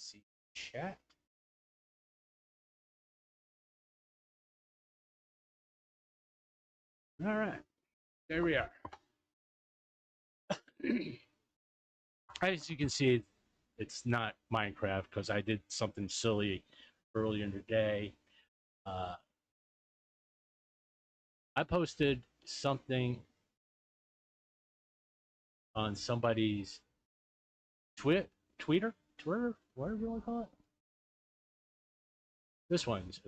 see chat. All right, there we are. As you can see, it's not Minecraft because I did something silly earlier in the day. I posted something on somebody's Twitter, whatever you want to call it. This one's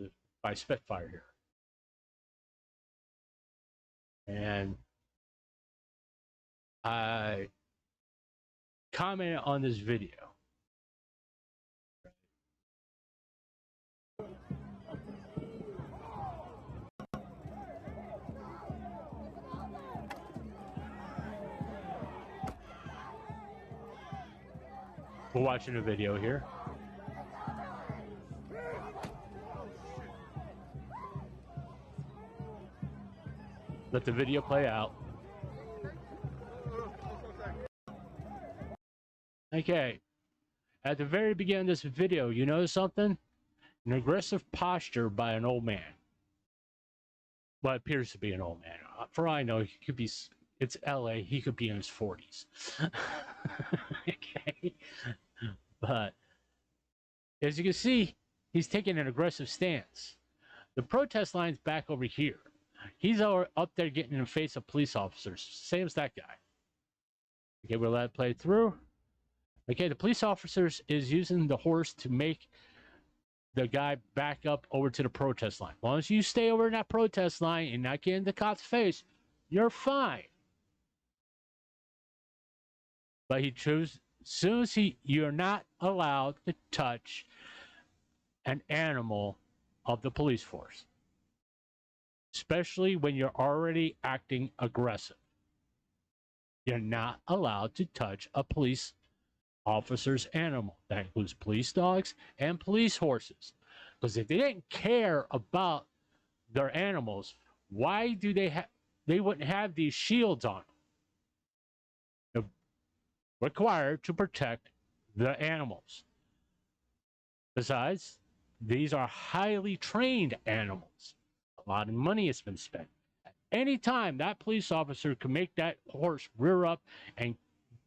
by Spitfire here. And I commented on this video. We're watching a video here. Let the video play out. Okay. At the very beginning of this video, you notice something? An aggressive posture by an old man. Well, it appears to be an old man. For all I know, he could be, it's LA, he could be in his 40s. Okay. But as you can see, he's taking an aggressive stance. The protest line's back over here. He's up there getting in the face of police officers. Same as that guy. Okay, we'll let it play through. Okay, the police officers is using the horse to make the guy back up over to the protest line. As long as you stay over in that protest line and not get in the cop's face, you're fine. But he chose, as soon as you're not allowed to touch an animal of the police force, especially when you're already acting aggressive. You're not allowed to touch a police officer's animal. That includes police dogs and police horses. Because if they didn't care about their animals, why do they wouldn't have these shields on? They're required to protect the animals. Besides, these are highly trained animals. A lot of money has been spent. At any time, that police officer can make that horse rear up and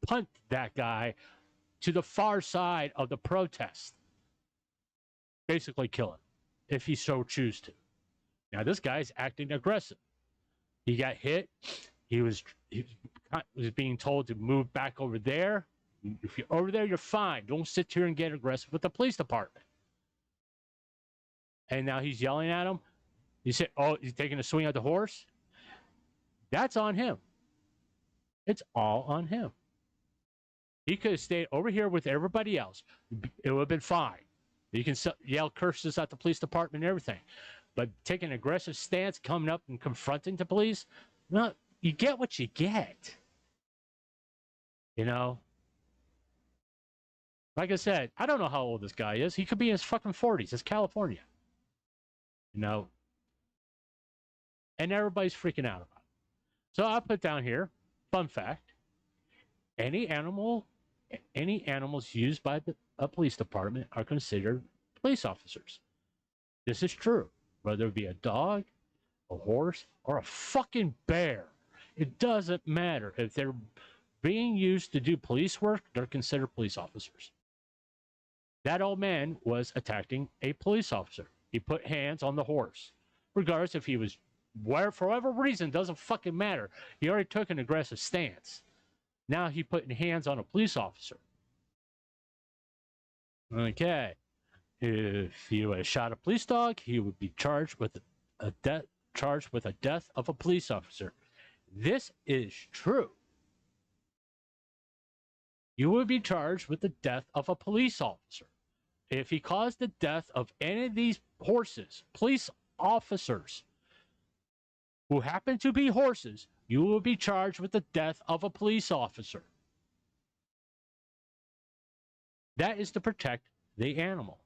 punt that guy to the far side of the protest. Basically kill him, if he so chooses to. Now, this guy's acting aggressive. He got hit. He was being told to move back over there. If you're over there, you're fine. Don't sit here and get aggressive with the police department. And now he's yelling at him. You said, oh, he's taking a swing at the horse? That's on him. It's all on him. He could have stayed over here with everybody else. It would have been fine. You can yell curses at the police department and everything. But taking an aggressive stance, coming up and confronting the police, no, you get what you get. You know? Like I said, I don't know how old this guy is. He could be in his fucking 40s. It's California. You know? And everybody's freaking out about it. So I'll put down here, fun fact, any animals used by a police department are considered police officers. This is true. Whether it be a dog, a horse, or a fucking bear. It doesn't matter. If they're being used to do police work, they're considered police officers. That old man was attacking a police officer. He put hands on the horse. Regardless if he was, for whatever reason, doesn't fucking matter. He already took an aggressive stance. Now he putting hands on a police officer. Okay. If he would have shot a police dog, he would be charged with a death of a police officer. This is true. You would be charged with the death of a police officer. If he caused the death of any of these horses, police officers, who happen to be horses, you will be charged with the death of a police officer. That is to protect the animals.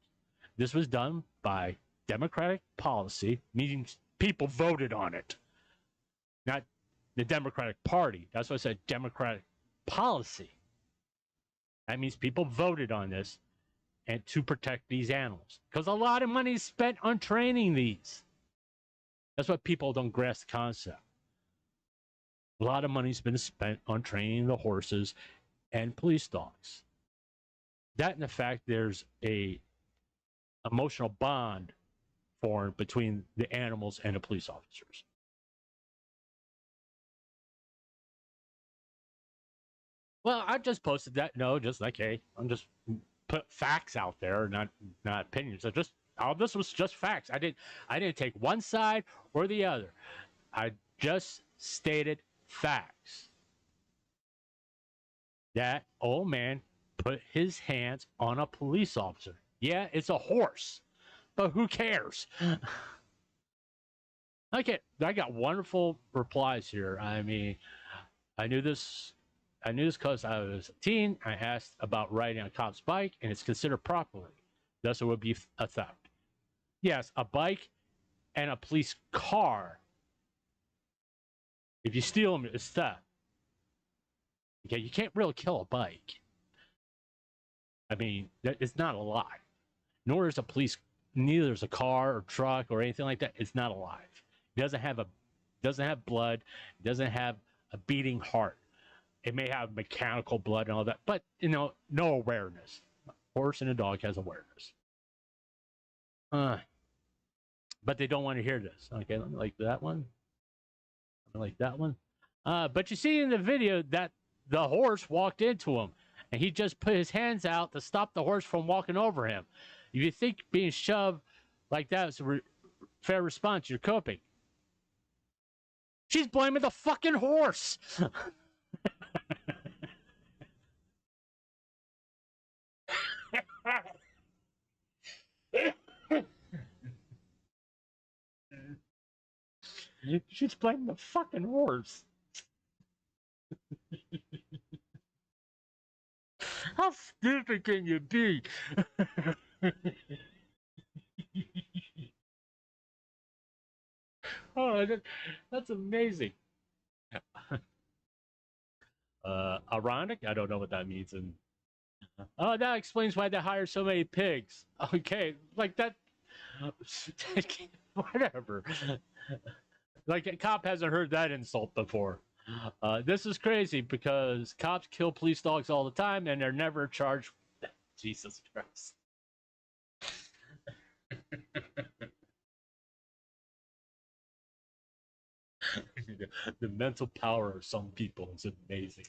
This was done by Democratic policy, meaning people voted on it. Not the Democratic Party. That's why I said Democratic policy. That means people voted on this. and to protect these animals. Because a lot of money is spent on training these. That's what people don't grasp the concept. A lot of money's been spent on training the horses and police dogs. That and the fact there's a emotional bond formed between the animals and the police officers. Well, I just posted that. No, just like, hey, I'm just put facts out there, not opinions. I just all this was just facts. I didn't take one side or the other. I just stated facts. That old man put his hands on a police officer. Yeah, it's a horse, but who cares? Okay, I got wonderful replies here. I mean, I knew this because I was a teen. I asked about riding a cop's bike, and it's considered properly. Thus, it would be a theft. Yes, a bike and a police car. If you steal them, it's theft. Okay, you can't really kill a bike. I mean, it's not alive. Nor is a police. Neither is a car or truck or anything like that. It's not alive. It doesn't have blood. It doesn't have a beating heart. It may have mechanical blood and all that, but no awareness. A horse and a dog has awareness. But they don't want to hear this. Okay, let me like that one. Let me like that one. But you see in the video that the horse walked into him, and he just put his hands out to stop the horse from walking over him. If you think being shoved like that is a fair response, you're coping. She's blaming the fucking horse. She's blaming the fucking horse. How stupid can you be? Oh, that's amazing. Ironic? I don't know what that means. And oh, that explains why they hire so many pigs. Okay, like that. Whatever. Like a cop hasn't heard that insult before. This is crazy because cops kill police dogs all the time and they're never charged. Jesus Christ. The mental power of some people is amazing.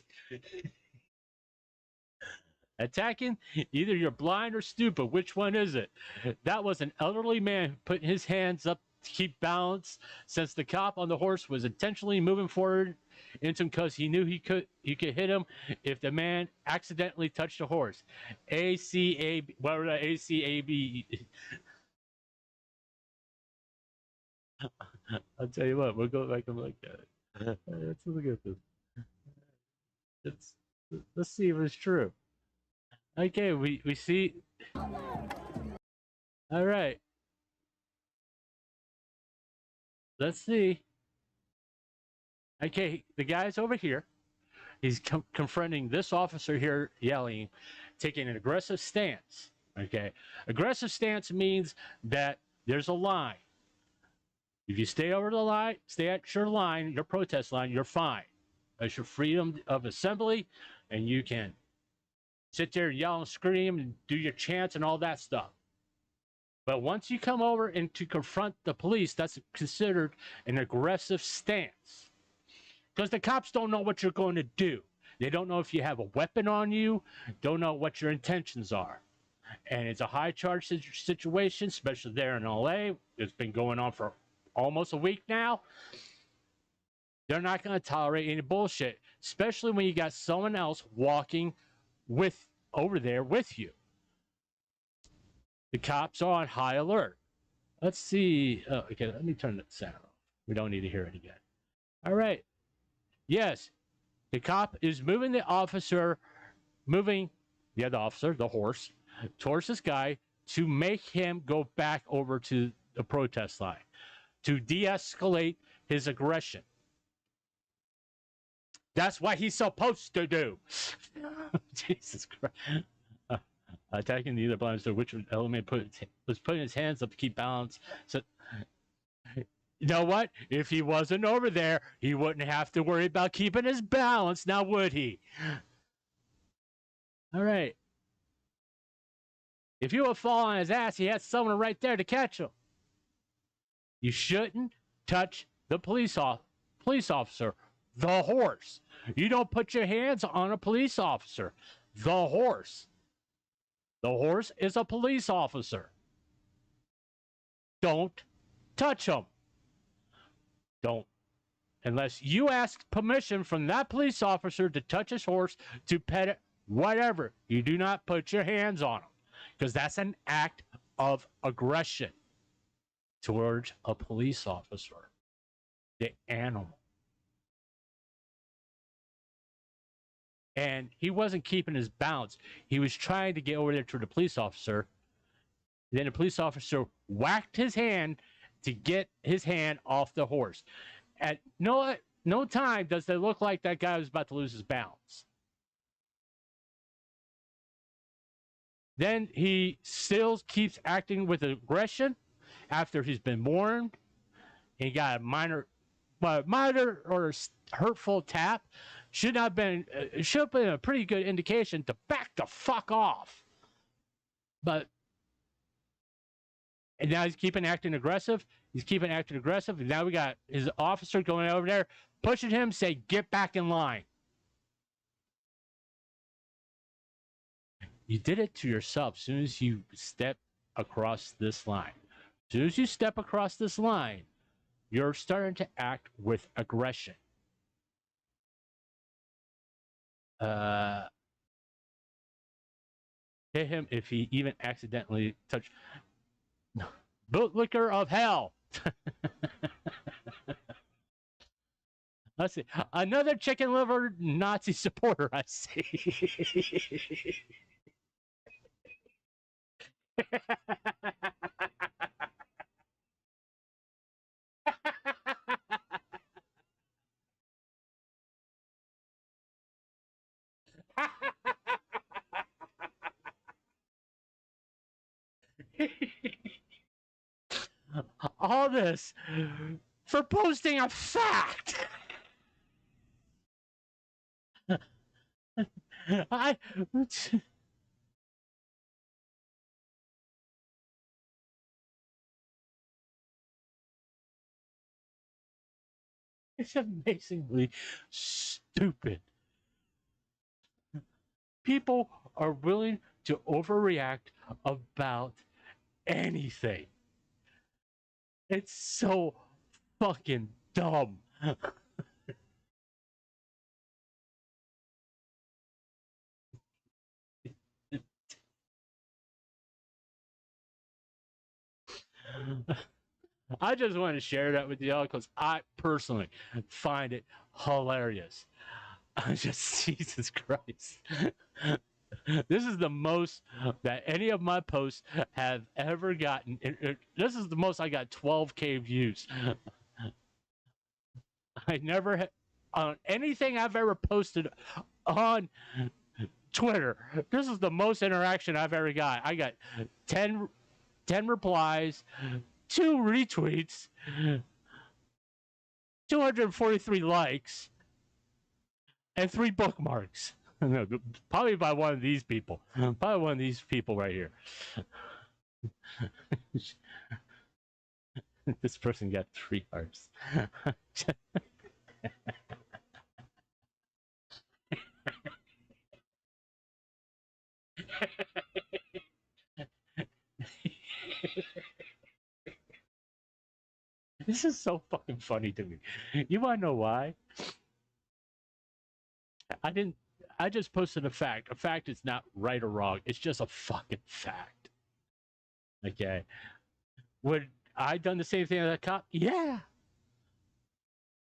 Attacking? Either you're blind or stupid. Which one is it? That was an elderly man putting his hands up to keep balance since the cop on the horse was intentionally moving forward into him because he knew he could hit him if the man accidentally touched the horse. ACAB, whatever that ACAB. I'll tell you what, we'll go back and look at it. Let's look at this. Let's see if it's true. Okay, we see. All right. Let's see. Okay, the guy's over here. He's confronting this officer here, yelling, taking an aggressive stance. Okay, aggressive stance means that there's a line. If you stay over the line, stay at your line, your protest line, you're fine. That's your freedom of assembly, and you can sit there and yell and scream and do your chants and all that stuff. But once you come over and to confront the police, that's considered an aggressive stance. Because the cops don't know what you're going to do. They don't know if you have a weapon on you, don't know what your intentions are. And it's a high charge situation, especially there in LA. It's been going on for almost a week now. They're not going to tolerate any bullshit, especially when you got someone else walking over there with you. The cops are on high alert. Let's see. Oh, okay, let me turn the sound off. We don't need to hear it again. All right. Yes, the cop is moving the officer, the horse, towards this guy to make him go back over to the protest line, to de-escalate his aggression. That's what he's supposed to do. Jesus Christ. attacking the other blind officer, which element was putting his hands up to keep balance. So, you know what? If he wasn't over there, he wouldn't have to worry about keeping his balance, now would he? All right. If you would fall on his ass, he had someone right there to catch him. You shouldn't touch the police officer, the horse. You don't put your hands on a police officer, the horse. The horse is a police officer. Don't touch him. Don't. Unless you ask permission from that police officer to touch his horse, to pet it, whatever. You do not put your hands on him. Because that's an act of aggression towards a police officer, the animal. And he wasn't keeping his balance. He was trying to get over there to the police officer. Then the police officer whacked his hand to get his hand off the horse. At no time does it look like that guy was about to lose his balance. Then he still keeps acting with aggression after he's been warned. He got a minor or hurtful tap. Should have been a pretty good indication to back the fuck off. And now he's keeping acting aggressive. And now we got his officer going over there, pushing him, say, get back in line. You did it to yourself as soon as you step across this line. As soon as you step across this line, you're starting to act with aggression. Hit him if he even accidentally touched. Bootlicker of hell. Let's see. Another chicken liver Nazi supporter, I see. All this for posting a fact. It's amazingly stupid. People are willing to overreact about anything. It's so fucking dumb. I just want to share that with y'all because I personally find it hilarious. I just, Jesus Christ. This is the most that any of my posts have ever gotten. This is the most I got 12K views. I never on anything I've ever posted on Twitter. This is the most interaction I've ever got. I got 10 replies, 2 retweets, 243 likes, and 3 bookmarks. No, probably by one of these people. Probably one of these people right here. This person got 3 hearts. This is so fucking funny to me. You want to know why? I just posted a fact. A fact is not right or wrong. It's just a fucking fact. Okay. Would I done the same thing as a cop? Yeah.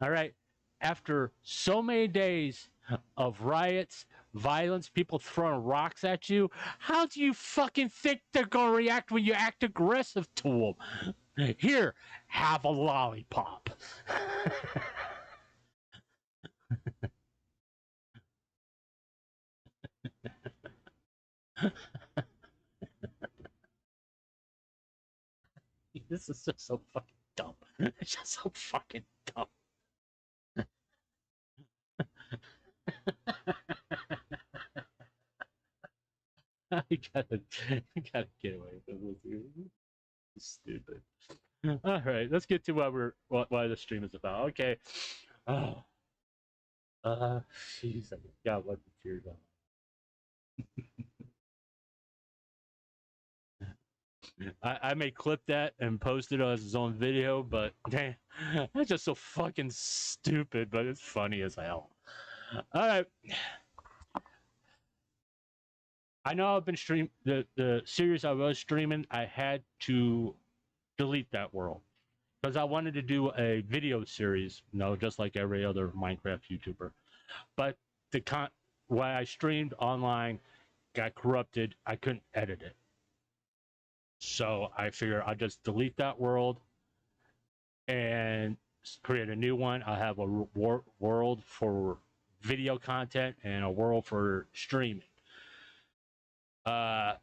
All right. After so many days of riots, violence, people throwing rocks at you, how do you fucking think they're going to react when you act aggressive to them? Here, have a lollipop. This is just so fucking dumb. It's just so fucking dumb. I gotta get away from this. Stupid. All right, let's get to why the stream is about. Okay. Oh, jeez, I got what the tears on. I may clip that and post it as his own video, but damn, that's just so fucking stupid. But it's funny as hell. All right. I know I've been the series I was streaming. I had to delete that world because I wanted to do a video series, just like every other Minecraft YouTuber. But what I streamed online got corrupted. I couldn't edit it, so I figured I'll just delete that world and create a new one. I'll have a world for video content and a world for streaming. I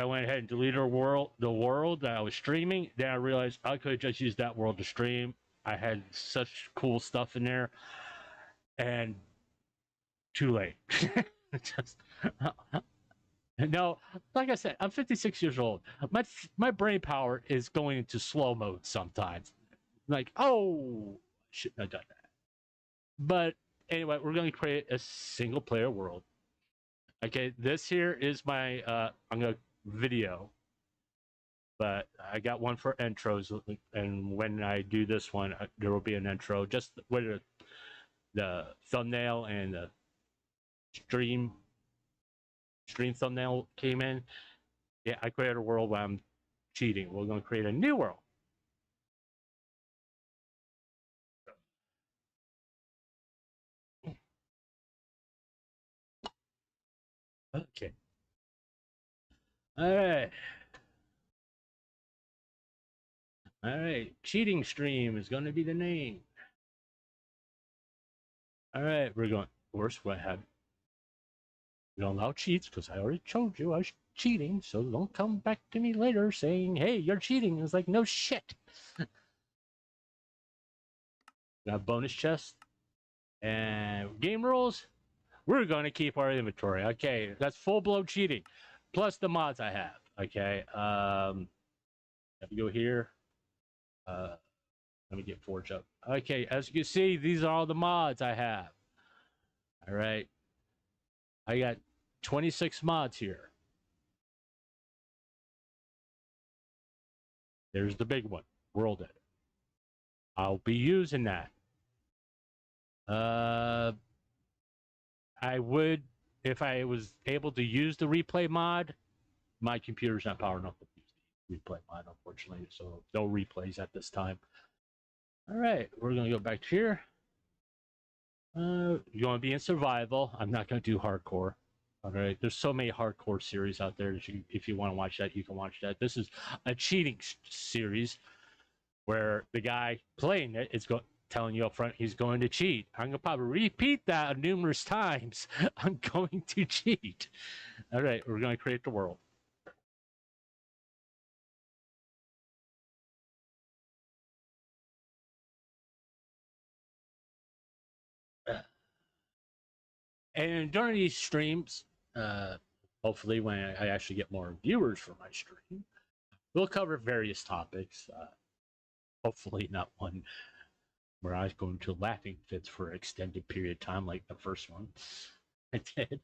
went ahead and deleted the world that I was streaming. Then I realized I could just use that world to stream. I had such cool stuff in there, and too late. Just no, like I said, I'm 56 years old. My brain power is going into slow mode sometimes. Like, oh, shouldn't have done that. But anyway, we're going to create a single player world. Okay, this here is my I'm gonna video, but I got one for intros, and when I do this one, there will be an intro just with the thumbnail and the stream thumbnail came in. Yeah, I created a world where I'm cheating. We're gonna create a new world. Okay. All right. All right. Cheating stream is going to be the name. All right. We're going. Worst what had. We don't allow cheats because I already told you I was cheating. So don't come back to me later saying, "Hey, you're cheating." It's like, no shit. Got bonus chest and game rules. We're going to keep our inventory. Okay, that's full blown cheating, plus the mods I have. Okay, let me go here. Let me get Forge up. Okay, as you can see, these are all the mods I have. All right, I got 26 mods here. There's the big one, World Edit. I'll be using that. I would, if I was able to use the replay mod. My computer's not powered enough to use the replay mod, unfortunately, so no replays at this time. All right, we're gonna go back here. You want to be in survival? I'm not gonna do hardcore. All right, there's so many hardcore series out there that if you want to watch that, you can watch that. This is a cheating series where the guy playing it is telling you up front he's going to cheat. I'm gonna probably repeat that numerous times. I'm going to cheat. All right, we're gonna create the world. And during these streams, hopefully when I actually get more viewers for my stream, we'll cover various topics. Hopefully not one where I was going to laughing fits for an extended period of time like the first one I did.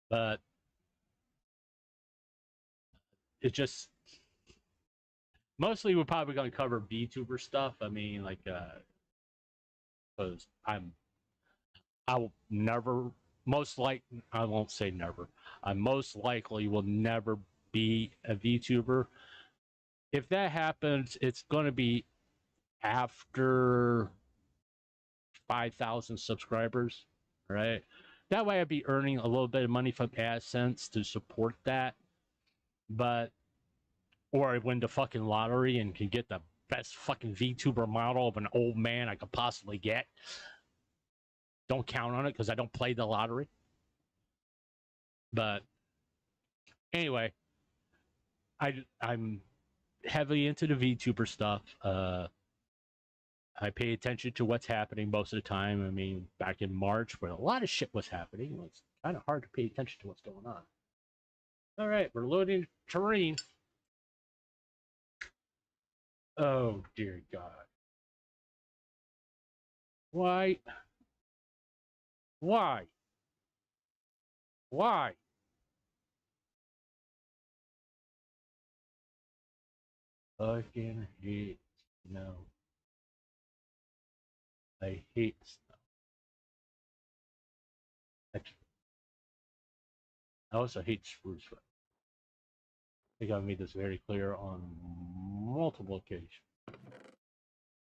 But it just mostly we're probably going to cover VTuber stuff. I mean, like, because I will never, I won't say never. I most likely will never be a VTuber. If that happens, it's going to be after 5,000 subscribers, right? That way I'd be earning a little bit of money from AdSense to support that. But, or I win the fucking lottery and can get the best fucking VTuber model of an old man I could possibly get. don't count on it because I don't play the lottery. But anyway, I'm heavily into the VTuber stuff. I pay attention to what's happening most of the time. I mean, back in March, where a lot of shit was happening, it was kind of hard to pay attention to what's going on. All right, we're loading terrain. Oh, dear God. Why? Why? Why? Fucking hate snow. I hate snow. I also hate spruce wood. I think I've made this very clear on multiple occasions.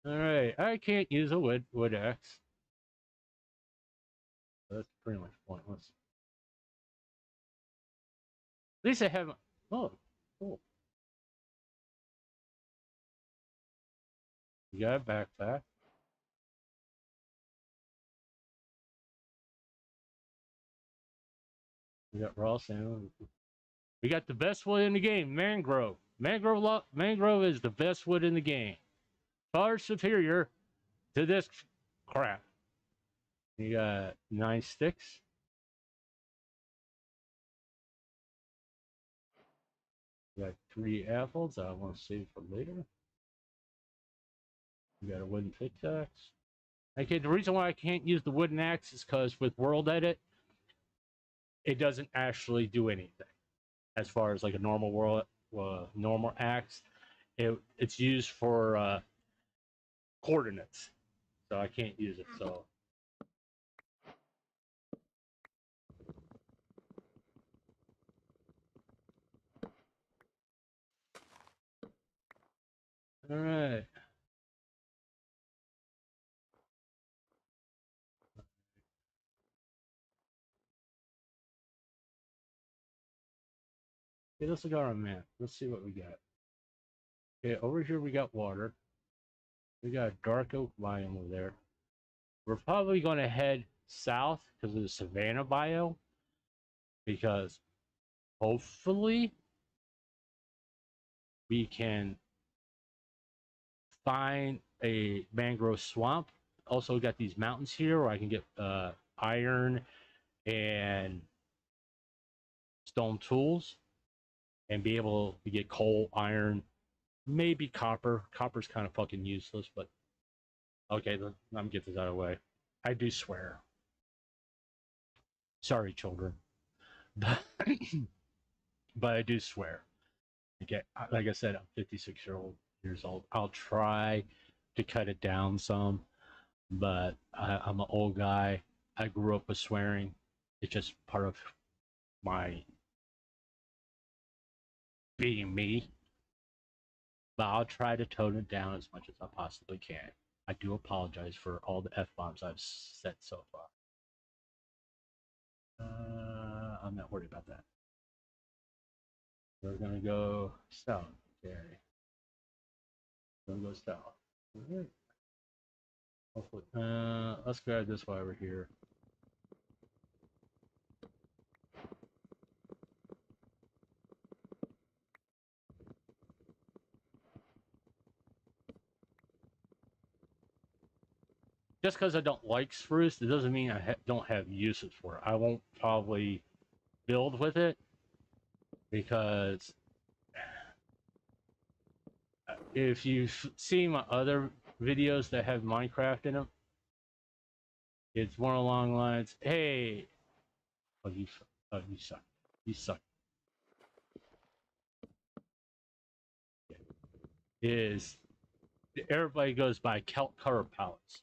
Alright, I can't use a wood axe. That's pretty much pointless. At least I have... Oh, cool. You got a backpack. We got raw salmon. We got the best wood in the game, mangrove. Mangrove is the best wood in the game. Far superior to this crap. You got 9 sticks. You got 3 apples I want to save for later. You got a wooden pickaxe. Okay, the reason why I can't use the wooden axe is because with World Edit, it doesn't actually do anything. As far as like a normal normal axe, it's used for coordinates, so I can't use it. So all right. Okay, let's look at our map. Let's see what we got. Okay, over here we got water. We got a dark oak biome over there. We're probably going to head south because of the savanna biome, because hopefully we can find a mangrove swamp. Also got these mountains here where I can get iron and stone tools and be able to get coal, iron, maybe copper. Copper's kind of fucking useless, but okay, let me get this out of the way. I do swear. Sorry, children. But, but I do swear. Okay, like I said, I'm 56 years old. I'll try to cut it down some, but I'm an old guy. I grew up with swearing. It's just part of my being me. But I'll try to tone it down as much as I possibly can. I do apologize for all the F-bombs I've said so far. I'm not worried about that. We're gonna go south. Okay. We're gonna go south. All right. Hopefully. Let's grab this while we're here. Just because I don't like spruce, it doesn't mean I don't have uses for it. I won't probably build with it because if you've seen my other videos that have Minecraft in them, it's more along the lines, hey, you suck. You suck. Is everybody goes by Kelp color palettes.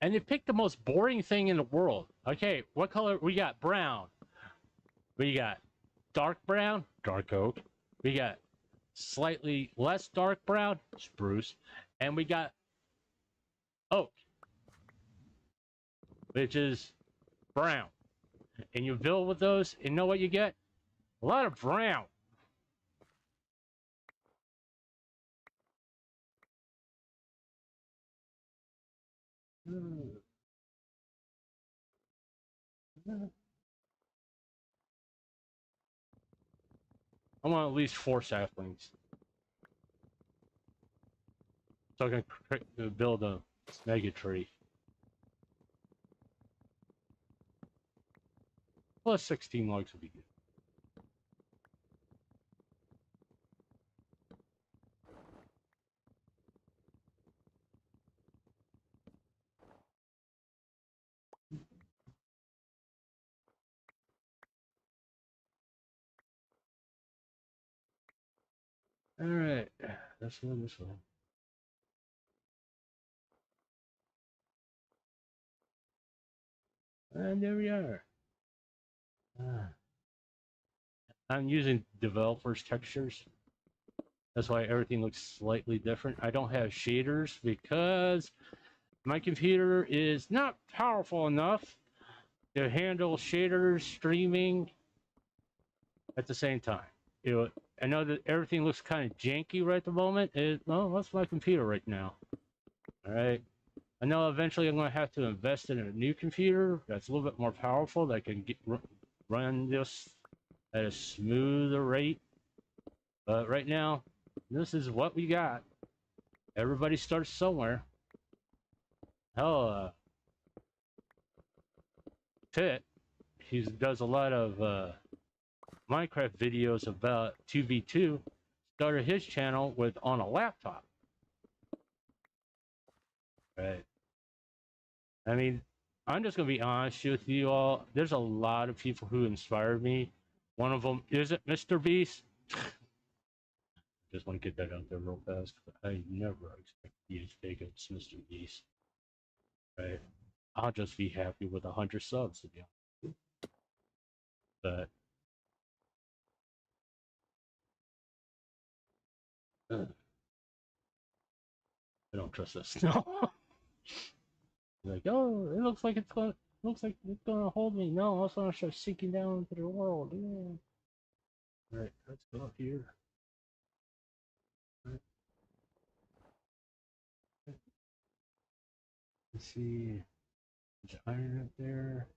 And they picked the most boring thing in the world. Okay, what color? We got brown. We got dark brown, dark oak. We got slightly less dark brown, spruce. And we got oak, which is brown. And you build with those, and know what you get? A lot of brown. I want at least 4 saplings. So I can build a mega tree. Plus 16 logs would be good. Alright, this one, this one. And there we are. I'm using developers textures. That's why everything looks slightly different. I don't have shaders because my computer is not powerful enough to handle shaders streaming at the same time. I know that everything looks kind of janky right at the moment. Well, that's my computer right now. All right. I know eventually I'm going to have to invest in a new computer that's a little bit more powerful that can run this at a smoother rate. But right now, this is what we got. Everybody starts somewhere. Hell, Pitt, he does a lot of Minecraft videos about 2v2, started his channel with on a laptop. Right. I mean, I'm just gonna be honest with you all. There's a lot of people who inspired me. One of them isn't Mr. Beast. Just want to get that out there real fast. I never expect you to take it, Mr. Beast. Right. I'll just be happy with 100 subs to be honest. But I don't trust this. No. Like, oh, it looks like it's gonna hold me. No, I also want to start sinking down into the world. Yeah. All right, let's go up here. All right. Let's see. There's iron up there.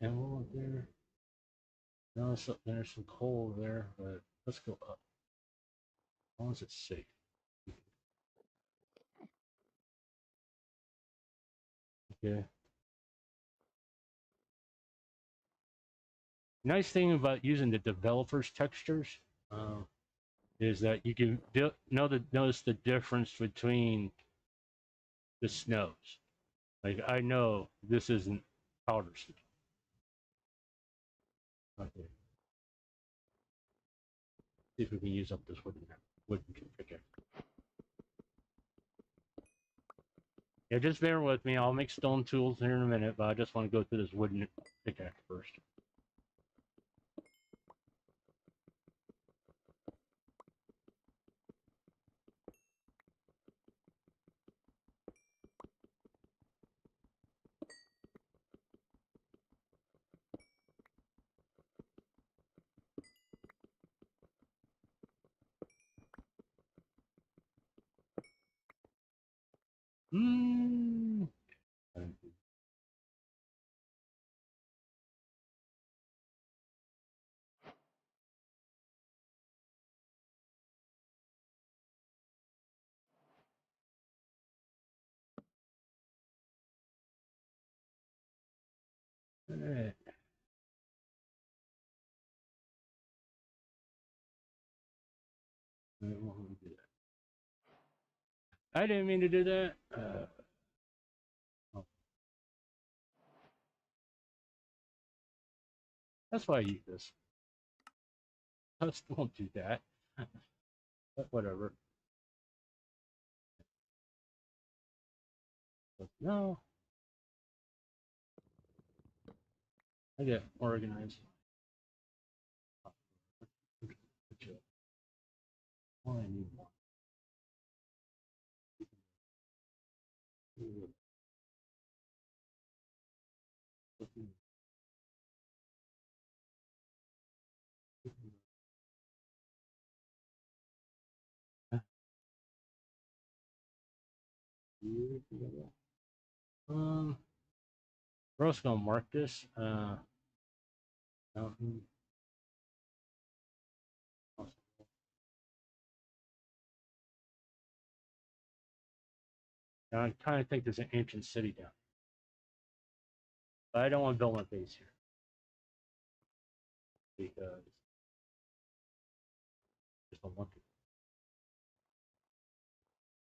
Emerald up there. No, there's some coal there, but let's go up. As long as it's safe. Okay. Nice thing about using the developers textures is that you can notice the difference between the snows. Like I know this isn't powder snow. Okay. See if we can use up this wooden pickaxe. Yeah, just bear with me. I'll make stone tools here in a minute, but I just want to go through this wooden pickaxe first. Hmm. All right. I didn't mean to do that. Oh. That's why I use this. Just don't do that. But whatever. But no. I get organized. Oh, I need more. we're also gonna mark this. Mountain. Now, I kind of think there's an ancient city down, but I don't want to build my base here because I just don't want to.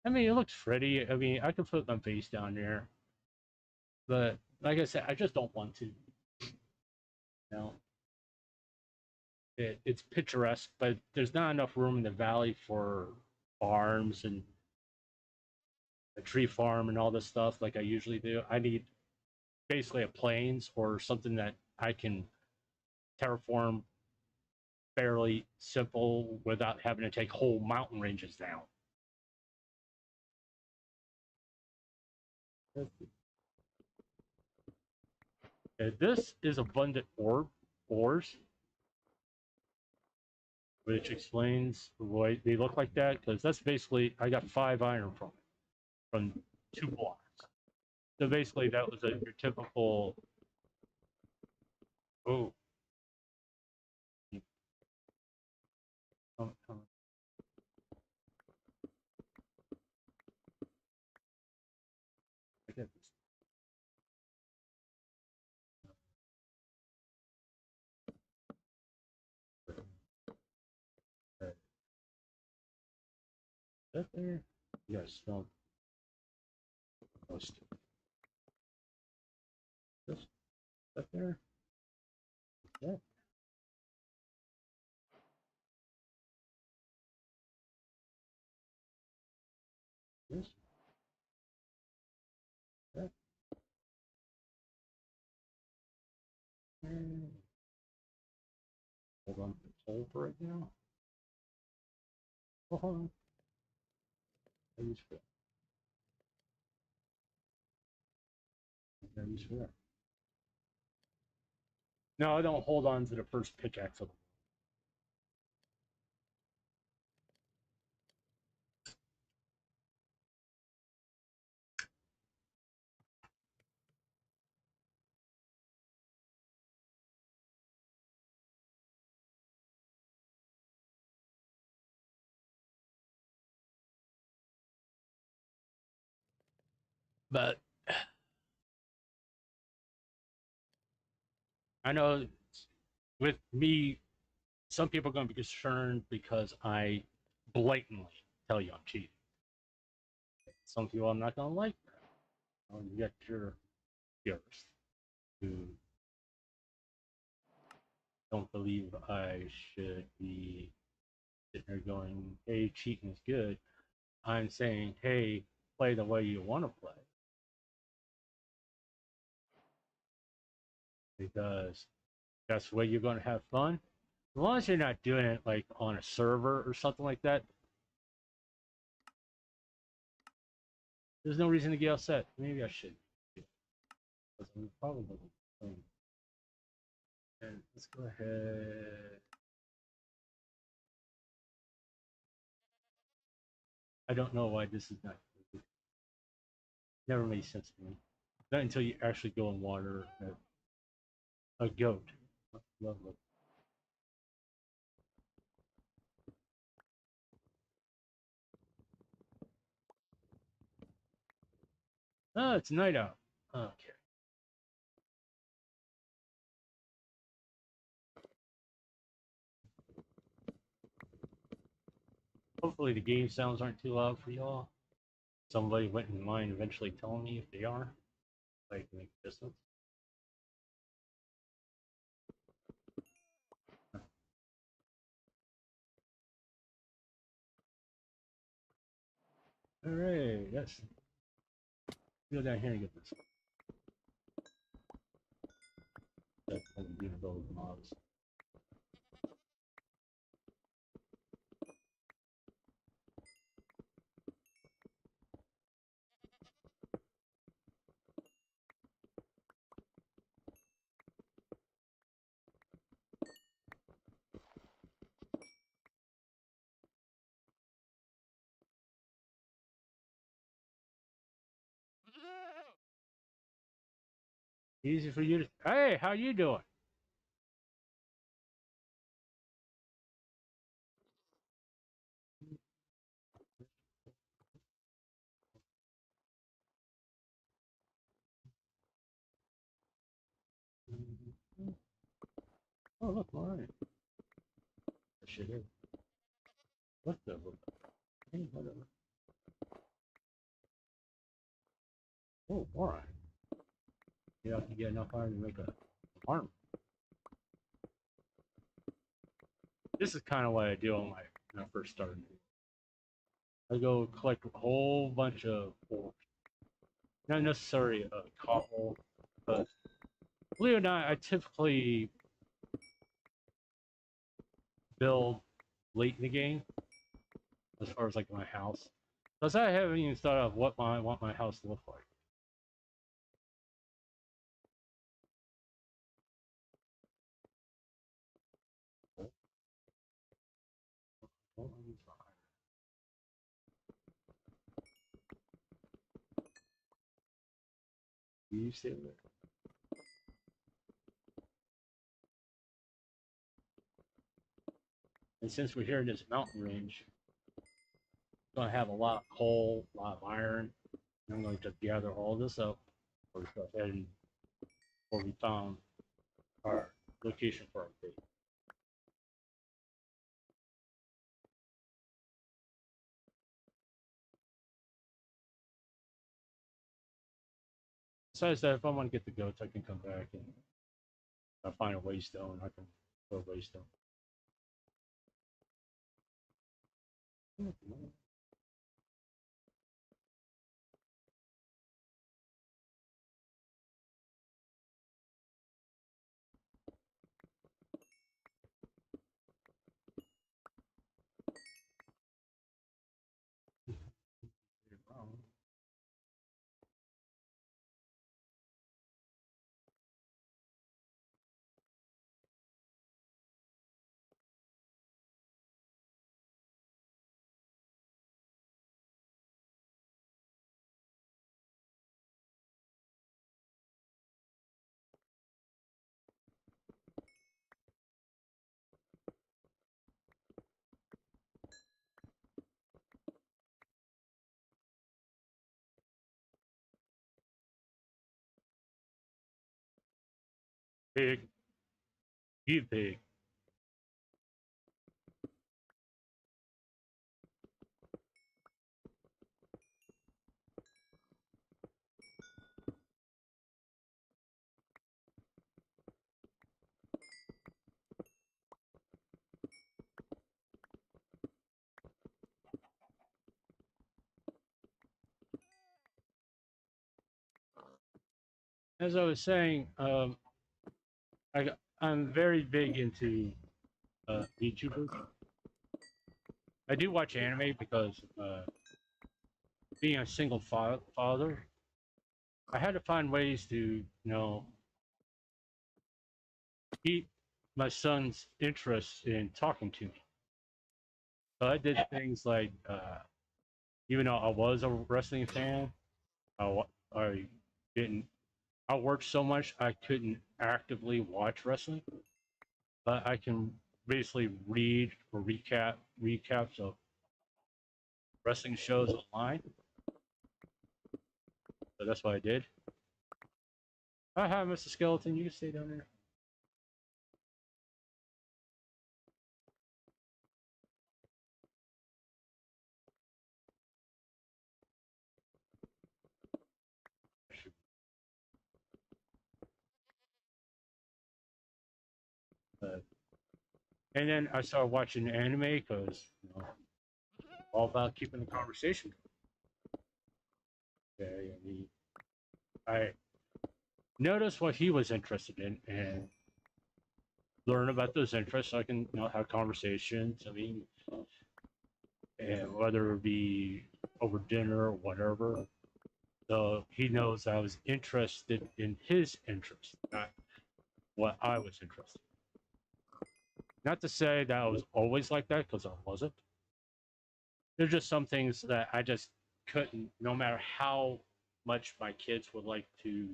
I mean, it looks pretty. I mean, I could put my base down there, but like I said, I just don't want to. You know, it's picturesque, but there's not enough room in the valley for farms and a tree farm and all this stuff like I usually do. I need basically a plains or something that I can terraform fairly simple without having to take whole mountain ranges down. This is abundant ores, which explains why they look like that, because that's basically, I got 5 iron from 2 blocks. So basically that was your typical, oh. I get this. That there? Yes, no. Most. This? That there? That? This? That? Hold on, it's hold right now. Hold on. I use for that. I use for that. No, I don't hold on to the first pickaxe of But I know with me, some people are going to be concerned because I blatantly tell you I'm cheating. Some people I'm not going to like that. You got your peers who don't believe I should be sitting there going, hey, cheating is good. I'm saying, hey, play the way you want to play. Because that's the way you're going to have fun. As long as you're not doing it like on a server or something like that, there's no reason to get upset. Maybe I should. Because I'm probably playing. And let's go ahead. I don't know why this is not. Never made sense to me. Not until you actually go and water a goat. Lovely. Oh, it's night out. Okay. Hopefully the game sounds aren't too loud for y'all. Somebody wouldn't mind eventually telling me if they are. I can make a distance. Alright, yes. Go down here and get this. That's going to build mobs. Easy for you to. Hey, how you doing? Oh, look, all right. That shit is. What the? Hey, whatever. Oh, all right. You know, if you get enough iron to make a arm. This is kind of what I do on my when I first started. I go collect a whole bunch of ore. Not necessarily a cobble, but believe it or not, I typically build late in the game as far as like my house. Because I haven't even thought of what I want my house to look like. You see it? And since we're here in this mountain range, I'm going to have a lot of coal, a lot of iron. And I'm going to gather all this up or go ahead and before we found our location for our base. Besides that, if I want to get the goats, I can come back and find a waystone. I can go waystone. Pig, you pig. As I was saying, I'm very big into YouTubers. I do watch anime because being a single father, I had to find ways to, keep my son's interest in talking to me. So I did things like, even though I was a wrestling fan, I didn't. I worked so much I couldn't actively watch wrestling, but I can basically read or recaps of wrestling shows online. So that's what I did. Hi, Mr. Skeleton. You can stay down there. Uh, and then I started watching anime because all about keeping the conversation going. Okay, I noticed what he was interested in and learn about those interests so I can have conversations. I mean, and whether it be over dinner or whatever. So he knows I was interested in his interest, not what I was interested in. Not to say that I was always like that, because I wasn't. There's just some things that I just couldn't, no matter how much my kids would like to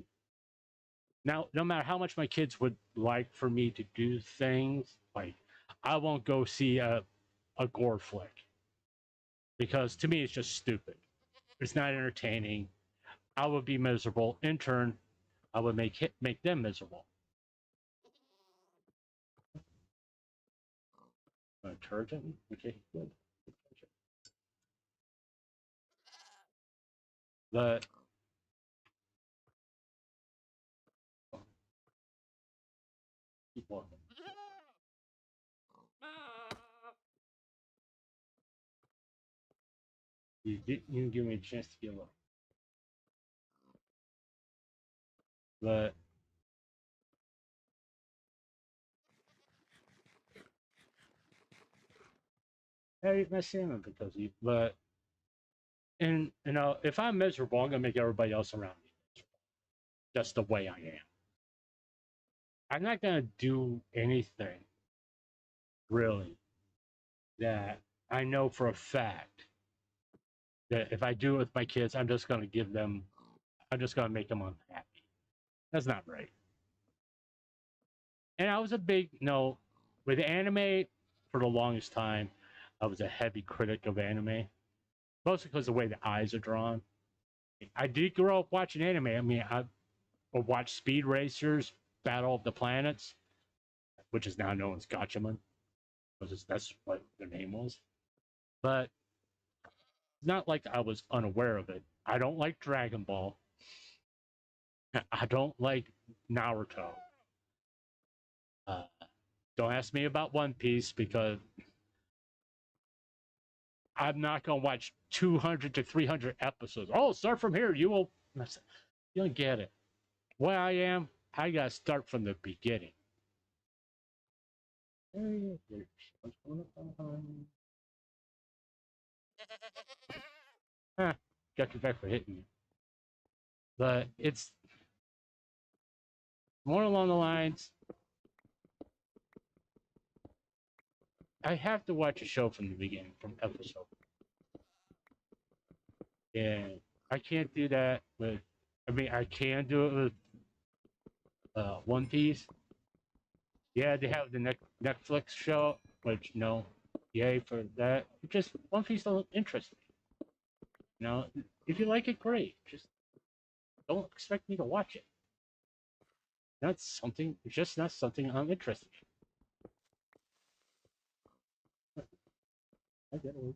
Now, no matter how much my kids would like for me to do things, like I won't go see a gore flick because to me it's just stupid. It's not entertaining. I would be miserable. In turn, I would make them miserable. Detergent? Okay, good. But keep walking. You didn't give me a chance to get up. But I ate my salmon because you. But and if I'm miserable, I'm gonna make everybody else around me miserable. That's the way I am. I'm not gonna do anything really that I know for a fact that if I do it with my kids, I'm just gonna give them. I'm just gonna make them unhappy. That's not right. And I was a big no with anime for the longest time. I was a heavy critic of anime, mostly because of the way the eyes are drawn. I did grow up watching anime. I mean, I would watch Speed Racers, Battle of the Planets, which is now known as Gatchaman, because that's what their name was. But it's not like I was unaware of it. I don't like Dragon Ball. I don't like Naruto. Uh, don't ask me about One Piece because I'm not going to watch 200 to 300 episodes. Oh, start from here. You will. You don't get it. Where I am, I got to start from the beginning. Huh, got you back for hitting me. But it's more along the lines I have to watch a show from the beginning, from episode. And I can't do that with, I mean, I can do it with One Piece. Yeah, they have the Netflix show, which, yay for that. It just, One Piece don't interest me. If you like it, great. Just don't expect me to watch it. That's something, it's just not something I'm interested in. I get it.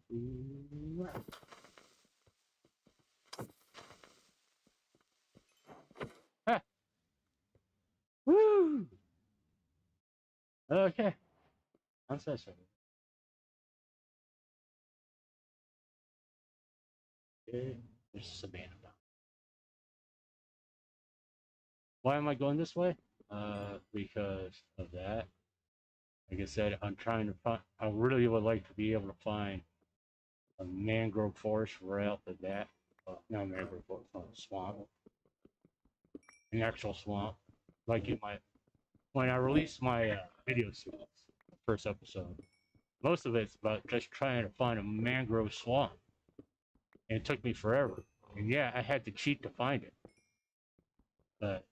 Ah, woo! Okay, I'm satisfied. Okay, there's Savannah down. Why am I going this way? Because of that. Like I said, I'm trying to find. I really would like to be able to find a mangrove forest right out the that. Not mangrove forest, swamp, an actual swamp. Like in my when I released my video series, first episode, most of it's about just trying to find a mangrove swamp, and it took me forever. And yeah, I had to cheat to find it, but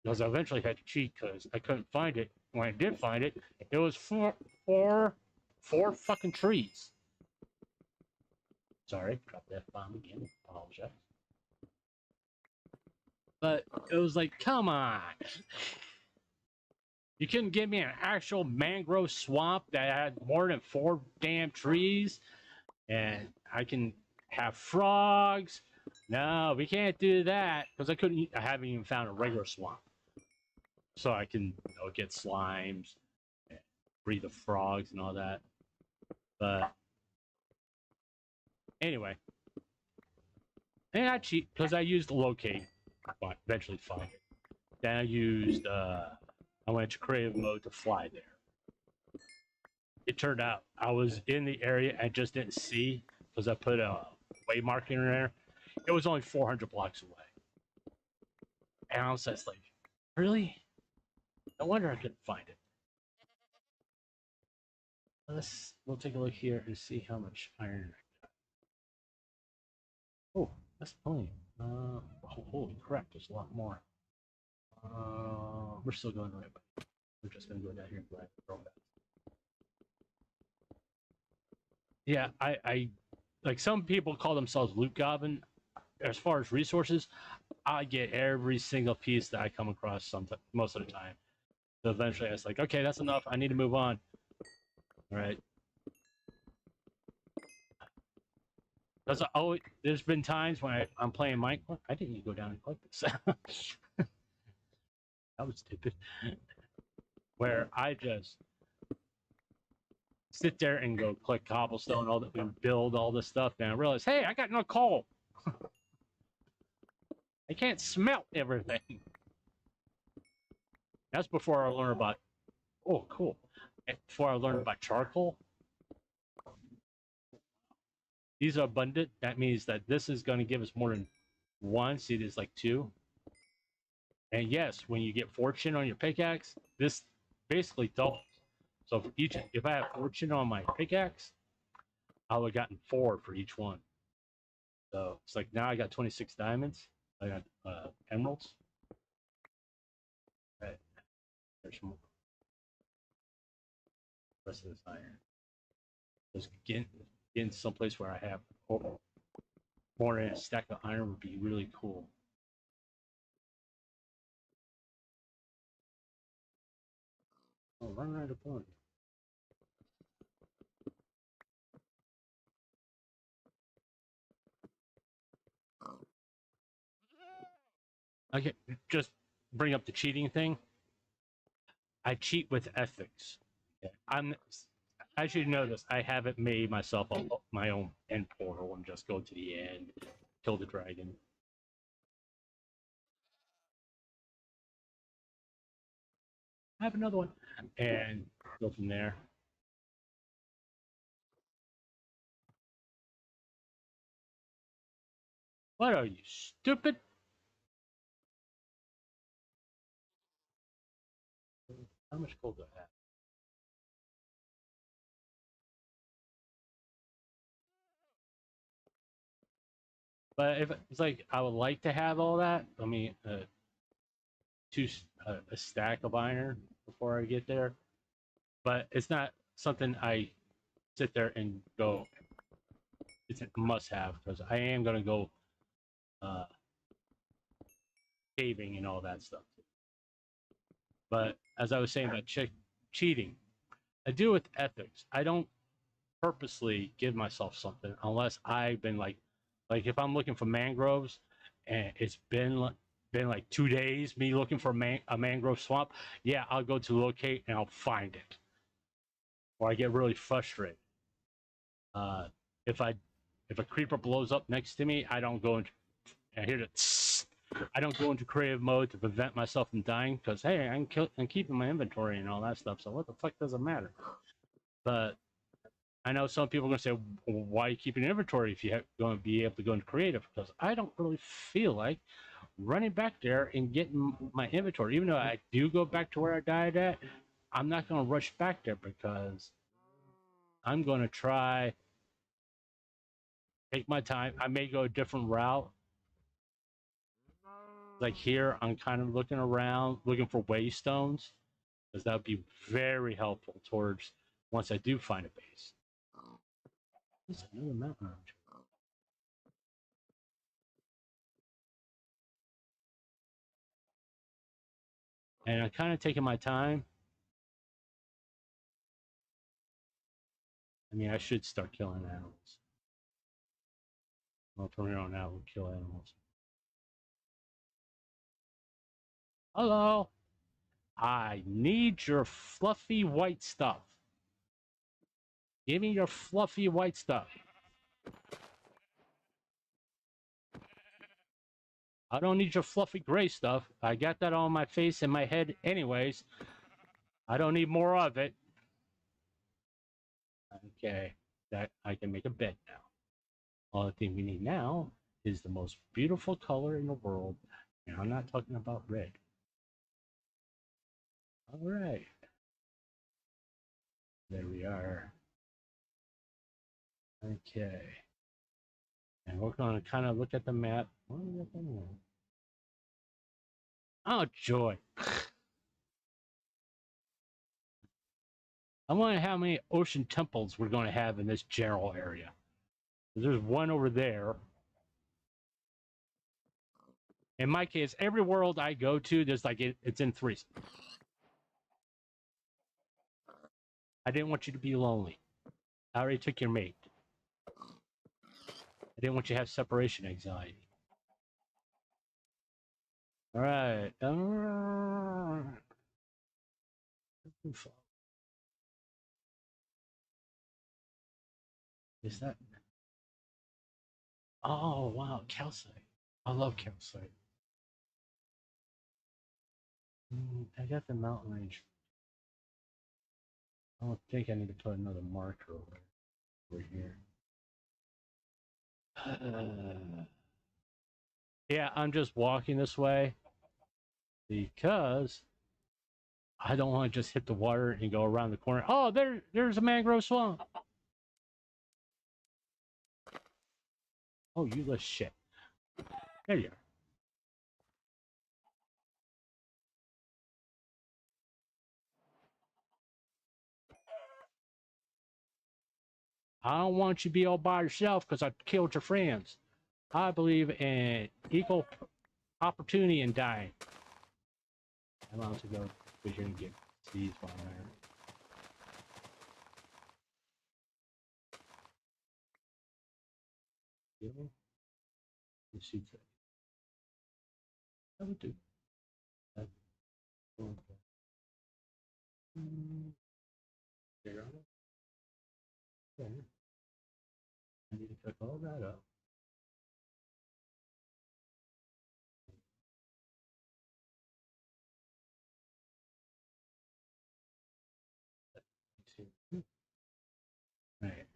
because I eventually had to cheat because I couldn't find it. When I did find it, it was four fucking trees. Sorry, dropped that bomb again. Apologize. But it was like, come on. You couldn't give me an actual mangrove swamp that had more than 4 damn trees and I can have frogs. No, we can't do that because I haven't even found a regular swamp. So I can get slimes, and breed the frogs and all that. But anyway, and I cheat because I used locate, but eventually find it. Then I went to creative mode to fly there. It turned out I was in the area and just didn't see because I put a way marker in there. It was only 400 blocks away. And I was just like, really? No wonder I couldn't find it. We'll take a look here and see how much iron I got. Oh, that's plenty. Holy crap, there's a lot more. We're still going the right way. We're just gonna go down here and grab the back. Yeah, I like some people call themselves loot goblin. As far as resources, I get every single piece that I come across most of the time. So eventually I was like, okay, that's enough. I need to move on. All right. Because there's been times when I'm playing Minecraft. I didn't even go down and collect this. That was stupid. Where I just sit there and go collect cobblestone, all that, and build all this stuff, and I realize, hey, I got no coal. I can't smelt everything. That's before I learn about. Oh, cool. Before I learned about charcoal. These are abundant. That means that this is going to give us more than one. See, there's like two. And yes, when you get fortune on your pickaxe, this basically doubles. So for if I have fortune on my pickaxe, I would have gotten 4 for each one. So it's like now I got 26 diamonds. I got emeralds. Right. There's more. Rest of this iron. Just getting someplace where I have more than a stack of iron would be really cool. Oh, run right upon you. Okay, just bring up the cheating thing. I cheat with ethics. I'm, as you notice, I haven't made myself my own end portal and just go to the end, kill the dragon. I have another one, and go from there. What are you, stupid? How much gold do I have? But if it's like I would like to have all that, I mean, a stack of iron before I get there. But it's not something I sit there and go. It's a must-have because I am gonna go uh, caving and all that stuff. But as I was saying about cheating, I do it with ethics. I don't purposely give myself something unless I've been like if I'm looking for mangroves and it's been like 2 days me looking for a mangrove swamp. Yeah, I'll go to locate and I'll find it, or I get really frustrated. Uh, if I if a creeper blows up next to me, I don't go into I hear the tss, I don't go into creative mode to prevent myself from dying because hey, I'm keeping my inventory and all that stuff. So what the fuck does it matter? But I know some people are going to say, well, why are you keeping an inventory if you're going to be able to go into creative? Because I don't really feel like running back there and getting my inventory. Even though I do go back to where I died at, I'm not going to rush back there because I'm going to try, take my time. I may go a different route. Like here, I'm kind of looking around, looking for waystones, because that would be very helpful towards once I do find a base. There's another mountain range. And I'm kind of taking my time. I mean, I should start killing animals. Well, from here on out, we'll kill animals. Hello. I need your fluffy white stuff. Give me your fluffy white stuff. I don't need your fluffy gray stuff. I got that on my face and my head anyways. I don't need more of it. Okay, that I can make a bed now. All the thing we need now is the most beautiful color in the world. And I'm not talking about red. All right. There we are. Okay. And we're going to kind of look at the map. Oh, joy. I wonder how many ocean temples we're going to have in this general area. There's one over there. In my case, every world I go to, there's like it's in threes. I didn't want you to be lonely. I already took your mate. I didn't want you to have separation anxiety. All right. Is that? Oh wow, calcite. I love calcite. I got the mountain range. I don't think I need to put another marker over here. Yeah, I'm just walking this way because I don't want to just hit the water and go around the corner. Oh, there's a mangrove swamp. Oh, you little shit. There you are. I don't want you to be all by yourself because I killed your friends. I believe in equal opportunity in dying. I'm about to go over here and get these while I'm there. You see that? I would do that. There on it. There. I need to cook all that up. Right.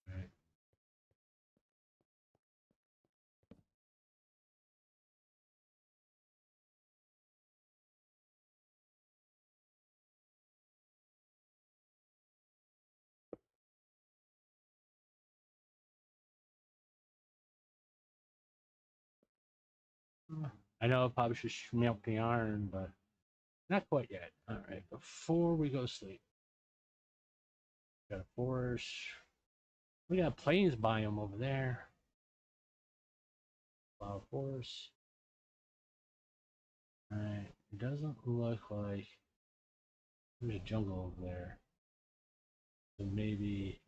Right. I know I probably should smelt the iron, but not quite yet. All right, before we go to sleep, got a forest. We got a plains biome over there. Wild forest. All right, it doesn't look like there's a jungle over there. So maybe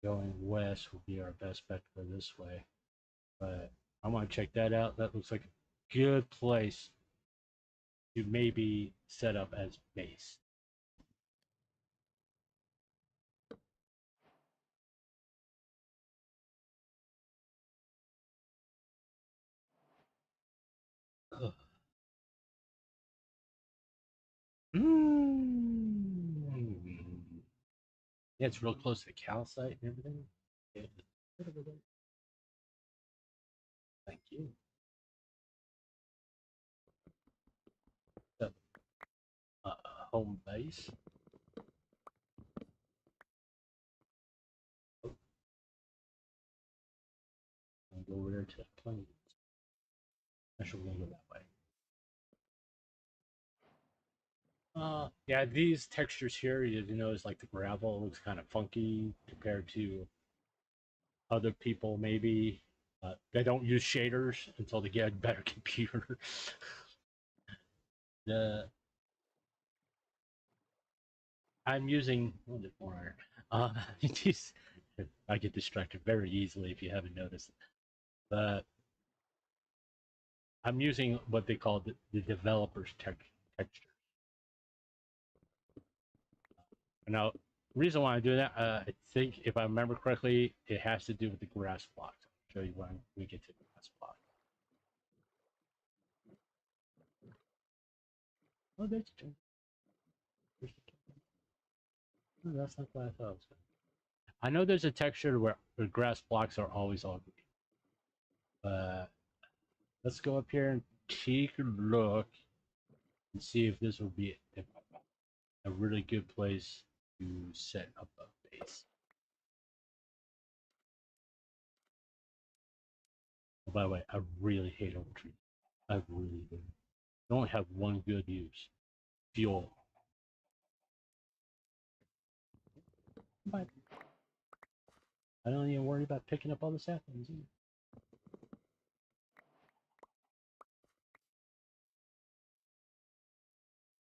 going west would be our best bet to go this way. But I want to check that out. That looks like a good place to maybe set up as base. Yeah, it's real close to the calcite and everything. Yeah. Thank you. So, home base. Oh, I'll go over there to the plains. Actually, we're gonna go that way. Yeah, these textures here, you notice like the gravel looks kind of funky compared to other people maybe. They don't use shaders until they get a better computer. the I'm using what is it more? These, I get distracted very easily if you haven't noticed. But I'm using what they call the developer's texture. Now, reason why I do that, I think if I remember correctly, it has to do with the grass blocks. I'll show you when we get to the grass block. Oh, that's true. Oh, that's not what I thought it was. I know there's a texture where the grass blocks are always ugly. But let's go up here and take a look and see if this will be a really good place to set up a base. Oh, by the way, I really hate oak trees. I really do. They only have one good use: fuel. But I don't even worry about picking up all the saplings either.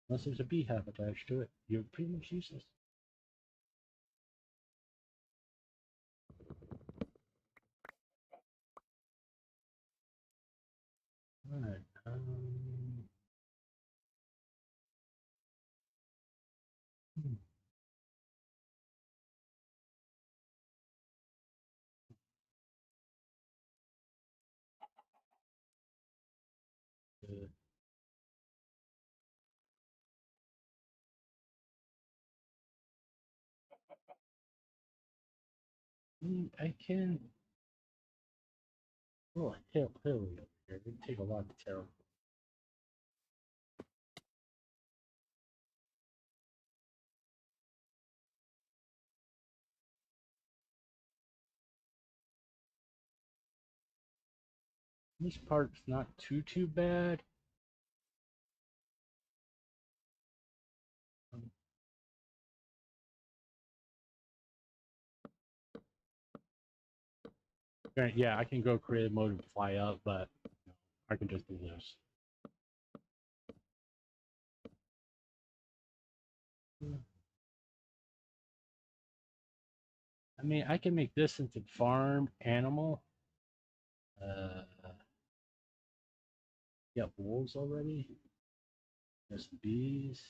Unless there's a beehive attached to it, you're pretty much useless. Alright, hmm. uh, I can. Oh, hilly over here. It'd take a lot to tear. This part's not too bad. Yeah, I can go creative mode and fly up, but I can just do this. I mean, I can make this into farm animal. Got wolves already. There's bees.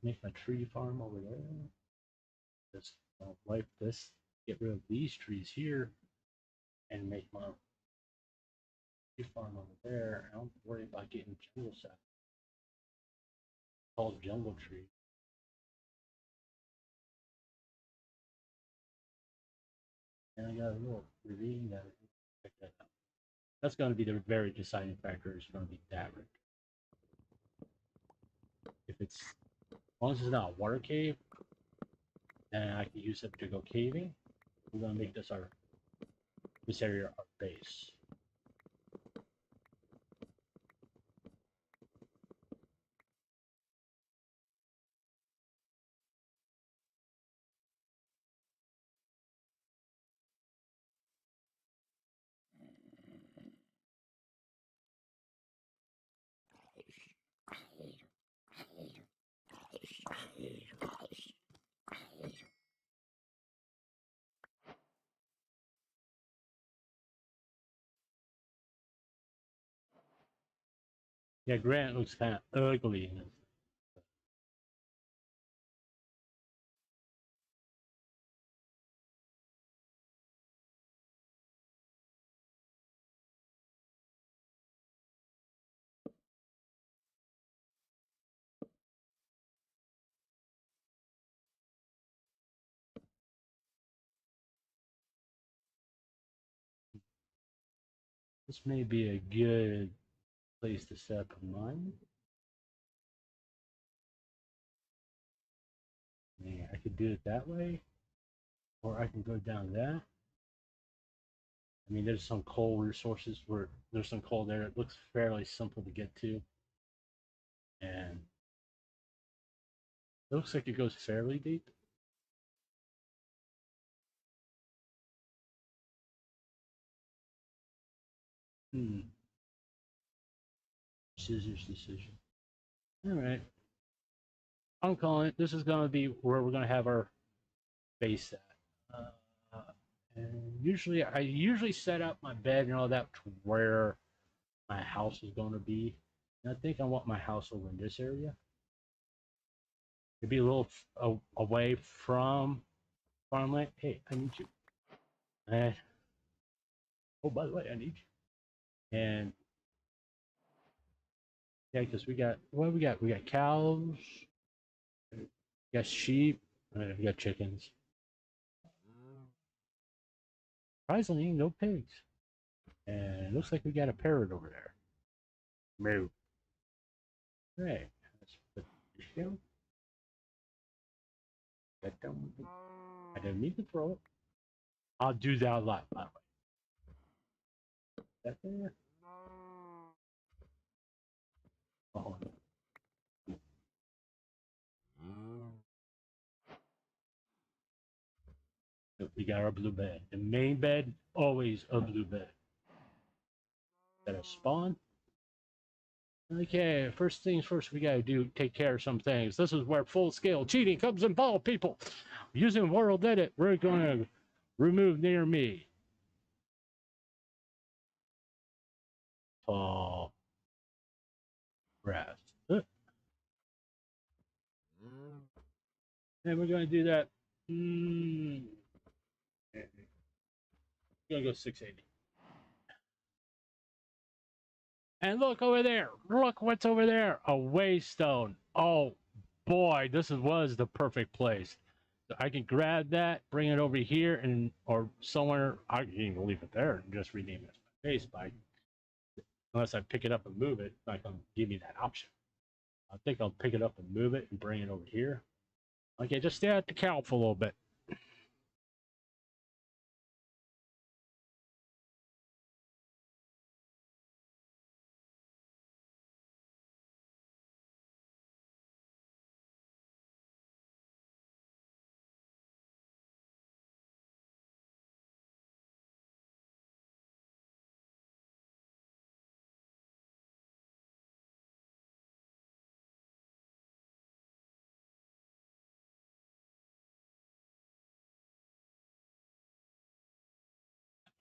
Make my tree farm over there. Just wipe this. Get rid of these trees here, and make my tree farm over there. I don't worry about getting jungle sap. Called jungle tree. And I got a little ravine that check that out. That's going to be the very deciding factor. Is going to be that right. If it's as long as it's not a water cave, and I can use it to go caving, we're going to make this area our base. Yeah, Grant looks kind of ugly in this. This may be a good place to set up a mine. Yeah, I could do it that way, or I can go down that. I mean, there's some coal resources where there's some coal there. It looks fairly simple to get to, and it looks like it goes fairly deep. Scissors decision. All right, I'm calling it. This is going to be where we're going to have our base at. And I usually set up my bed and all that to where my house is going to be. And I think I want my house over in this area. It'd be a little away from farmland. Hey, I need you. And oh, by the way, I need you. And yeah, because we got what we got. We got cows. We got sheep. We got chickens. Surprisingly, no pigs. And it looks like we got a parrot over there. Moo. Hey, let's put this down. That down. I didn't mean to throw it. I'll do that a lot, by the way. That there? Oh, we got our blue bed. The main bed, always a blue bed. Got a spawn. Okay, first things first, we gotta do take care of some things. This is where full-scale cheating comes involved, people. Using World Edit, we're gonna remove near me. Tall grass. And we're gonna do that. We're gonna go 680. And look over there. Look what's over there. A waystone. Oh boy, this was the perfect place. I can grab that, bring it over here, and or somewhere. I can even leave it there and just rename it space by. Unless I pick it up and move it, it's not gonna give me that option. I think I'll pick it up and move it and bring it over here. Okay, just stay at the cow for a little bit.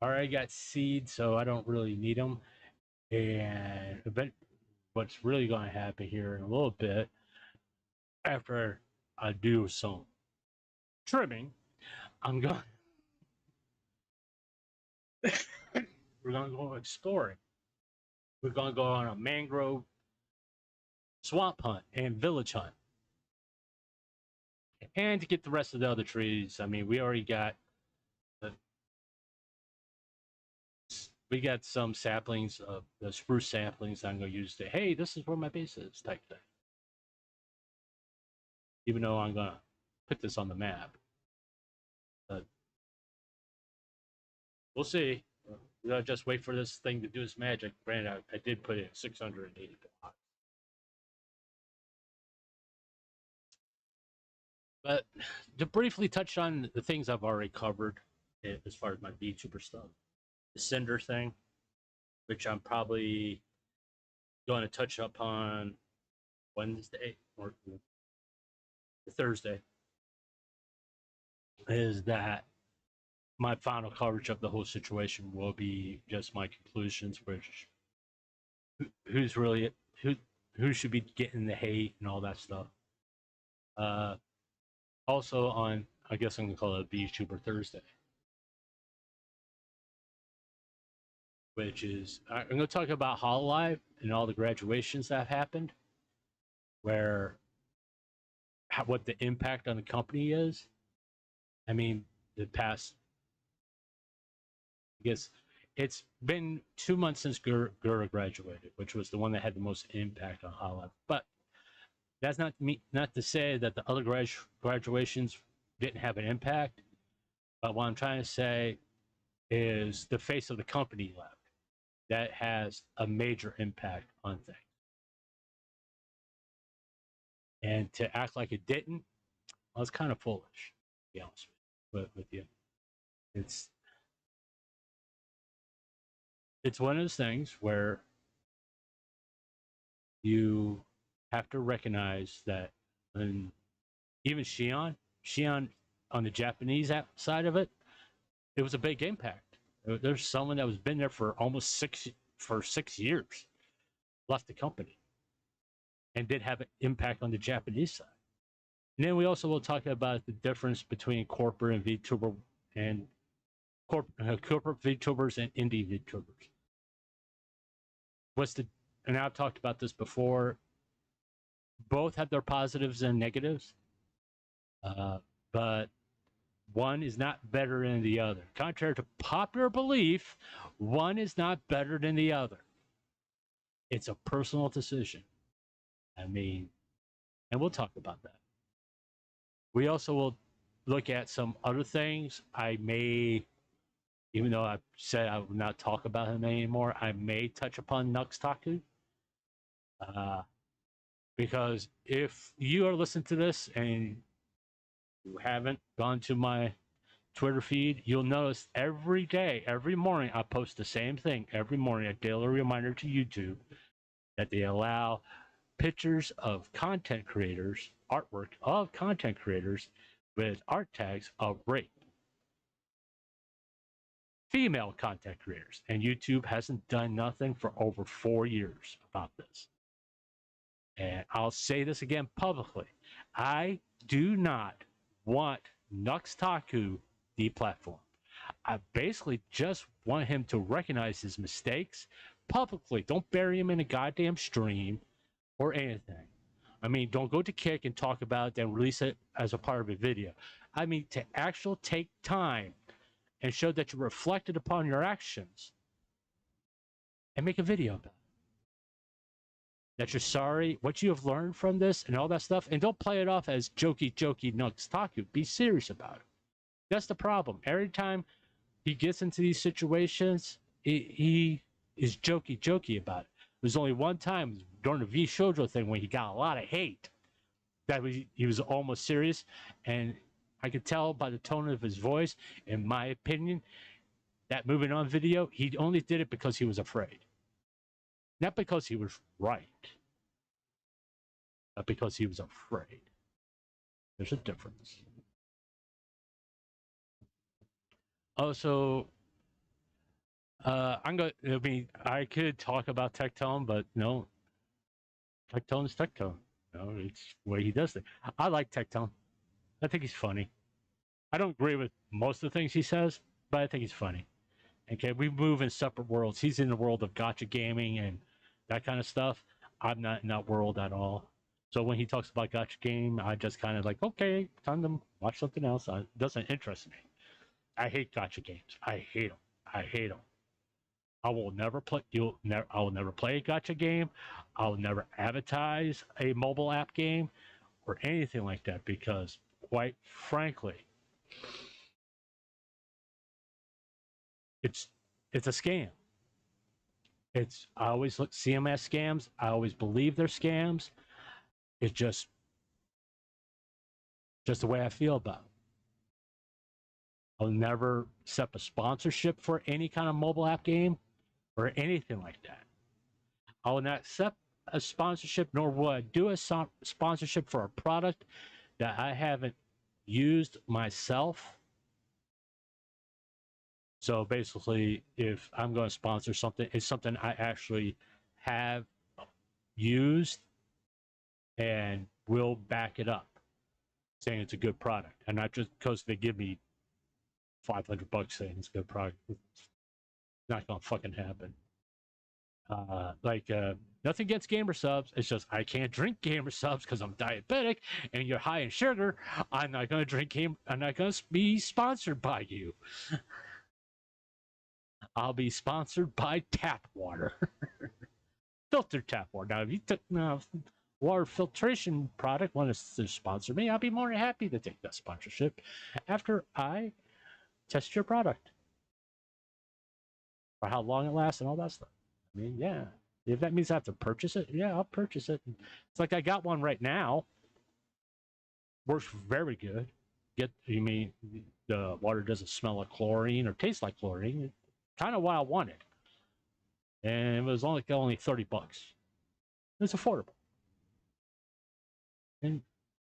All right, I got seeds, so I don't really need them. And what's really going to happen here in a little bit, after I do some trimming, I'm going. We're going to go exploring. We're going to go on a mangrove swamp hunt and village hunt. And to get the rest of the other trees, I mean, we already got some saplings of the spruce saplings I'm going to use to, hey, this is where my base is type thing. Even though I'm going to put this on the map. But we'll see. We gotta just wait for this thing to do its magic. Granted, I did put it at 680 blocks. But to briefly touch on the things I've already covered as far as my VTuber stuff, the Cinder thing, which I'm probably going to touch upon Wednesday or Thursday, is that my final coverage of the whole situation will be just my conclusions, which who's really who should be getting the hate and all that stuff. Also on, I guess I'm gonna call it VTuber Thursday, which is I'm gonna talk about Hololive and all the graduations that have happened, where what the impact on the company is. I mean, the past, I guess it's been 2 months since Gura graduated, which was the one that had the most impact on Hololive. But that's not to say that the other graduations didn't have an impact. But what I'm trying to say is the face of the company left. That has a major impact on things. And to act like it didn't, well, it's kind of foolish, to be honest with you. It's one of those things where you have to recognize that, and even Shion on the Japanese side of it, it was a big impact. There's someone that was been there for almost 6 years, left the company, and did have an impact on the Japanese side. And then we also will talk about the difference between corporate and VTuber and corporate VTubers and indie VTubers. And I've talked about this before. Both have their positives and negatives, but one is not better than the other. Contrary to popular belief, one is not better than the other. It's a personal decision. I mean, and we'll talk about that. We also will look at some other things I may Even though I said I would not talk about him anymore, I may touch upon Nux Taku. Because if you are listening to this and you haven't gone to my Twitter feed, you'll notice every day, every morning, I post the same thing every morning, a daily reminder to YouTube that they allow pictures of content creators, artwork of content creators with art tags of rape. Female content creators. And YouTube hasn't done nothing for over 4 years about this. And I'll say this again publicly. I do not want Nux Taku deplatformed. I basically just want him to recognize his mistakes publicly. Don't bury him in a goddamn stream or anything. I mean, don't go to Kick and talk about it, then release it as a part of a video. I mean, to actually take time and show that you reflected upon your actions and make a video about it. That you're sorry, what you have learned from this and all that stuff, and don't play it off as jokey Nux Taku. Be serious about it. That's the problem. Every time he gets into these situations, he is jokey about it. There's only one time during the V Shoujo thing when he got a lot of hate that he was almost serious, and I could tell by the tone of his voice, in my opinion, that moving on video, he only did it because he was afraid. Not because he was right, but because he was afraid. There's a difference. Also, I could talk about Tectone, but no, Tectone's Tectone. No, it's the way he does things. I like Tectone. I think he's funny. I don't agree with most of the things he says, but I think he's funny. Okay, we move in separate worlds. He's in the world of gacha gaming and that kind of stuff. I'm not in that world at all. So when he talks about gacha game, I just kind of like, okay, time to watch something else. It doesn't interest me. I hate gacha games. I hate them. I hate them. I will never play. I will never play a gacha game. I will never advertise a mobile app game or anything like that because, quite frankly, it's a scam. I always see them as scams. I always believe they're scams. It's just the way I feel about it. I'll never accept a sponsorship for any kind of mobile app game or anything like that. I will not accept a sponsorship, nor will I do a sponsorship for a product that I haven't used myself. So basically, if I'm going to sponsor something, it's something I actually have used and will back it up, saying it's a good product, and not just because they give me $500 saying it's a good product. It's not gonna fucking happen. Nothing against gamer subs. It's just I can't drink gamer subs because I'm diabetic and you're high in sugar. I'm not gonna drink game. I'm not gonna be sponsored by you. I'll be sponsored by tap water, filtered tap water. Now, if you took water filtration product wants to sponsor me, I'll be more than happy to take that sponsorship after I test your product for how long it lasts and all that stuff. I mean, yeah. If that means I have to purchase it, yeah, I'll purchase it. It's like I got one right now. Works very good. You mean the water doesn't smell like chlorine or taste like chlorine? Kind of what I wanted, and it was only $30. It's affordable, and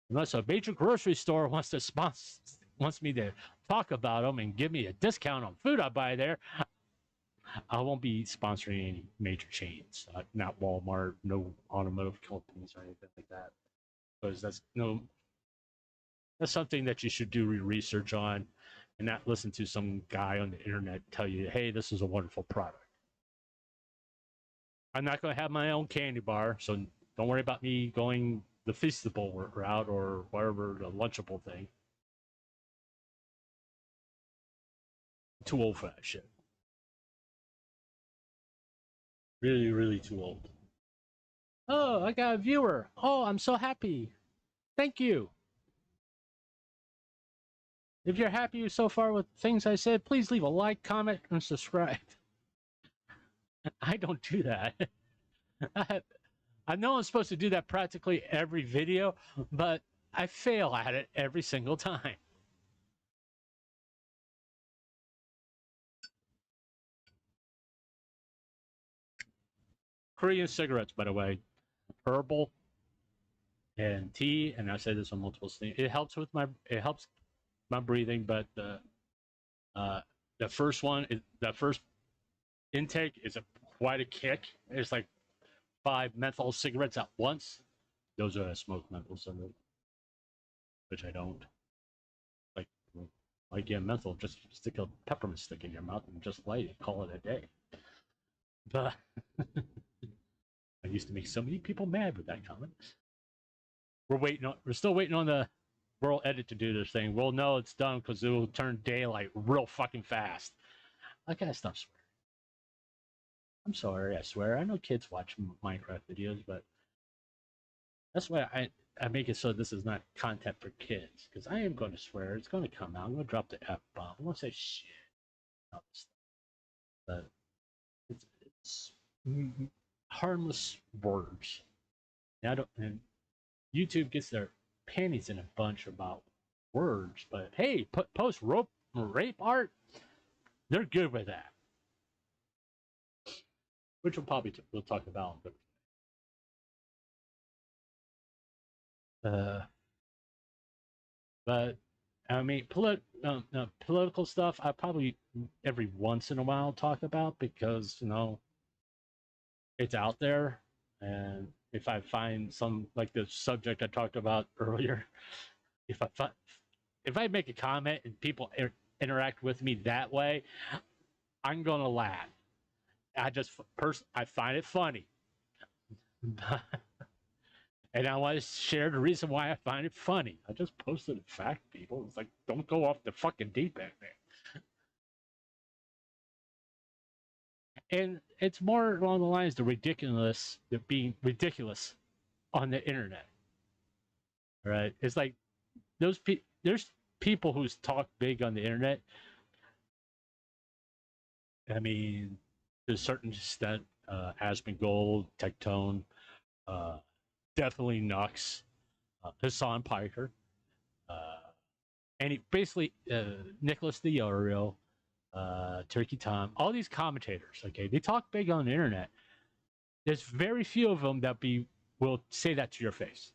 unless a major grocery store wants me to talk about them and give me a discount on food I buy there, I won't be sponsoring any major chains, not Walmart, no automotive companies or anything like that, because that's something that you should do research on and not listen to some guy on the internet tell you, hey, this is a wonderful product. I'm not going to have my own candy bar, so don't worry about me going the Feastable route or whatever, the Lunchable thing. Too old for that shit. Really, really too old. Oh, I got a viewer. Oh, I'm so happy. Thank you. If you're happy so far with things I said, please leave a like, comment, and subscribe. I don't do that. I know I'm supposed to do that practically every video, but I fail at it every single time. Korean cigarettes, by the way, herbal and tea, and I say this on multiple things. It helps my breathing, but the first one is the first intake is quite a kick. It's like 5 menthol cigarettes at once. Those are smoked menthol cigarettes, which I don't like. Like yeah, menthol, just stick a peppermint stick in your mouth and just light it, call it a day. But I used to make so many people mad with that comment. We're still waiting on the World Edit to do this thing. We'll know it's done because it will turn daylight real fucking fast. I gotta stop swearing. I'm sorry, I swear. I know kids watch Minecraft videos, but that's why I make it so this is not content for kids. Because I am going to swear. It's going to come out. I'm going to drop the F-bomb. I'm going to say shit. But it's harmless words. And YouTube gets their panties in a bunch about words, but hey, post rape art, they're good with that. Which we'll talk about. But I mean, political stuff I probably every once in a while talk about because it's out there, and if I find some like the subject I talked about earlier, if I make a comment and people interact with me that way, I'm gonna laugh. I find it funny. And I want to share the reason why I find it funny. I just posted a fact, people. It's like, don't go off the fucking deep end, man. And it's more along the lines of being ridiculous on the internet. Right? It's like there's people who talk big on the internet. I mean, to a certain extent, Asmongold, Tectone, definitely Nux, Hassan Piker, and basically Nicholas Diorio, Turkey Tom, all these commentators. Okay, they talk big on the internet. There's very few of them that will say that to your face.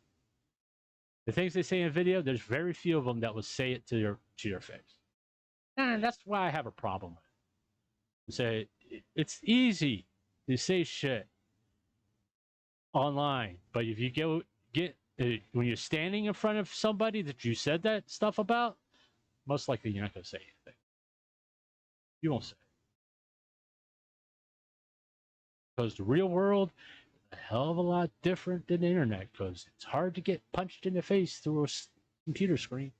The things they say in video, there's very few of them that will say it to your face, and that's why I have a problem with it. Say it's easy to say shit online, but if you get when you're standing in front of somebody that you said that stuff about, most likely you're not going to say anything. You won't say it. Because the real world is a hell of a lot different than the internet, because it's hard to get punched in the face through a computer screen.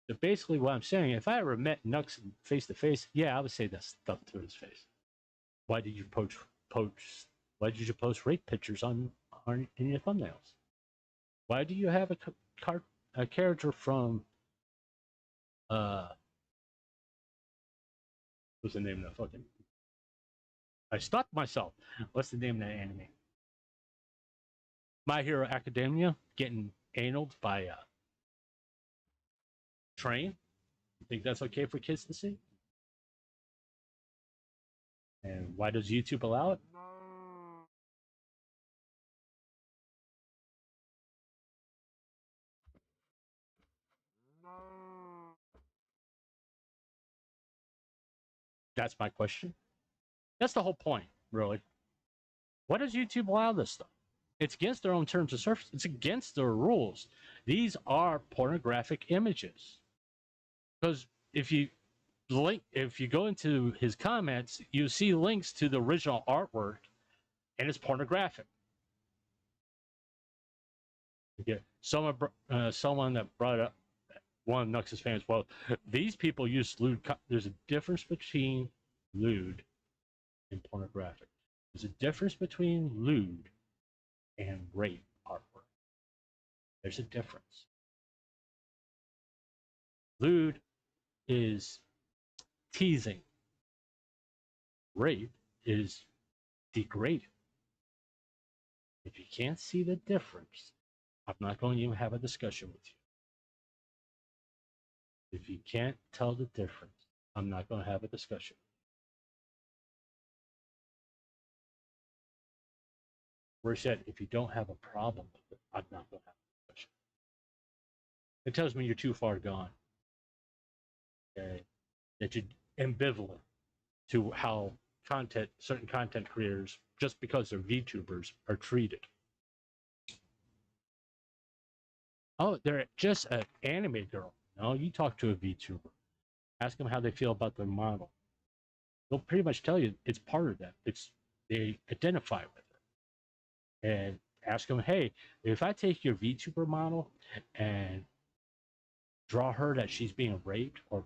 So basically what I'm saying, if I ever met Nux face to face, yeah, I would say that stuff to his face. Why did you post rape pictures in your thumbnails? Why do you have a character from what's the name of that fucking? I stopped myself. What's the name of that anime? My Hero Academia getting anal by a train. You think that's okay for kids to see? And why does YouTube allow it? That's my question. That's the whole point, really. Why does YouTube allow this stuff? It's against their own terms of service. It's against their rules. These are pornographic images. Because if you go into his comments, you see links to the original artwork, and it's pornographic. Yeah, someone that brought up one of Nux's fans. Well, these people use lewd. There's a difference between lewd and pornographic. There's a difference between lewd and rape artwork. There's a difference. Lewd is teasing. Rape is degrading. If you can't see the difference, I'm not going to even have a discussion with you. If you can't tell the difference, I'm not going to have a discussion. Where said, if you don't have a problem with it, I'm not going to have a discussion. It tells me you're too far gone. Okay? That you're ambivalent to how certain content creators, just because they're VTubers, are treated. Oh, they're just an anime girl. No, you talk to a VTuber. Ask them how they feel about their model. They'll pretty much tell you it's part of them. They identify with it. And ask them, hey, if I take your VTuber model and draw her that she's being raped or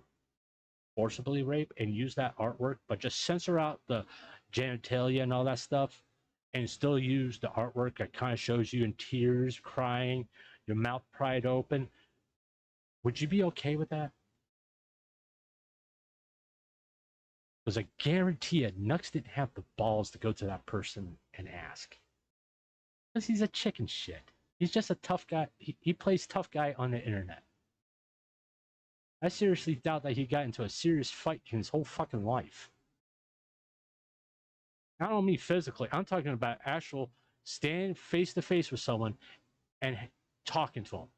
forcibly raped and use that artwork, but just censor out the genitalia and all that stuff and still use the artwork that kind of shows you in tears, crying, your mouth pried open, would you be okay with that? Because I guarantee you, Nux didn't have the balls to go to that person and ask. Because he's a chicken shit. He's just a tough guy. He plays tough guy on the internet. I seriously doubt that he got into a serious fight in his whole fucking life. I don't mean physically. I'm talking about actual standing face to face with someone and talking to him.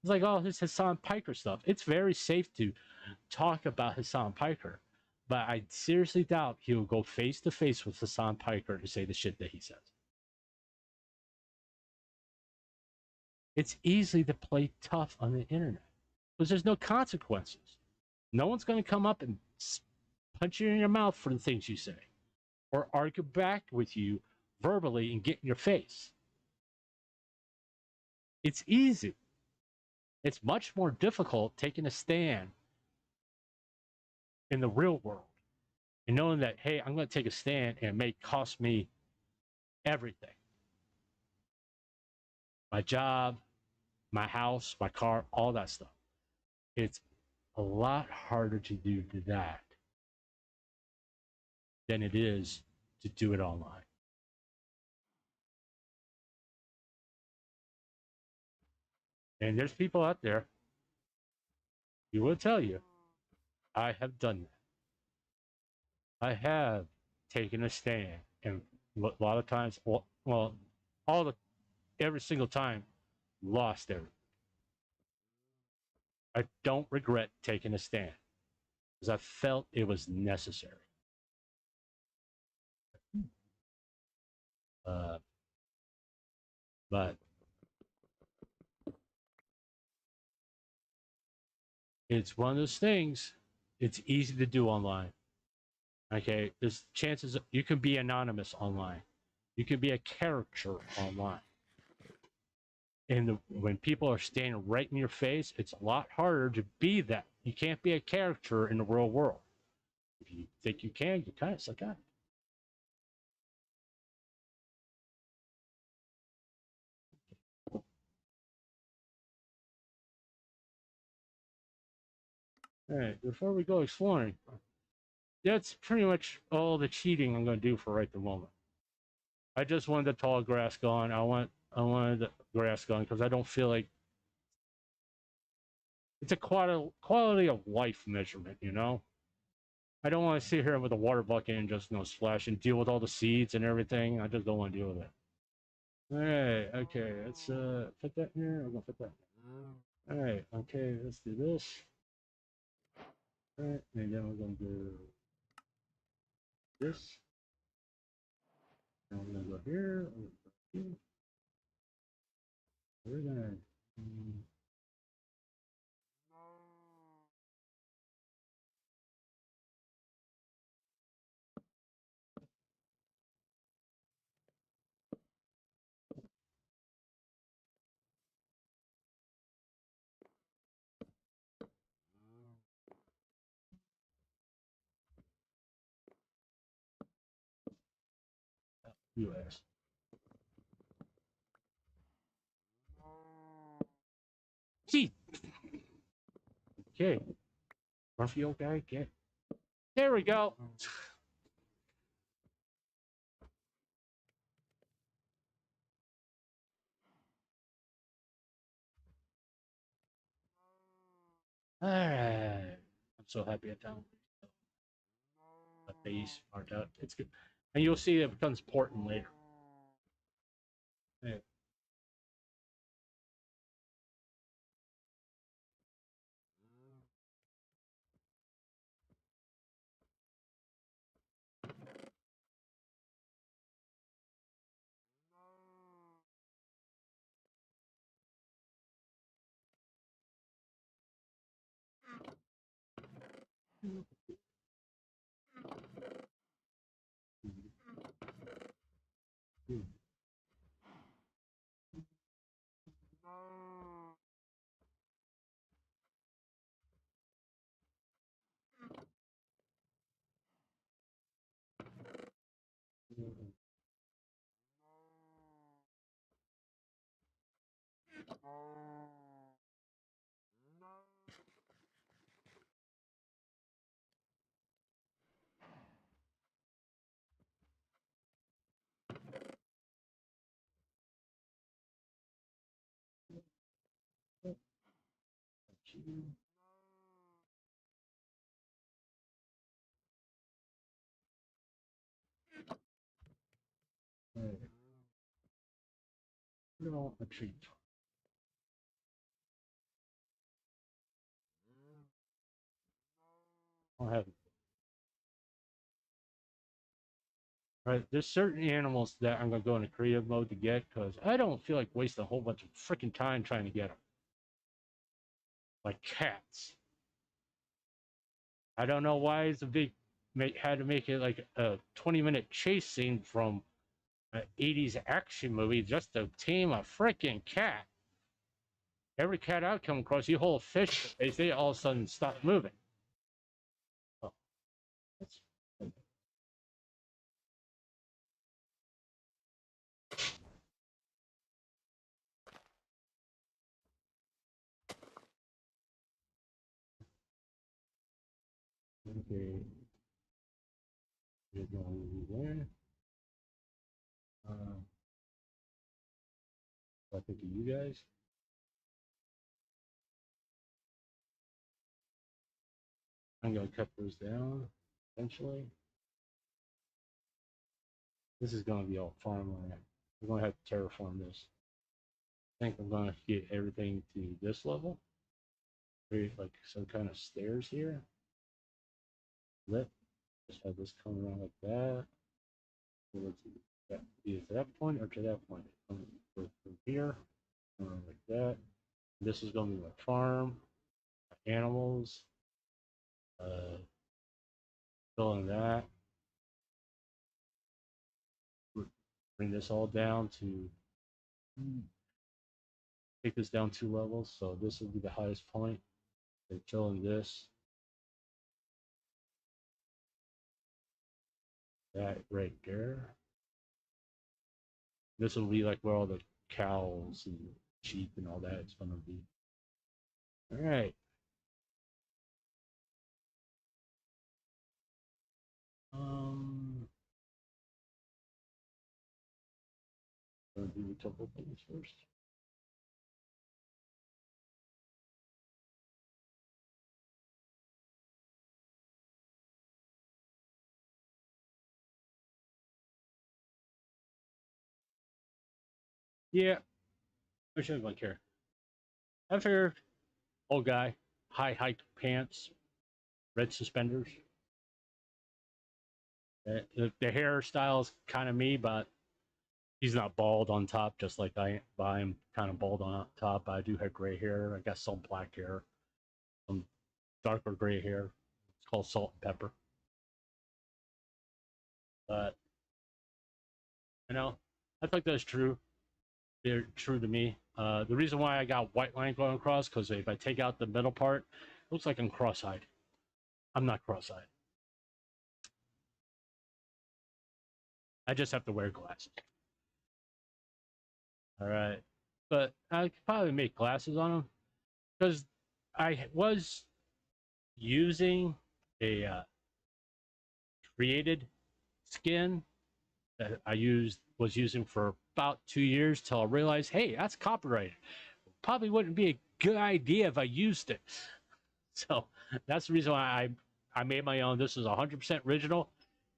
It's like, oh, this Hassan Piker stuff. It's very safe to talk about Hassan Piker, but I seriously doubt he will go face to face with Hassan Piker to say the shit that he says. It's easy to play tough on the internet because there's no consequences. No one's going to come up and punch you in your mouth for the things you say or argue back with you verbally and get in your face. It's easy. It's much more difficult taking a stand in the real world and knowing that, hey, I'm going to take a stand and it may cost me everything. My job, my house, my car, all that stuff. It's a lot harder to do that than it is to do it online. And there's people out there who will tell you, I have done that. I have taken a stand, and a lot of times, every single time, lost everything. I don't regret taking a stand because I felt it was necessary. But it's one of those things. It's easy to do online. Okay, there's chances you can be anonymous online. You can be a character online. And when people are standing right in your face, it's a lot harder to be that. You can't be a character in the real world. If you think you can, you kind of suck up. All right, before we go exploring, that's pretty much all the cheating I'm going to do for right the moment. I just wanted the tall grass gone. I wanted the grass gone because I don't feel like it's a quality of life measurement, you know? I don't want to sit here with a water bucket and just splash and deal with all the seeds and everything. I just don't want to deal with it. All right, okay, let's put that in here. I'm gonna put that. All right, okay, let's do this. All right, and then we're gonna do this. And we're gonna go here. We're gonna. US. Gee. Okay. Murphy, old guy, get. There we go. All right. I'm so happy I found a base marked out. It's good. And you'll see it becomes important later. Yeah. No, a treat. I'll have it. Right, there's certain animals that I'm gonna go into creative mode to get because I don't feel like wasting a whole bunch of freaking time trying to get them. Like cats. I don't know why it's a big had to make it like a 20-minute chase scene from an 80s action movie just to tame a freaking cat. Every cat I come across, you hold a fish, they all of a sudden stop moving. Oh, that's okay. You're going there. I think of you guys. I'm gonna cut those down eventually. This is gonna be all farmland. We're gonna have to terraform this. I think I'm gonna get everything to this level. Create like some kind of stairs here. Let just have this come around like that. So let's see. That either to that point or to that point. Go from here, like that. This is gonna be my farm, my animals. Filling that. Bring this all down to take this down 2 levels. So this will be the highest point. They're filling this. That right there. This will be like where all the cows and sheep and all that is gonna be. All right. Gonna do a couple things first. Yeah, I should like here. I figured, old guy, high hiked pants, red suspenders. The hairstyle is kind of me, but he's not bald on top, just like I am kind of bald on top. I do have gray hair. I got some black hair, some darker gray hair. It's called salt and pepper. But you know, I think that's true. They're true to me. The reason why I got white line going across because if I take out the middle part, it looks like I'm cross-eyed. I'm not cross-eyed. I just have to wear glasses. All right, but I could probably make glasses on them because I was using a created skin that I was using for about 2 years till I realized, hey, that's copyrighted. Probably wouldn't be a good idea if I used it. So that's the reason why I made my own. This is 100% original.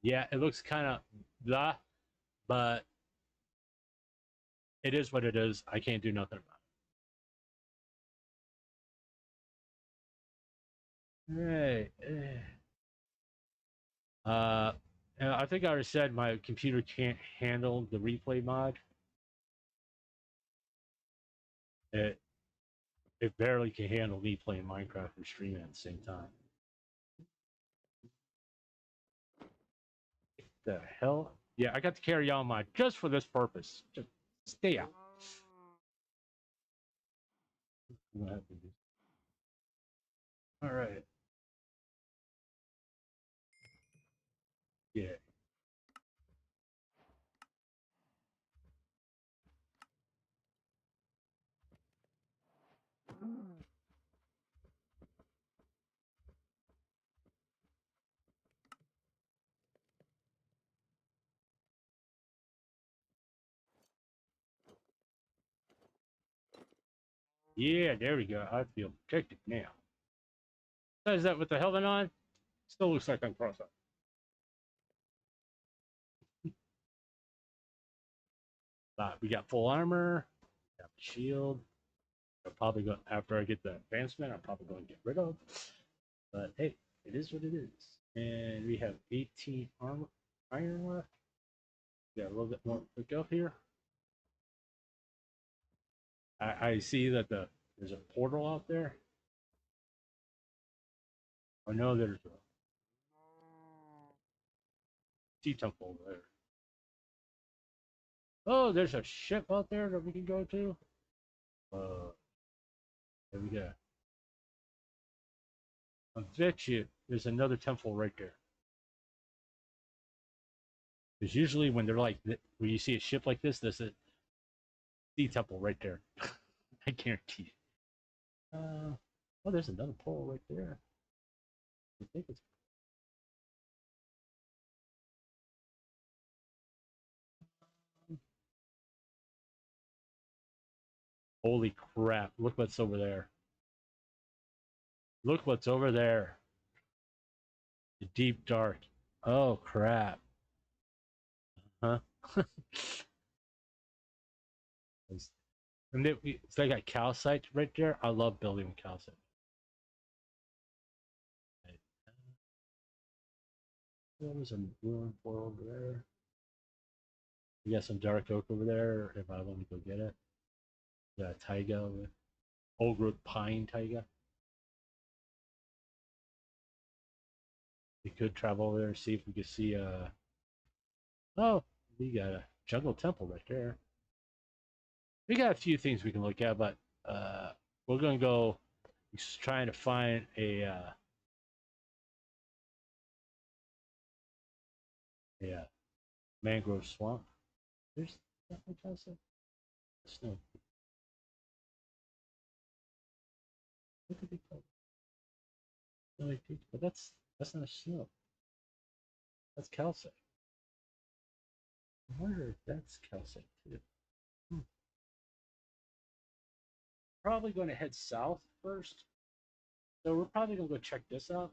Yeah, it looks kind of blah, but it is what it is. I can't do nothing about it. Right. I think I already said my computer can't handle the replay mod. It it barely can handle me playing Minecraft and streaming at the same time. The hell? Yeah, I got to carry on mod just for this purpose. Just stay out. All right. Yeah. Yeah, there we go. I feel protected now. Says that with the helmet on, still looks like I'm cross-eyed. We got full armor, got the shield. I'll probably go after I get the advancement. I'm probably going to get rid of. But hey, it is what it is. And we have 18 armor iron left. Got a little bit more to go here. I see that there's a portal out there. I know there's a sea temple over there. Oh, there's a ship out there that we can go to. There we go. I bet you there's another temple right there. Because usually when they're like, when you see a ship like this, there's a sea temple right there. I guarantee you. Oh, there's another pole right there. I think it's. Holy crap! Look what's over there. Look what's over there. The deep dark. Oh crap. Huh? And it's like a calcite right there. I love building with calcite. There's a ruin portal over there. We got some dark oak over there. If I want to go get it. Yeah, taiga. Old growth pine taiga. We could travel over there and see if we could see oh, we got a jungle temple right there. We got a few things we can look at, but we're gonna go trying to find a mangrove swamp. There's definitely snow. What could be called? Snowy peak, but that's not snow. That's calcite. I wonder if that's calcite too. Probably going to head south first. So we're probably going to go check this out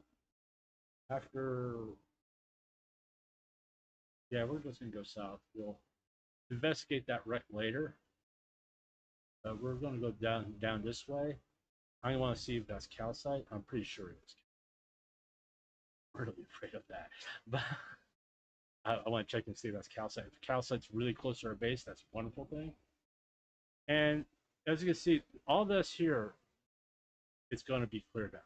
after. Yeah, we're just going to go south. We'll investigate that wreck later. We're going to go down this way. I want to see if that's calcite. I'm pretty sure it is. I'm really afraid of that, but I want to check and see if that's calcite. If calcite's really close to our base, that's a wonderful thing. And as you can see, all this here, it's going to be cleared out.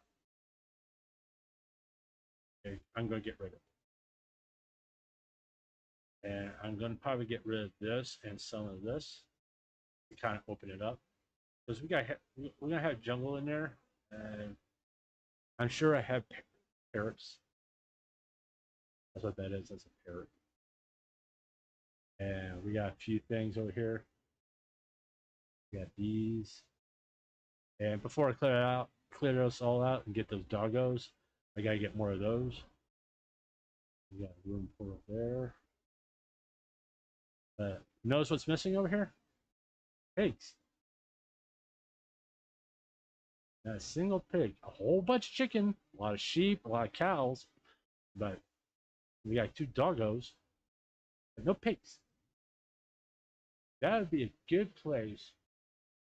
Okay, I'm going to get rid of it. And I'm going to probably get rid of this and some of this to kind of open it up. Because we're going to have jungle in there. And I'm sure I have parrots. That's what that is. That's a parrot. And we got a few things over here. We got these. And before I clear those all out and get those doggos, I gotta get more of those. We got room for it there. Notice what's missing over here? Pigs. Not a single pig. A whole bunch of chicken, a lot of sheep, a lot of cows, but we got 2 doggos, but no pigs. That would be a good place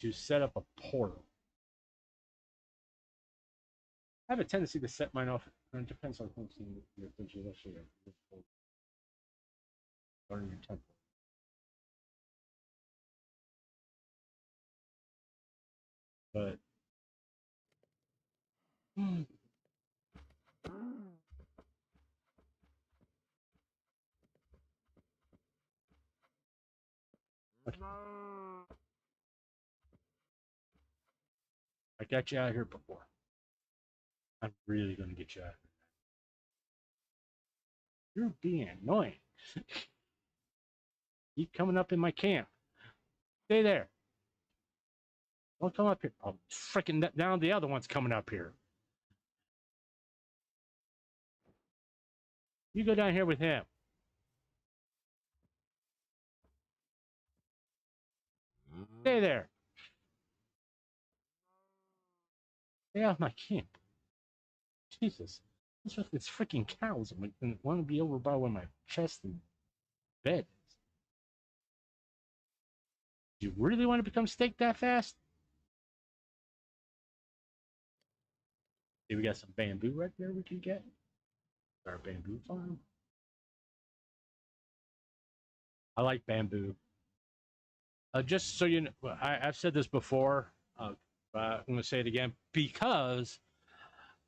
to set up a portal. I have a tendency to set mine off. It depends on who's in your actually or your temple. But I got you out of here before. I'm really gonna get you out of here. You're being annoying. Keep coming up in my camp. Stay there. Don't come up here. Oh, freaking now the other one's coming up here. You go down here with him. Stay there. Stay off my camp. Jesus. What's with these freaking cows? I want to be over by where my chest and bed is. Do you really want to become steak that fast? Hey, we got some bamboo right there we can get. Our bamboo farm. I like bamboo. Just so you know, I've said this before. I'm going to say it again because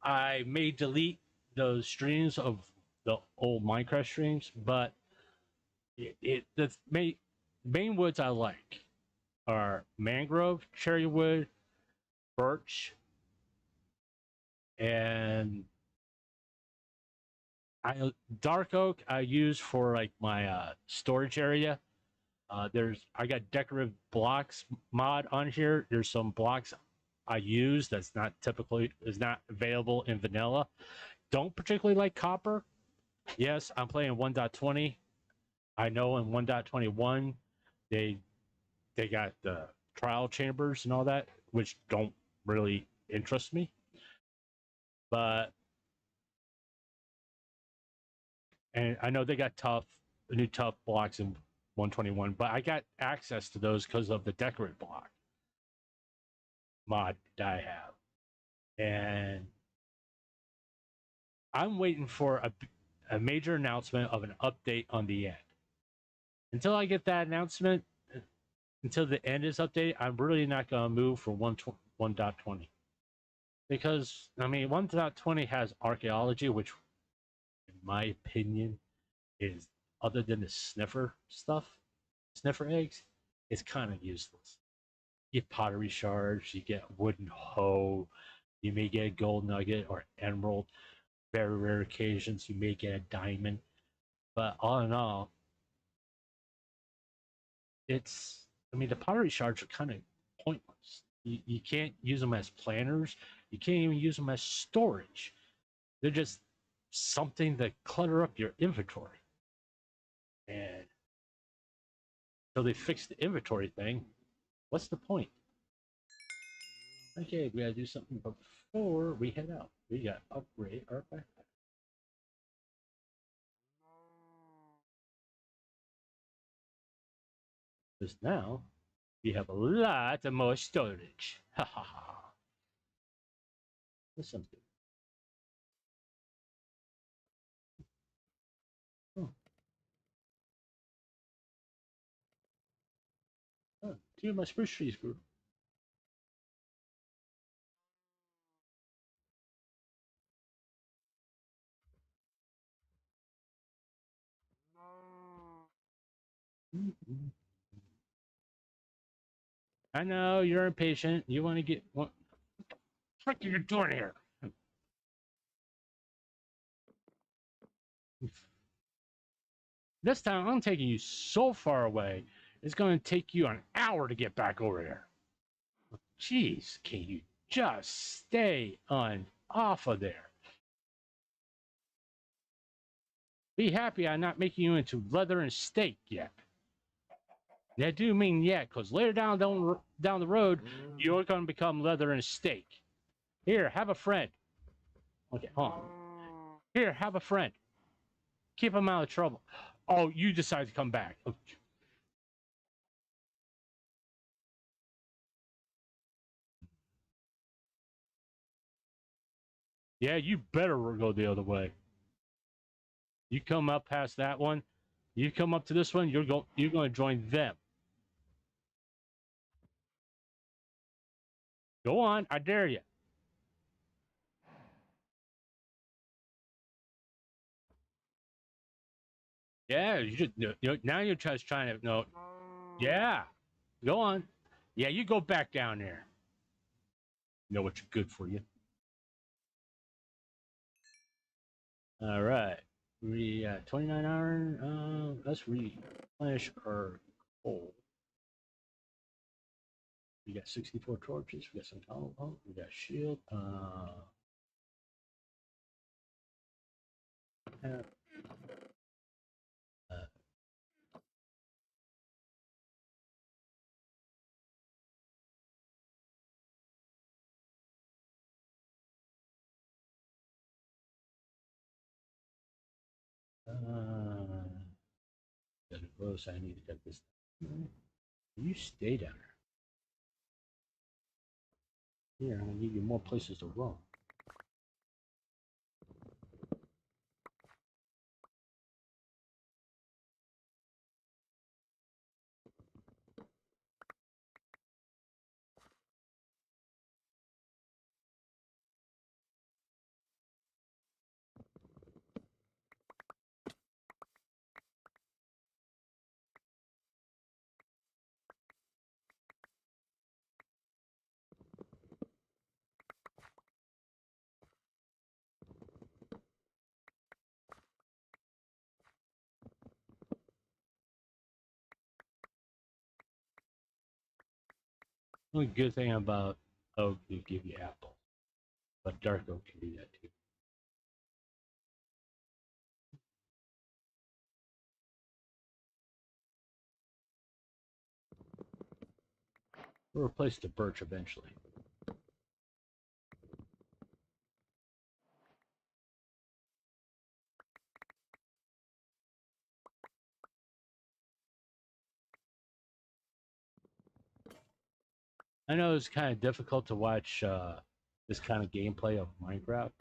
I may delete those streams of the old Minecraft streams, but the main woods I like are mangrove, cherry wood, birch, and dark oak I use for like my storage area. I got decorative blocks mod on here. There's some blocks I use that's not available in vanilla. Don't particularly like copper. Yes, I'm playing 1.20. I know in 1.21 they got the trial chambers and all that, which don't really interest me. And I know they got new tough blocks in 121, but I got access to those because of the decorate block mod that I have. And I'm waiting for a major announcement of an update on the end. Until I get that announcement, until the end is updated, I'm really not going to move from 1.20. Because, I mean, 1.20 has archaeology, which, in my opinion, is, other than the sniffer eggs, it's kind of useless. You get pottery shards, you get wooden hoe, you may get a gold nugget or emerald. Very rare occasions, you may get a diamond. But all in all, the pottery shards are kind of pointless. You can't use them as planners. You can't even use them as storage. They're just something to clutter up your inventory. And so they fixed the inventory thing. What's the point? Okay, we gotta do something before we head out. We gotta upgrade our backpack. Because now we have a lot of more storage. Ha ha ha. That's something. Oh, 2 of my spruce trees grew. I know you're impatient. You want to get what the frick are you doing here? This time I'm taking you so far away. It's going to take you an hour to get back over there. Jeez, can you just stay on off of there? Be happy I'm not making you into leather and steak yet. I do mean yet, because later down the road, you're going to become leather and steak. Here, have a friend. Okay, hold on. Here, have a friend. Keep him out of trouble. Oh, you decide to come back. Yeah, you better go the other way. You come up past that one. You come up to this one. You're going to join them. Go on, I dare you. Yeah, you just now you're just trying to no. Yeah, go on. Yeah, you go back down there. You know what's good for you. All right. 29 iron. Let's replenish our coal. We got 64 torches. We got some tomahawk. We got shield. Uh, Gross. I need to get this. You stay down there. Here, I'm gonna give you more places to roam. The only good thing about oak, they give you apple, but dark oak can do that too. We'll replace the birch eventually. I know it's kind of difficult to watch this kind of gameplay of Minecraft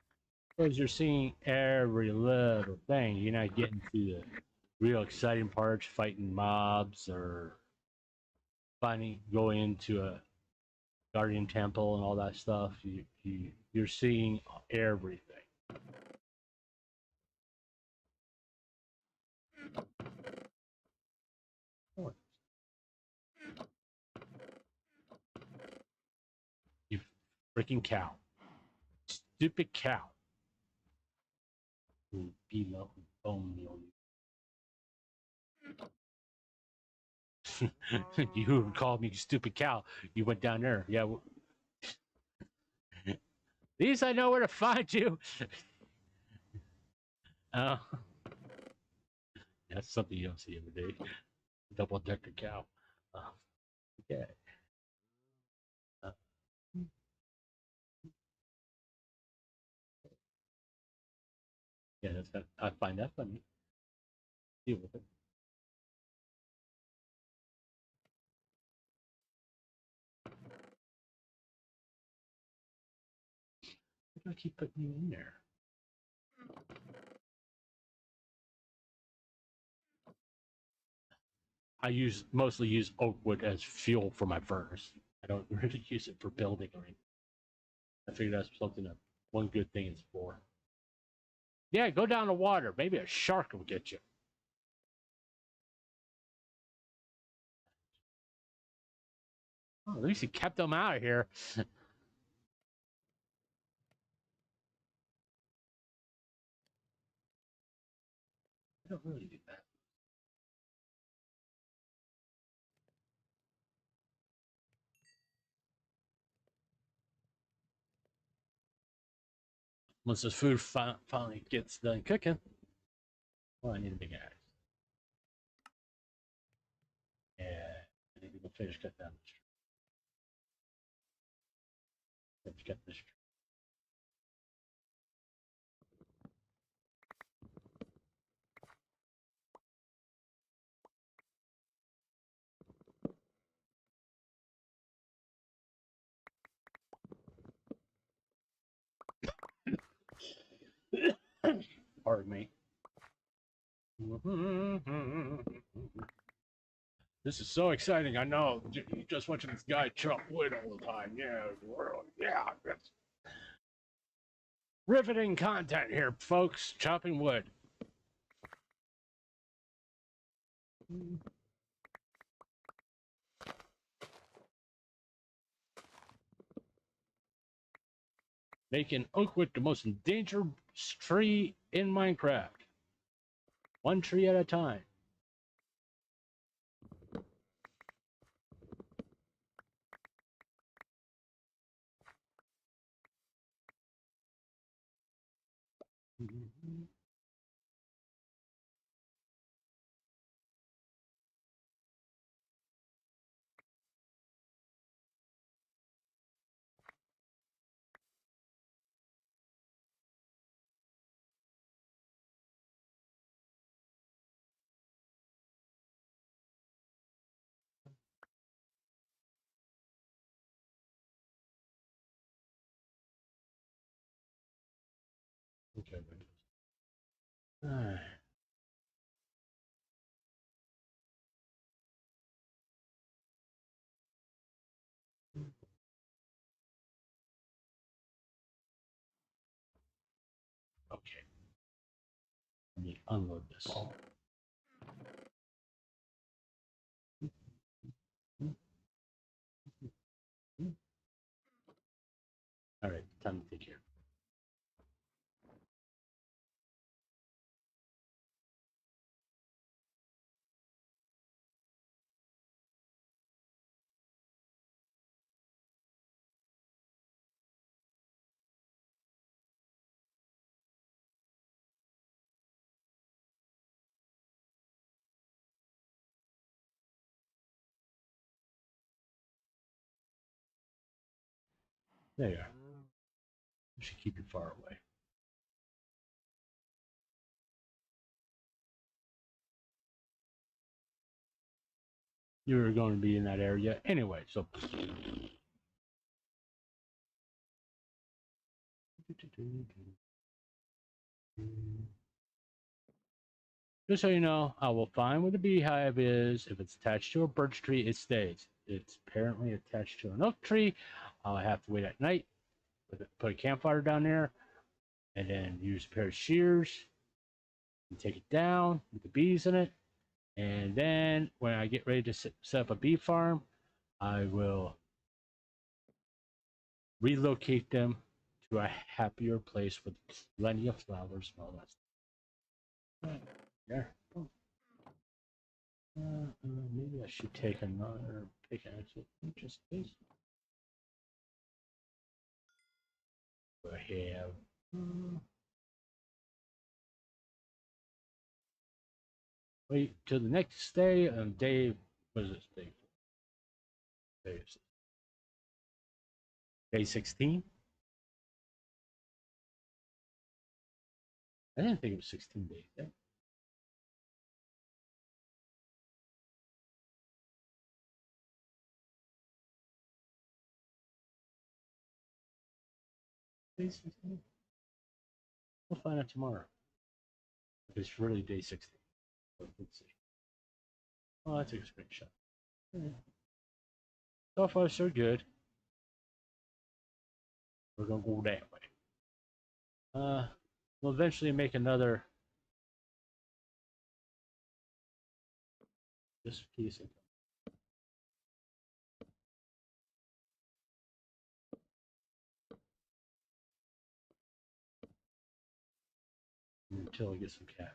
because you're seeing every little thing. You're not getting to the real exciting parts, fighting mobs or going into a guardian temple and all that stuff. You're seeing everything. You freaking cow. Stupid cow. You called me stupid cow. You went down there. Yeah. At least I know where to find you. Uh, that's something you don't see every day. Double decker cow. Okay. Uh, yeah, I find that funny. Deal with it. Why do I keep putting you in there? I mostly use oak wood as fuel for my furnace. I don't really use it for building or anything. I figured that's something that one good thing is for. Yeah, go down the water. Maybe a shark will get you. Oh, at least he kept them out of here. I don't really do that. Once the food finally gets done cooking. Well, I need a big axe. Yeah, I need to go finish cut down this tree. Finish cut this tree. Pardon me. This is so exciting. I know. Just watching this guy chop wood all the time. Yeah, yeah. That's riveting content here, folks. Chopping wood. Making oakwood the most endangered tree in Minecraft. One tree at a time. Okay, okay. Let me unload this. All right, time to take care. There you are. I should keep you far away. You were going to be in that area anyway, so. Just so you know, I will find where the beehive is. If it's attached to a birch tree, it stays. It's apparently attached to an oak tree. I'll have to wait at night, put a campfire down there, and then use a pair of shears and take it down with the bees in it. And then when I get ready to set up a bee farm, I will relocate them to a happier place with plenty of flowers and all that stuff. There. Maybe I should take another pickaxe with me just in case. I have. Wait till the next day. Day. What is this day? Day 16. I didn't think it was 16 days. Yeah. Day 16. We'll find out tomorrow. If it's really day 16. Let's see. Oh, I took a screenshot. Right. So far, so good. We're gonna go that way. We'll eventually make another. Just piece of. Until I get some cats.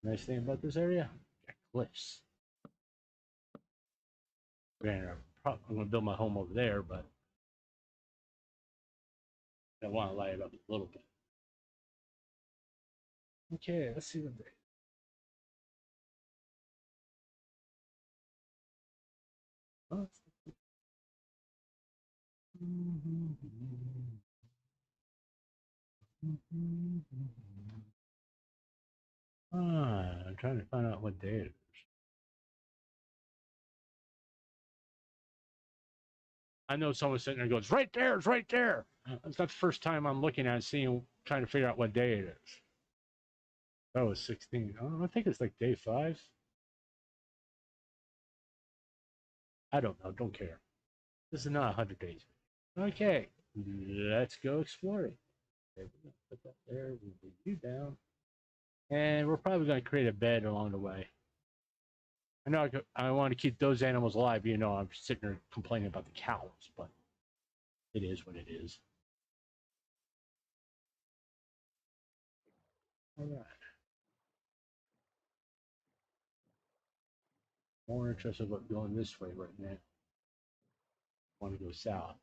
Nice thing about this area, got cliffs. Granted, I'm going to build my home over there, but I want to light it up a little bit. Okay, let's see what they. Oh, I'm trying to find out what day it is. I know someone sitting there goes, right there, it's right there. It's not the first time I'm looking at it, trying to figure out what day it is. That was 16. Oh, I think it's like day 5. I don't know. Don't care. This is not 100 days. Okay, let's go exploring. Okay, we're gonna put that there. We'll move you down, and we're probably going to create a bed along the way. I know I want to keep those animals alive. You know, I'm sitting there complaining about the cows, but it is what it is. All right. More interested about going this way right now. I want to go south.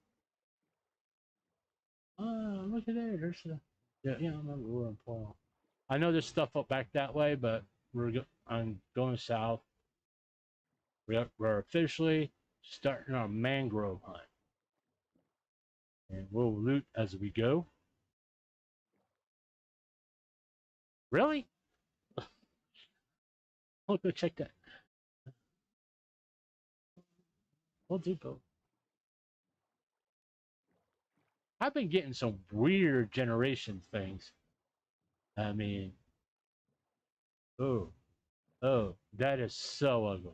Oh, look at there. There's the. Yeah, I'm on Roaring Paul. I know there's stuff up back that way, but I'm going south. We're officially starting our mangrove hunt. And we'll loot as we go. Really? I'll go check that. We'll do both. I've been getting some weird generation things. I mean, oh, that is so ugly.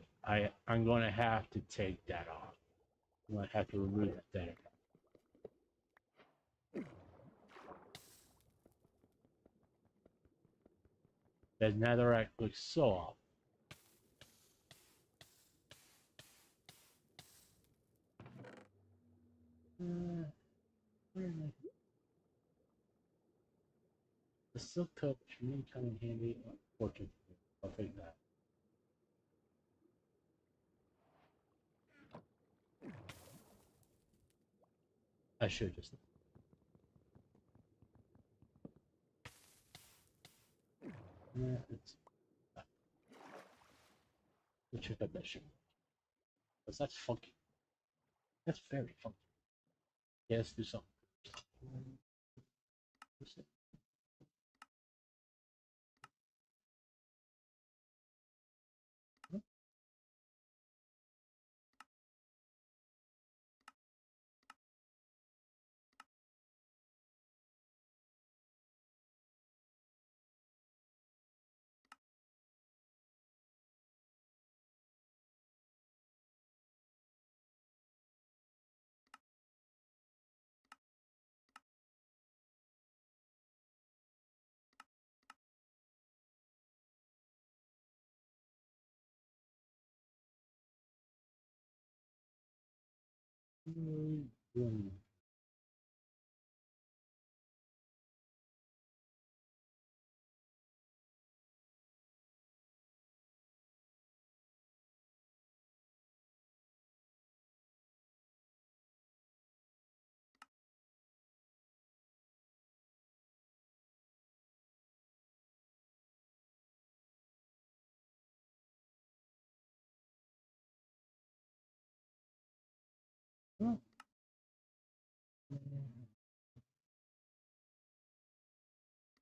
I'm going to have to take that off. I'm going to have to remove that thing. That netherrack looks so off. The silk coat should really come in handy. Fortune. I'll take that. I should just. Yeah, it's. Let's check out that shit. Because that's funky. That's very funky. Yeah, let's do something.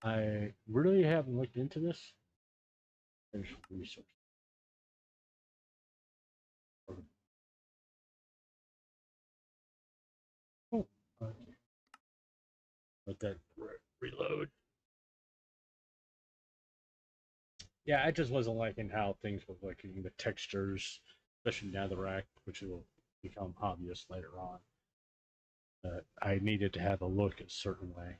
I really haven't looked into this. There's resource. Oh, okay. Let that reload. Yeah, I just wasn't liking how things were looking, the textures, especially netherrack, which will become obvious later on. I needed to have a look a certain way.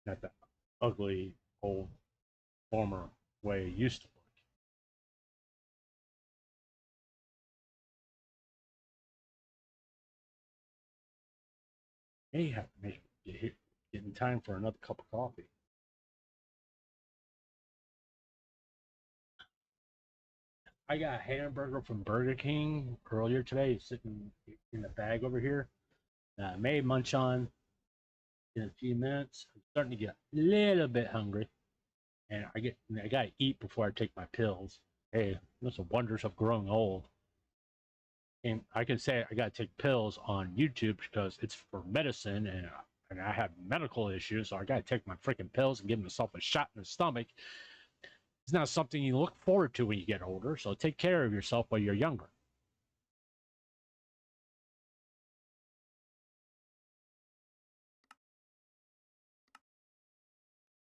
Not that ugly old former way it used to look. Anyhow, get in time for another cup of coffee. I got a hamburger from Burger King earlier today, sitting in the bag over here. I may munch on in a few minutes. I'm starting to get a little bit hungry, and I gotta eat before I take my pills. Hey, that's the wonders of growing old. And I can say I gotta take pills on YouTube because it's for medicine, and I have medical issues, so I gotta take my freaking pills and give myself a shot in the stomach. It's not something you look forward to when you get older, so take care of yourself while you're younger.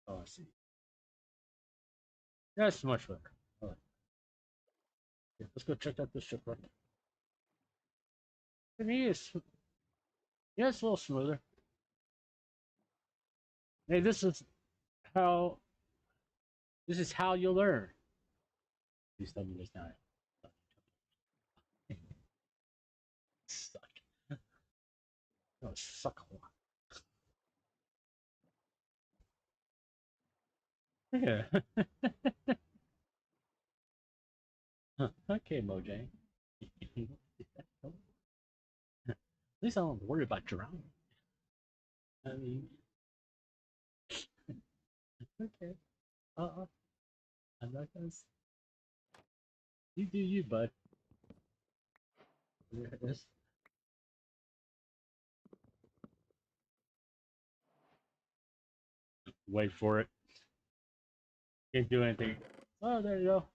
Oh, I see. That's much better. All right. Yeah, let's go check out this ship right now. To me, yeah, it's a little smoother. Hey, how this is how you learn. Please tell me this now. Suck. No, suck a lot. Yeah. Okay, Mojang. At least I don't worry about drowning. I mean, okay. Uh-uh. I'm not gonna. You do you, bud. There it is. Wait for it. Can't do anything. Oh, there you go.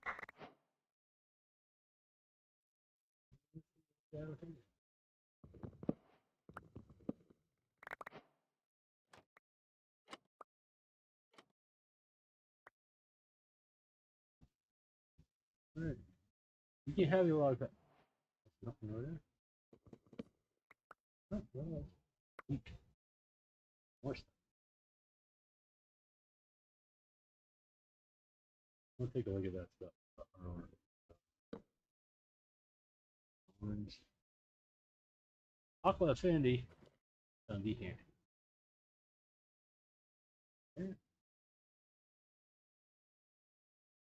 All right. You can have your log. Nothing over there. Oh, well, eat. More stuff. We'll take a look at that stuff. Orange. Aqua Affinity. On the hand.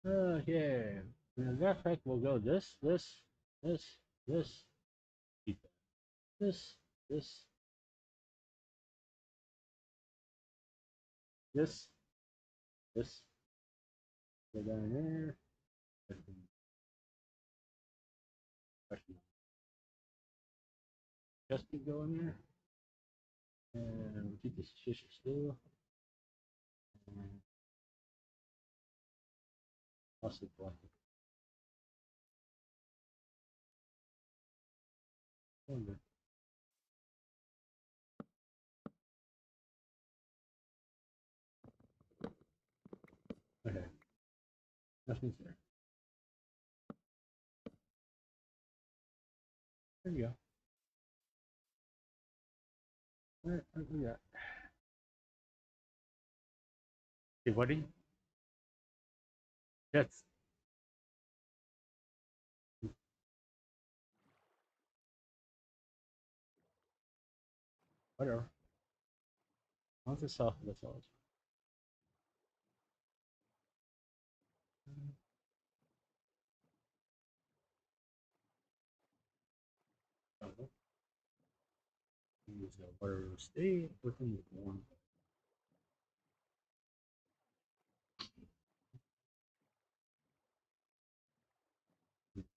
Okay. In that fact, we'll go this, this, keep that. This, this, this, go down there. Just keep going there. And we'll keep this shisher still. And also black. Okay. Nothing's there. There you go. All right, what do we got? Okay, buddy. That's whatever. Once it's off, that's all. Use the whatever stay within the one.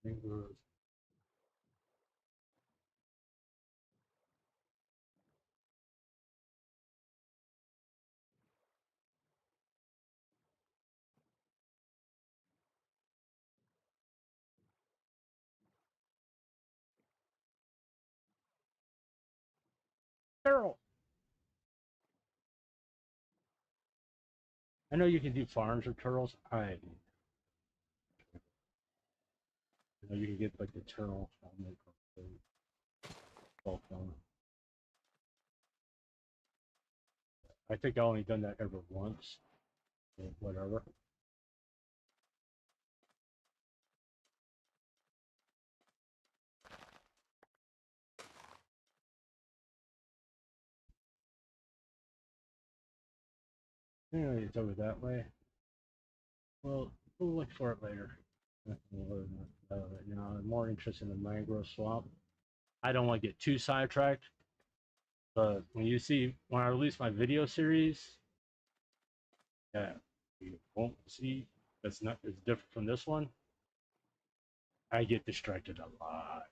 Fingers. Turtle. I know you can do farms of turtles. You know you can get like the turtle helmet or the I think I only done that ever once. So whatever. Anyway, it's over that way. Well, we'll look for it later. You know, I'm more interested in the mangrove swamp. I don't want to get too sidetracked, but when I release my video series, yeah, you won't see it's different from this one. I get distracted a lot.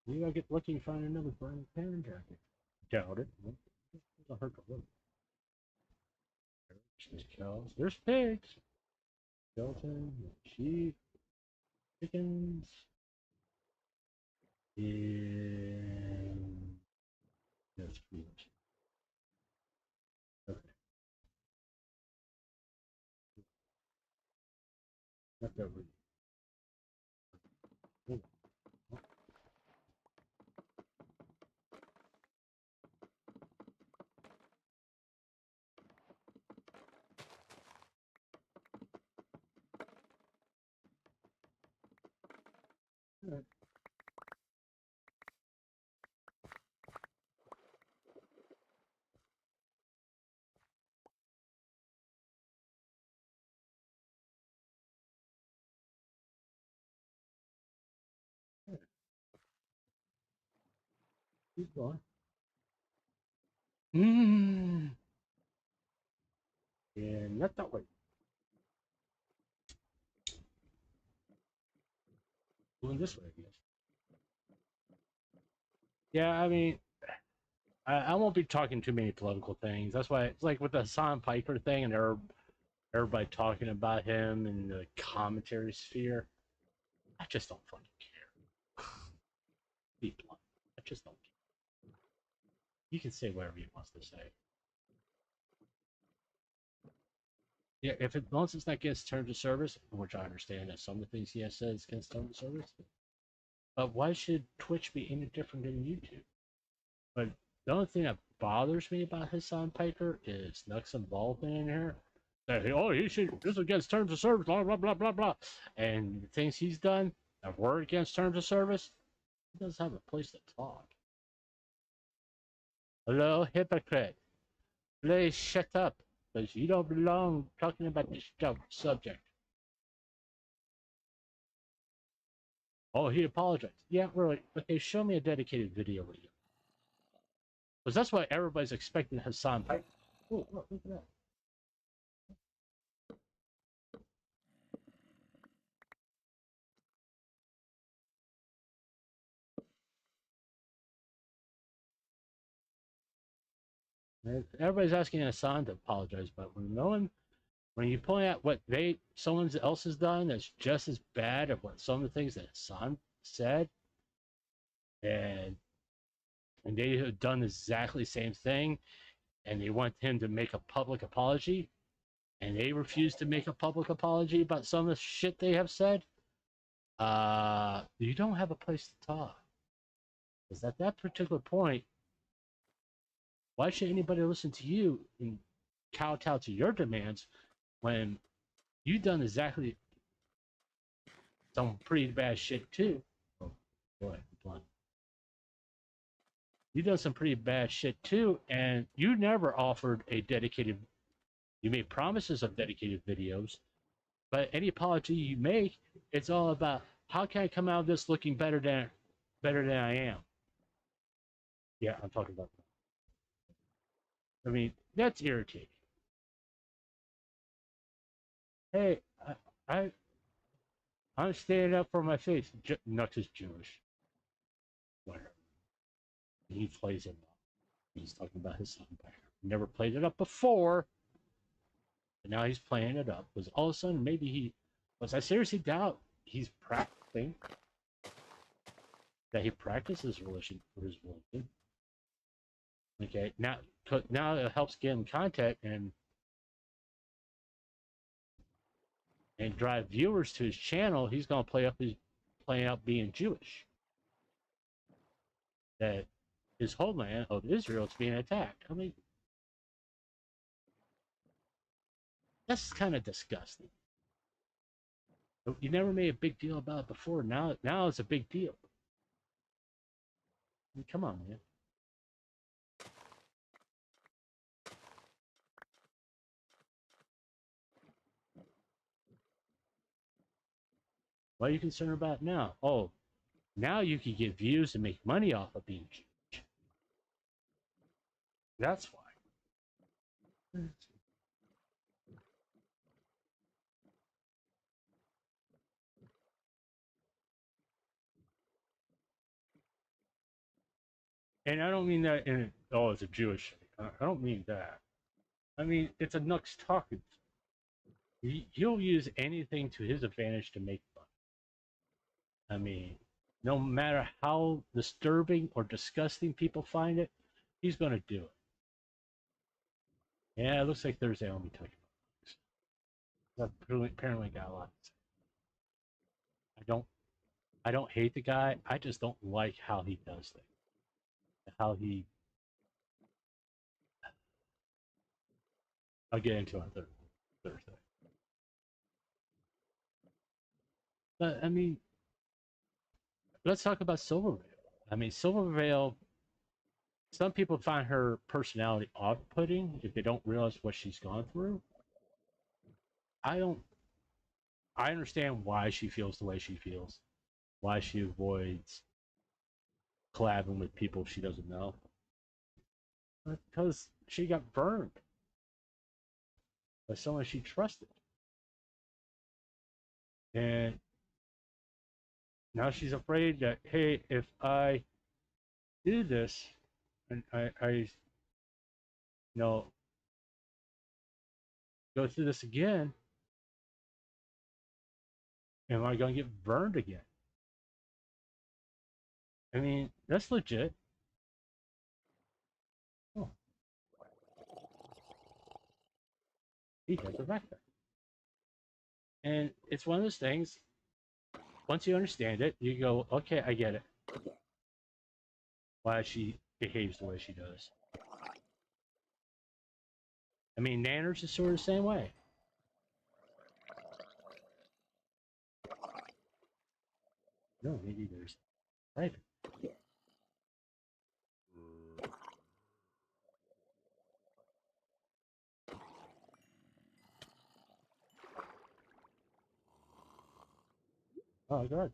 Maybe I'll get lucky and find another Brian Pan jacket. Doubt it. Doesn't hurt to look. There's cows. There's pigs. Skeleton, sheep, chickens, and there's meat. Okay, not that we. Right. Keep going. Mmm. And not that way. Going this way, I guess. Yeah, I mean, I won't be talking too many political things. That's why it's like with the Hassan Piker thing and everybody talking about him in the commentary sphere. I just don't fucking care. Be blunt. I just don't care. You can say whatever you want to say. Yeah, if it once it's not against terms of service, which I understand that some of the things he has said is against terms of service, but why should Twitch be any different than YouTube? But the only thing that bothers me about Hassan Piker is Nuck's involvement in here. That oh, he should this is against terms of service, blah blah blah blah blah, and the things he's done that were against terms of service. He doesn't have a place to talk. Hello, hypocrite. Please shut up, because you don't belong talking about this subject. Oh, he apologized. Yeah, really. Okay, show me a dedicated video with you. Because that's what everybody's expecting Hassan. Oh, look at that. Everybody's asking Hassan to apologize, but when you point out what someone else has done that's just as bad of what some of the things that Hassan said, and they have done exactly the same thing, and they want him to make a public apology, and they refuse to make a public apology about some of the shit they have said, you don't have a place to talk. Because at that particular point, why should anybody listen to you and kowtow to your demands when you've done exactly some pretty bad shit too? Oh, boy, blunt. You've done some pretty bad shit too, and you never offered a dedicated. You made promises of dedicated videos, but any apology you make, it's all about how can I come out of this looking better than I am. Yeah, I'm talking about that. I mean, that's irritating. Hey, I I'm standing up for my faith. Nux is Jewish. Whatever. He plays it up. He's talking about his son. He never played it up before, but now he's playing it up. Because all of a sudden, maybe I seriously doubt he's practicing that he practices religion for his religion. Okay, now it helps get him content and drive viewers to his channel. He's gonna playing out being Jewish. That his homeland of Israel is being attacked. I mean, That's kind of disgusting. You never made a big deal about it before. Now it's a big deal. I mean, come on, man. What are you concerned about now? Oh, now you can get views and make money off of being huge. That's why. And I don't mean that in oh, it's a Jewish thing. I don't mean that. I mean it's a Nux talking. He'll use anything to his advantage to make money. I mean, no matter how disturbing or disgusting people find it, he's going to do it. Yeah, it looks like Thursday I'll be talking about this. Apparently got a lot to say. I don't I don't hate the guy. I just don't like how he does things. How he I'll get into it on Thursday. But I mean, let's talk about Silverveil. I mean, Silverveil. Some people find her personality off-putting if they don't realize what she's gone through. I don't. I understand why she feels the way she feels, why she avoids collabing with people she doesn't know, because she got burned by someone she trusted, and now she's afraid that hey, if I do this and I go through this again, am I going to get burned again? I mean, that's legit. Oh, he has a vector. And it's one of those things, once you understand it, you go, okay, I get it. Why she behaves the way she does. I mean, Nanners is sort of the same way. No, maybe there's private. Oh, God.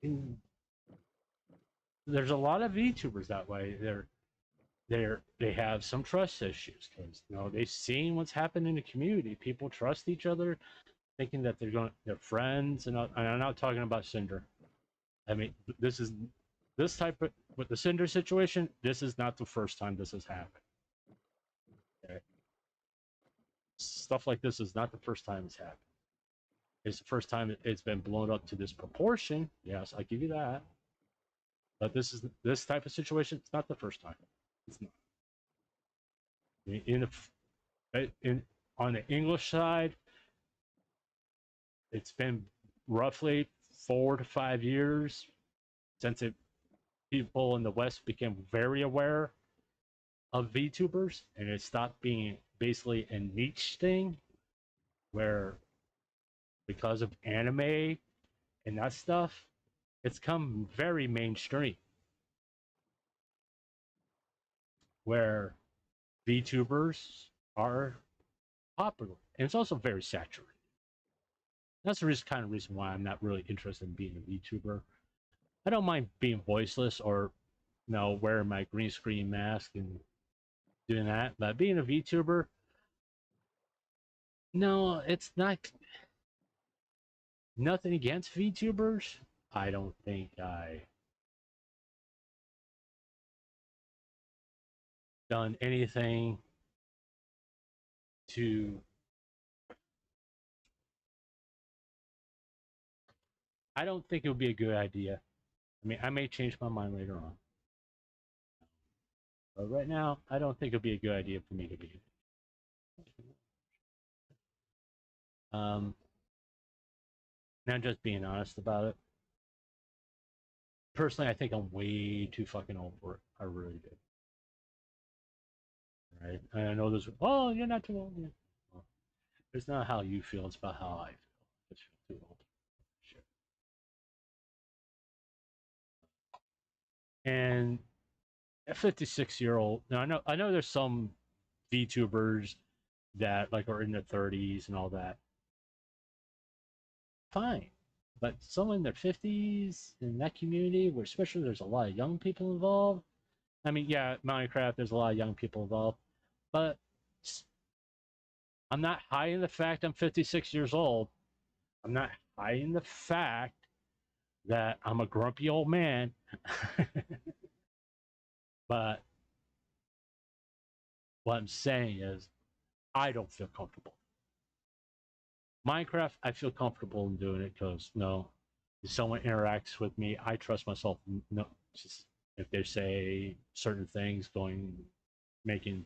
And there's a lot of VTubers that way. They have some trust issues because they've seen what's happened in the community. People trust each other, thinking that they're friends, and I'm not talking about Cinder. I mean, this type of with the Cinder situation. This is not the first time this has happened. Okay? Stuff like this is not the first time it's happened. It's the first time it's been blown up to this proportion. Yes, I give you that. But this type of situation. It's not the first time. It's not. In, in on the English side, it's been roughly 4 to 5 years since people in the West became very aware of VTubers, and it stopped being basically a niche thing where because of anime and that stuff, it's come very mainstream where VTubers are popular, and it's also very saturated. That's the kind of reason why I'm not really interested in being a VTuber. I don't mind being voiceless or wearing my green screen mask and doing that, but being a VTuber, no, it's not. Nothing against VTubers. I don't think I done anything to. I don't think it would be a good idea. I mean, I may change my mind later on, but right now, I don't think it would be a good idea for me to be. Um, now, just being honest about it. personally, I think I'm way too fucking old for it. I really do. Right? And I know there's, oh, you're not too old yet. Well, it's not how you feel, it's about how I feel. I just feel too old. Shit. And a 56-year-old, now I know there's some VTubers that like are in their 30s and all that. Fine. But someone in their 50s in that community, where especially there's a lot of young people involved. I mean, yeah, Minecraft, there's a lot of young people involved, but I'm not hiding the fact I'm 56 years old. I'm not hiding the fact that I'm a grumpy old man. But what I'm saying is, I don't feel comfortable. Minecraft, I feel comfortable in doing it because no, if someone interacts with me, I trust myself. No, just if they say certain things, making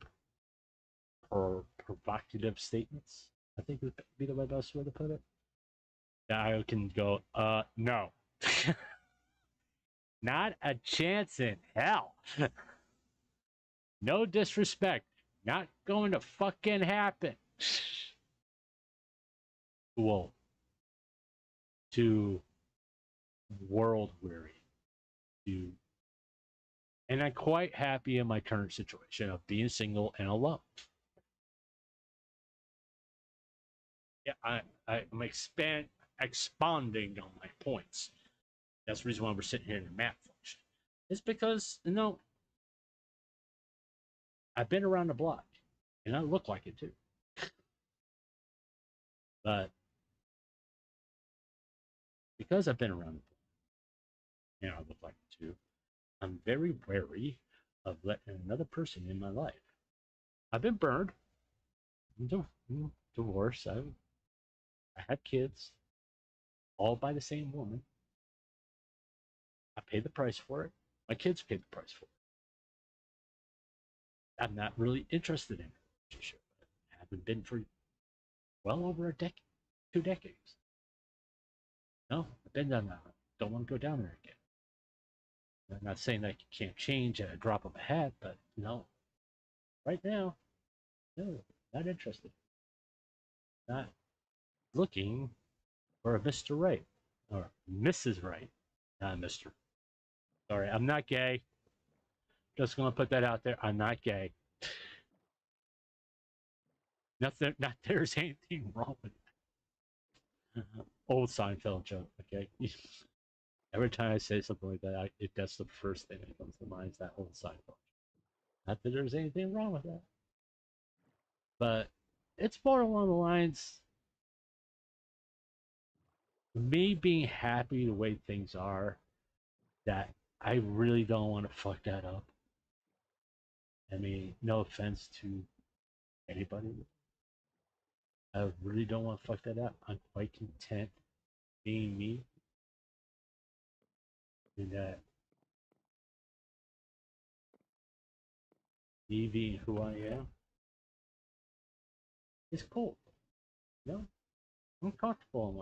provocative statements, I think would be the best way to put it. That I can go, no, not a chance in hell. No disrespect, not going to fucking happen. Whoa, to world weary, to and I'm quite happy in my current situation of being single and alone. Yeah, I'm expanding on my points. That's the reason why we're sitting here in the map function. It's because I've been around the block, and I look like it too. But because I've been around the block, and I look like it too, I'm very wary of letting another person in my life. I've been burned, divorced. I had kids, all by the same woman. I paid the price for it. My kids paid the price for it. I'm not really interested in a relationship. I haven't been for well over a decade, 2 decades. No, I've been down that road. Don't want to go down there again. I'm not saying that you can't change at a drop of a hat, but no. Right now, no, not interested. Not looking for a Mr. Right or Mrs. Right, not Mr. Sorry, I'm not gay. Just gonna put that out there. I'm not gay. Nothing. Not there's anything wrong with it. Old Seinfeld joke. Okay. Every time I say something like that, that's the first thing that comes to mind is that old Seinfeld. Not that there's anything wrong with that, but it's more along the lines me being happy the way things are. That I really don't want to fuck that up. I mean, no offense to anybody. I really don't want to fuck that up. I'm quite content being me, and that me being who I am is cool. You know, I'm comfortable in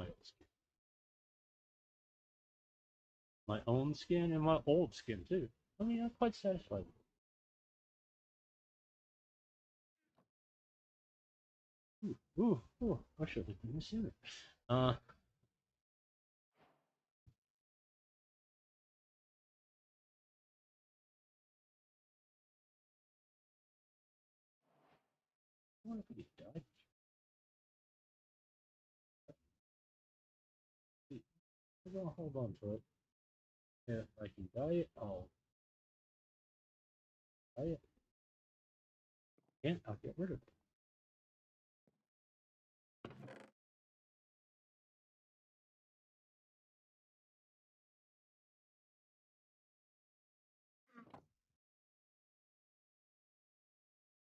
my own skin, and my old skin too. I mean, I'm quite satisfied with it. Ooh, I should have done this sooner. Uh, what if we die? I'm gonna hold on to it. If I can buy it, I'll buy it. And I'll get rid of it.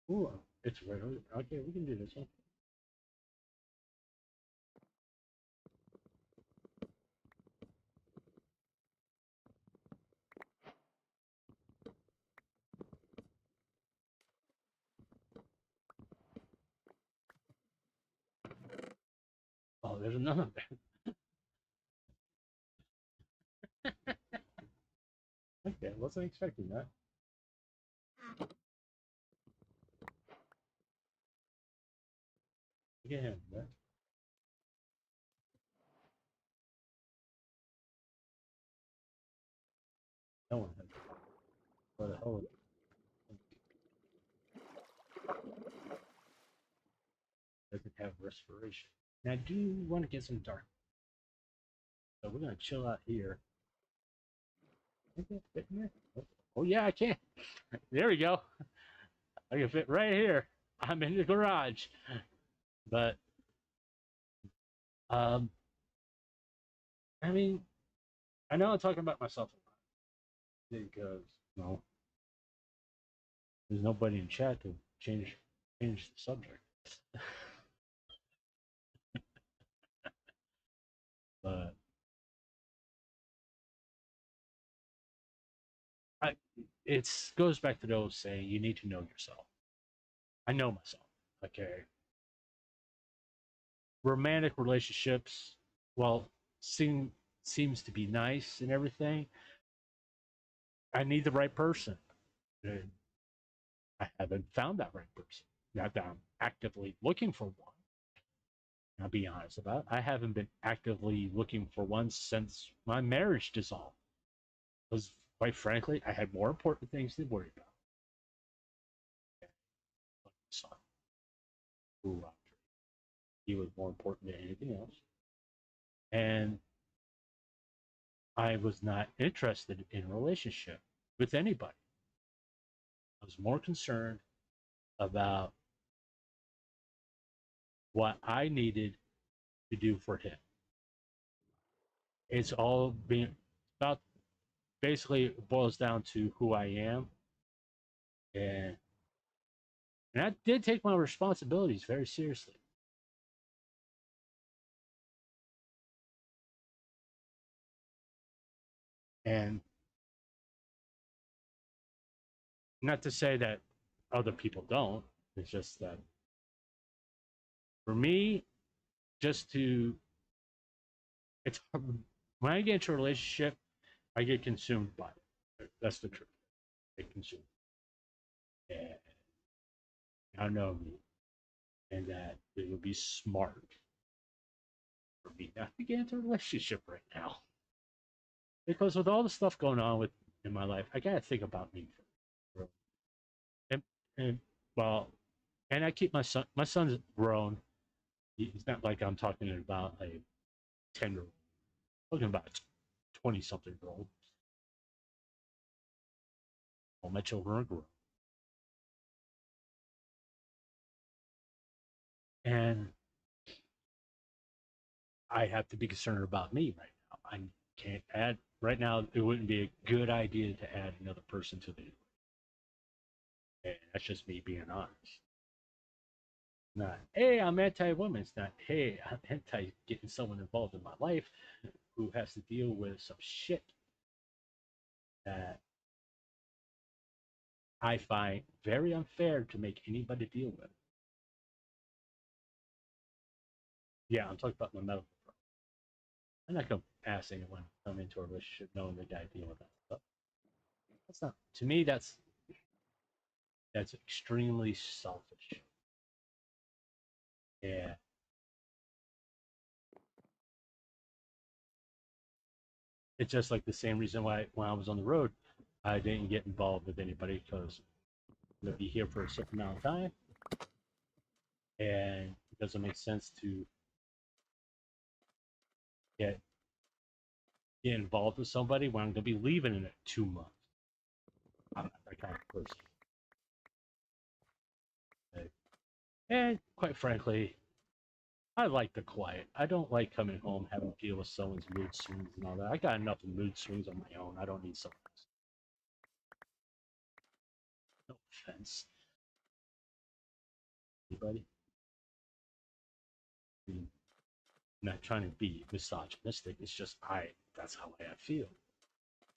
Ooh, it's right over. Okay, we can do this one. Oh, there's another. wasn't expecting that. Look at him, man. No one has. What the hell? Doesn't have respiration. And I do want to get some dark. So we're gonna chill out here. Can I fit in there? Oh yeah, I can. There we go. I can fit right here. I'm in the garage. But I mean, I know I'm talking about myself a lot because there's nobody in chat to change the subject. But it goes back to the old saying: you need to know yourself. I know myself. Okay. Romantic relationships, well, seems to be nice and everything. I need the right person. And I haven't found that right person. Not that I'm actively looking for one. I'll be honest about it. I haven't been actively looking for one since my marriage dissolved. Because, quite frankly, I had more important things to worry about. Like my son, who he was more important than anything else. And I was not interested in a relationship with anybody. I was more concerned about what I needed to do for him. It's all being about basically it boils down to who I am. And I did take my responsibilities very seriously. And not to say that other people don't, it's just that for me, just to, it's when I get into a relationship, I get consumed by it. That's the truth. I get consumed. And I know me. And that it would be smart for me not to get into a relationship right now. Because with all the stuff going on with in my life, I gotta think about me first. And and well, and I keep my son. My son's grown. He's not like I'm talking about a 10-year-old. I'm talking about a 20-something-year-old. All my children are grown, and I have to be concerned about me right now. I can't add right now. It wouldn't be a good idea to add another person to the. And that's just me being honest. Not, hey, I'm anti-woman. It's not, hey, I'm anti getting someone involved in my life who has to deal with some shit that I find very unfair to make anybody deal with. Yeah, I'm talking about my medical problem. I'm not going to ask anyone to come into a relationship knowing they got to deal with that stuff. That's not, to me, that's extremely selfish. Yeah. It's just like the same reason why when I was on the road, I didn't get involved with anybody because I'm going to be here for a certain amount of time. And it doesn't make sense to get involved with somebody when I'm going to be leaving in 2 months. I'm not that kind of person. And quite frankly, I like the quiet. I don't like coming home having to deal with someone's mood swings and all that. I got enough mood swings on my own. I don't need someone else. No offense. Anybody? I mean, I'm not trying to be misogynistic. It's just that's how I feel.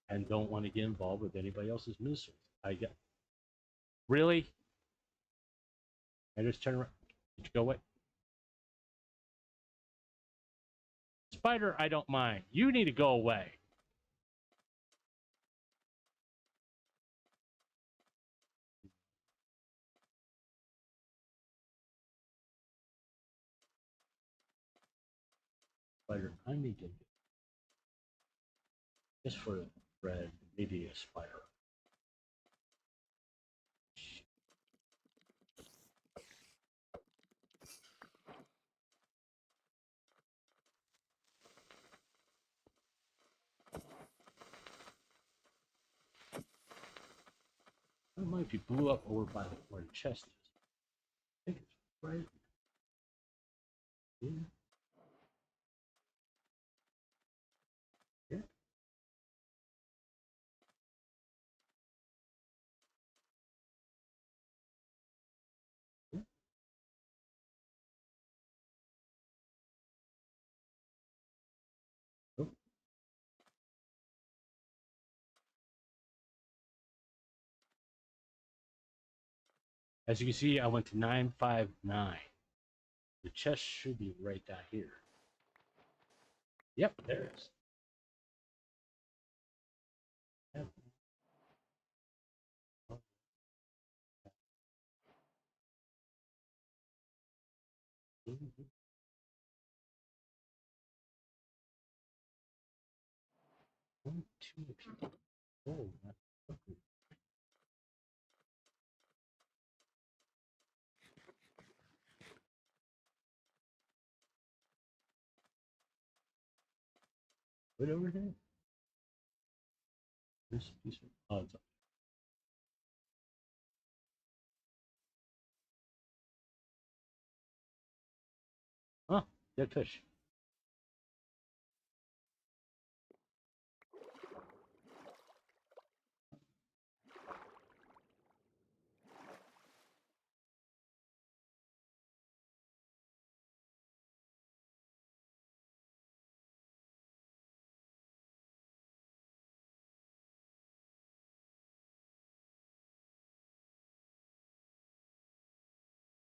And don't want to get involved with anybody else's mood swings. I get really? I just turn around. Did you go away? Spider, I don't mind. You need to go away. spider I need to get just for the bread, maybe a spider. It might be blew up over by where the chest is. I think it's right. Yeah. Yeah. Yeah. Oh. As you can see, I went to 959. The chest should be right down here. Yep, there it is. Yep. 2 people. Oh, what over here? This piece of odds. Huh, dead fish.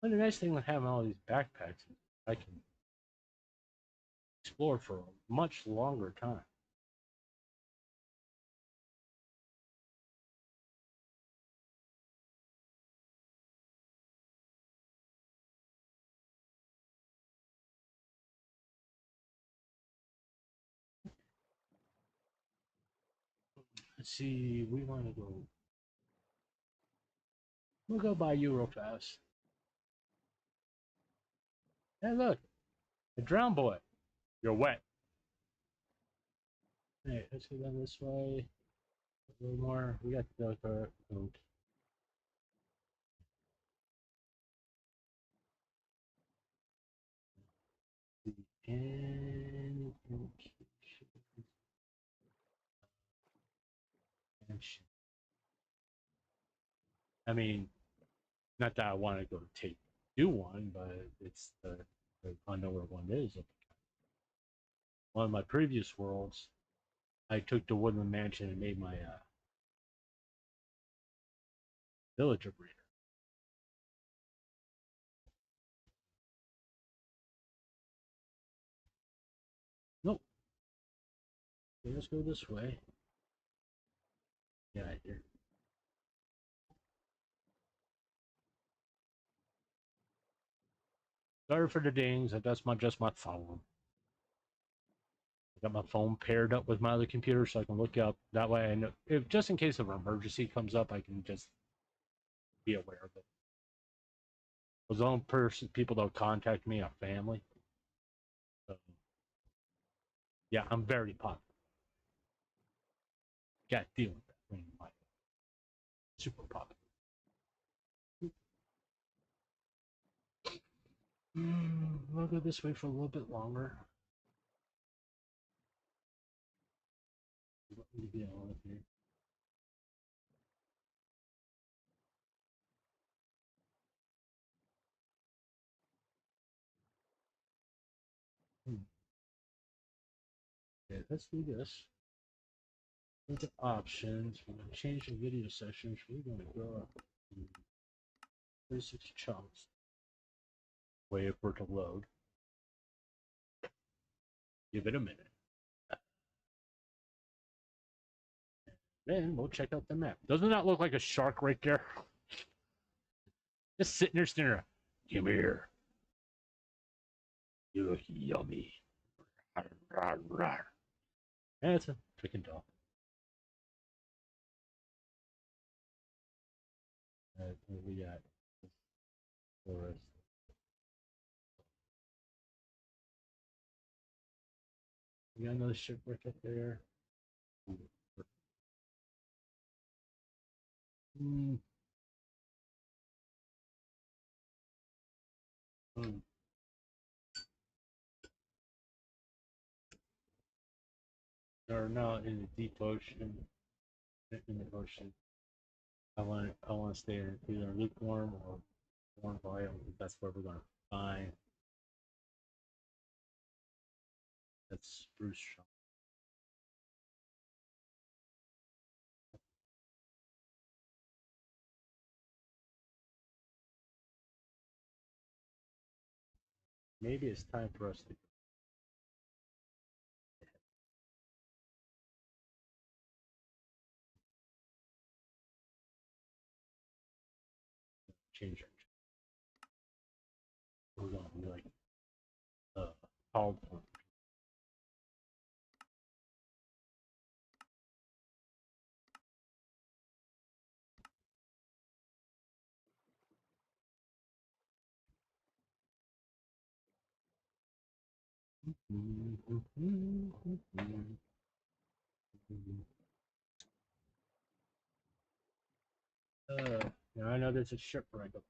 Well, the nice thing with having all these backpacks is I can explore for a much longer time. Let's see, we want to go. We'll go by you real fast. Hey, look, a drown boy. You're wet. Hey, let's go down this way. A little more. We got the boat. And I mean, not that I want to go do one, but it's I know where one is. One of my previous worlds, I took the Woodland Mansion and made my villager breeder. Nope. Okay, let's go this way. Get out of here. Sorry for the dings. That's just my phone. I got my phone paired up with my other computer so I can look up. That way I know, if just in case of an emergency comes up, I can just be aware of it. The only people that contact me are family. So, yeah, I'm very popular. Got to deal with that when you're super popular. We'll go this way for a little bit longer. Let me get on here. Okay, let's do this. Look at options. We're going to change the video sessions. We're going to go up to 36 chunks. Wait for it to load. Give it a minute. Then we'll check out the map. Doesn't that look like a shark right there? Just sitting there staring. Come here. You look yummy. And it's a freaking dog. What we got? Forest. We got another shipwreck up there. Hmm. Hmm. Or no, in the deep ocean. In the ocean. I want to stay in either lukewarm or warm biome. That's where we're gonna find that spruce shop. Maybe it's time for us to change our. We're gonna be like called for. Now I know there's a shipwreck up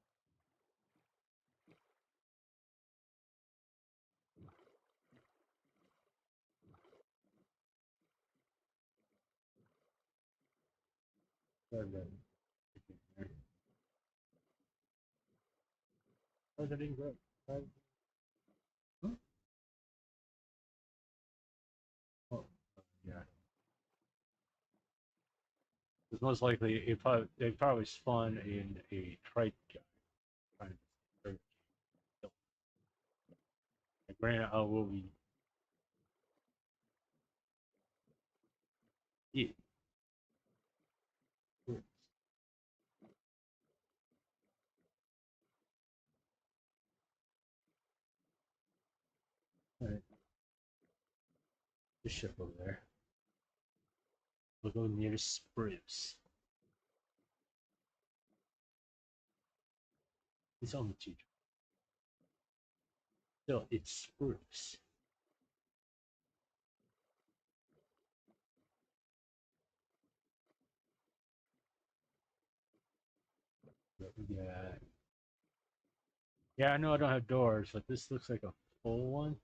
there. Oh, that didn't grow. Huh? Oh, yeah. Because most likely they probably spawn in a trike guy. Granted, I will be. Yeah. Alright. The ship over there. We'll go near the spruce. It's only two. Still, it's spruce. Yeah. Yeah, I know I don't have doors, but this looks like a full one.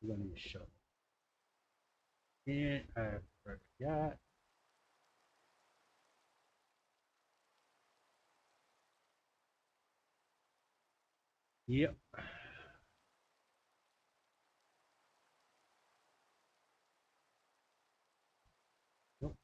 We're gonna need a shovel. And I forgot. Yep. Nope.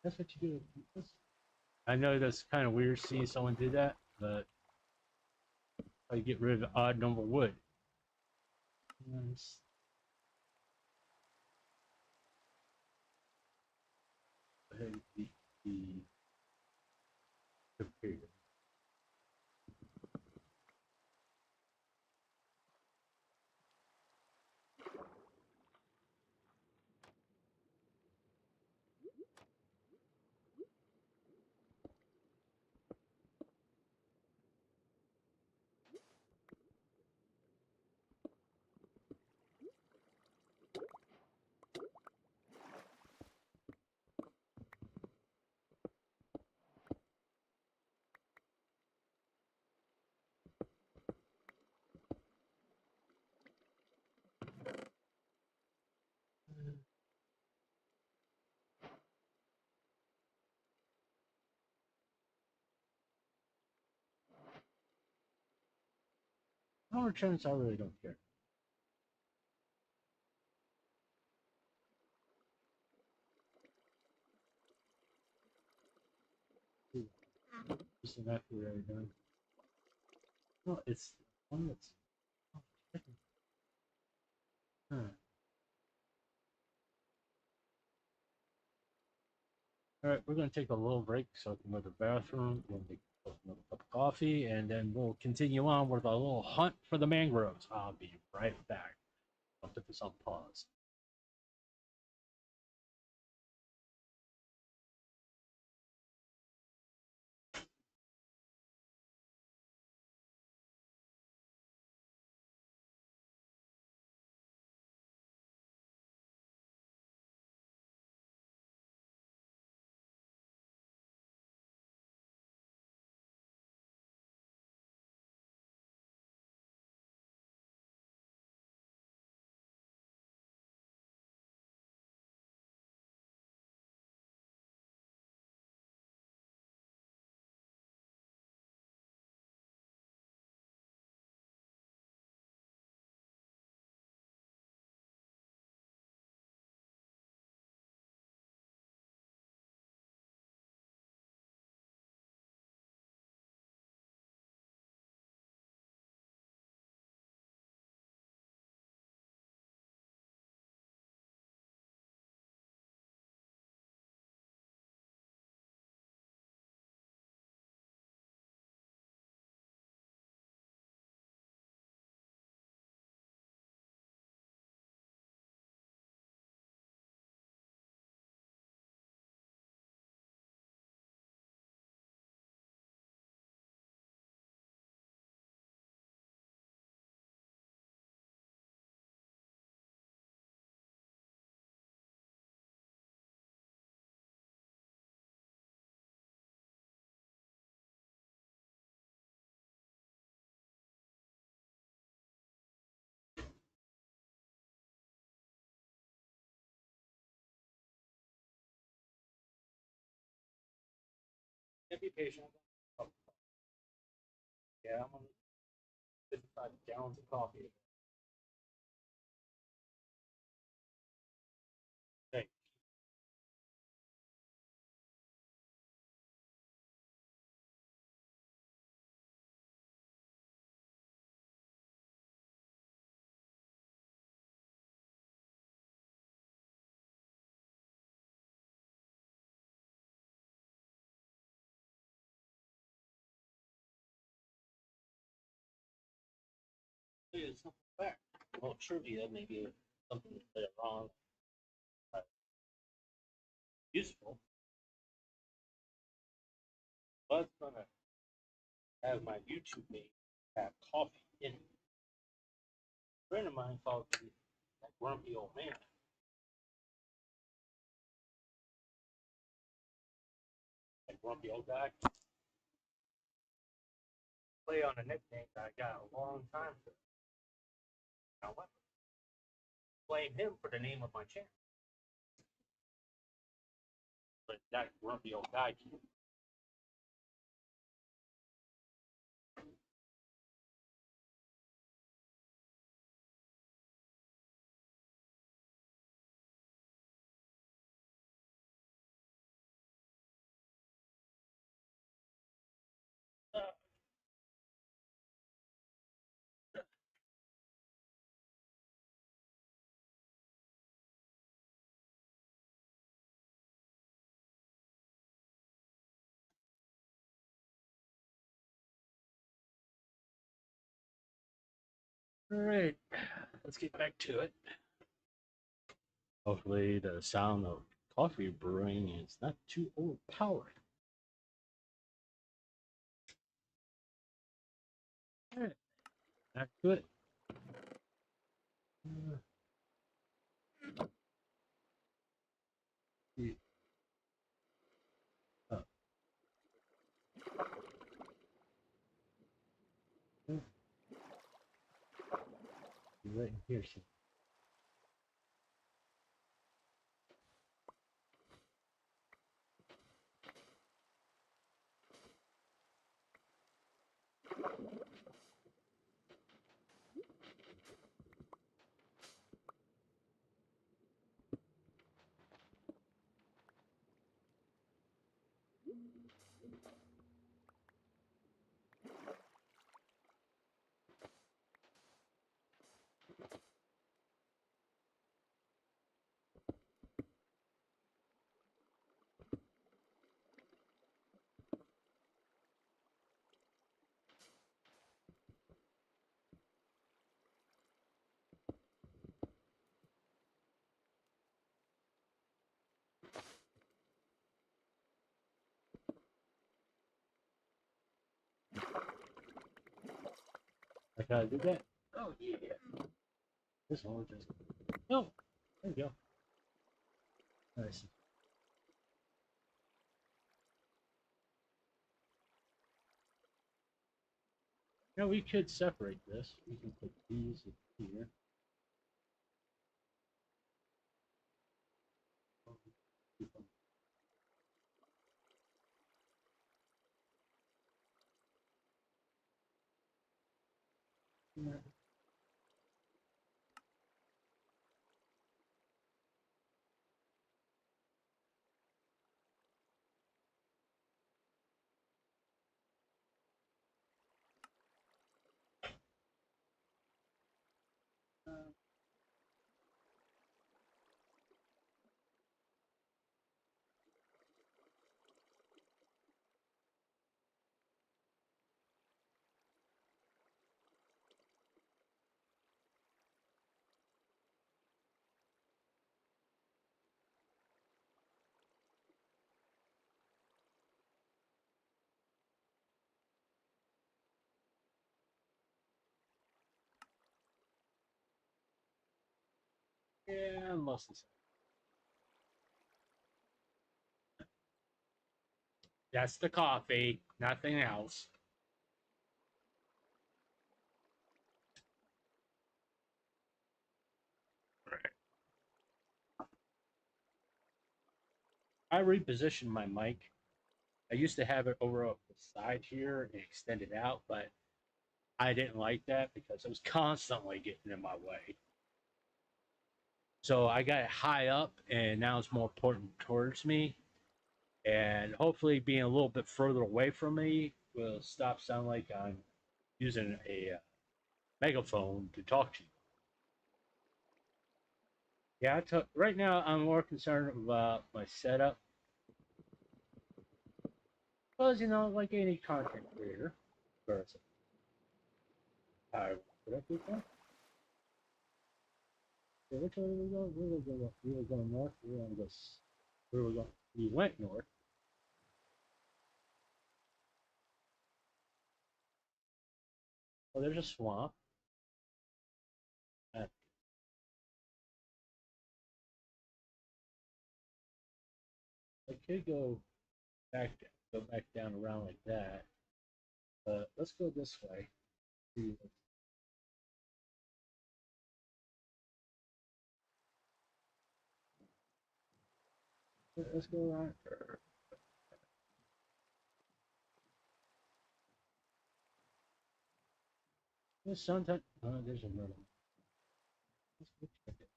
That's what you do. I know that's kind of weird seeing someone do that, but how you get rid of the odd number wood. Nice. The computer. Power trims, I really don't care. Isn't that right now? No, it's one that's. Oh, huh. All right, we're gonna take a little break so I can go to the bathroom and make another cup of coffee, and then we'll continue on with our little hunt for the mangroves. I'll be right back. I'll put this on pause. Yeah, be patient. Oh, yeah, I'm on 55 gallons of coffee. Hey, it's something back. Well, trivia, maybe something that wrong, but useful. But it's gonna have my YouTube name have coffee in it. A friend of mine called me that grumpy old man. That grumpy old guy. Play on a nickname that I got a long time ago. However, blame him for the name of my channel. But that grumpy old guy keep All right, let's get back to it. Hopefully, the sound of coffee brewing is not too overpowering. All right, back to it. Yeah. Oh, you're right in here. So. like how I did that? Oh yeah. This one just no. There you go. Nice. Now we could separate this. We can put these here. Yeah, mostly so. That's the coffee, nothing else. I repositioned my mic. I used to have it over up the side here and extend it out, but I didn't like that because it was constantly getting in my way. So I got it high up, and now it's more important towards me. And hopefully, being a little bit further away from me will stop sounding like I'm using a megaphone to talk to you. Yeah, right now I'm more concerned about my setup. Because, like any content creator, person. Did I do that? Yeah, which way did we go? We were going north. We were going to go. We were going. We went north. Oh, there's a swamp. Uh, I could go back down around like that. But let's go this way. See, let's go around. There's sometimes. Oh, there's another one. Let's go check it.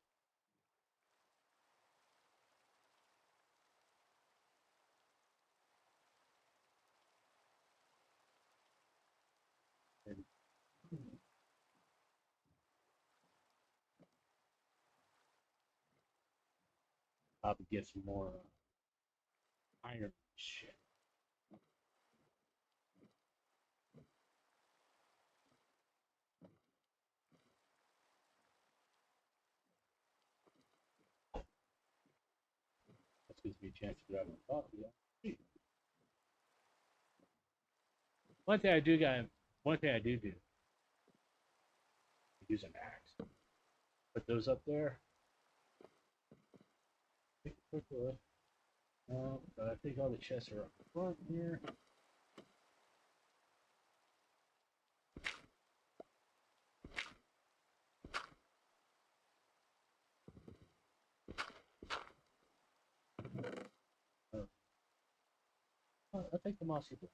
And probably get some more iron shit. That gives me a chance to grab my coffee. Yeah. One thing I do got. One thing I do use an axe. Put those up there. Take a quick look. But I think all the chests are up front here. I'll take the mossy blade.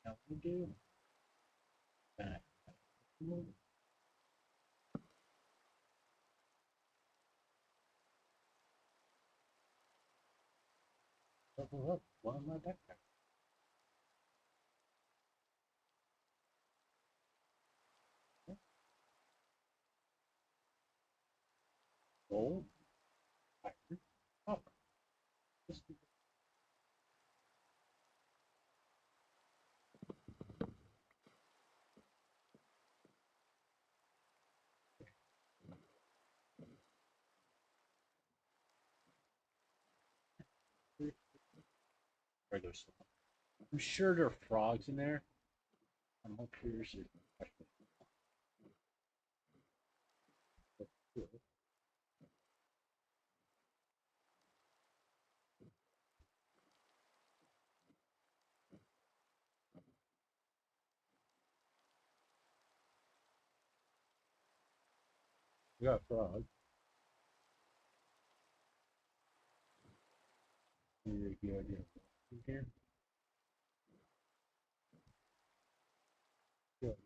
Now we do that. Look, one of my backpack. gold, iron, copper. Regular stuff. I'm sure there are frogs in there. I'm not curious. We got a frog. Any idea? Here. Good.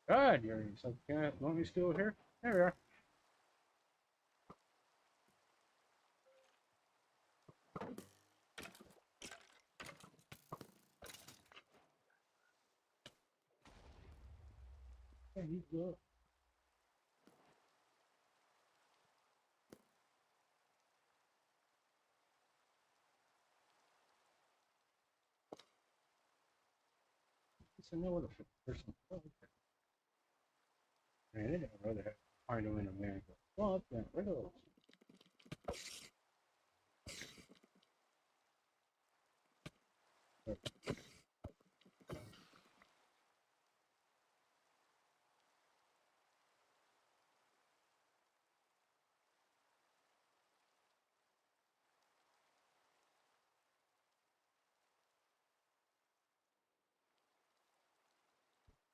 God, you're so can want me still here? There we are. Yeah, he's good. I know what a person. Granted, I'd rather find them in America. Well, I've got rid of those.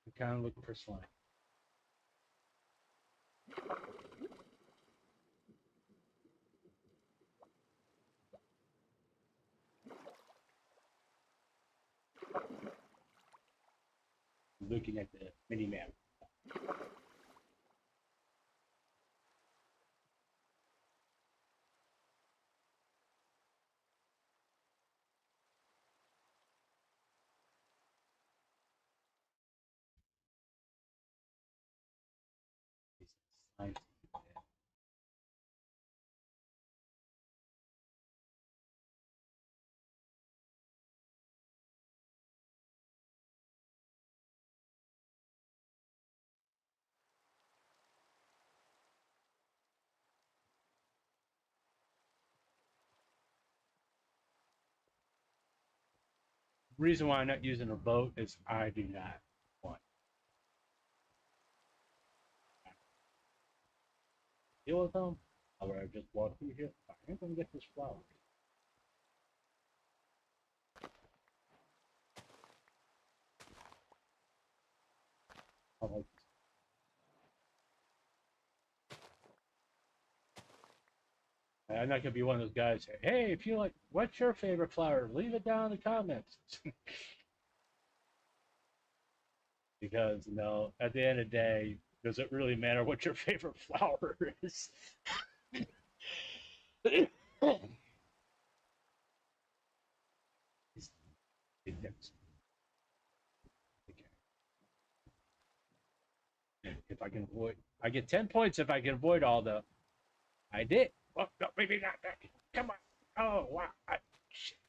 I'm kind of looking for slime. Looking at the mini map. Slime. Reason why I'm not using a boat is I do not want to deal with them. I would have just walked through here. I ain't gonna get this flower. I like this. I'm not gonna be one of those guys. Say, hey, if you like, what's your favorite flower? Leave it down in the comments. Because at the end of the day, does it really matter what your favorite flower is? If I can avoid, I get 10 points if I can avoid all the. I did. Oh, no, maybe not that. Come on. Oh, wow. Shit.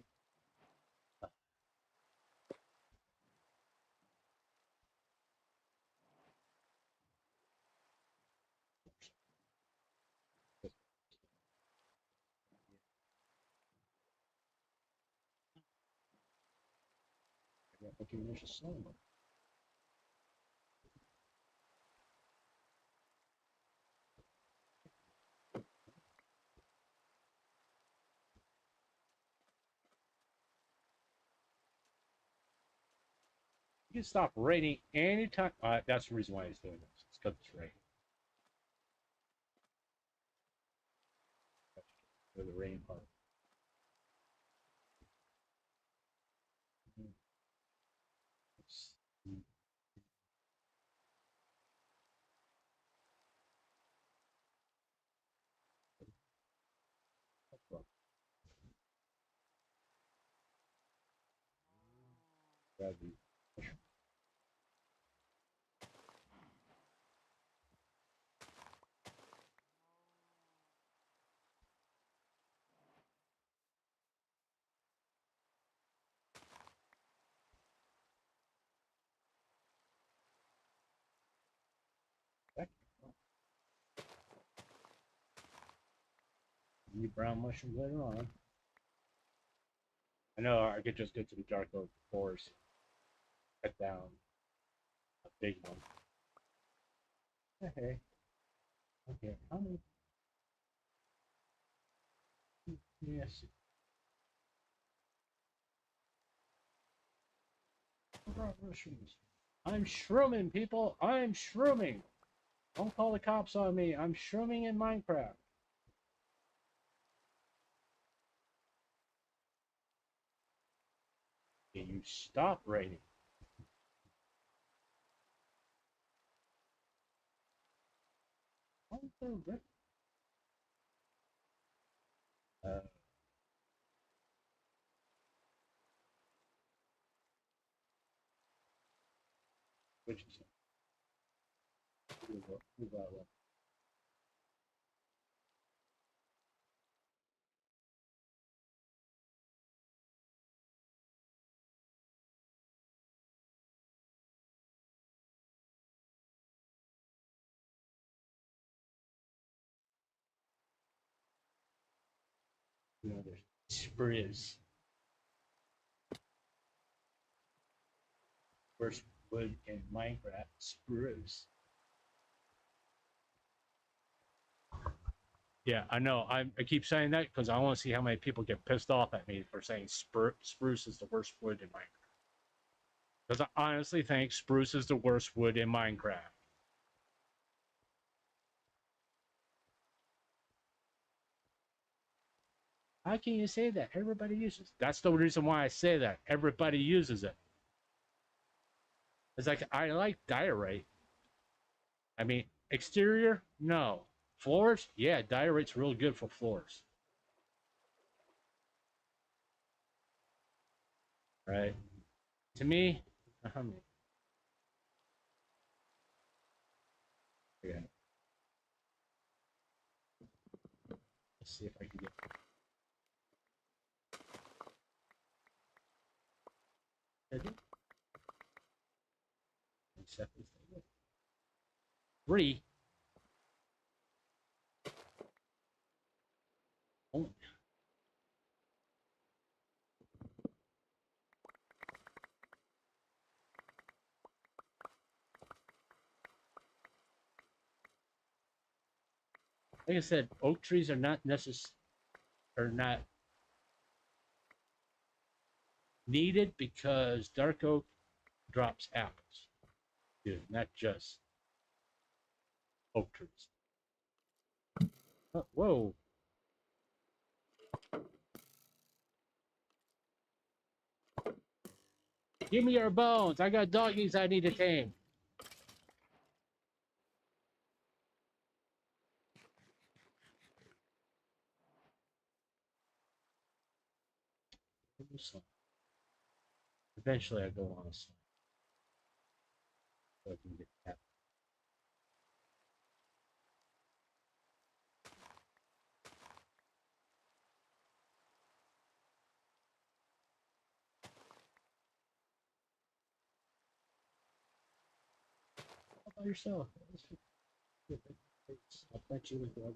I got fucking malicious slime. can stop raining anytime. That's the reason why he's doing this. It's because it's raining. For the rain part. Need brown mushrooms later on. I know I could just go to the dark oak forest, cut down a big one. Okay. Okay. How many? Yes. Brown mushrooms. I'm shrooming, people. I'm shrooming. Don't call the cops on me. I'm shrooming in Minecraft. Can you stop raining? Uh, which is move that one. You know, there's spruce. First wood in Minecraft, spruce. Yeah, I know. I keep saying that because I want to see how many people get pissed off at me for saying spruce is the worst wood in Minecraft. Because I honestly think spruce is the worst wood in Minecraft. How can you say that? Everybody uses it. That's the reason why I say that. Everybody uses it. It's like, I like diorite. I mean, exterior, no. Floors, yeah, diorite's real good for floors. Right? To me, how many? Yeah. Let's see if I can get. Three. Oh. Like I said, oak trees are not necessary, are not needed because dark oak drops apples. Dude, not just oak trees. Oh, whoa. Give me your bones. I got doggies I need to tame. Eventually I go on a slide. So I can get that. How about yourself? I'll bet you with the other.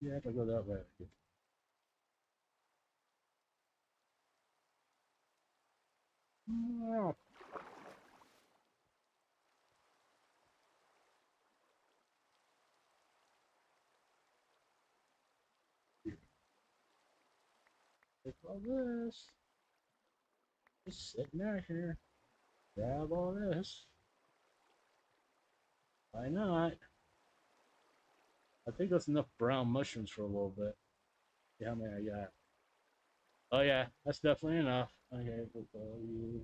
Yeah, if I go that way. Oh, take all this. Just sitting out here. Grab all this. Why not? I think that's enough brown mushrooms for a little bit. See how many I got. Oh yeah, that's definitely enough. Okay, we'll call you.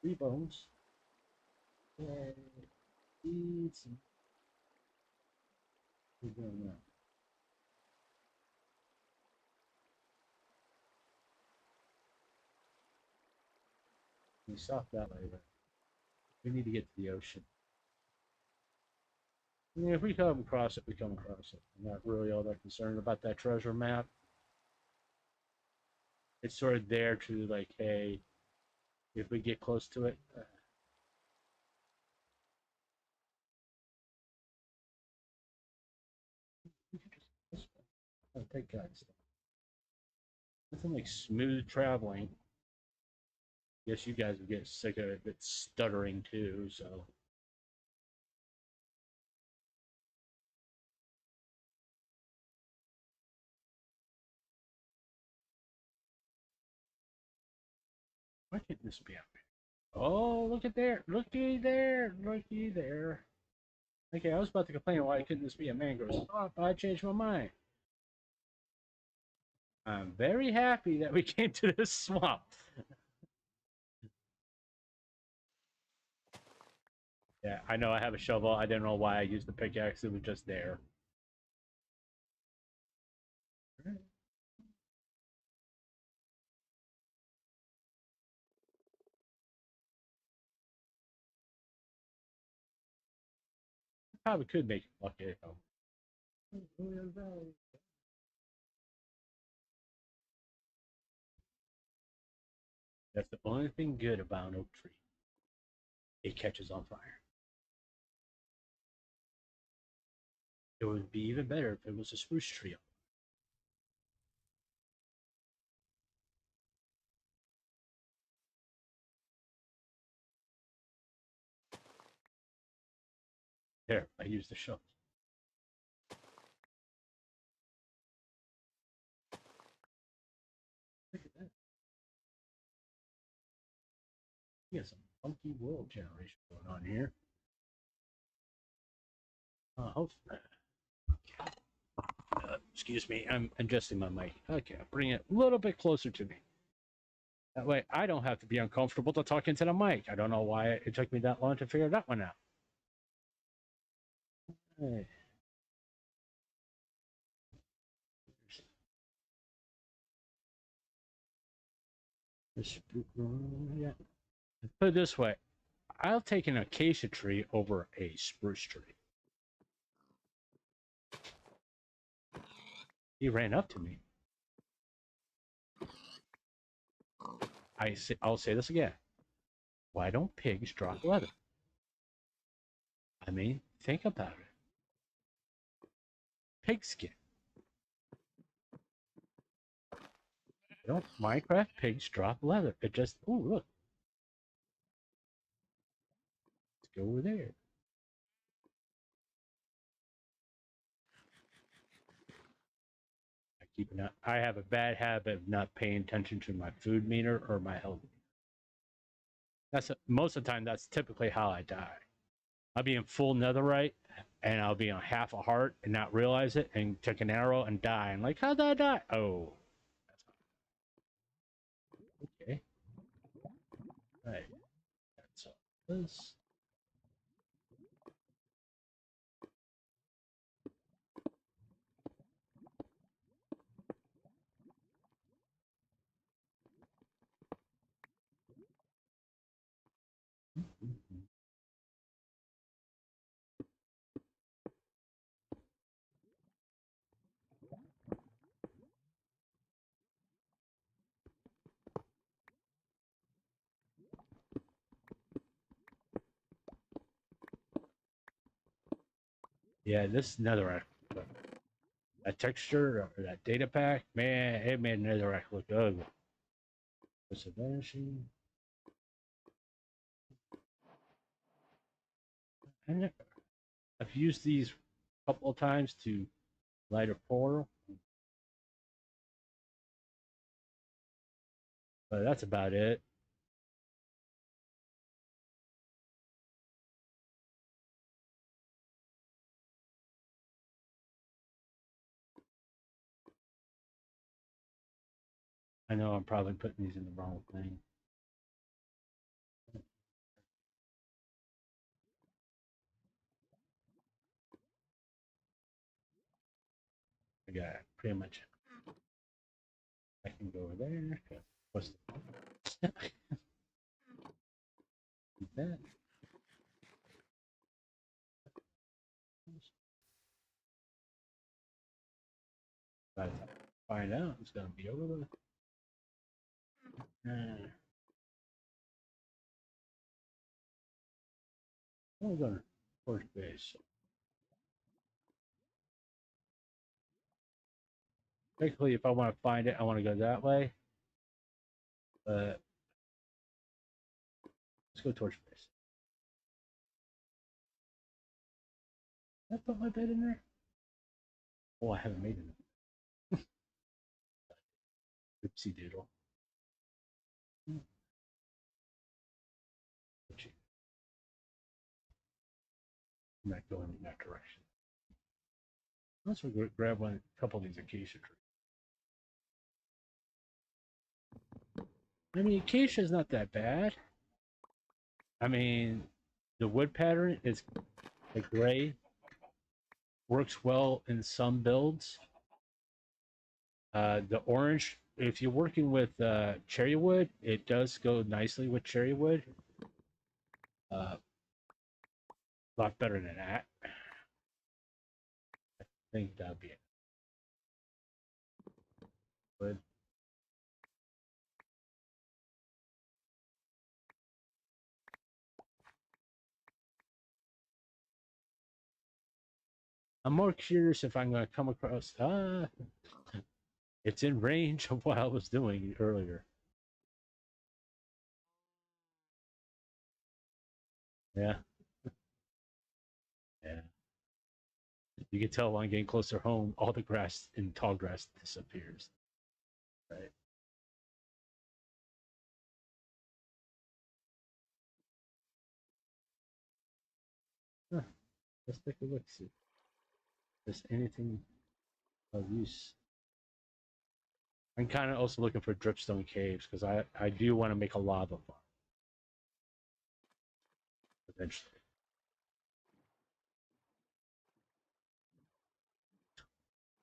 Three bones. Okay. Eat some. We're doing that. We stop that later. We need to get to the ocean. I mean, if we come across it, we come across it. I'm not really all that concerned about that treasure map. It's sort of there to like, hey, if we get close to it, we can just take guys. Nothing like smooth traveling. Guess you guys would get sick of it stuttering too, so. Why can't this be up here? Oh, look at there. Looky there. Looky there. Okay, I was about to complain why couldn't this be a mangrove swamp. I changed my mind. I'm very happy that we came to this swamp. Yeah, I know I have a shovel. I didn't know why I used the pickaxe. It was just there. Probably could make it lucky. That's the only thing good about an oak tree. It catches on fire. It would be even better if it was a spruce tree. There, I used the shovel. Look at that. We got some funky world generation going on here. Excuse me, I'm adjusting my mic. Okay, bring it a little bit closer to me. That way I don't have to be uncomfortable to talk into the mic. I don't know why it took me that long to figure that one out. Hey. Yeah. Put it this way, I'll take an acacia tree over a spruce tree. He ran up to me. I'll say this again. Why don't pigs drop leather? I mean, think about it. Pigskin. Don't Minecraft pigs drop leather? It just, oh, look. Let's go over there. I have a bad habit of not paying attention to my food meter or my health. Most of the time, that's typically how I die. I'll be in full netherite and I'll be on half a heart and not realize it and take an arrow and die. And like, how did I die? Oh, okay. All right. That's all this. Yeah, this netherrack, that texture or that data pack, man, it made netherrack look ugly. What's the vanishing? I've used these a couple of times to light a portal, but that's about it. I know I'm probably putting these in the wrong thing. I got pretty much. I can go over there. What's the that? By the time I find out, it's gonna be over there. I'm gonna first base. Basically, if I want to find it, I want to go that way. But let's go torch base. Did I put my bed in there? Oh, I haven't made it. Oopsie doodle. I'm not going in that direction. Let's grab a couple of these acacia trees. I mean, acacia is not that bad. I mean, the wood pattern is the gray, works well in some builds. The orange, if you're working with cherry wood, it does go nicely with cherry wood. A lot better than that. I think that'd be it. Wood. I'm more curious if I'm going to come across. It's in range of what I was doing earlier. Yeah. Yeah. You can tell when I'm getting closer home, all the grass and tall grass disappears. Right. Huh. Let's take a look. See if there's anything of use. I'm kind of also looking for dripstone caves because I do want to make a lava farm eventually.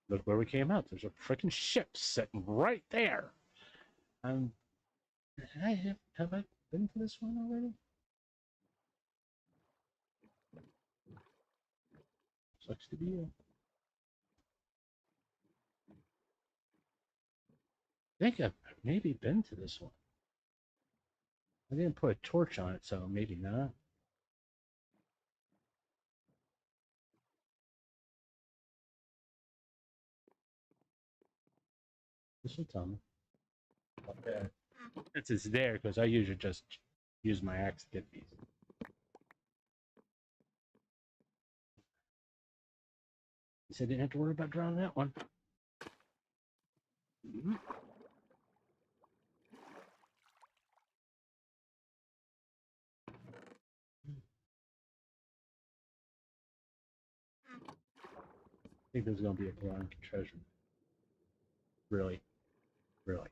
Look where we came out. There's a freaking ship sitting right there. Have I been to this one already? Sucks to be you. I think I've maybe been to this one. I didn't put a torch on it, so maybe not. This will tell me. Okay. Since it's there, because I usually just use my axe to get these. He said I didn't have to worry about drowning that one. Mm-hmm. I think there's going to be a bronze treasure. Really, really.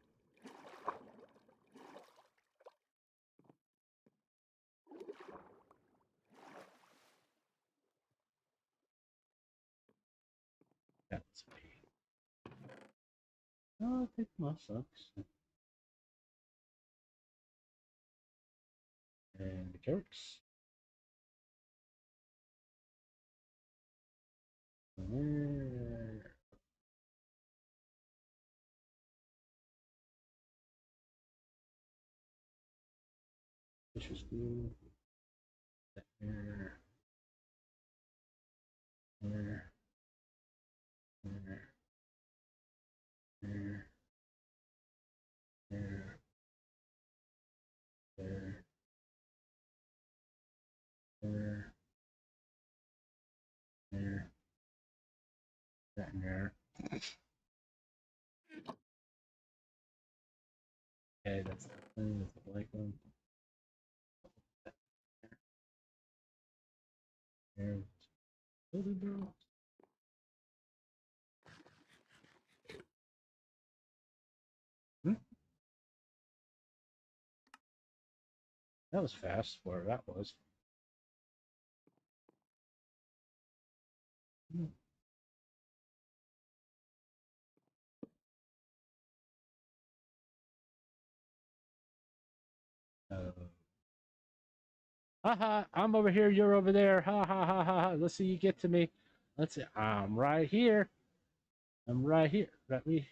That's a pain. Oh, I think my sucks. And the carrots. Fish is good. There. There. There. There. There. There. There. There. That and there. Okay, that's the thing. That's the blank one. There. Hmm? That was fast, where that was. Haha, I'm over here, you're over there. Ha ha ha ha ha. Let's see you get to me. Let's see. I'm right here. I'm right here. Let me.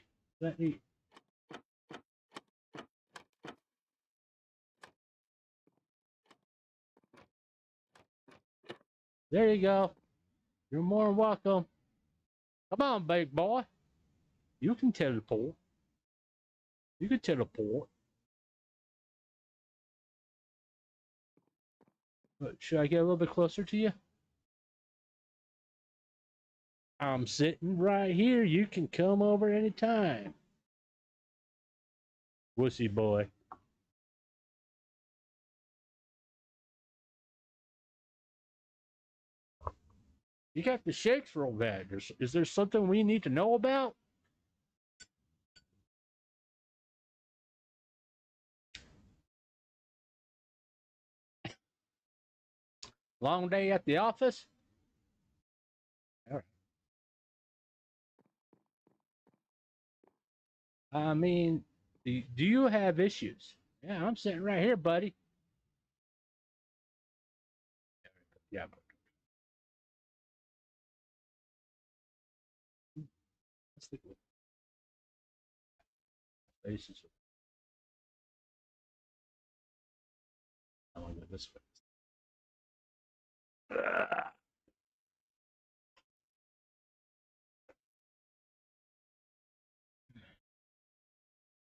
There you go. You're more than welcome. Come on, big boy. You can teleport. You can teleport. But should I get a little bit closer to you? I'm sitting right here. You can come over anytime. Wussy boy. You got the shakes real bad. Is there something we need to know about? Long day at the office? All right. I mean, do you have issues? Yeah, I'm sitting right here, buddy. Yeah. Let's think of faces. I want to go this way.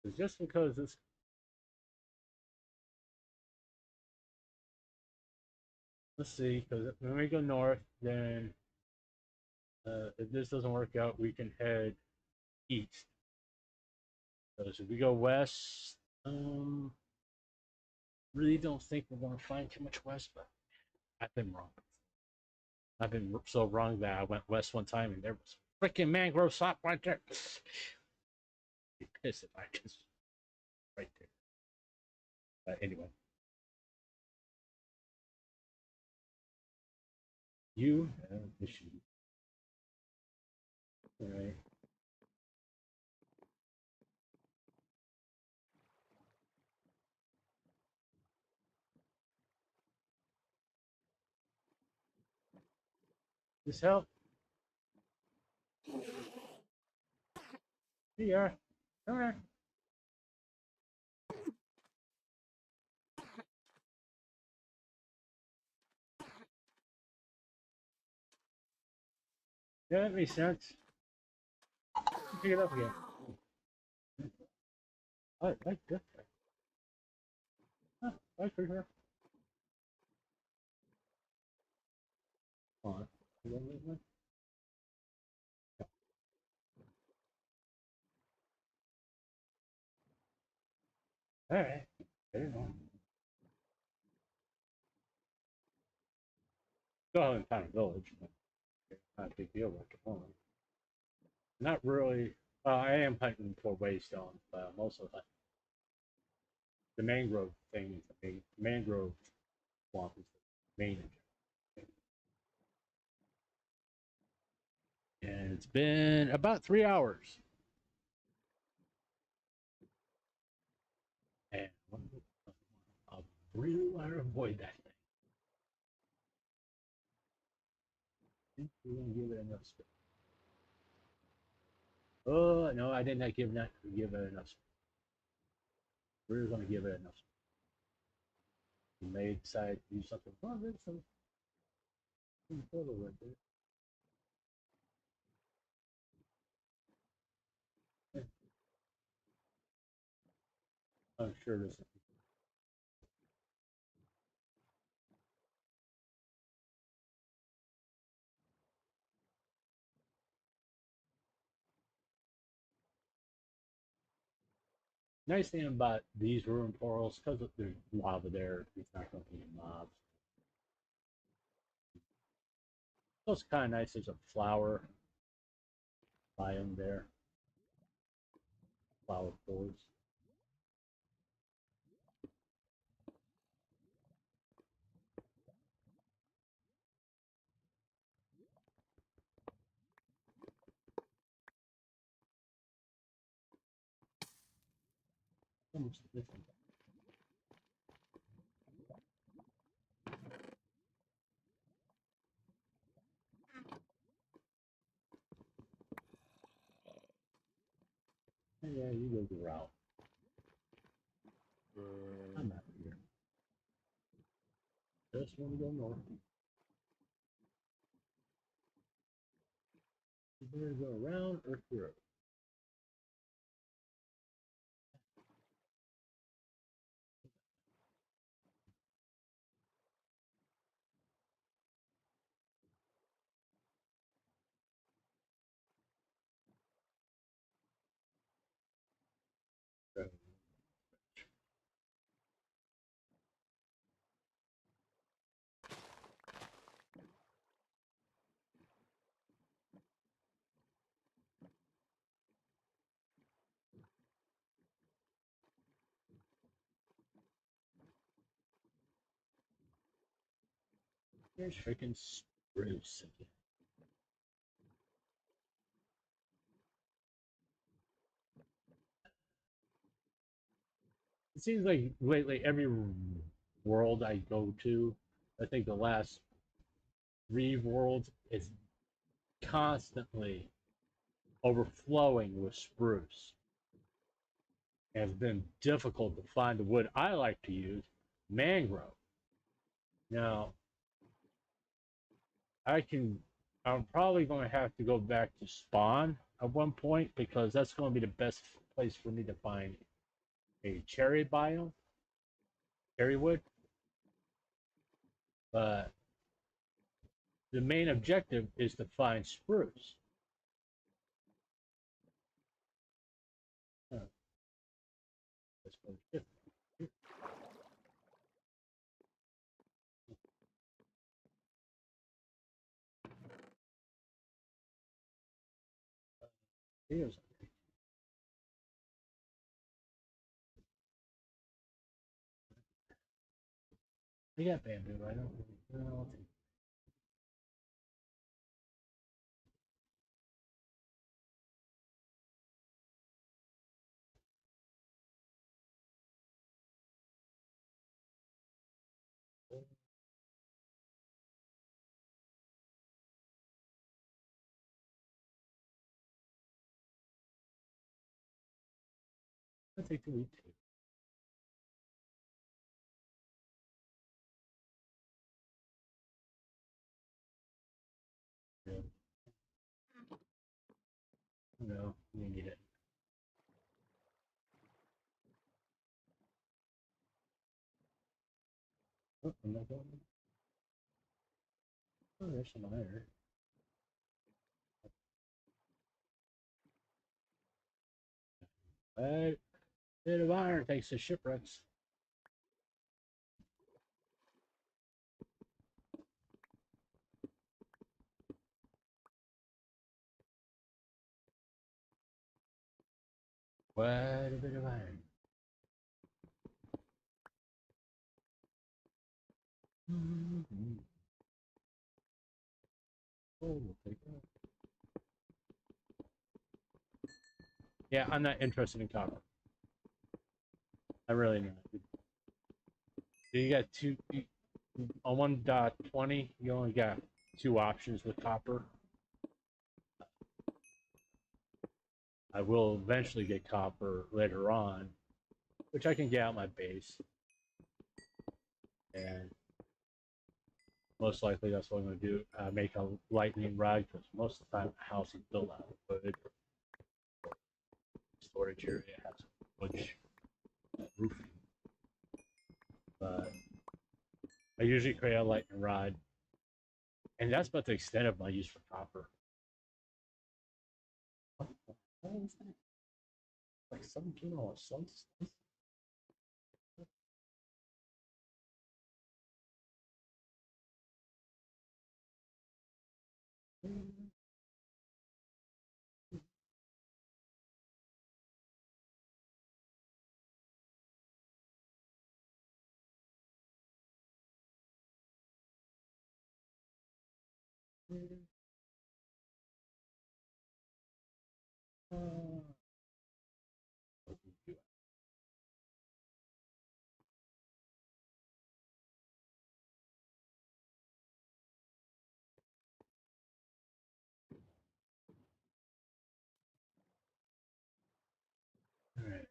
It's just because this. Let's see, because when we go north, then if this doesn't work out, we can head east. So if we go west, really don't think we're going to find too much west, but I've been wrong. I've been so wrong that I went west one time and there was freaking mangrove swamp right there. Be pissed if I just right there. But anyway, you have issues. All right. This help? Here you are. Come here. Yeah, that makes sense. Pick it up again. I like this guy. Huh, I like her. Come on. All right. There you go. Still haven't found a village, but not a big deal at the moment. Not really. I am hunting for waystones, but I'm also hunting the mangrove thing. Is the mangrove swamp is the main objective. And it's been about 3 hours. And I really want to avoid that thing. I think we're gonna give it enough space. Oh no, I did not give it enough space. We're gonna give it enough space. We may decide to do something. Oh, there's some photo right there. I'm sure this. Nice thing about these ruin portals, because there's lava there, it's not going to be mobs. So it's kind of nice. There's a flower biome there, flower pools. Almost different. Yeah, you go the route. I'm out of here. Just want to go north. You better go around or through. There's freaking spruce again. It seems like lately every world I go to, I think the last 3 worlds is constantly overflowing with spruce. It has been difficult to find the wood I like to use, mangrove. Now, I'm probably going to have to go back to spawn at one point because that's going to be the best place for me to find a cherry biome, cherry wood. But the main objective is to find spruce. Huh. That's what it's different. We got bamboo, right? I'll take it. I'll take the wheat too. Yeah. No, we need it. Oh, I'm not going. Oh, there's some iron. But bit of iron takes to shipwrecks. Quite a bit of iron. Mm-hmm. Oh, we'll take that. Yeah, I'm not interested in copper. I'm really not. You got on 1.20. You only got 2 options with copper. I will eventually get copper later on, which I can get out my base, and most likely that's what I'm going to do. Make a lightning rod because most of the time the house is built out of wood. Storage area has wood roofing. But I usually create a lightning rod, and that's about the extent of my use for copper. What the hell is that? Like 17 or something? All right. As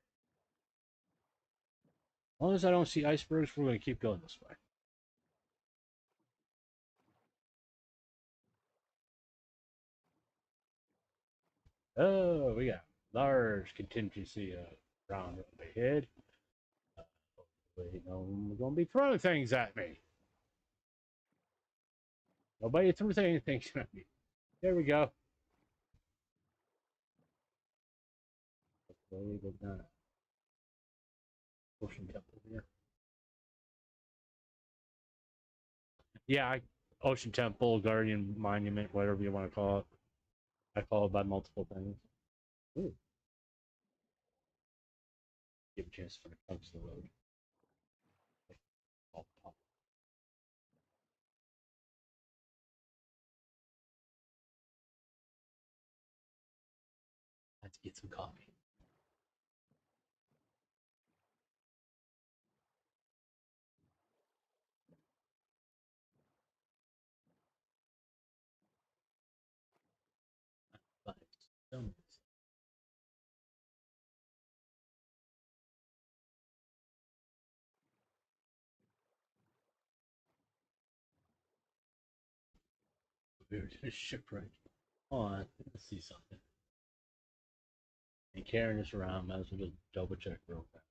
long as I don't see icebergs, we're going to keep going this way. Oh, we got large contingency around up ahead. Hopefully, no one's going to be throwing things at me. Nobody threw anything at me. There we go. Hopefully, there's not an ocean temple here. Yeah, ocean temple, guardian monument, whatever you want to call it. I call it by multiple things. Ooh. Give a chance for the comes to the road. Oh, pop. Let's get some coffee. But donuts. We were just shipwrecked. Hold on, let's see something. And carrying this around, might as well just double check real fast.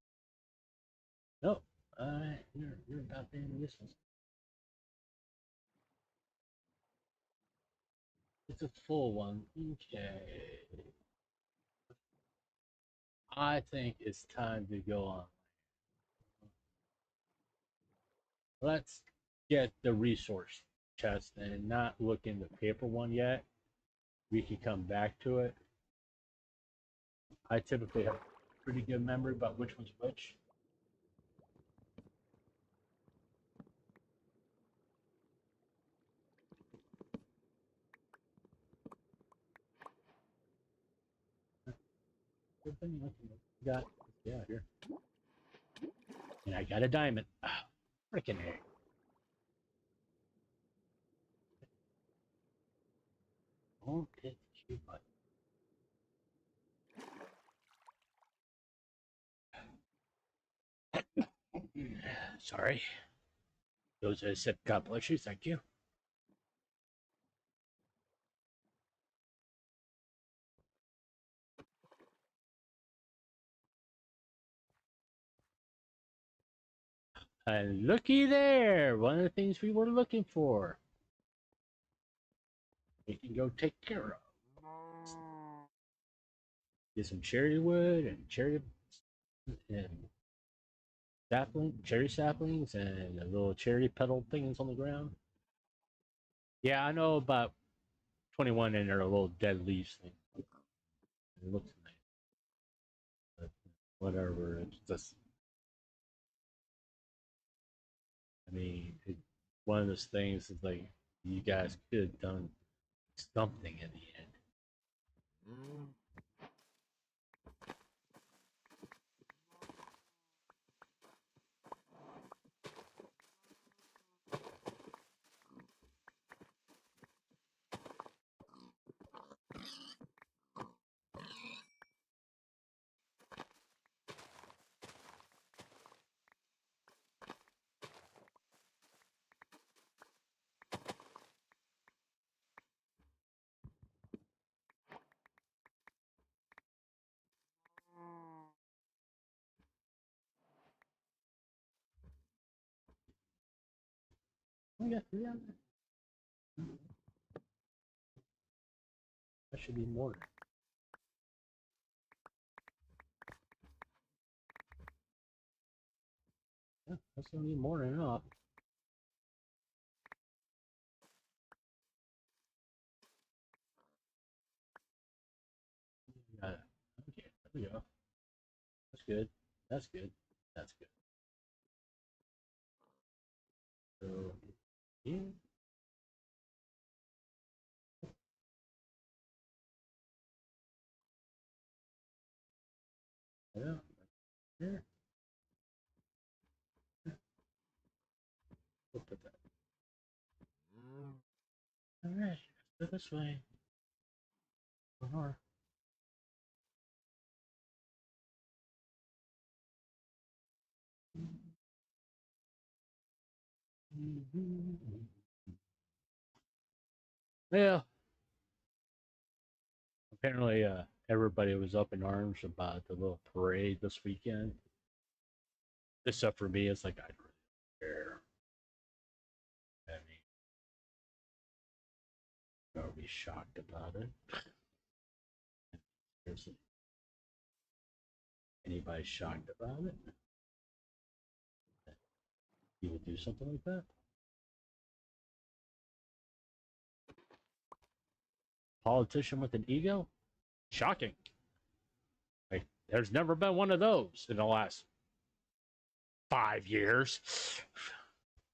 No, you're about the end of this one. It's a full one. Okay. I think it's time to go on. Let's get the resource chest and not look in the paper one yet. We can come back to it. I typically have pretty good memory about which one's which. Good thing I got here. And I got a diamond. Ah, freaking A. Don't hit the Q button. Sorry. Those are said, God bless you. Thank you. And looky there. One of the things we were looking for. We can go take care of. Get some cherry wood and cherry and cherry saplings, and the little cherry petal things on the ground. Yeah, I know about 21 and they're a little dead leaves thing. It looks nice. But whatever, it's just. I mean, one of those things is like you guys could have done something in the end. We got 3 on there. That should be more. Yeah, that's gonna be more than enough. Okay, there we go. That's good. That's good. That's good. So, yeah. Yeah. Here. We'll put that. All right. Let's go this way. More. Yeah. Apparently, everybody was up in arms about the little parade this weekend. Except for me, it's like I don't really care. I mean, I'll be shocked about it. Seriously, anybody shocked about it? That you would do something like that? Politician with an ego? Shocking. Like, there's never been one of those in the last 5 years.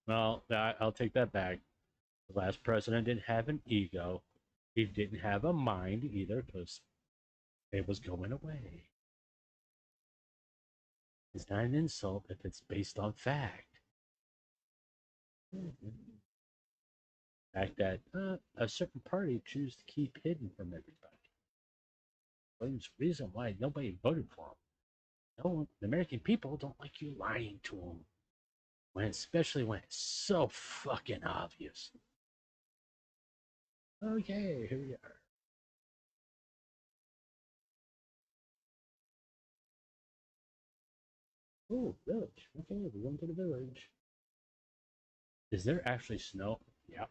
Well, I'll take that back. The last president didn't have an ego. He didn't have a mind either because it was going away. It's not an insult if it's based on fact. The fact that a certain party choose to keep hidden from everybody. There's reason why nobody voted for him. No, the American people don't like you lying to them. Especially when it's so fucking obvious. Okay, here we are. Oh, village. Okay, we're going to the village. Is there actually snow? Yeah.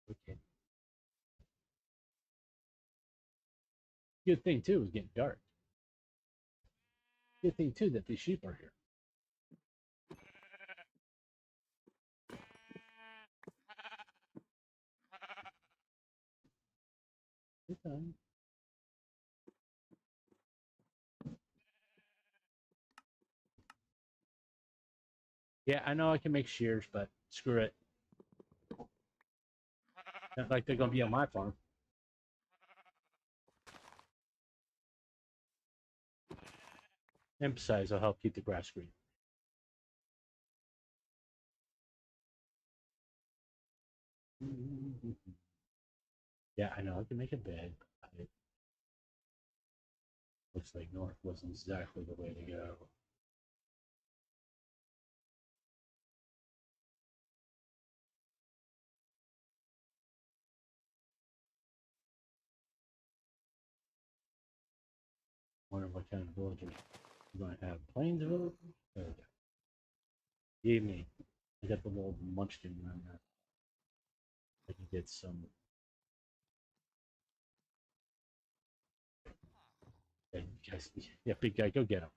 Okay. Good thing too is getting dark. Good thing too that these sheep are here. Good time. Yeah, I know I can make shears, but screw it. Not like they're gonna be on my farm. Emphasize will help keep the grass green. Yeah, I know I can make a bed. It looks like north wasn't exactly the way to go. Wonder what kind of villagers you're going to have. Plains village? There we go. Evening. I got the little munchkin around there. I can get some. Hey, guys, yeah, big guy, go get him.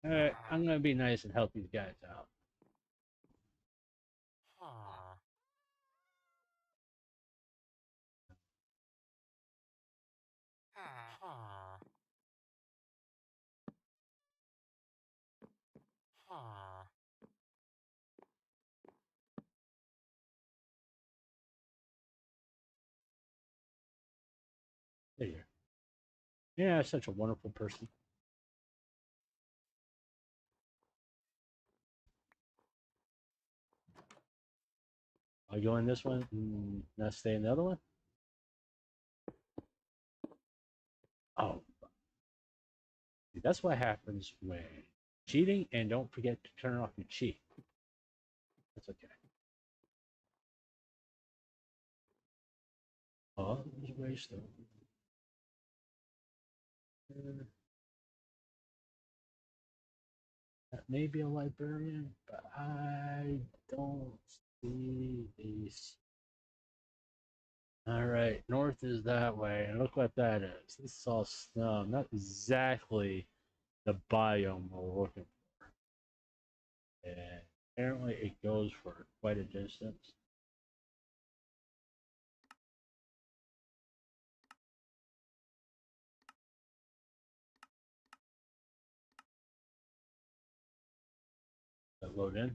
All right, I'm gonna be nice and help these guys out. There you are. Yeah, such a wonderful person. I go in this one and not stay in the other one. Oh, see, that's what happens when cheating, and don't forget to turn off your cheat. That's okay. Oh, there's waste though. That may be a librarian, but I don't see these. All right, north is that way, and look what that is. This is all snow. Not exactly the biome we're looking for. And apparently it goes for quite a distance. That load in.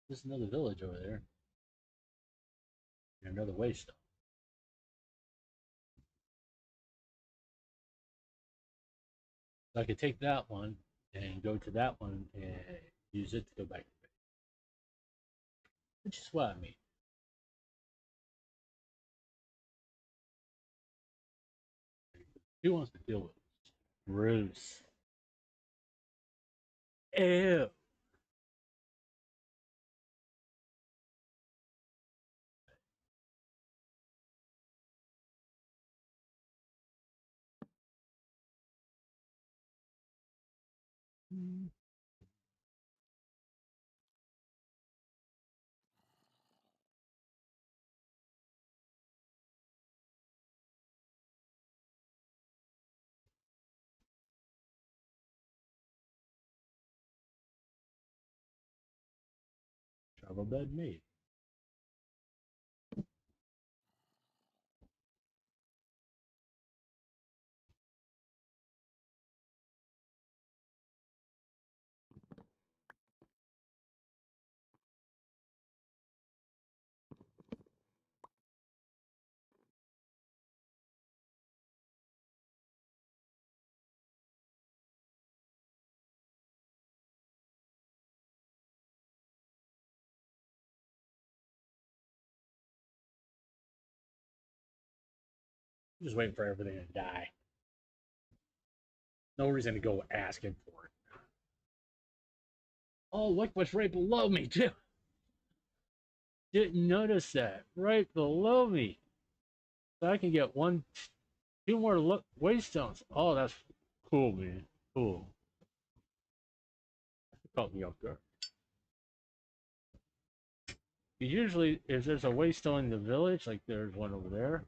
There's another village over there. And another waystone. So I could take that one and go to that one and use it to go back to base. Which is what I mean. Who wants to deal with this? Bruce. Ew. Travel bed made. I'm just waiting for everything to die. No reason to go asking for it. Oh, look what's right below me, too. Didn't notice that. Right below me. So I can get two more waystones. Oh, that's cool, man. Cool. Caught me off guard. Usually, if there's a waystone in the village, like there's one over there,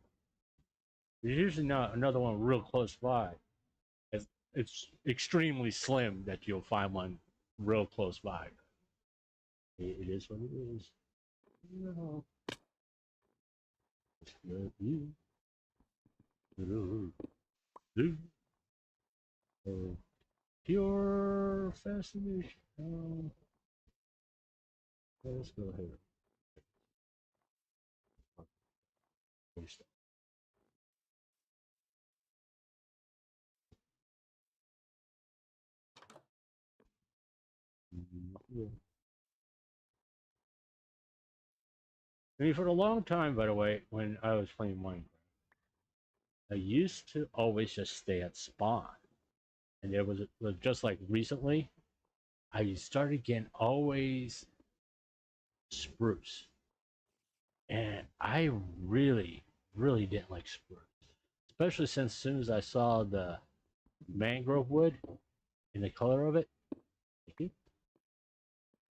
there's usually not another one real close by. It's extremely slim that you'll find one real close by. It is what it is. No. You. Pure fascination. Let's go ahead. I mean, for a long time, by the way, when I was playing Minecraft, I used to always just stay at spawn. And it was just like recently, I started getting always spruce. And I really, really didn't like spruce. Especially since as soon as I saw the mangrove wood and the color of it,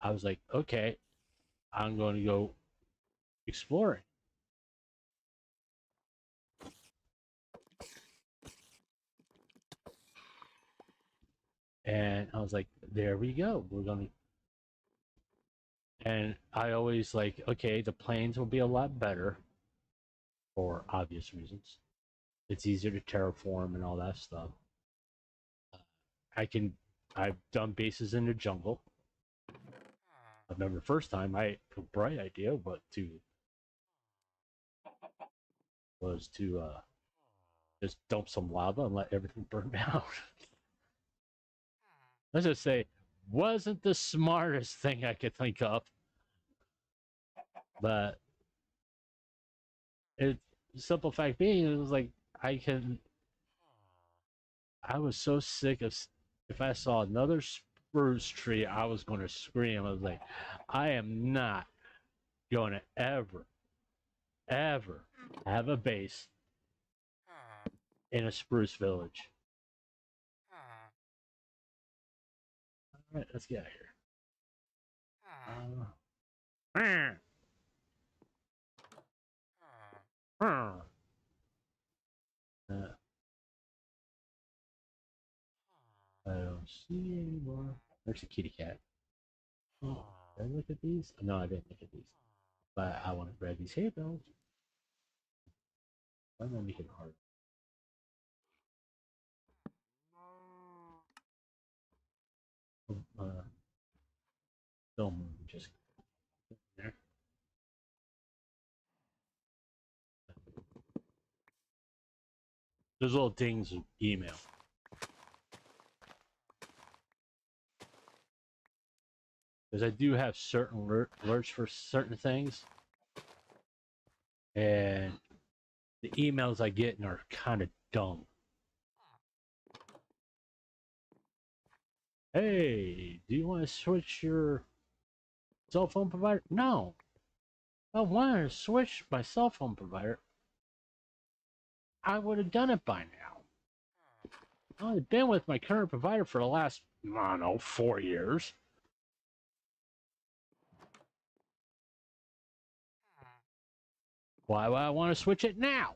I was like, okay, I'm going to go exploring. And I was like, there we go. We're going to. And I always like, okay, the plains will be a lot better for obvious reasons. It's easier to terraform and all that stuff. I've done bases in the jungle. I remember the first time I had a bright idea was to just dump some lava and let everything burn down. Let's just say, wasn't the smartest thing I could think of, but it simple fact being, it was like I was so sick of, if I saw another spruce tree, I was going to scream. I was like, I am not going to ever have a base in a spruce village. All right, let's get out of here. I don't see anymore. There's a kitty cat. Oh, did I look at these? No, I didn't look at these. But I want to grab these hay bales. Why am I making it hard? Don't move. Just there. There's little dings of email. Because I do have certain alerts for certain things. And the emails I get are kind of dumb. Hey, do you want to switch your cell phone provider? No. If I wanted to switch my cell phone provider, I would have done it by now. I've been with my current provider for the last, I don't know, 4 years. Why would I want to switch it now?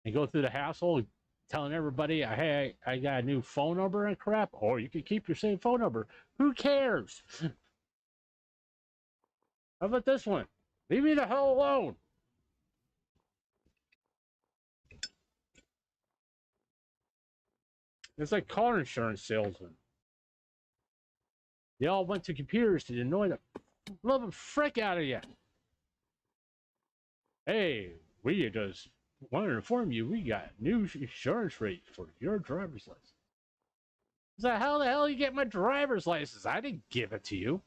And go through the hassle telling everybody, hey, I got a new phone number and crap. Or you can keep your same phone number. Who cares? How about this one? Leave me the hell alone. It's like car insurance salesmen. They all went to computers to annoy the living frick out of you. Hey, we just wanted to inform you we got new insurance rate for your driver's license. So how the hell you get my driver's license? I didn't give it to you.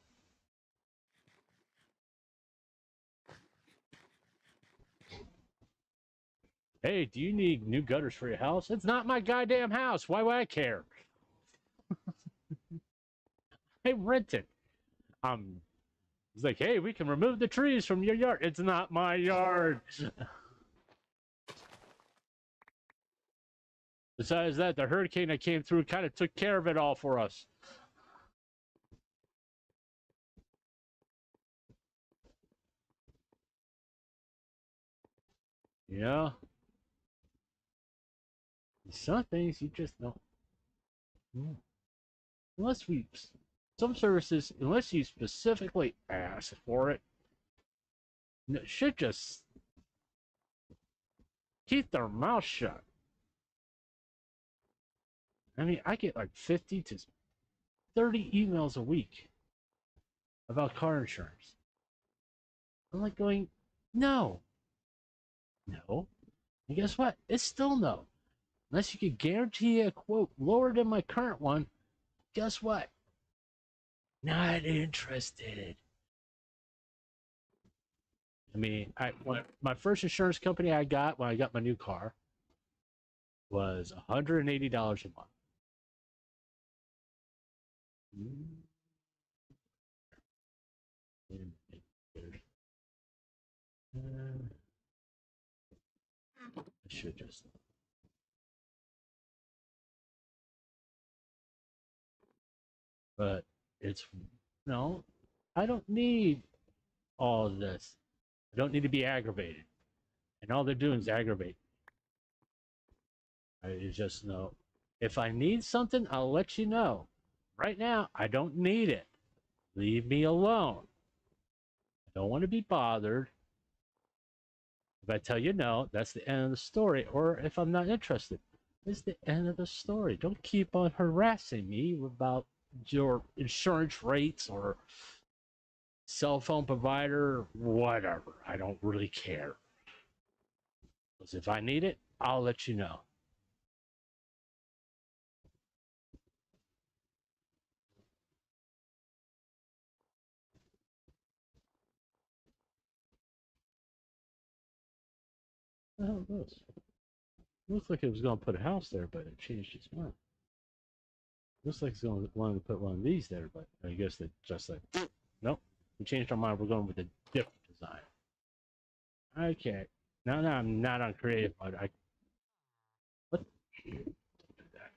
Hey, do you need new gutters for your house? It's not my goddamn house. Why would I care? I rent it. It's like, hey, we can remove the trees from your yard. It's not my yard. Besides that, the hurricane that came through kind of took care of it all for us. Yeah. Some things you just don't. Unless we, some services, unless you specifically ask for it, should just keep their mouth shut. I mean, I get like 50 to 30 emails a week about car insurance. I'm like going, no. No. And guess what? It's still no. Unless you could guarantee a quote lower than my current one, guess what? Not interested. I mean, my first insurance company I got when I got my new car was $180 a month. I should just. But it's no, I don't need all of this. I don't need to be aggravated. And all they're doing is aggravate. I just know if I need something, I'll let you know. Right now, I don't need it. Leave me alone. I don't want to be bothered. If I tell you no, that's the end of the story. Or if I'm not interested, it's the end of the story. Don't keep on harassing me about your insurance rates or cell phone provider, whatever. I don't really care. Because if I need it, I'll let you know. What the hell is this? Looks like it was going to put a house there, but it changed its mind. Looks like it's going to want to put one of these there, but I guess they just like, nope, we changed our mind. We're going with a different design. Okay. Now I'm not on creative mode. What? Don't do that.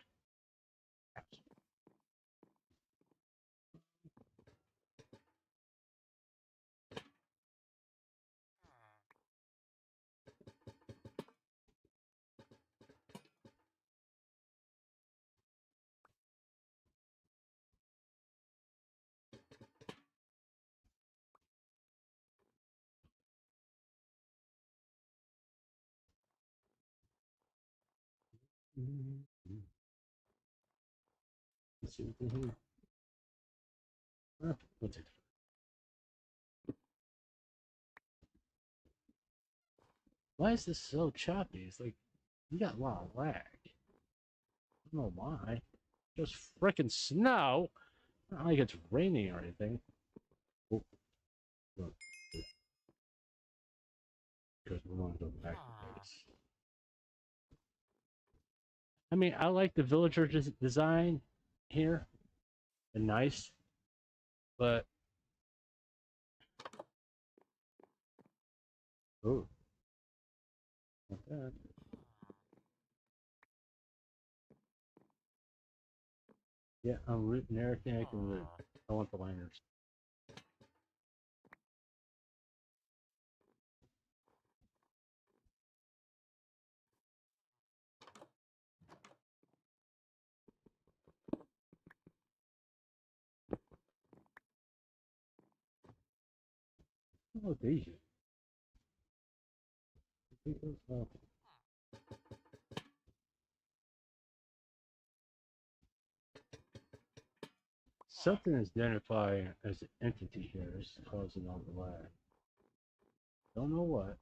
Let's see what they do. What's it? Why is this so choppy? It's like you got a lot of lag. I don't know why. Just freaking snow. Not like it's raining or anything. Oh, look. Because we want to go back to base. I mean, I like the villager design here. And nice. But oh, not that. Yeah, I'm rooting everything I can root. I want the liners. Oh, these. Oh. Something is identified as an entity here is causing all the lag. Don't know what.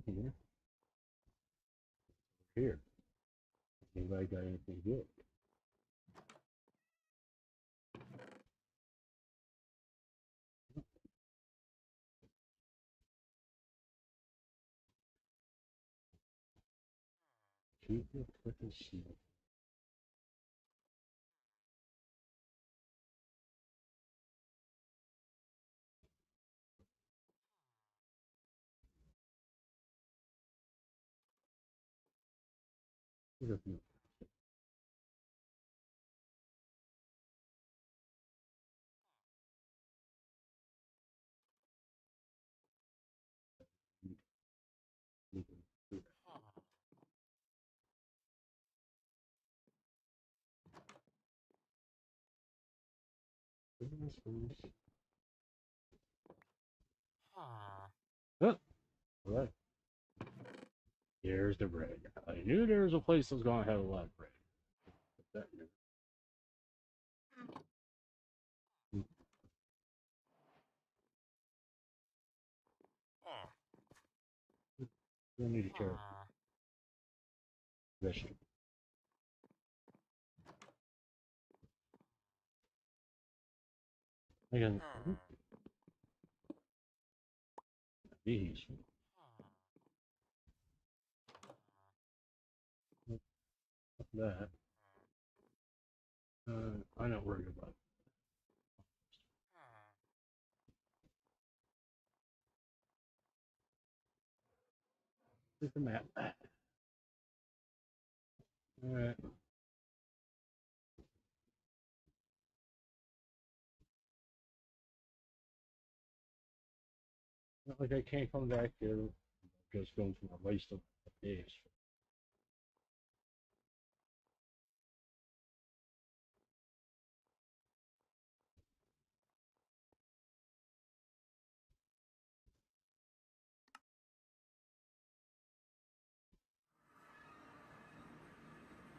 Here. Here. Anybody got anything good? Keep it with the sheet. Oh, right. Here's the bread. I knew there was a place that was going to have a lot of bread. You need to carry vegetable. Again, these. That. I'm not worried about it. Look at the map. Alright. Not like I can't come back here. Just going through a waste of days.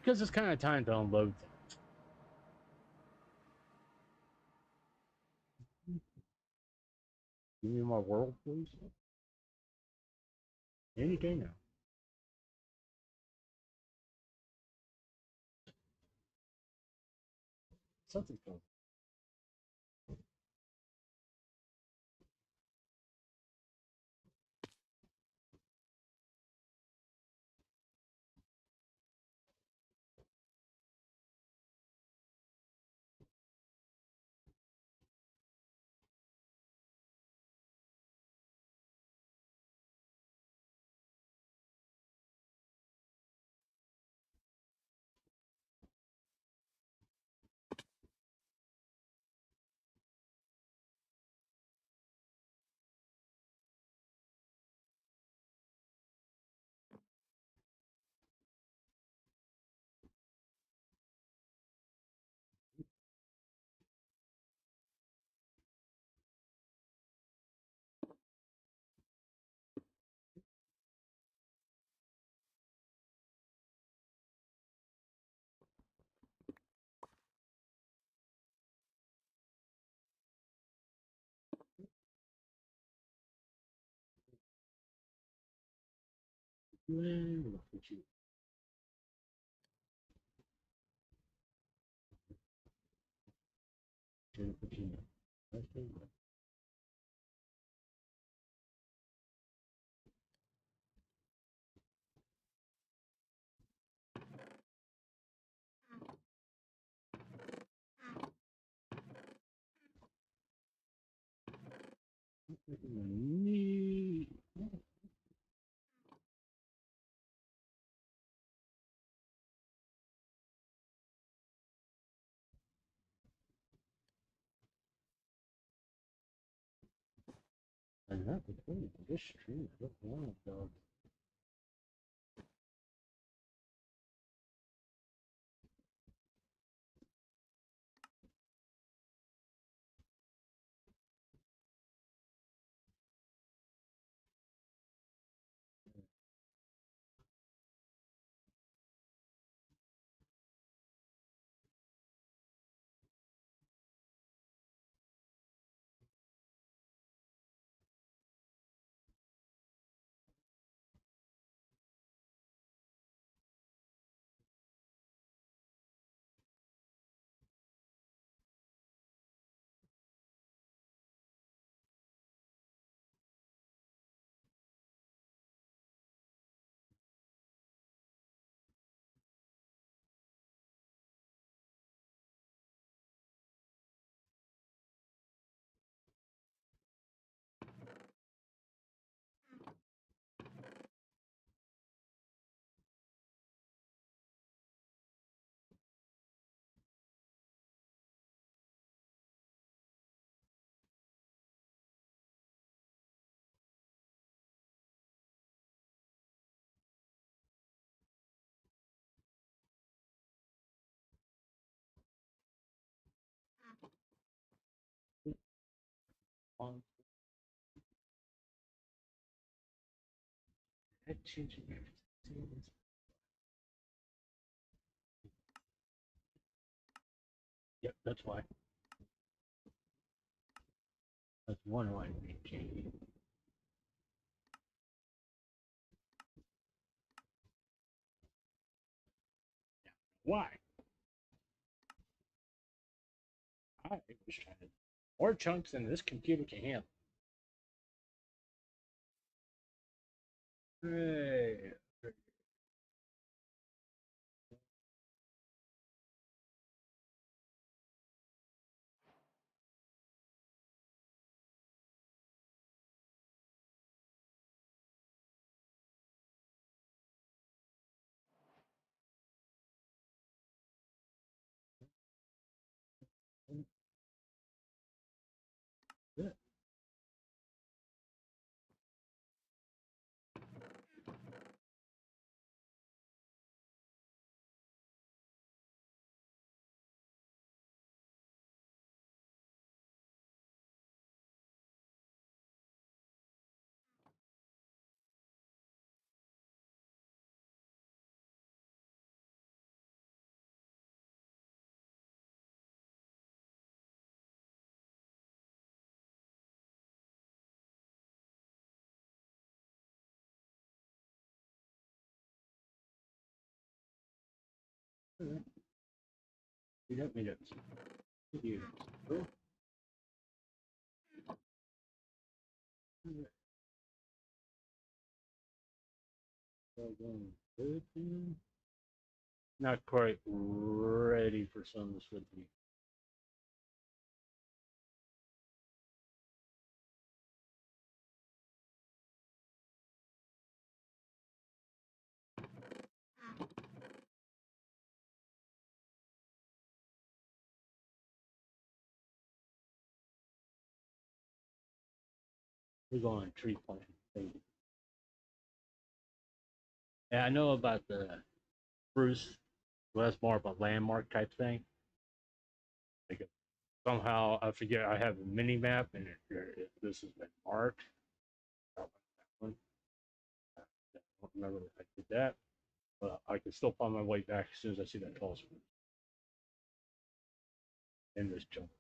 Because it's kind of time to unload things. Give me my world, please. Anything now. Something's going. Look at you. And that was really this tree. Look around, dog. On that changing everything. Yep, that's why. That's one why we changed. Why? I was trying to more chunks than this computer can handle. Hey. Good. Meet up, meet up. You. Oh. Not quite ready for some of this with me. We're going on tree planting. Yeah, I know about the spruce. Well, that's more of a landmark type thing. Like somehow I forget I have a mini map and this has been marked. I don't remember if I did that, but I can still find my way back as soon as I see that tall spruce in this jungle.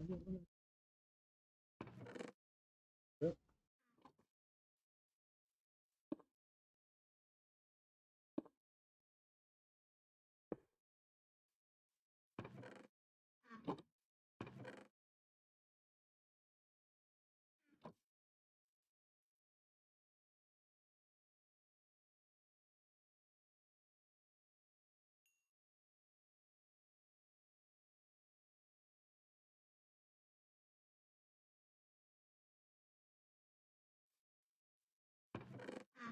Yep.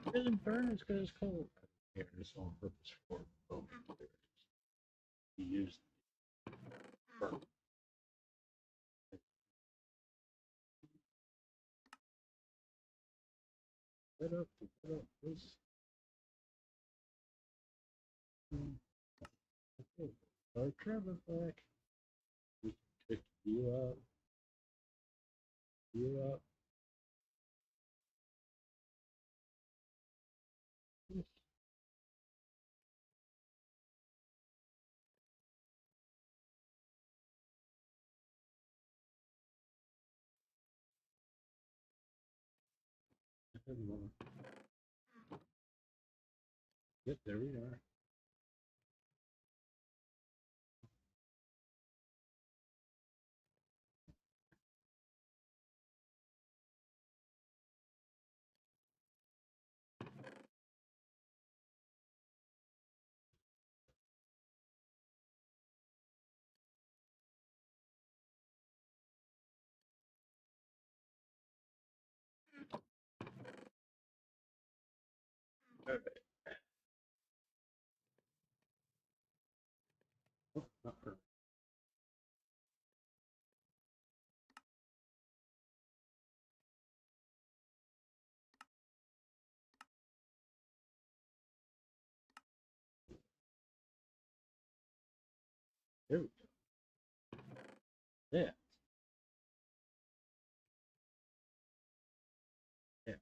It doesn't burn as good as coal. Here, it's on purpose for both. You use burn. Put up, this. Okay. Our Trevor back. We can pick you up. You up. Yep, there we are. All right. Oh, not her. There we go. Yeah. Yeah.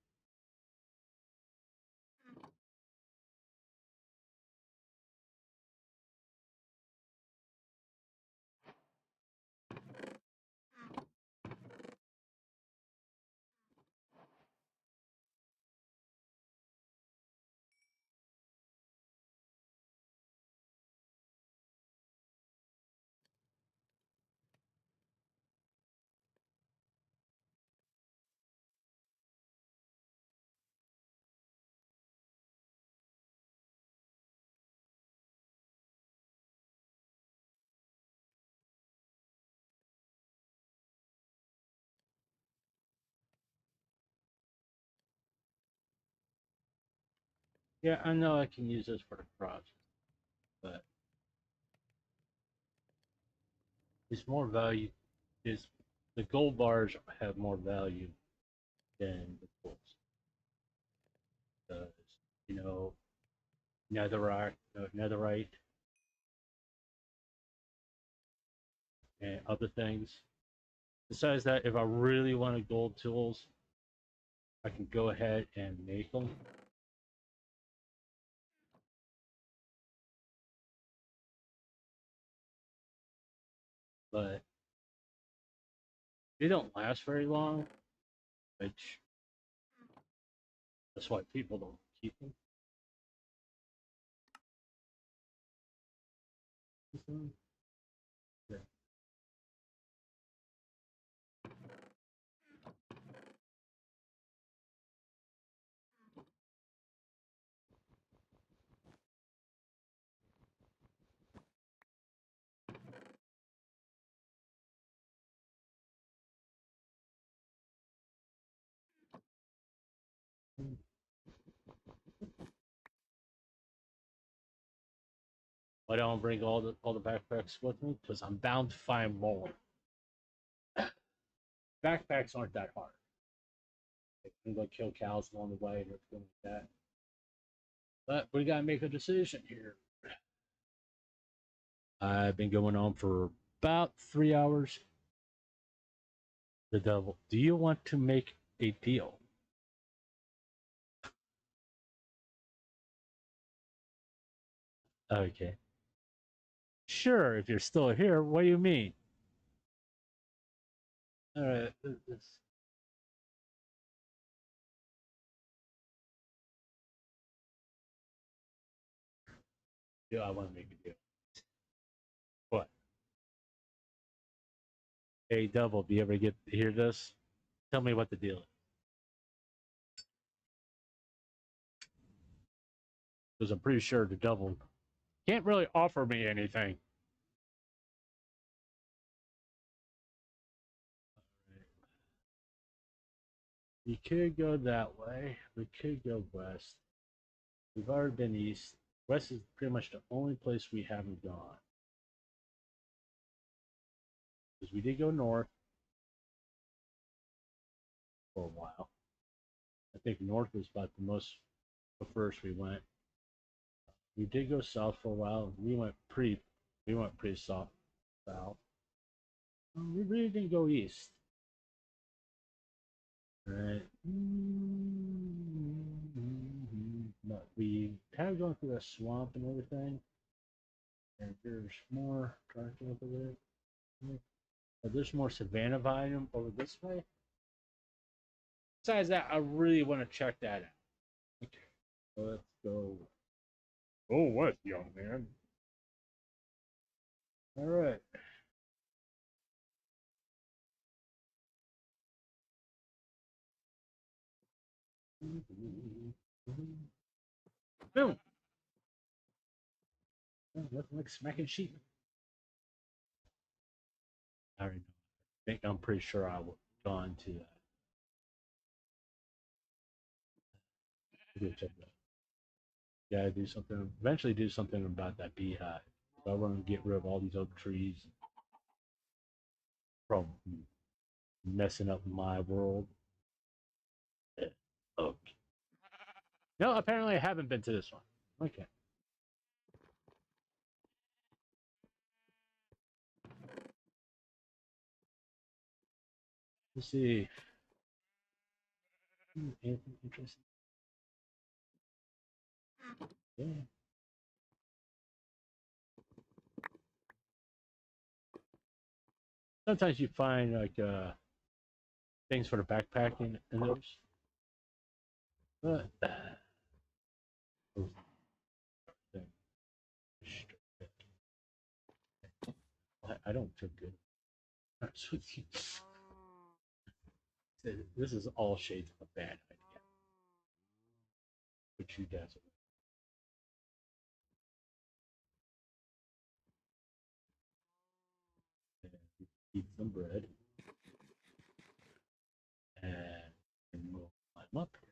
Yeah, I know I can use this for the project, but it's more value. Is the gold bars have more value than the tools? Because you know, netherite, and other things. Besides that, if I really wanted gold tools, I can go ahead and make them. But they don't last very long, which that's why people don't keep them. Yeah. I don't bring all the backpacks with me because I'm bound to find more. Backpacks aren't that hard. You can go kill cows along the way and everything like that. But we gotta make a decision here. I've been going on for about 3 hours. The devil. Do you want to make a deal? Okay. Sure, if you're still here, what do you mean? All right. Yeah, I want to make a deal. What? Hey, Double, do you ever get to hear this? Tell me what the deal is. Because I'm pretty sure the Double can't really offer me anything. We could go that way. We could go west. We've already been east. West is pretty much the only place we haven't gone. Because we did go north for a while. I think north was about the first we went. We did go south for a while. We went pretty south. We really didn't go east. Right. But we have gone through a swamp and everything. And there's more trying to over there. But there's more savanna volume over this way. Besides that, I really want to check that out. Okay. So let's go. Oh, what, young man? All right. Boom. Oh, nothing like smacking sheep. I already know. I think I'm pretty sure I would have gone to that. Check that. Yeah, do something. Eventually, do something about that beehive. I want to get rid of all these oak trees from messing up my world. Okay. No, apparently I haven't been to this one. Okay. Let's see. Anything interesting? Yeah. Sometimes you find like things for the backpacking and those. But I don't feel good. This is all shades of a bad idea. But you guys eat some bread and we'll climb up here.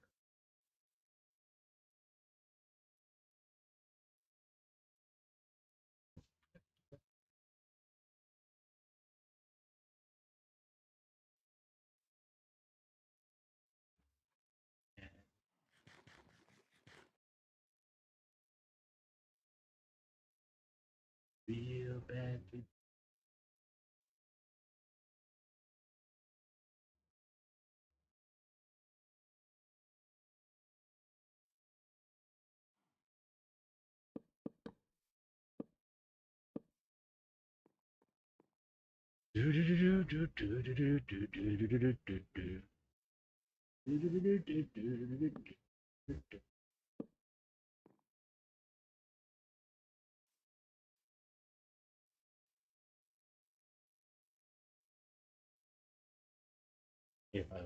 Real bad. Do do do do do do do do do do do do do. If I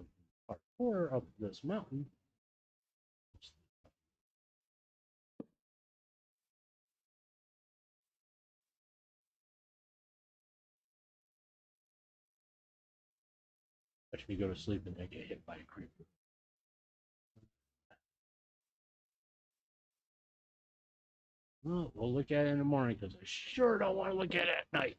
parkour up this mountain, watch me go to sleep and then get hit by a creeper. Well, we'll look at it in the morning because I sure don't want to look at it at night.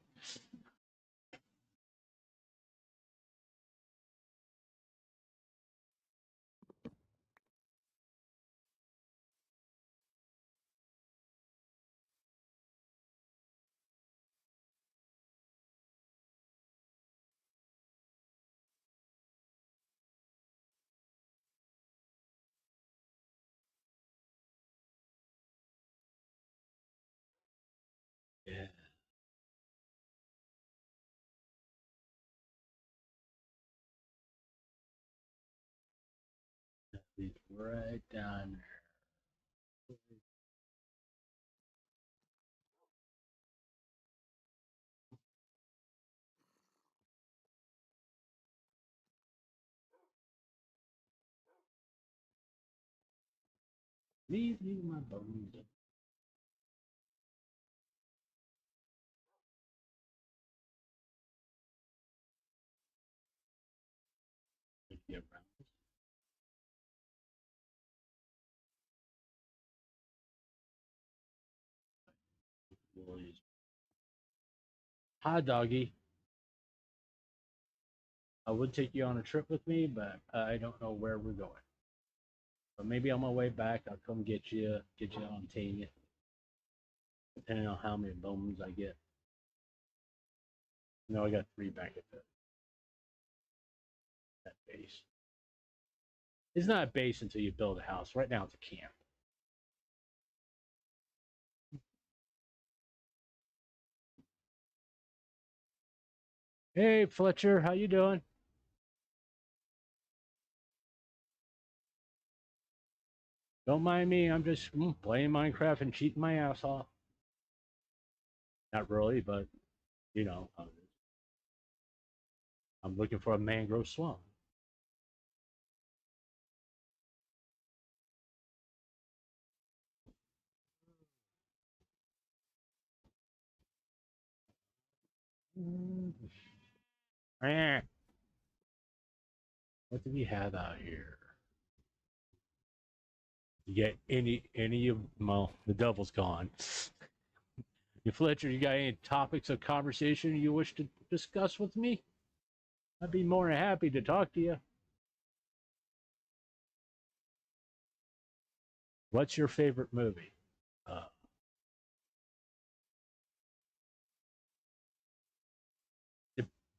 Yeah. It's right down there. Leave me my bones. Get around. Hi, doggy. I would take you on a trip with me, but I don't know where we're going. But maybe on my way back, I'll come get you on Tanya, depending on how many bones I get. No, I got 3 back at that base. It's not a base until you build a house. Right now, it's a camp. Hey, Fletcher, how you doing? Don't mind me. I'm just playing Minecraft and cheating my ass off. Not really, but you know, I'm looking for a mangrove swamp. What do we have out here? You get any of well, the devil's gone. You Fletcher, you got any topics of conversation you wish to discuss with me? I'd be more than happy to talk to you. What's your favorite movie? Uh,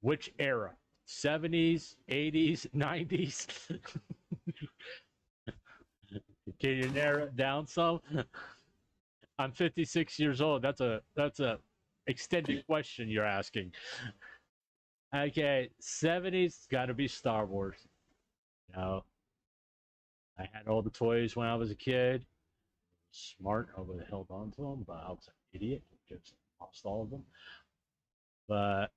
which era? 70s, 80s, 90s? Can you narrow it down some? I'm 56 years old. That's a extended question you're asking. Okay, 70s got to be Star Wars. You know, I had all the toys when I was a kid. Smart, I would have held on to them, but I was an idiot. Just lost all of them. But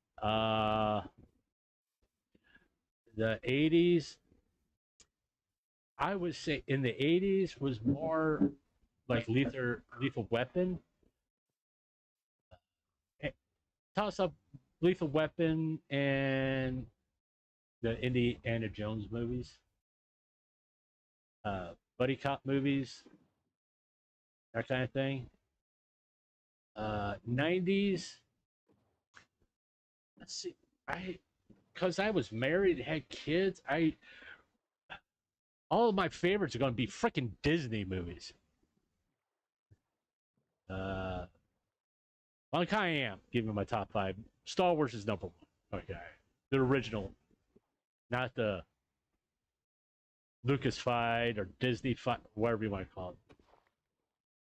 the 80s, I would say in the 80s was more like Lethal Weapon. Toss up Lethal Weapon and the Indiana Jones movies, buddy cop movies, that kind of thing. 90s. Let's see. Because I was married, had kids. All of my favorites are going to be freaking Disney movies. Like I am giving my top 5. Star Wars is number 1. Okay, the original, not the Lucas fight or Disney fight, whatever you want to call it.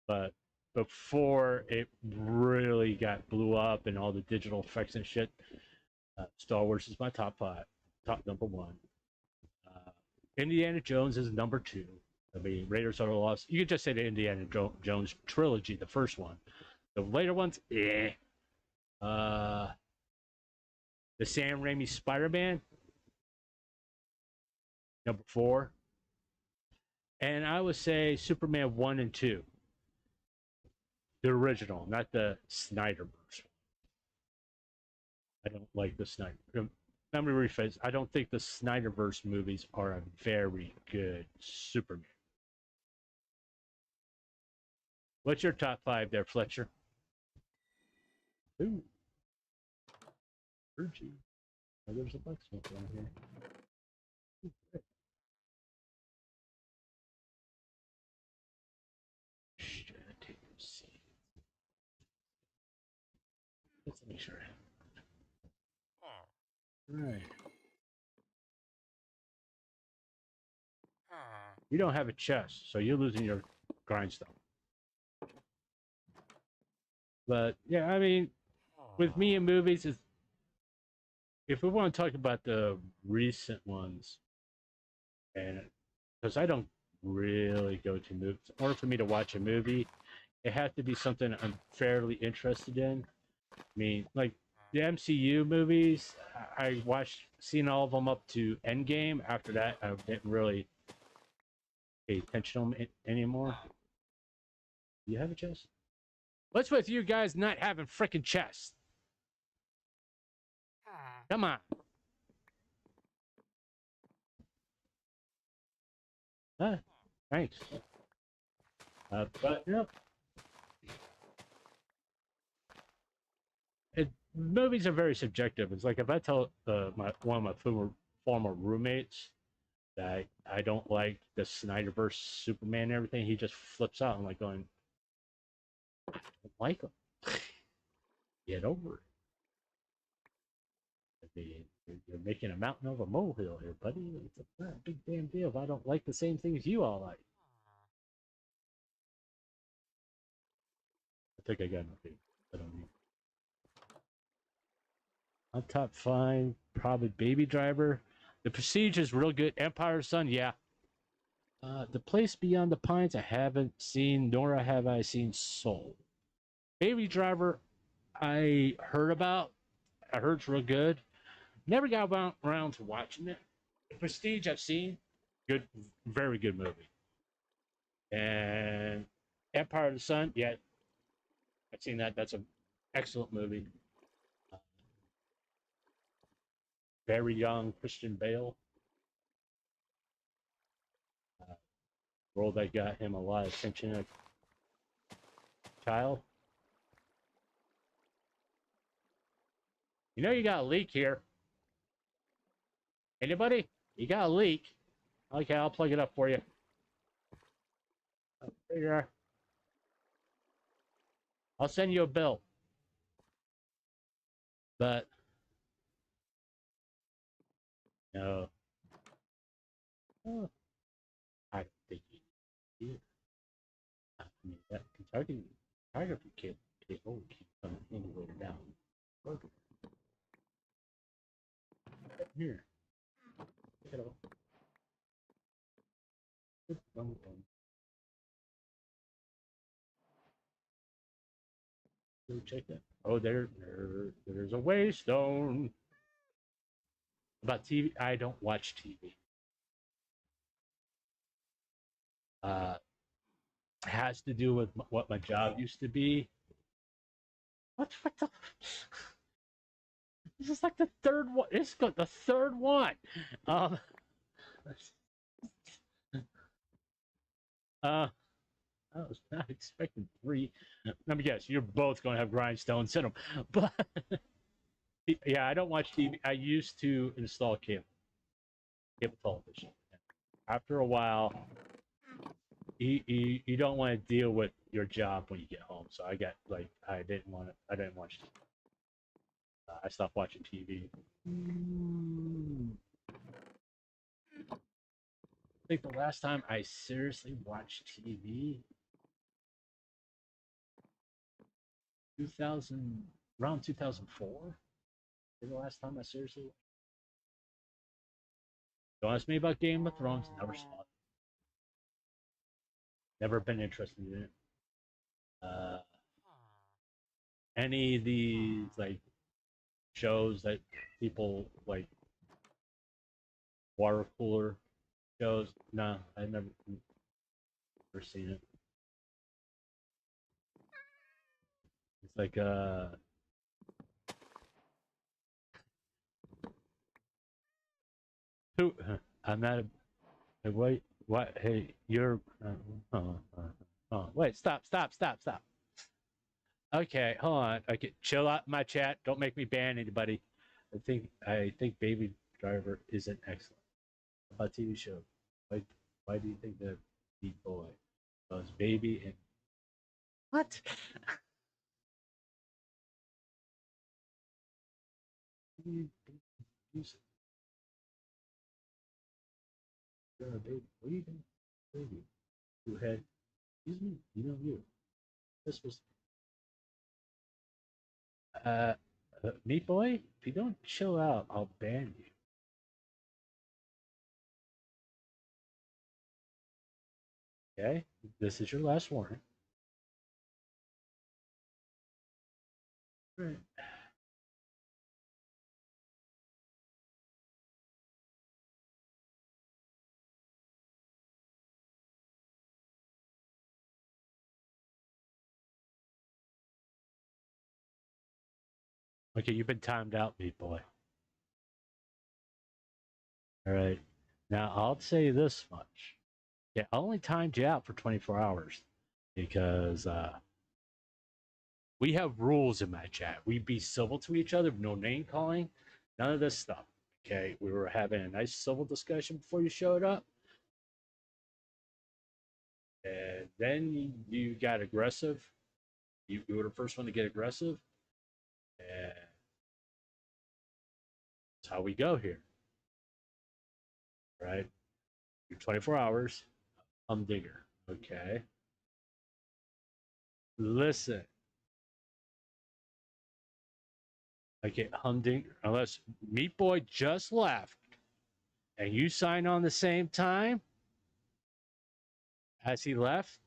But before it really got blew up and all the digital effects and shit, Star Wars is my top 5, top number 1. Indiana Jones is number 2. I mean, Raiders of the Lost. You could just say the Indiana Jones trilogy, the first one. The later ones, eh. The Sam Raimi Spider-Man, number 4. And I would say Superman 1 and 2. The original, not the Snyderverse. I don't like the Snyder. Let me rephrase. I don't think the Snyderverse movies are a very good Superman. What's your top 5 there, Fletcher? Ooh. Heard you. Oh, there's a blacksmith down here. Ooh, let's make sure. Right. You don't have a chest, so you're losing your grindstone. But yeah, I mean, with me in movies, is if we want to talk about the recent ones, and because I don't really go to movies. In order for me to watch a movie, it has to be something I'm fairly interested in. I mean, like the MCU movies, I watched, seen all of them up to Endgame. After that, I didn't really pay attention to them anymore. Do you have a chest? What's with you guys not having freaking chests? Come on. Thanks. But you know, movies are very subjective. It's like if I tell one of my former roommates that I don't like the Snyderverse Superman and everything, he just flips out. I'm like going, I don't like him. Get over it. I mean, you're making a mountain of a molehill here, buddy. It's not a big damn deal if I don't like the same things you all like. I think I got nothing. I don't need. On top five, probably Baby Driver. The Prestige is real good. Empire Sun, yeah. The Place Beyond the Pines, I haven't seen, nor have I seen Soul. Baby Driver, I heard about. I heard it's real good. Never got around to watching it. The Prestige, I've seen. Good, very good movie. And Empire of the Sun, yeah, I've seen that. That's an excellent movie. Very young Christian Bale. Role that got him a lot of attention as a child. You know you got a leak here. Anybody? You got a leak. Okay, I'll plug it up for you. There you are. I'll send you a bill. But no. Oh, I don't think you did. I mean that photography cable keeps coming anywhere down. Look here. Look it up. Go check that. Oh, there's a waystone. About TV, I don't watch TV. Has to do with what my job used to be. What the? This is like the third one. This is the third one. Um, I was not expecting three. Let me guess, you're both going to have grindstones in them. But yeah, I don't watch TV. I used to install cable television. After a while, you don't want to deal with your job when you get home. So I got like I didn't watch. I stopped watching TV. I think the last time I seriously watched TV, 2000 around 2004. The last time I seriously. Don't ask me about Game of Thrones. Never saw it. Never been interested in it. Any of these like shows that people like water cooler shows? No, I never seen it. It's like who? I'm not a wait. What? Hey, you're. Wait! Stop! Stop! Stop! Stop! Okay, hold on. Okay, chill out my chat. Don't make me ban anybody. I think Baby Driver isn't excellent. About TV show. Why do you think the Beat Boy was Baby and what? You're a baby. What are you doing? Baby. Who had excuse me? You know you. This was uh, Meat Boy, if you don't chill out, I'll ban you. Okay, this is your last warning. Right. Okay, you've been timed out, meat boy. All right. Now I'll say this much. Yeah, I only timed you out for 24 hours because we have rules in my chat. We be civil to each other, no name calling, none of this stuff. Okay, we were having a nice civil discussion before you showed up, and then you got aggressive. You were the first one to get aggressive, and that's how we go here, right? You're 24 hours. Digger. Okay. Listen. Okay, Humdinger. Unless Meat Boy just left and you sign on the same time as he left,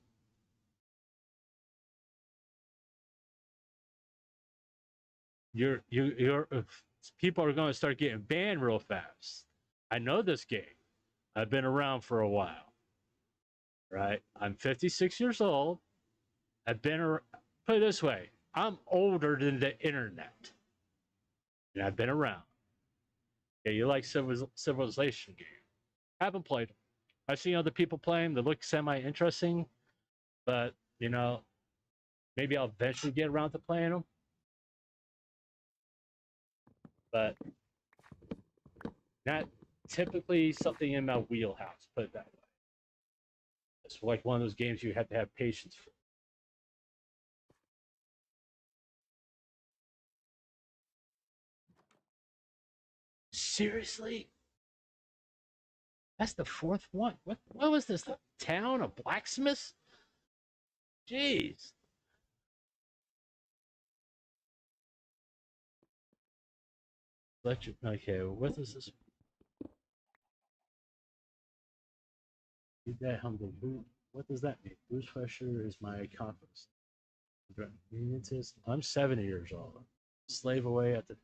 you're people are going to start getting banned real fast. I know this game. I've been around for a while, right? I'm 56 years old. I've been put it this way, I'm older than the internet, and I've been around. Yeah, you like civilization games? Haven't played them. I've seen other people play them. They look semi interesting, but you know, maybe I'll eventually get around to playing them. But not typically something in my wheelhouse. Put it that way. It's like one of those games you have to have patience for. Seriously? That's the fourth one. What was this? The town of blacksmiths? Jeez. Electric. Okay, what is this? That humble. What does that mean? Boost pressure is my confidence. I'm 70 years old. Slave away at the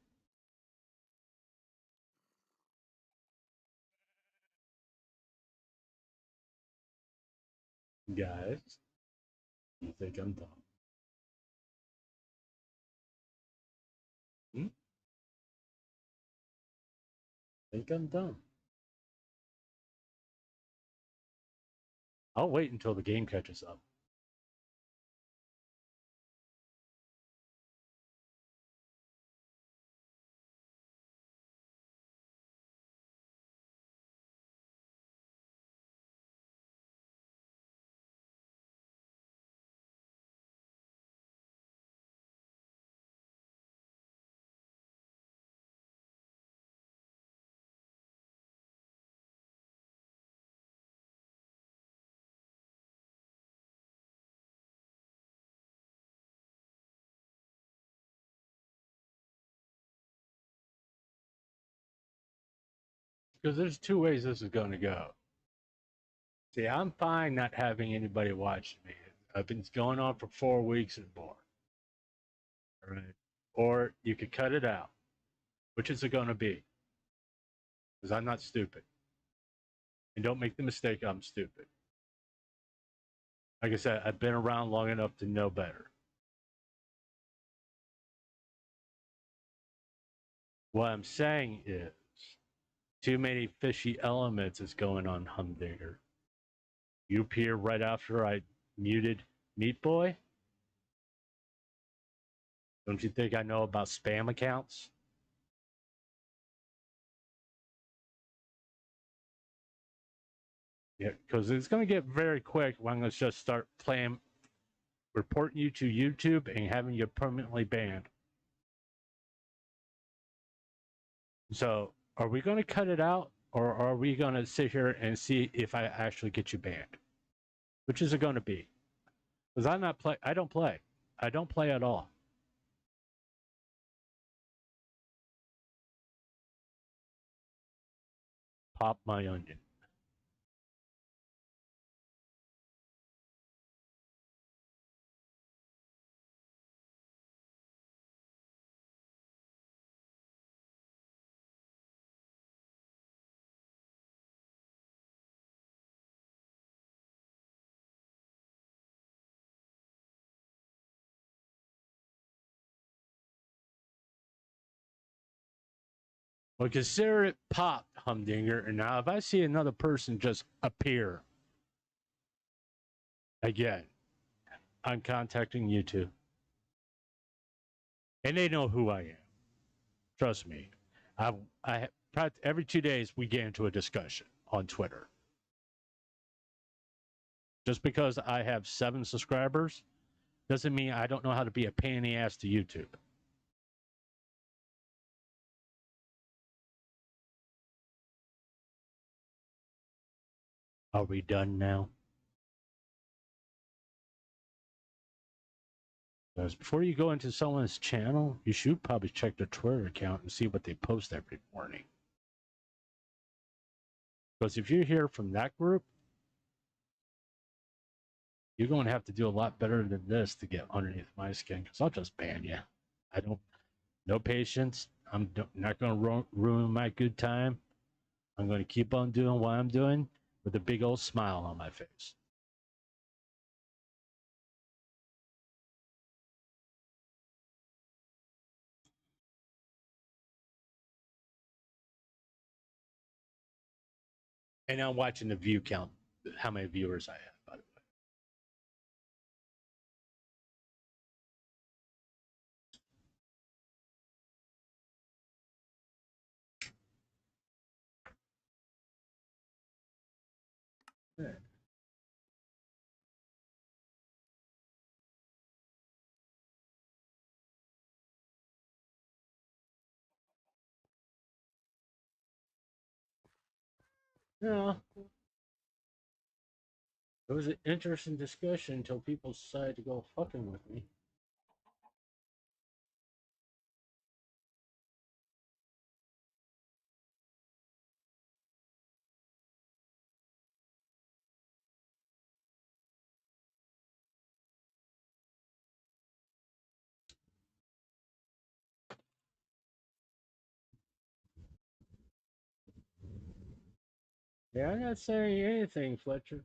guys. You think I'm dumb? Hmm? Think I'm dumb? I'll wait until the game catches up. Because there's two ways this is going to go. See, I'm fine not having anybody watching me. I've been going on for 4 weeks and more. All right. Or you could cut it out. Which is it going to be? Because I'm not stupid. And don't make the mistake I'm stupid. Like I said, I've been around long enough to know better. What I'm saying is, too many fishy elements is going on, Humdinger. You appear right after I muted Meat Boy. Don't you think I know about spam accounts? Yeah, because it's going to get very quick when I'm going to just start playing, reporting you to YouTube and having you permanently banned. So, are we going to cut it out, or are we going to sit here and see if I actually get you banned? Which is it going to be? Because I'm not play. I don't play. I don't play at all. Pop my onion. Well, consider it popped, Humdinger. And now, if I see another person just appear again, I'm contacting YouTube. And they know who I am. Trust me. I every 2 days we get into a discussion on Twitter. Just because I have 7 subscribers doesn't mean I don't know how to be a pain in the ass to YouTube. Are we done now? Because before you go into someone's channel, you should probably check their Twitter account and see what they post every morning. Because if you're here from that group, you're going to have to do a lot better than this to get underneath my skin. Because I'll just ban you. I don't, no patience. I'm not going to ruin my good time. I'm going to keep on doing what I'm doing with a big old smile on my face. And I'm watching the view count, how many viewers I have, by the way. Yeah. It was an interesting discussion until people decided to go fucking with me. Yeah, I'm not saying anything, Fletcher.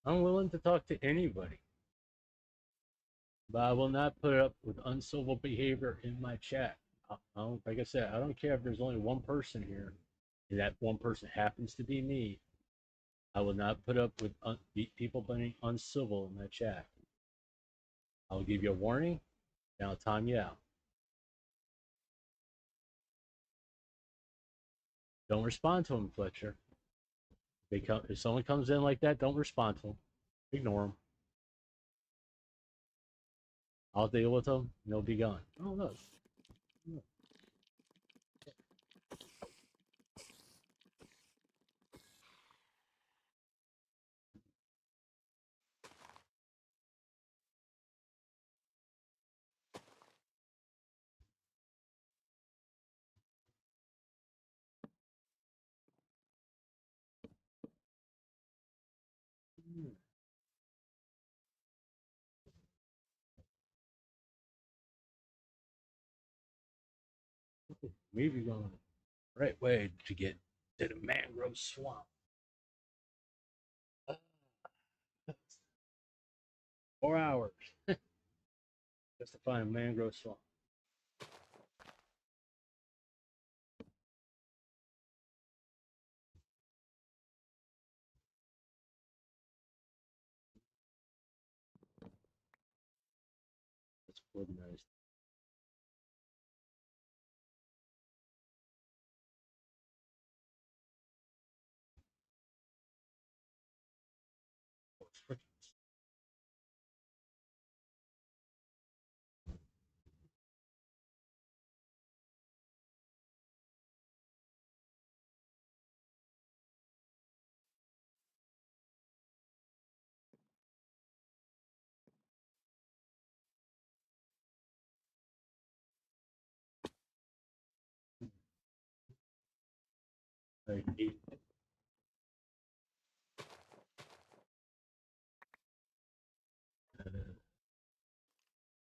I'm willing to talk to anybody. But I will not put up with uncivil behavior in my chat. Like I said, I don't care if there's only one person here, and that one person happens to be me. I will not put up with people being uncivil in my chat. I'll give you a warning, and I'll time you out. Don't respond to them, Fletcher. If someone comes in like that, don't respond to them. Ignore them. I'll deal with them, and they'll be gone. Oh, look. Maybe going the right way to get to the mangrove swamp. 4 hours just to find a mangrove swamp. That's organized.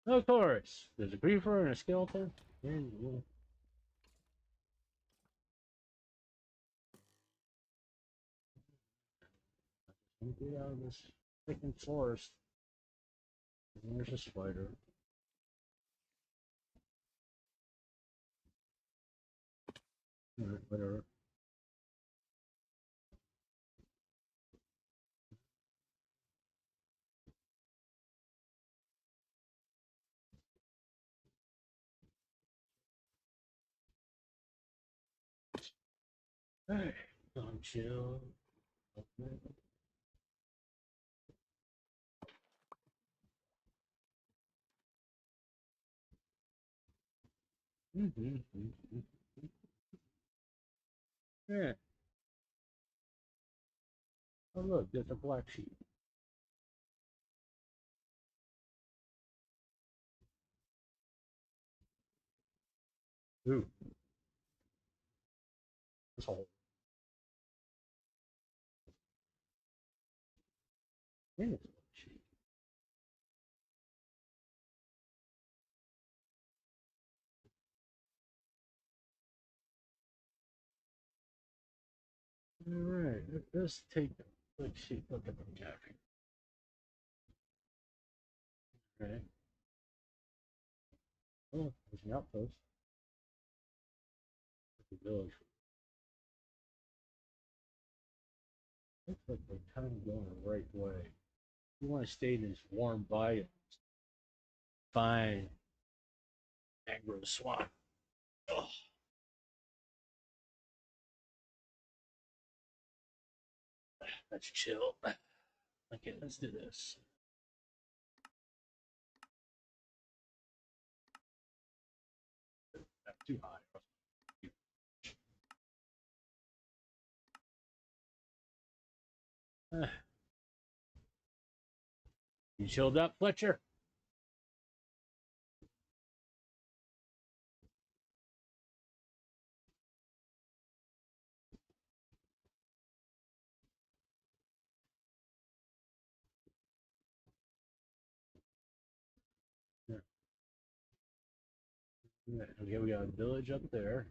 Of course, there's a griefer and a skeleton. And, get out of this freaking forest. And there's a spider. Alright, whatever. Alright, I'm chill. Yeah. Oh look, there's a black sheep. Ooh, that's a whole. Yeah, it's a black sheep. Alright, let's take a quick look at the map here. Alright. Oh, there's an outpost. The village. Looks like we're kind of going the right way. We want to stay in this warm biome. Fine. Mangrove swamp. Oh, let's chill. Okay, let's do this. Not too high. You chilled up, Fletcher? Yeah. Okay, we got a village up there.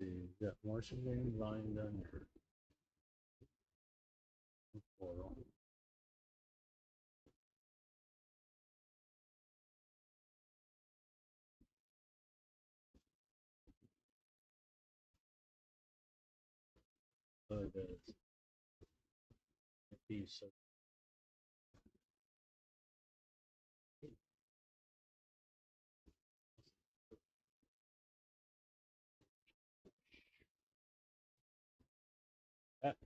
Let's see, we got more civilian lying down here. Portal. These. That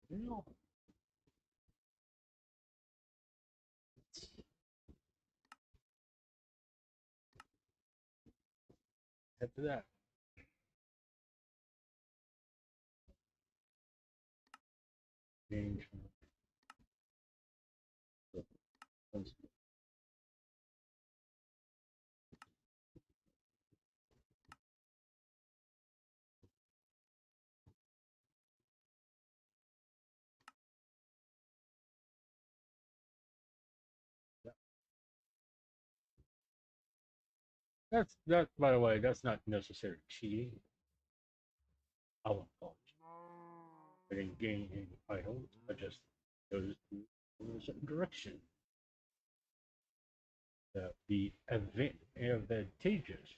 no. Head to that. Change. That's by the way, that's not necessarily cheating. I won't call it. I didn't gain any items. I just chose to go in a certain direction. That be advantageous.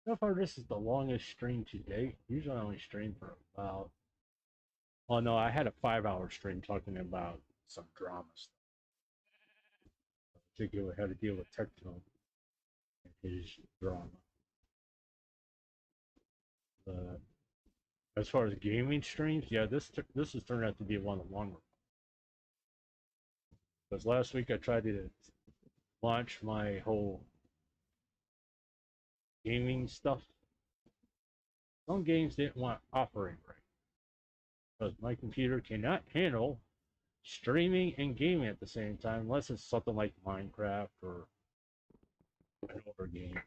So far, this is the longest stream to date. Usually, I only stream for about. Oh no, I had a 5-hour stream talking about some drama stuff. Particularly how to deal with Tectone and his drama. Uh, as far as gaming streams, yeah, this has turned out to be one of the longer. Because last week I tried to launch my whole gaming stuff. Some games didn't want to operate right because my computer cannot handle streaming and gaming at the same time unless it's something like Minecraft or an older game.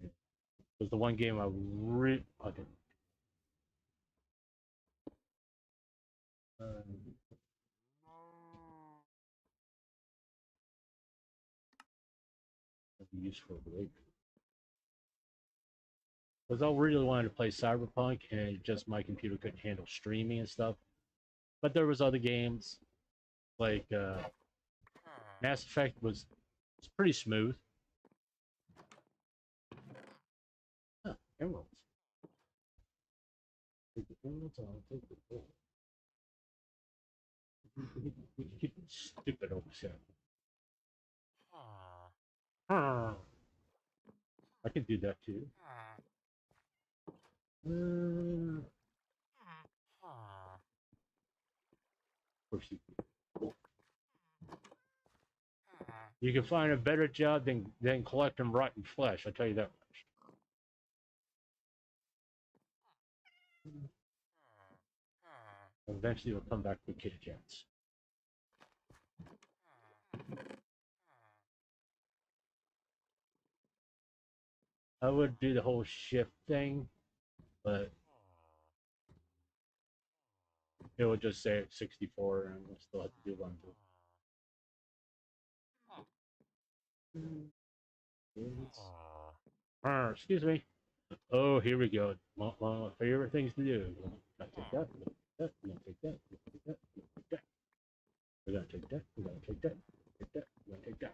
It was the one game I really okay. Used for break. Because I really wanted to play Cyberpunk and just my computer couldn't handle streaming and stuff. But there was other games like Mass Effect was pretty smooth. Huh, emeralds. Take the emeralds, I'll take the gold. We can keep it stupid over here. I can do that too. Of course you can find a better job than collecting rotten flesh. I'll tell you that much. Eventually, it'll come back with kitty cats. I would do the whole shift thing, but it would just say 64, and we'll still have to do one. Excuse me. Oh, here we go. One of my favorite things to do. We're gonna take that. We're gonna take that. We're gonna take that. We're gonna take that. We're gonna take that. Take that. We're gonna take that.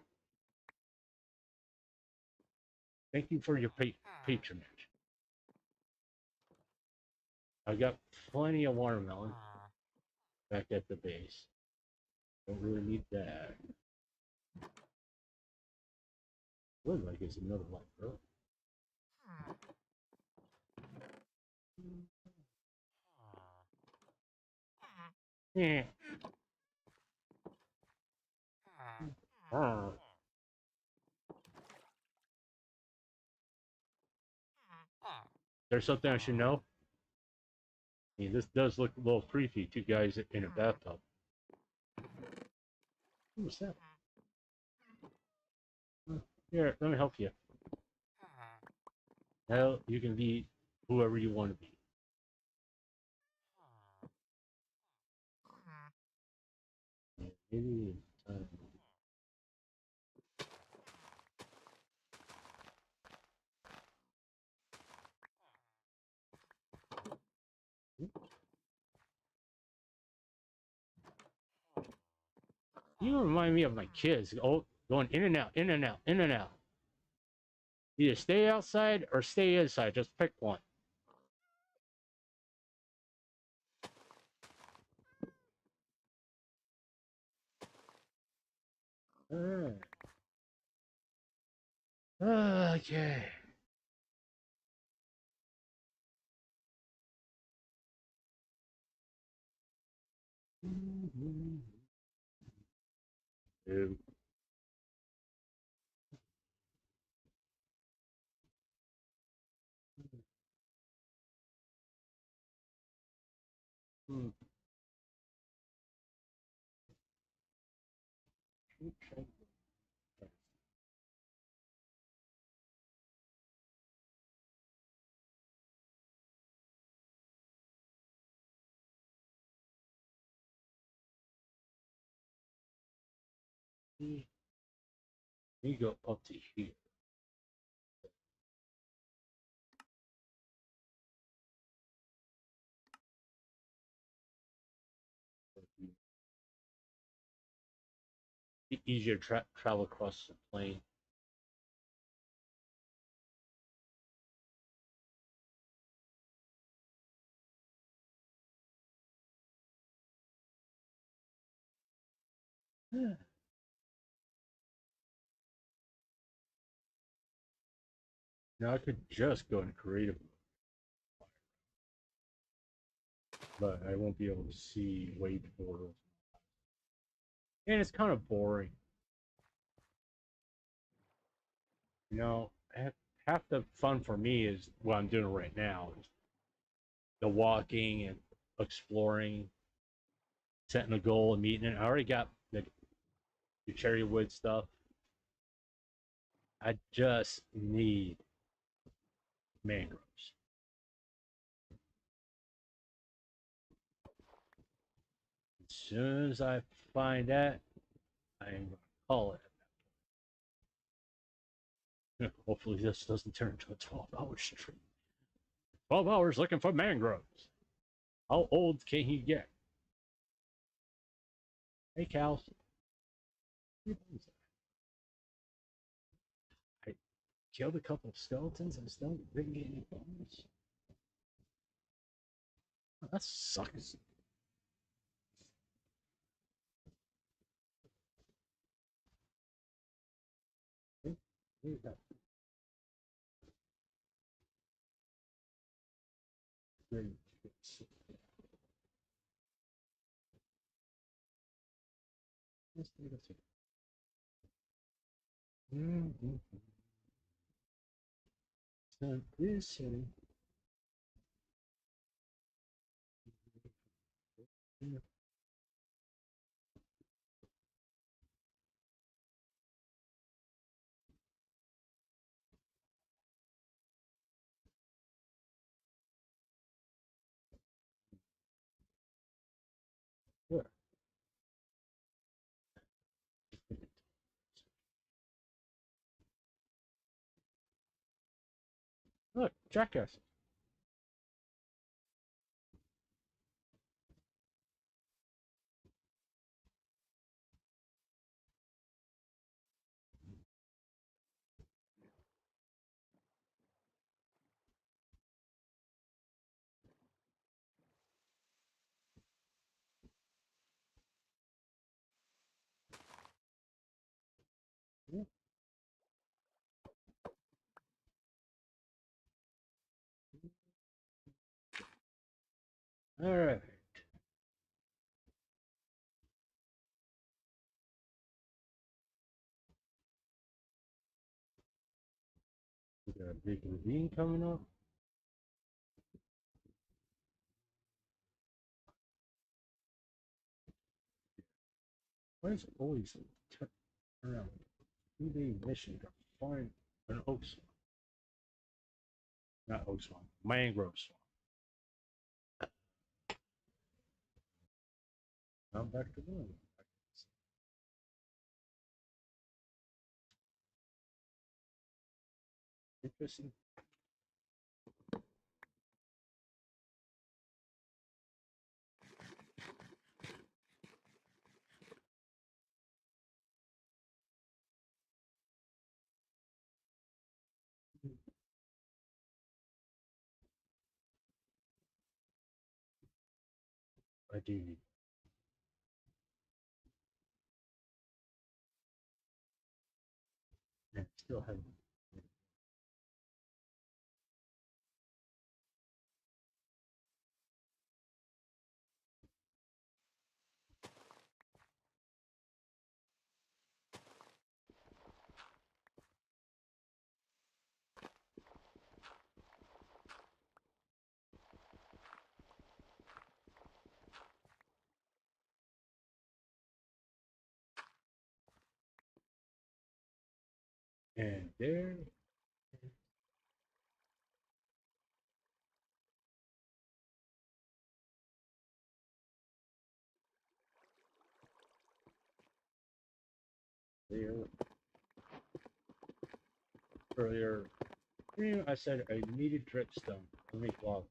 Thank you for your patronage. I got plenty of watermelon back at the base. Don't really need that. Looks like it's another light girl. Yeah. There's something I should know. I mean, this does look a little creepy. Two guys in a bathtub. What's that? Here, let me help you. Hell, you can be whoever you want to be. Maybe you remind me of my kids. Oh, going in and out, in and out, in and out. Either stay outside or stay inside. Just pick one. Okay. You go up to here. Easier to travel across the plane. Now I could just go in creative. but I won't be able to see wave portals. And it's kind of boring. You know, half the fun for me is what I'm doing right now, the walking and exploring, setting a goal and meeting it. I already got the cherry wood stuff. I just need mangroves. As soon as I find that, I am going to call it. Hopefully, this doesn't turn into a 12-hour stream. 12 hours looking for mangroves. How old can he get? Hey, cows. I killed a couple of skeletons and still didn't get any bones. Oh, that sucks. Great. Look, jackass. All right. We got a big ravine coming up. Why is it always turn around? 2-day mission to find an oak swamp. Not oak swamp, mangrove swamp. Now back to one. Interesting. I do need. And still have. And there. There. Earlier, I said I needed dripstone to make lava.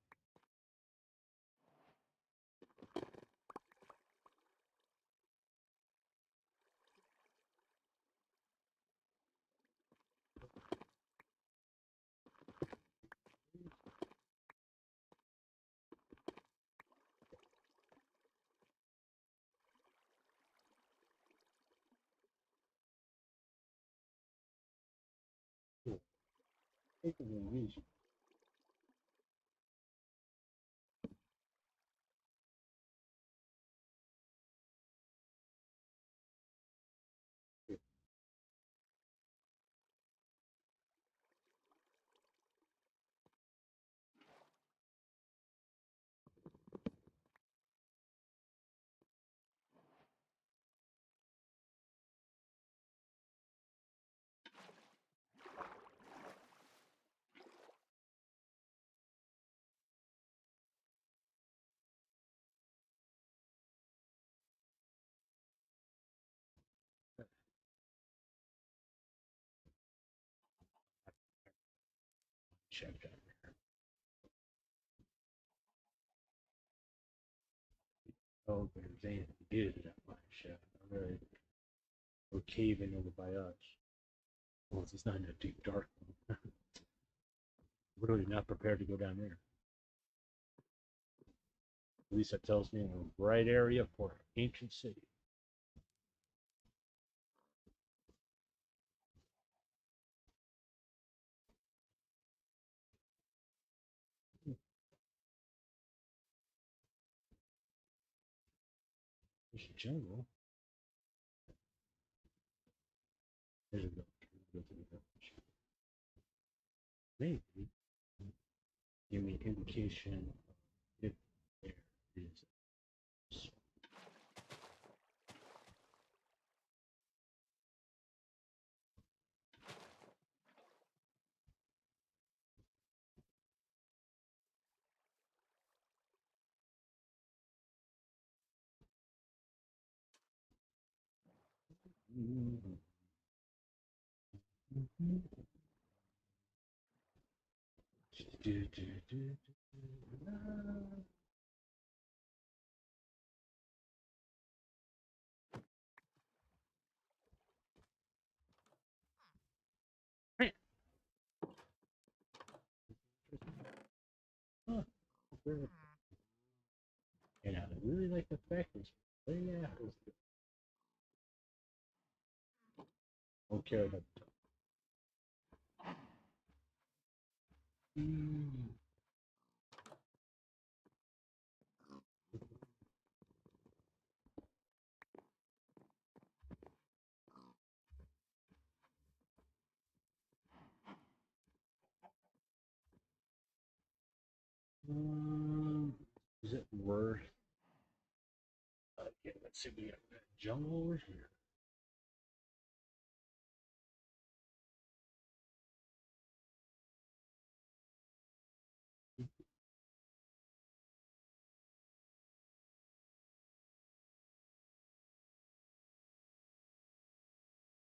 Cool. Take it easy. check down here. Oh, but there's anything good in that mine shaft. All right. We're caving over by us. Well, it's not in a deep dark one. We're really not prepared to go down there. At least that tells me in the right area for ancient city. There's a jungle. There's a village. Go to the village. Maybe give me an indication if there is. Huh. And I really like the fact that way apples don't care about the is it worth? Yeah, let's see. We got jungle over here.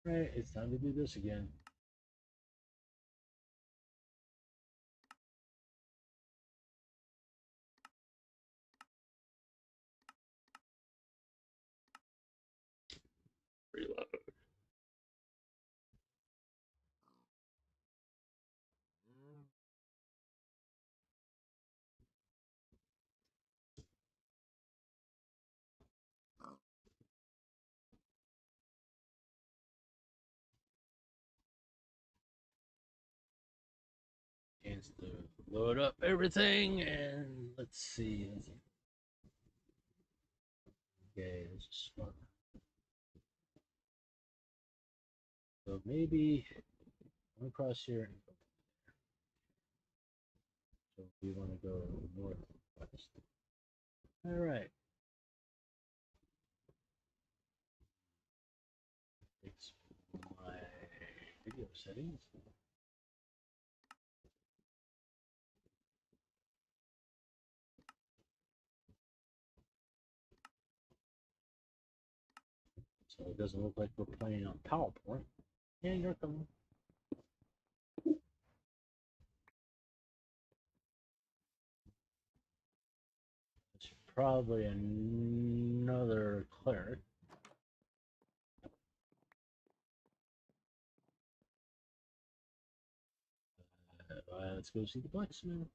Right, it's time to do this again. Reload. And to load up everything, and let's see. Okay, this is fun. So maybe I'm across here. So we want to go northwest. All right. It's my video settings. So it doesn't look like we're playing on PowerPoint. Yeah, you're coming. It's probably another cleric. Let's go see the blacksmith.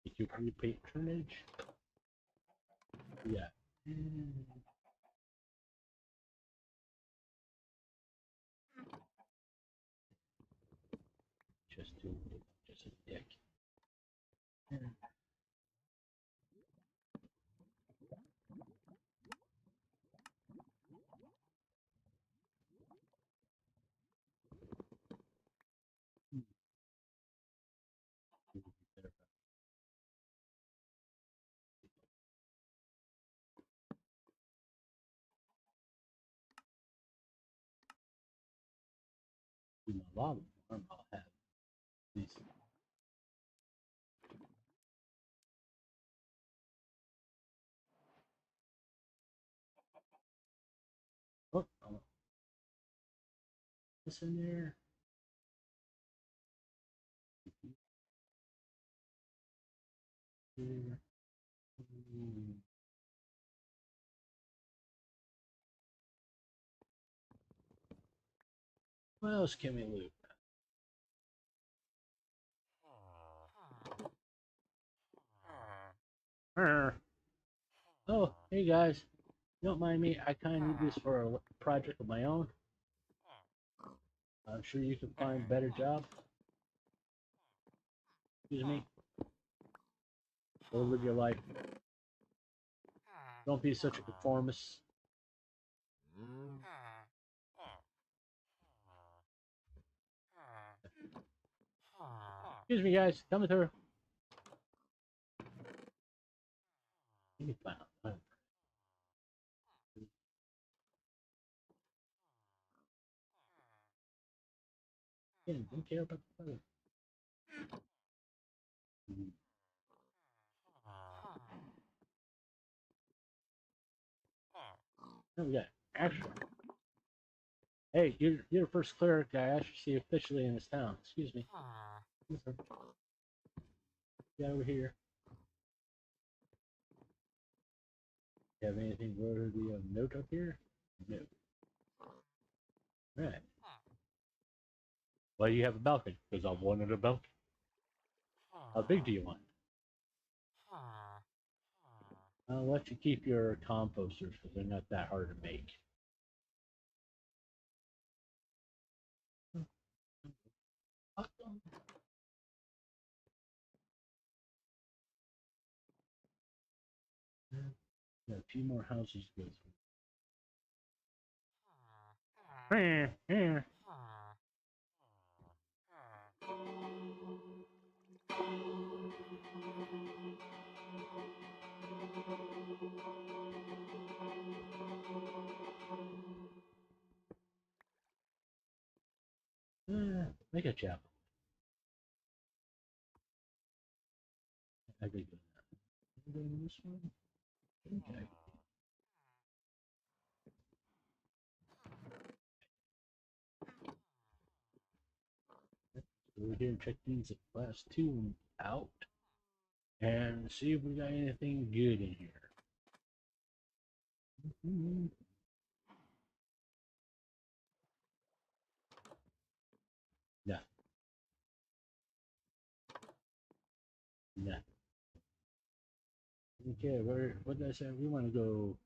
Thank you for your patronage. Yeah. Just a dick. In my lava farm, I'll have these. Oh, this in there. Here. What else can we loot? Oh, hey guys. Don't mind me. I kind of need this for a project of my own. I'm sure you can find a better job. Excuse me. Go live your life. Don't be such a conformist. Excuse me, guys. Coming through. Let me find out. Don't care about the weather. Oh, we got extra. Hey, you're the first cleric guy I should see officially in this town. Excuse me. Yes, sir. Get over here. You have anything worthy of note up here? No. Right. Well, you have a balcony because I wanted a balcony. How big do you want? I'll let you keep your composters because they're not that hard to make. Awesome. Got a few more houses to go through. Make a chapel. I could go there. Go to this one. Okay. Over here and check these last two out and see if we got anything good in here. No. No. Okay, what did I say? We want to go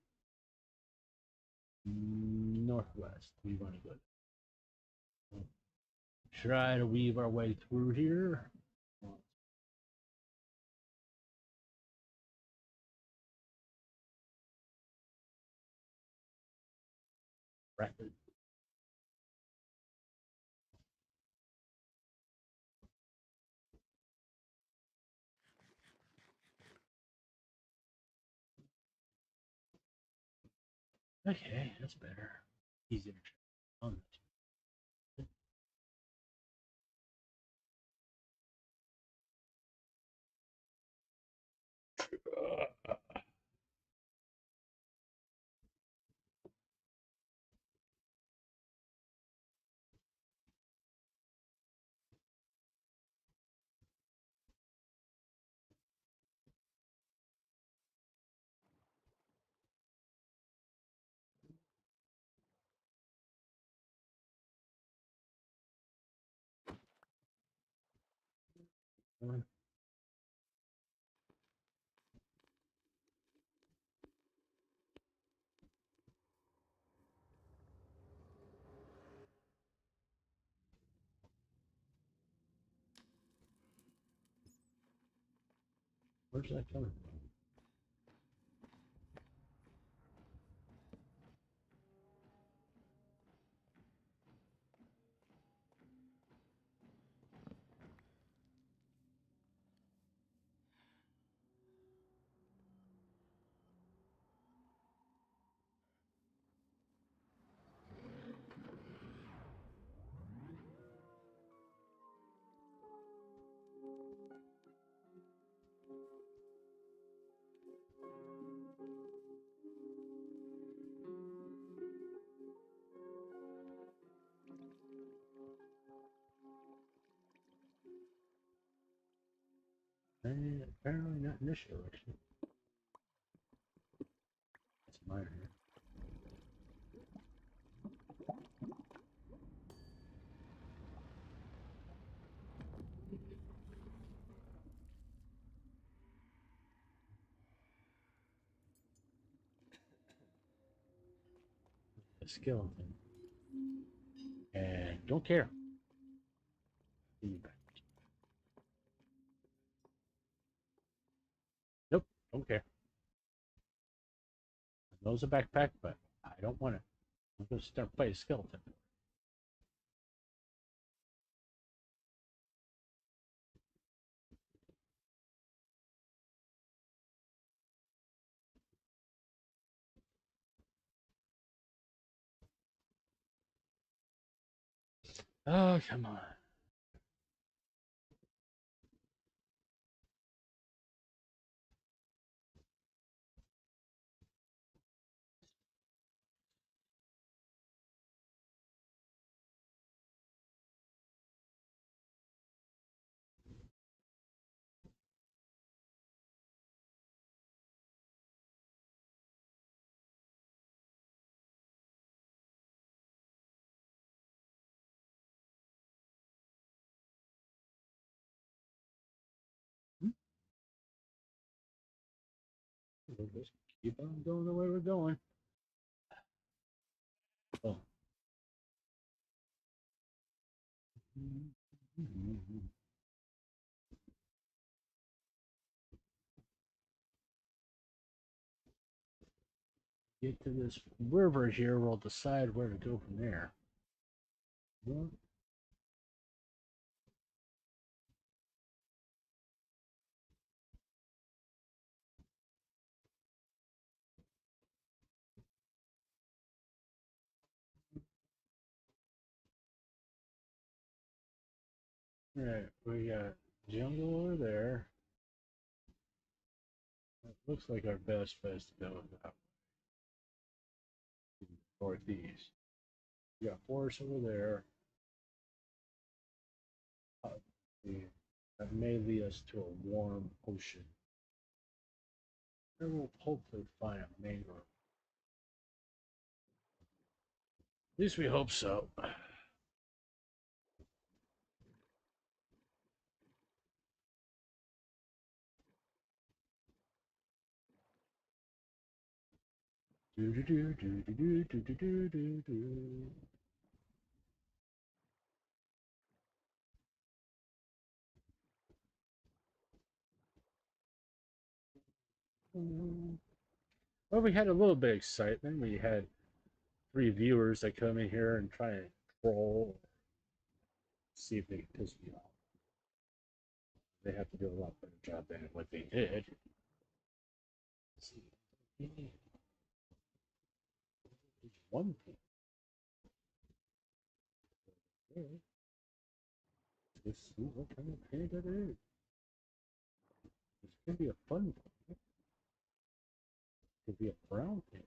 northwest. We want to go. Try to weave our way through here. Record. Okay, that's better. Easier to check on that. Where's that coming from? apparently not in this direction. That's mine here. A skeleton. And don't care. Nope, don't care. I know it's a backpack, but I don't want it. I'm going to start playing skeleton. Oh, come on. We'll just keep on going the way we're going. Oh. Get to this river here, we'll decide where to go from there. Well, right, we got jungle over there. It looks like our best bet is to go that northeast. We got forest over there. That may lead us to a warm ocean. There we'll hopefully find a mangrove. At least we hope so. Do do do do do do do do do do. Well, we had a little bit of excitement. We had 3 viewers that come in here and try and troll, see if they can piss me off. They have to do a lot better job than what they did. Let's see. One thing. Let's see what kind of panda it is. This could be a fun one. It could be a brown panda.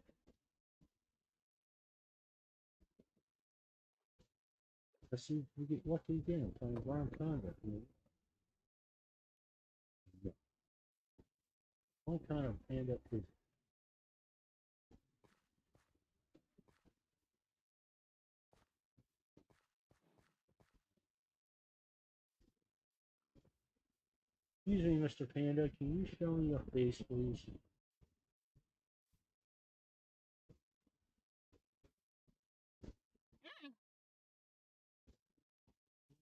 Let's see if we get lucky again. Playing brown panda. Yeah. What kind of panda is it? Excuse me, Mr. Panda, can you show me your face, please?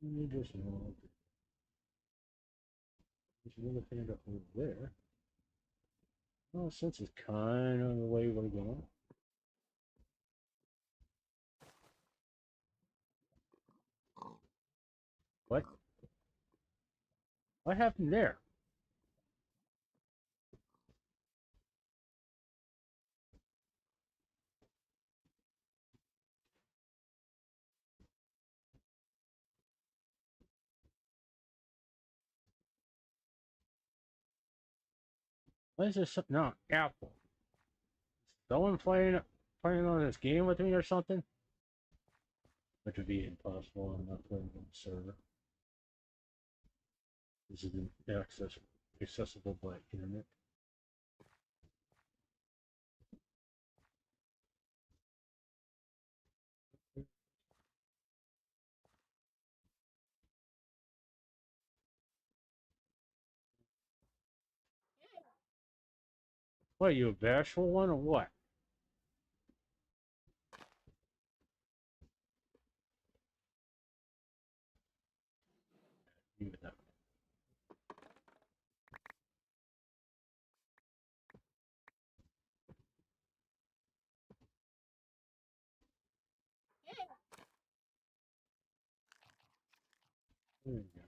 You just know. There's another panda over there. Well, since it's kind of the way we're going. What? What happened there? Why is there something? No, Apple. Someone playing on this game with me or something? Which would be impossible. I'm not playing on the server. This is an access accessible by internet. What, you a bashful one or what? Leave it that way. There you go.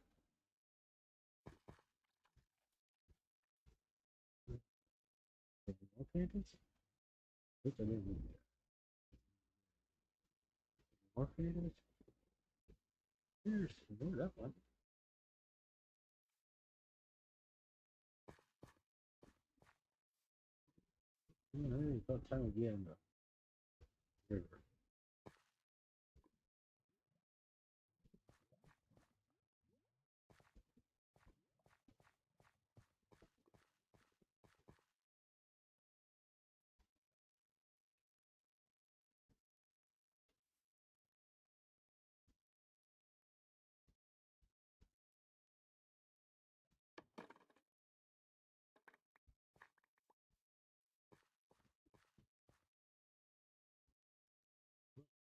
More paintings? Oops, I didn't read that. More paintings? Here's that one. It's about time we get in the river.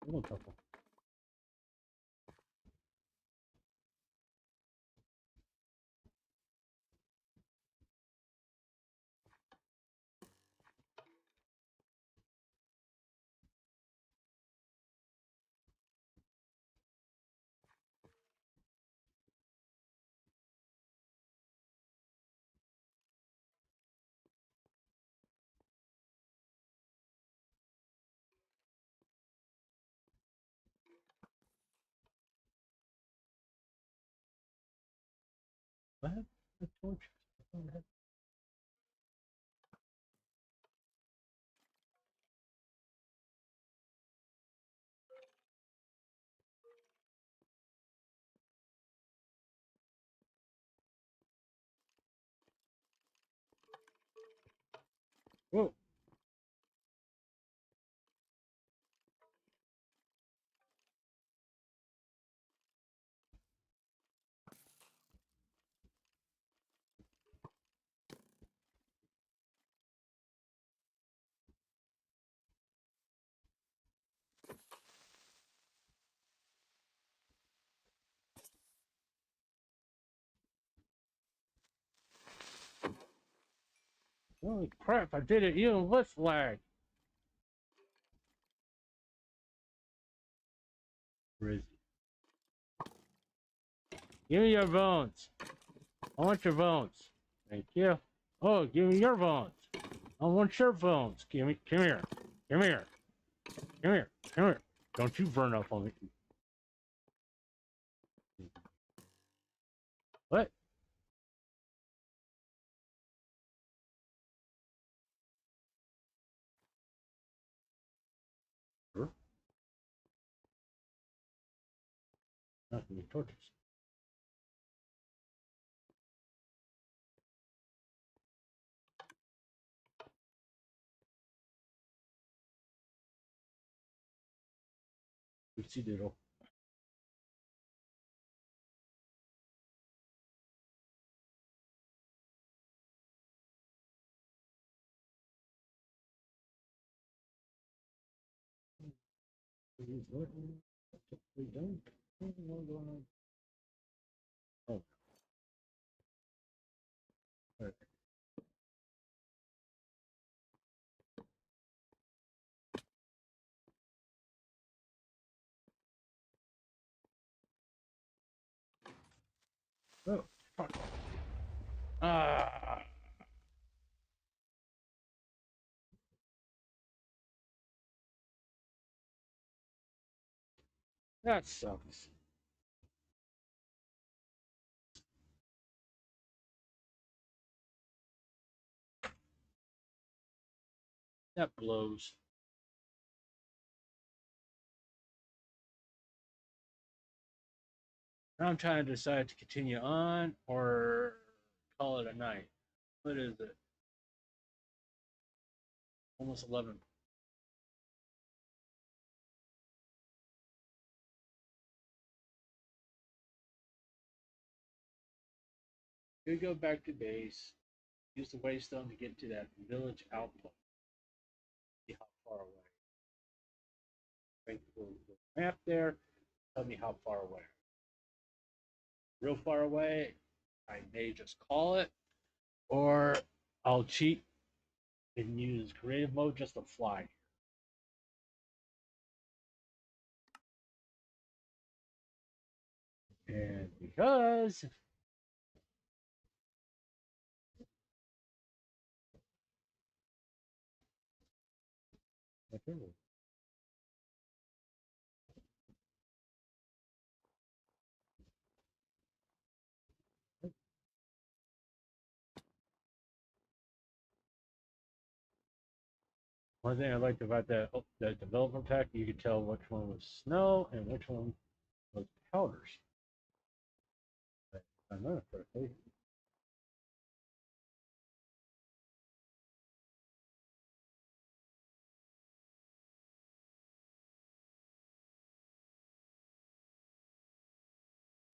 Little couple. I have the torches. I had... Whoa. Holy crap, I did it even with lag. Where is he? Give me your bones. I want your bones. Thank you. Oh, give me your bones. I want your bones. Come here. Come here. Come here. Come here. Don't you burn up on me. What? Sure. Not any torches. Oopsie doodle. What? We don't. Oh. Right. Oh, fuck. Ah. That sucks. That blows. Now I'm trying to decide to continue on or call it a night. What is it? Almost 11. We go back to base. Use the waystone to get to that village outpost. See how far away. Wait for the map there. Tell me how far away. Real far away, I may just call it, or I'll cheat and use creative mode just to fly. And because one thing I liked about that development pack, you could tell which one was snow and which one was powders. If I remember correctly.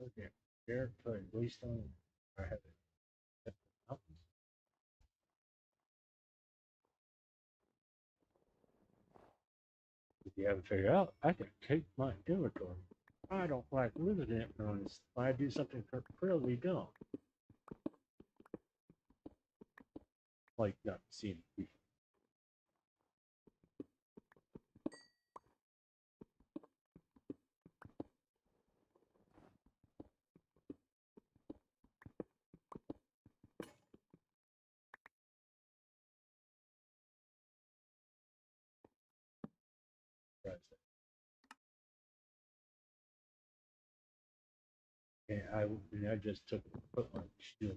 Okay, here, put waystone. I have it. If you haven't figured out, I can take my inventory. I don't like losing it when I do something fairly dumb. Like not seeing people. And I just put my shield.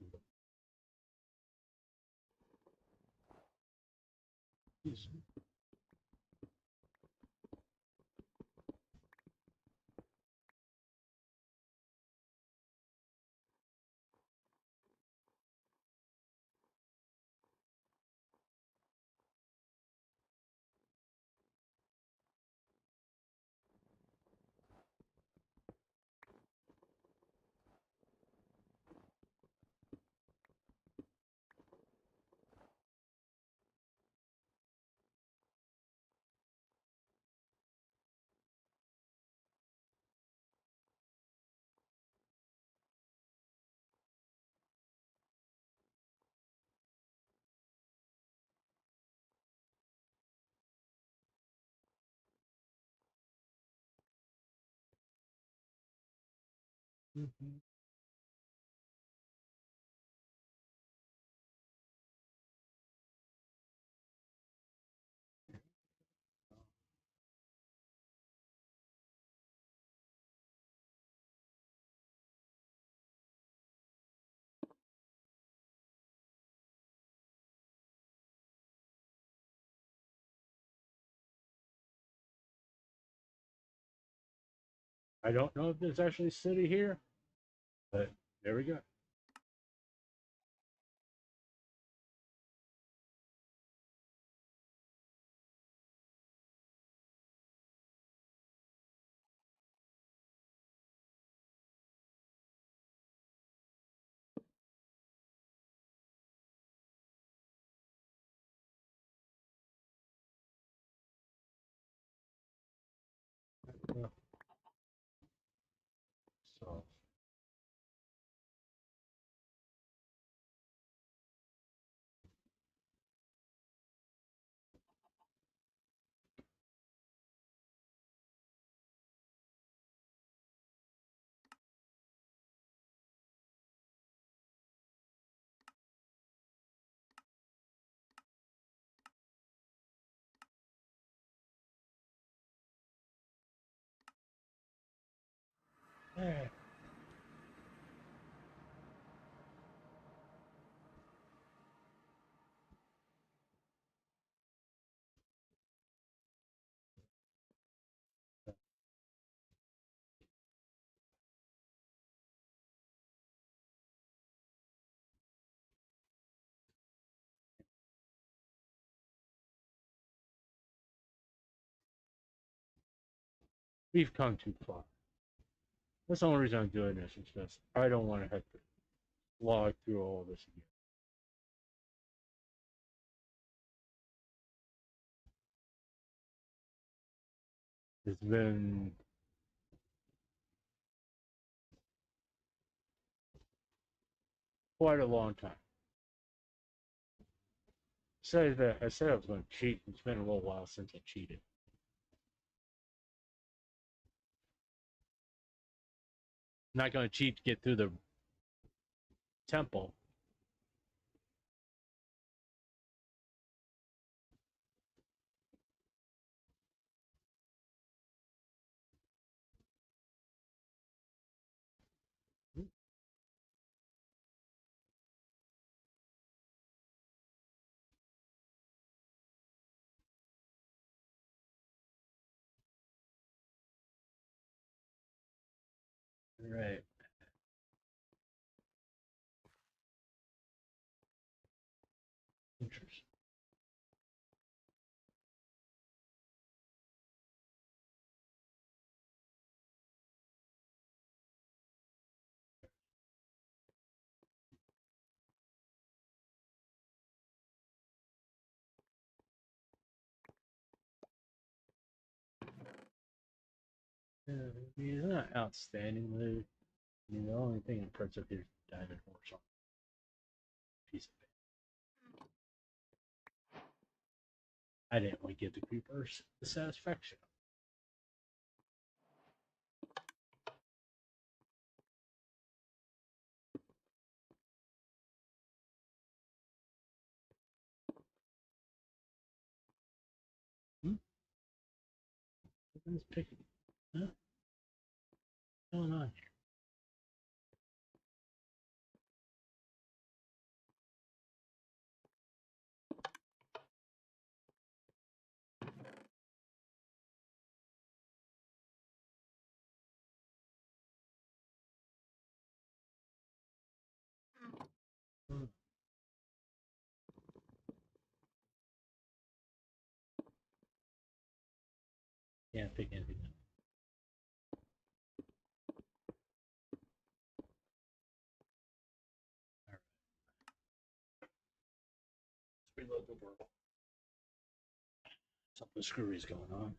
Mm-hmm. I don't know if there's actually a city here, but there we go. So yeah. We've come too far. That's the only reason I'm doing this. Is just I don't want to have to log through all this again. It's been quite a long time. I said I was going to cheat. It's been a little while since I cheated. I'm not going to cheat to get through the temple. Right. Interesting. Yeah, I mean, it's not outstanding. I mean, the only thing impressive here is diamond horse on a piece of it. I didn't want to give the creepers the satisfaction. Hmm? What's picking? Huh? What's going on here? Hmm. Can't pick anything up. All right. Let's reload the world. Something screwy is going on.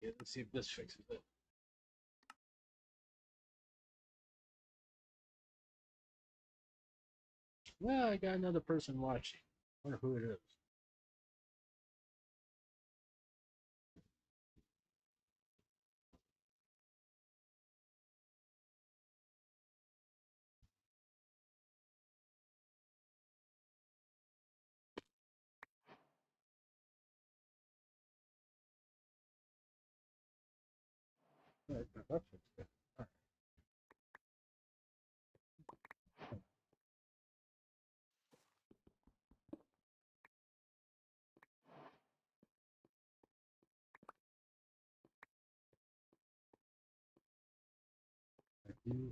Yeah, let's see if this fixes it. Well, I got another person watching. Wonder who it is. That fixed it. All right.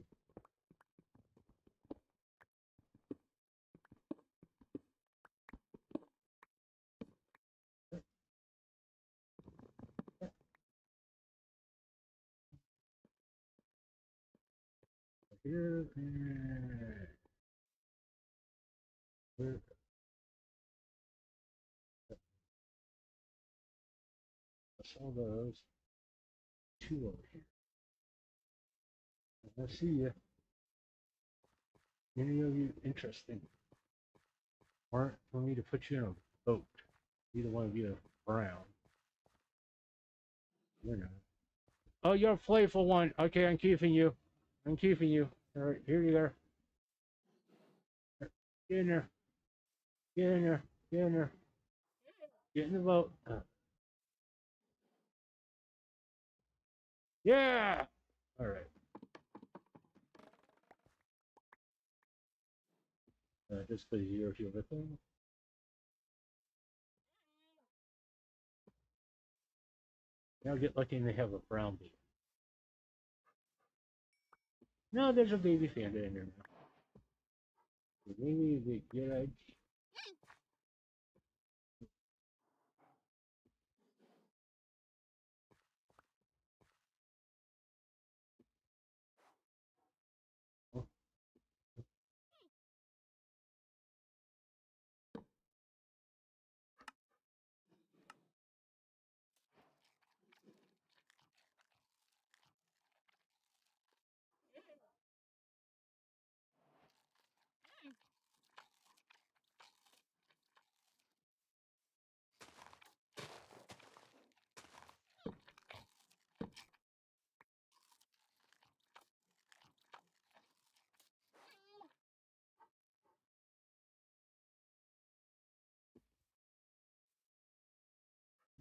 Here and where? I saw those two over here. I see you. Any of you interesting? Or for me to put you in a boat. Either one of you brown. You're not. Oh, you're a playful one. Okay, I'm keeping you. I'm keeping you. All right, here you are. Get in there. Get in there. Get in there. Get in the boat. Yeah. All right. Just because you're here with them. Now get lucky and they have a brown bee. No, there's a baby panda in there now. Maybe the good idea.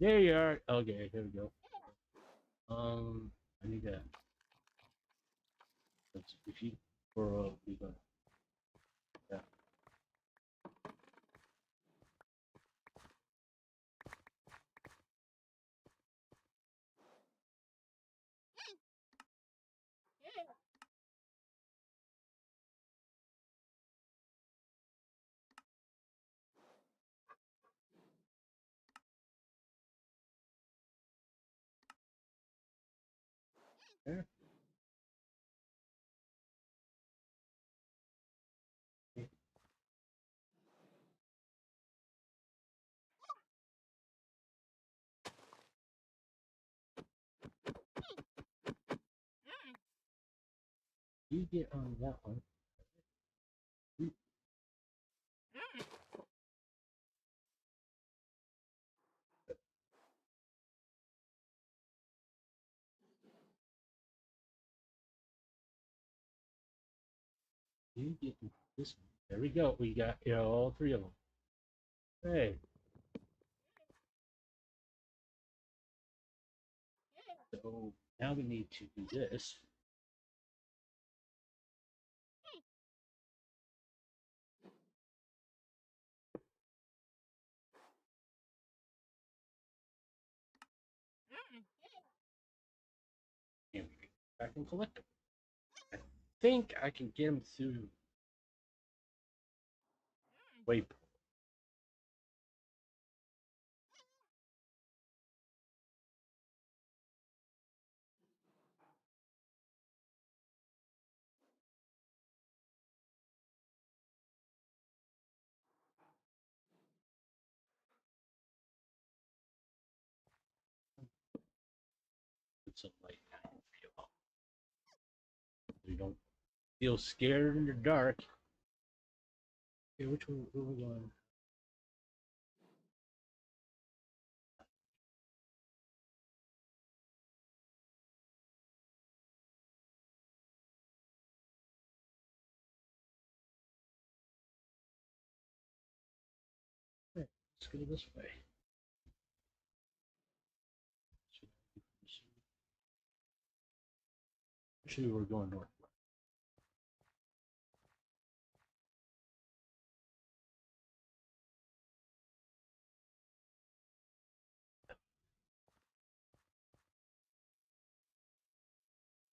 There you are. Okay, here we go. I need that. Let's if you for we go. Yeah. There. You get on that one. You get this one. There we go. We got all three of them. Hey. So now we need to do this. And we can go back and collect them. I think I can get them through waypoint. Put some light down for you all. So you don't feel scared in the dark. Okay, which one? Where we going? Okay, let's go this way. Actually, we're going north.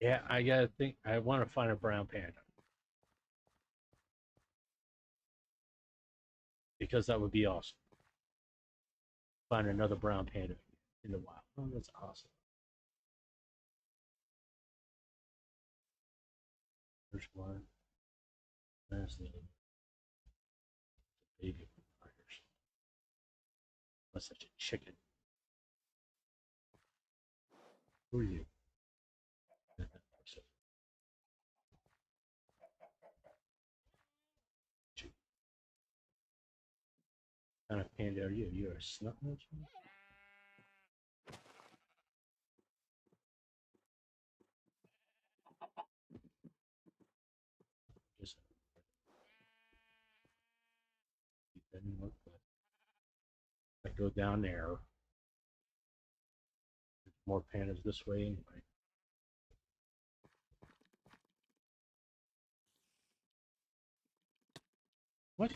Yeah, I gotta think. I want to find a brown panda because that would be awesome. Find another brown panda in the wild. Oh, that's awesome. There's one. There's the baby tigers. That's such a chicken. Who are you? What kind of panda are you? You're a snuff nose? Just it doesn't look good. I go down there. There's more pandas this way anyway. What?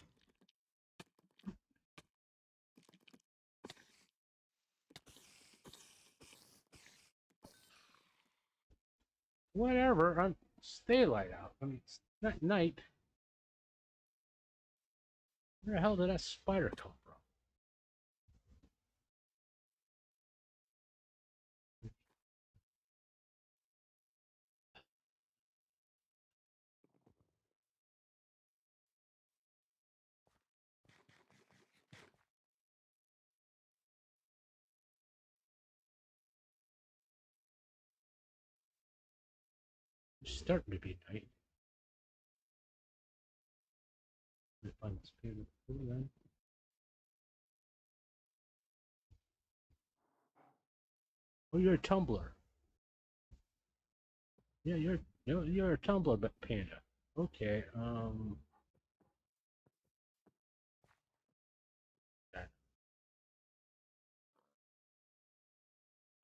Whatever. It's daylight out. I mean, it's not night. Where the hell did that spider come from? It's starting to be night. Let me find this panda food then. Oh, you're a tumbler. Yeah, you're a tumbler, but panda. Okay.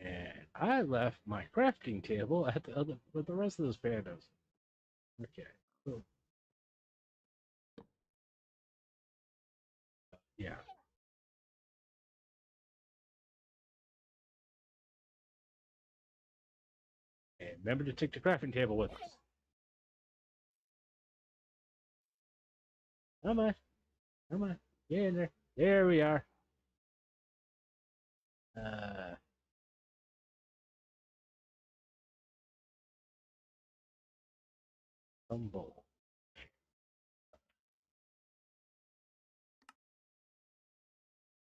And I left my crafting table at the other with the rest of those pandas. Okay. So, yeah. And remember to take the crafting table with us. Come on. Come on. Get in there. There we are. Uh, tumble.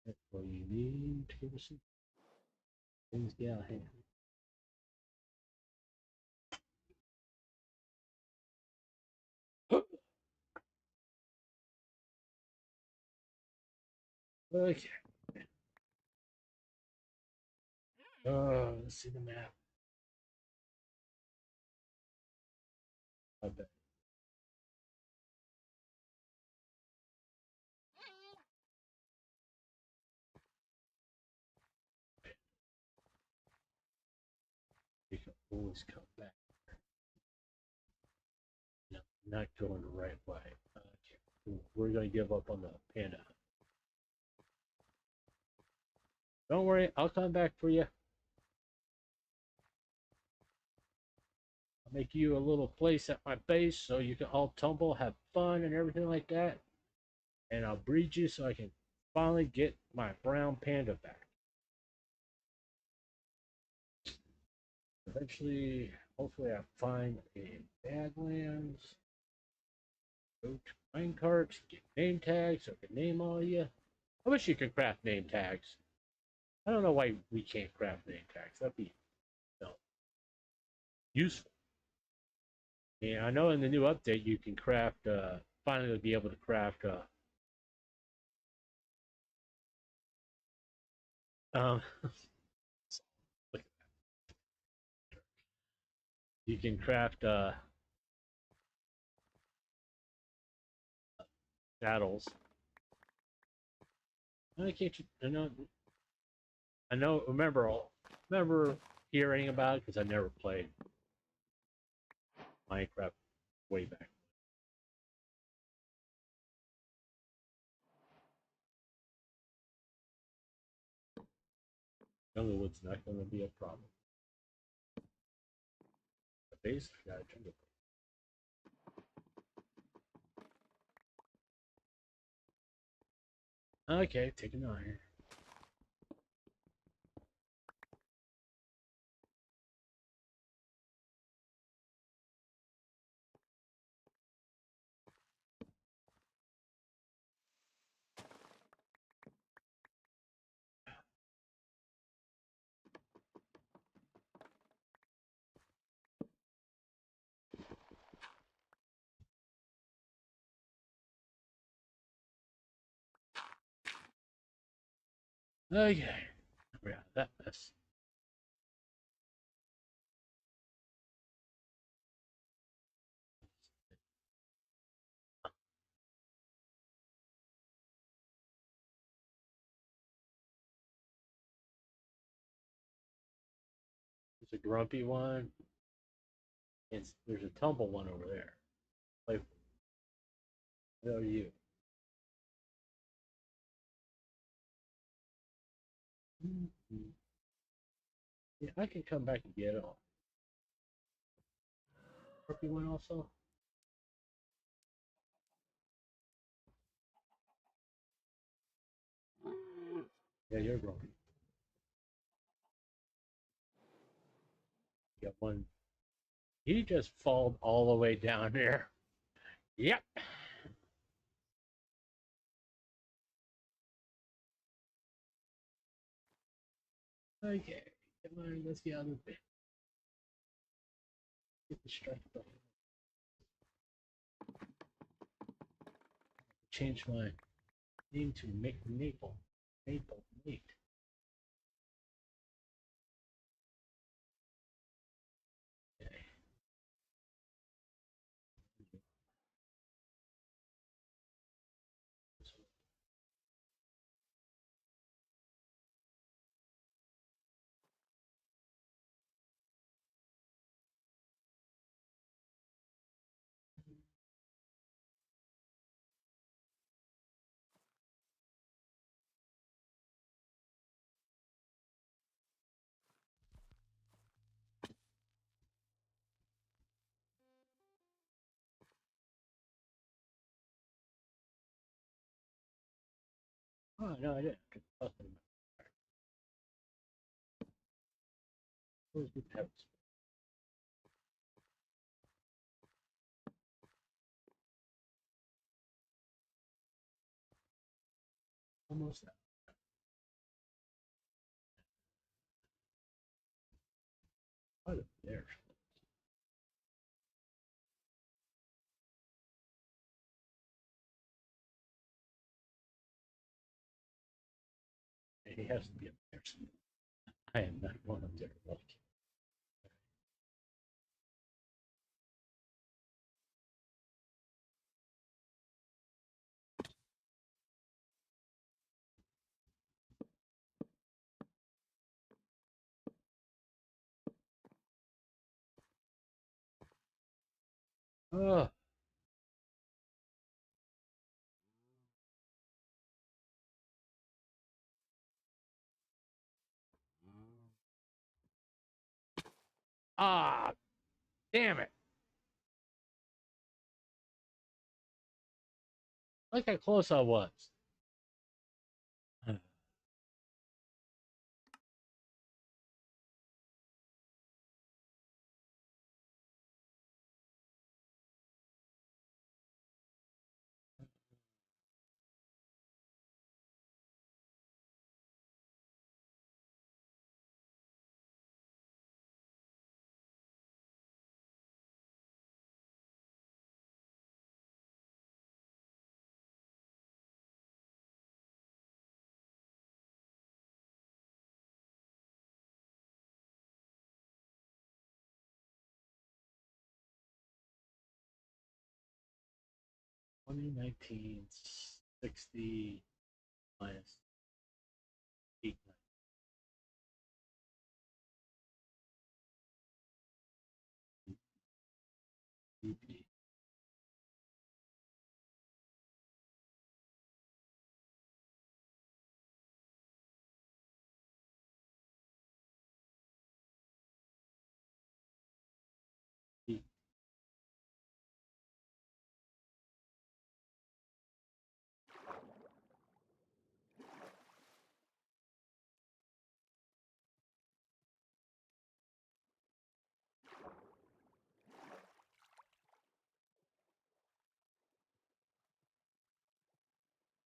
That's what you need to give us some things get out of hand. Okay. Let's see the map. I bet. You can always come back. No, not going the right way. Okay. We're going to give up on the panda. Don't worry, I'll come back for you. I'll make you a little place at my base so you can all tumble, have fun, and everything like that. And I'll breed you so I can finally get my brown panda back. Eventually, hopefully, I find a Badlands. Go to minecarts, get name tags so I can name all of you. I wish you could craft name tags. I don't know why we can't craft name tags. That'd be, you know, useful. Yeah, I know in the new update you can craft. Finally, be able to craft. Um, you can craft saddles. I can't. I know. I know. Remember hearing about it because I never played Minecraft way back. Junglewood's not going to be a problem. The base, I got a jungle. Okay, taking iron. Okay, we're out of that mess. There's a grumpy one. There's a tumble one over there. Like, where are you? Mm-hmm. Yeah, I can come back and get it. Rookie one also? Yeah, you're rookie. You got one. He just falled all the way down there. Yep. Okay. Come on, let's get out of the bit. Get the strike button. Change my name to Maple. Maple Mate. Okay. Oh, no, I didn't. Where's the pets? Almost there. Out of there. He has to be up there. I am not going up there. Like, oh, ah, damn it. Look how close I was. 2019, 60 minus 8. BP.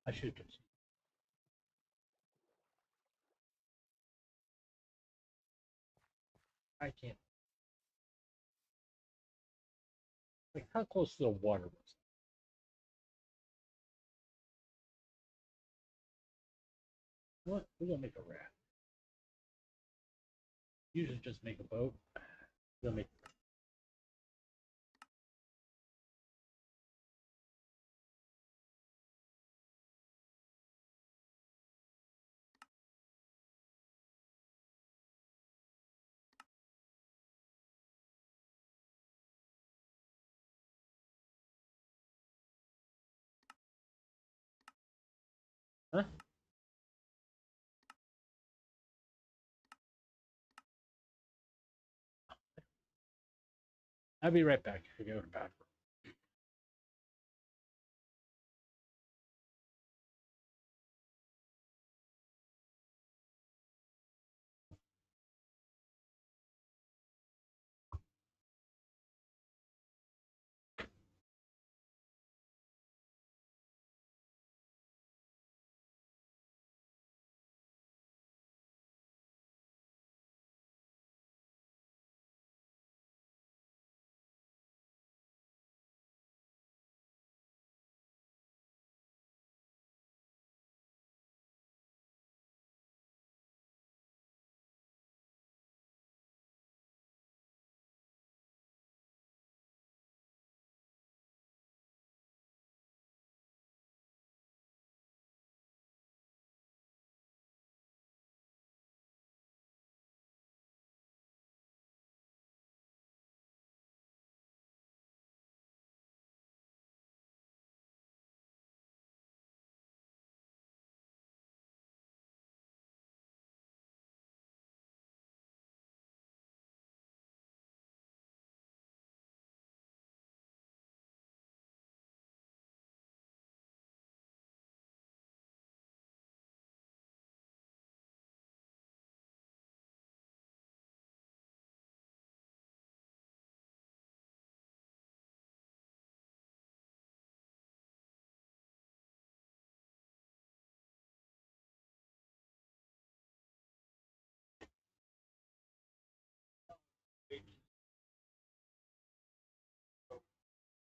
I should just. I can't. Like, how close to the water was it? What? We're gonna make a raft. Usually just make a boat. We're gonna make. Huh? I'll be right back. I go to the bathroom.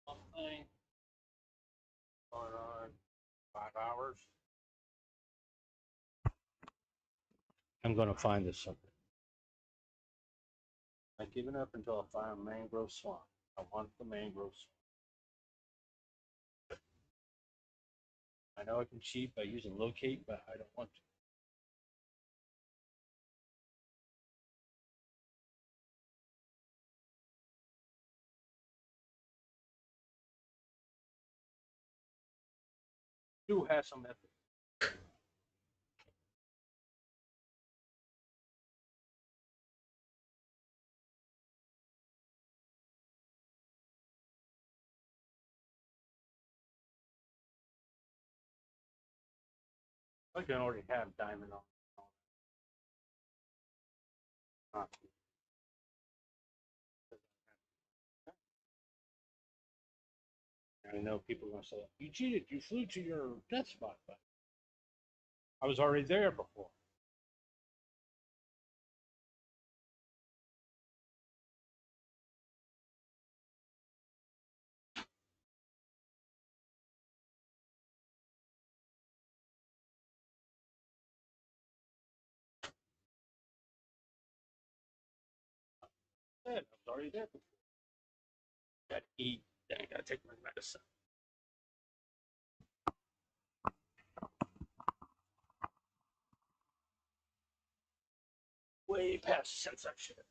Something going on 5 hours. I'm going to find this sucker. I've given up until I find a mangrove swamp. I want the mangrove swamp. I know I can cheat by using locate, but I don't want to. Do have some method. I can already have diamond on. I know people are going to say, you cheated, you flew to your death spot, but I was already there before. I was already there before. Gotta eat, then I gotta take my medicine. Way past censorship.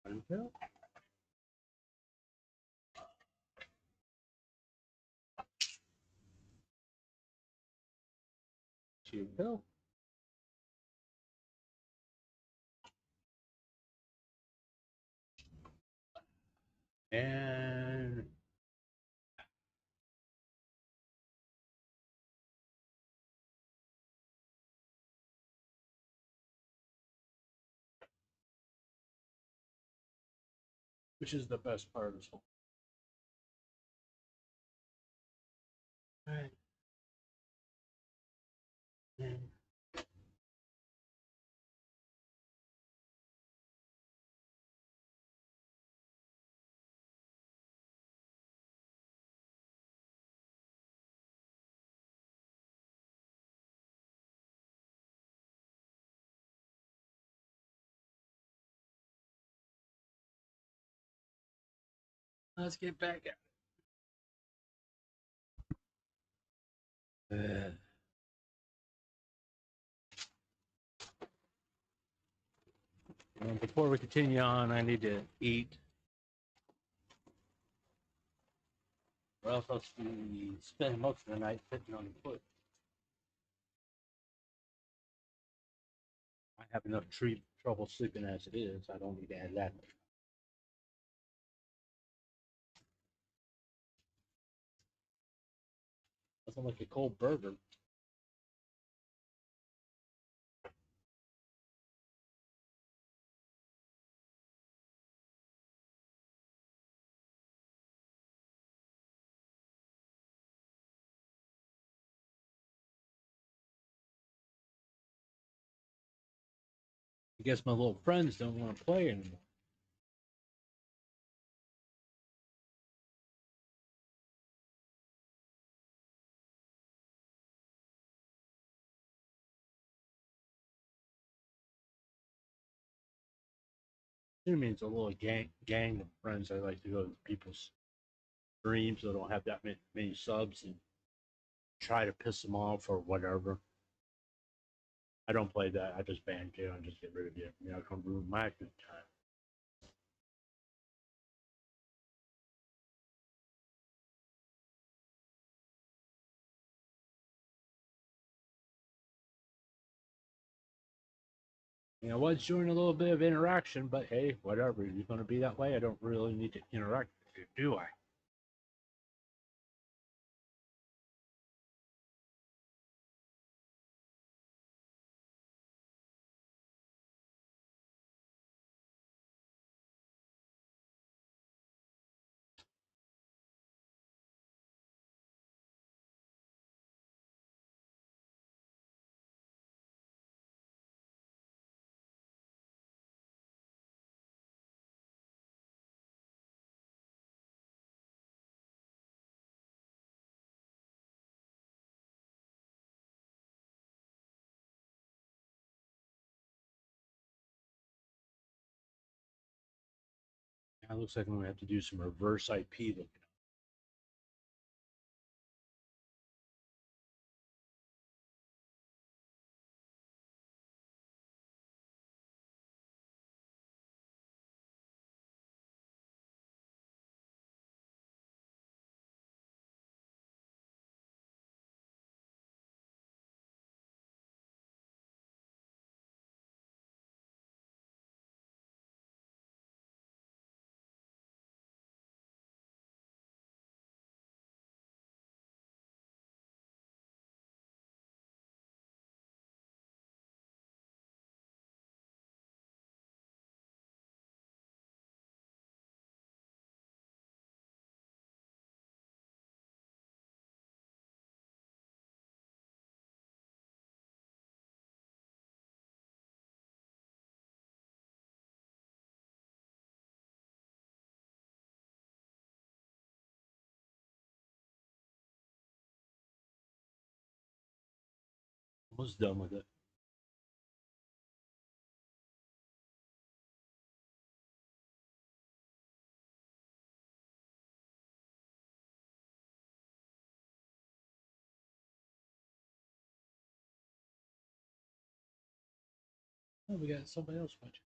Until you go. And which is the best part of this whole. All right. Let's get back at it. Before we continue on, I need to eat. Or else I'll spend most of the night sitting on the foot. have enough trouble sleeping as it is. I don't need to add that. Nothing like a cold burger. I guess my little friends don't want to play anymore. It means a little gang of friends. I like to go to people's streams that don't have that many subs and try to piss them off or whatever. I don't play that. I just ban you and just get rid of you. You know, come ruin my good time. I was doing a little bit of interaction, but hey, whatever. You're going to be that way. I don't really need to interact with you, do I? Now it looks like I'm going to have to do some reverse IP looking. Almost done with it. Oh, we got somebody else watching.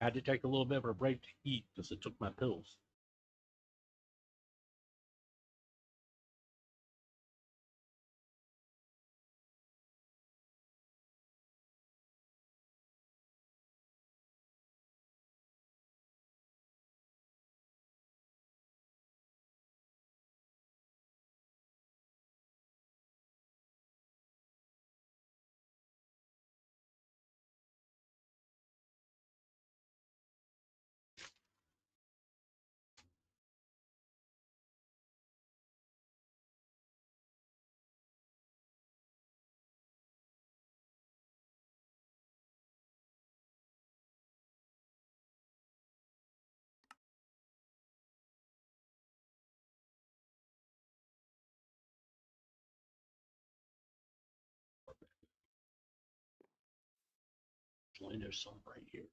I had to take a little bit of a break to eat because I took my pills. There's some right here.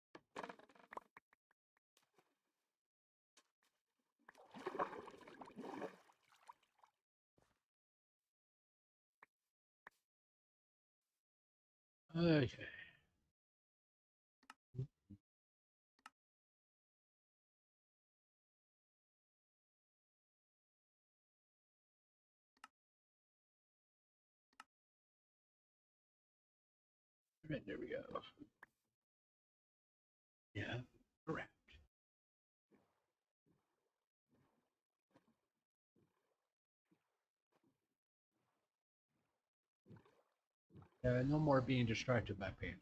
Okay. Right, there we go. Yeah, correct. No more being distracted by pages.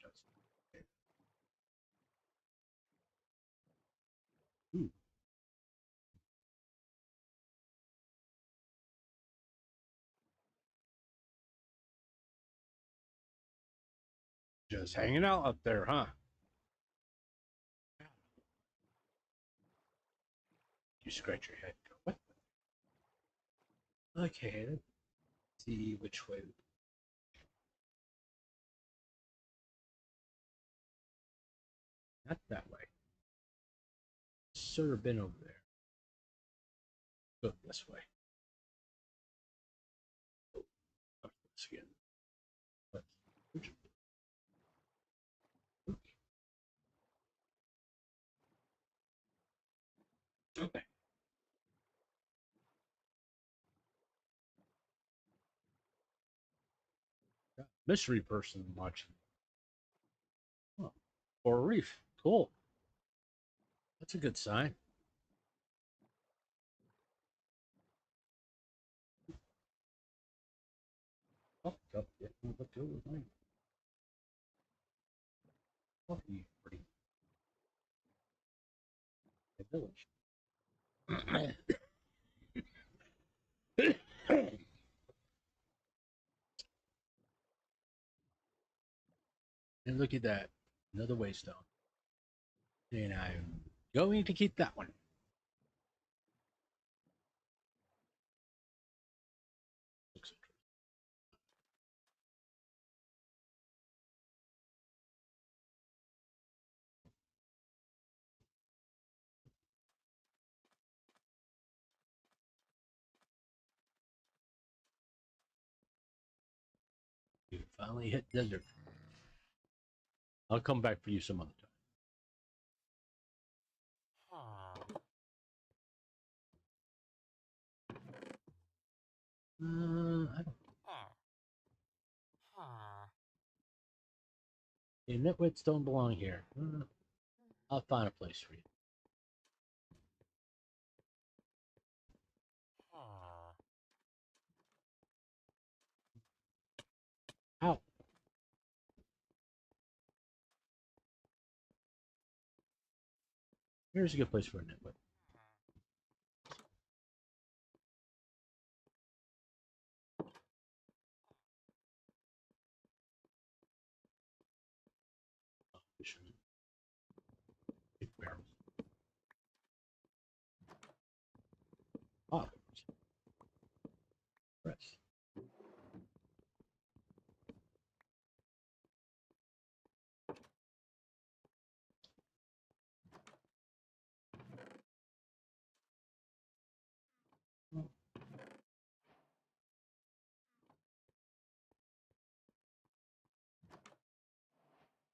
Ooh. Just hanging out up there, huh? You scratch your head. Go, what? Okay, let's see which way. Not that way. Sort of been over there. Go this way. Oh, up this again. Let's, okay. Mystery person watching. Oh, Coral Reef. Cool. That's a good sign. Oh, up, yeah, look good with me. Oh, you pretty. The village. And look at that. Another waystone. And I'm going to keep that one. Looks interesting. You finally hit desert. I'll come back for you some other time. I don't. The nitwits don't belong here. I'll find a place for you. Ow. Here's a good place for a nitwit. Oh, big barrels. Oh, press.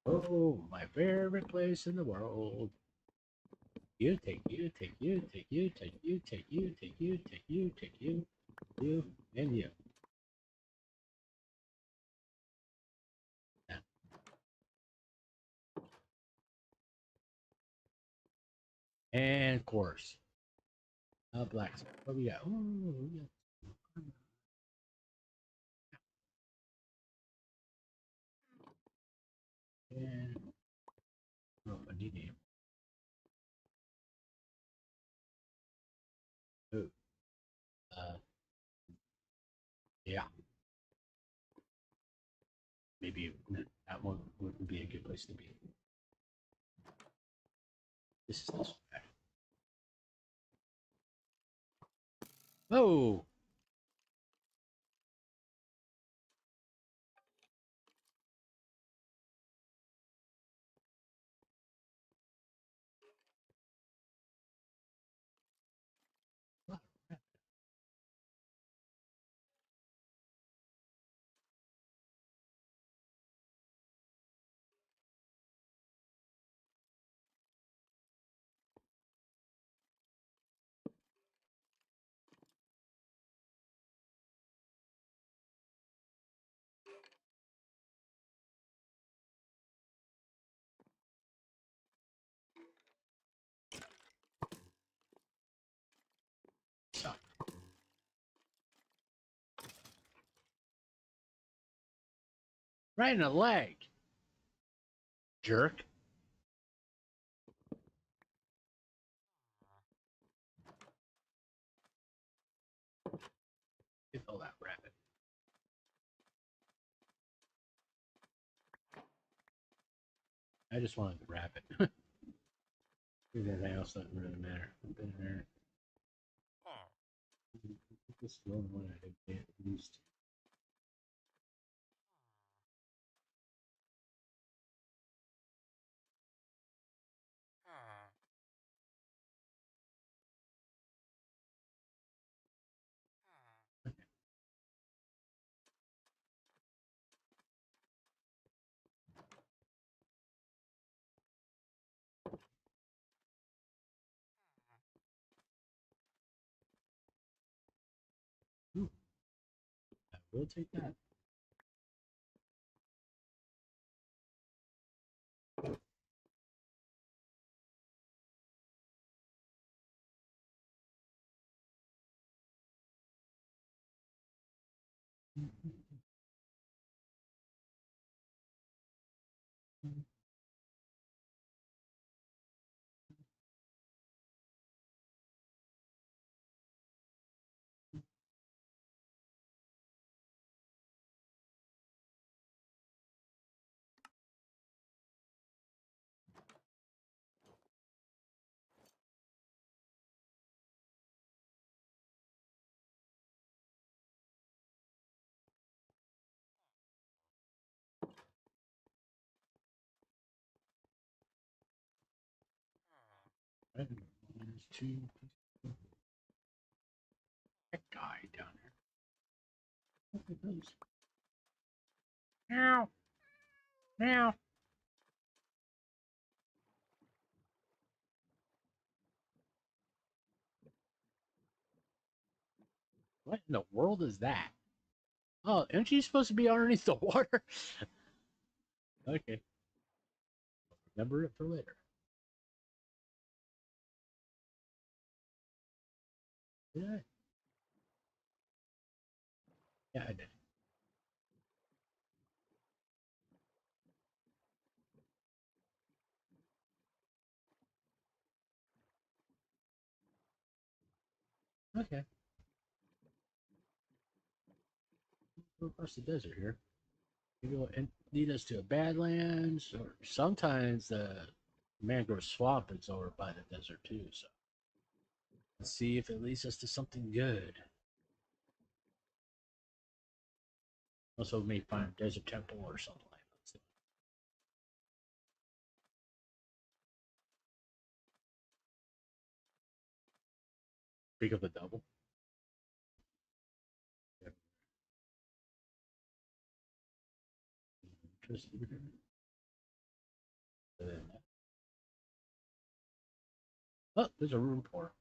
Oh, my favorite place in the world. You take you, take you, take you, take you, take you, take you, take you, take you, you, and you. Yeah. And of course, blacksmith. What we got? Ooh, we got and oh, I need name. Oh, uh, yeah. Maybe that one wouldn't be a good place to be. This is this way. Oh, Right in the leg. Jerk. Get all that rabbit. I just wanted the rabbit. Everything else doesn't really matter. Been there. This is the only one I didn't get used to. Ooh, I will take that. Right. There's two. That guy down there. Look at those. Meow. Meow. What in the world is that? Oh, aren't you supposed to be underneath the water? Okay. Remember it for later. Yeah. Yeah, I did. Okay. Go across the desert here. You go and lead us to a Badlands, or sometimes the mangrove swamp is over by the desert too. So let's see if it leads us to something good. Also, we may find a desert temple or something like that. Pick up the double. Interesting. Oh, there's a room pour.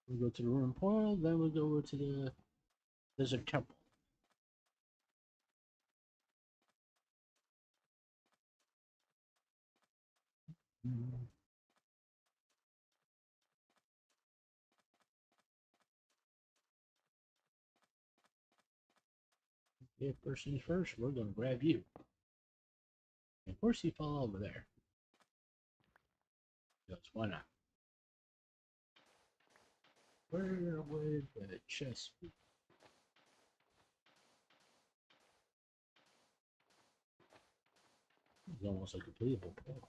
We'll go to the room portal, then we'll go over to the desert temple. Yeah, first things first, we're gonna grab you. And of course, you fall over there. Because why not? Where would the chest be? It's almost like a completable portal.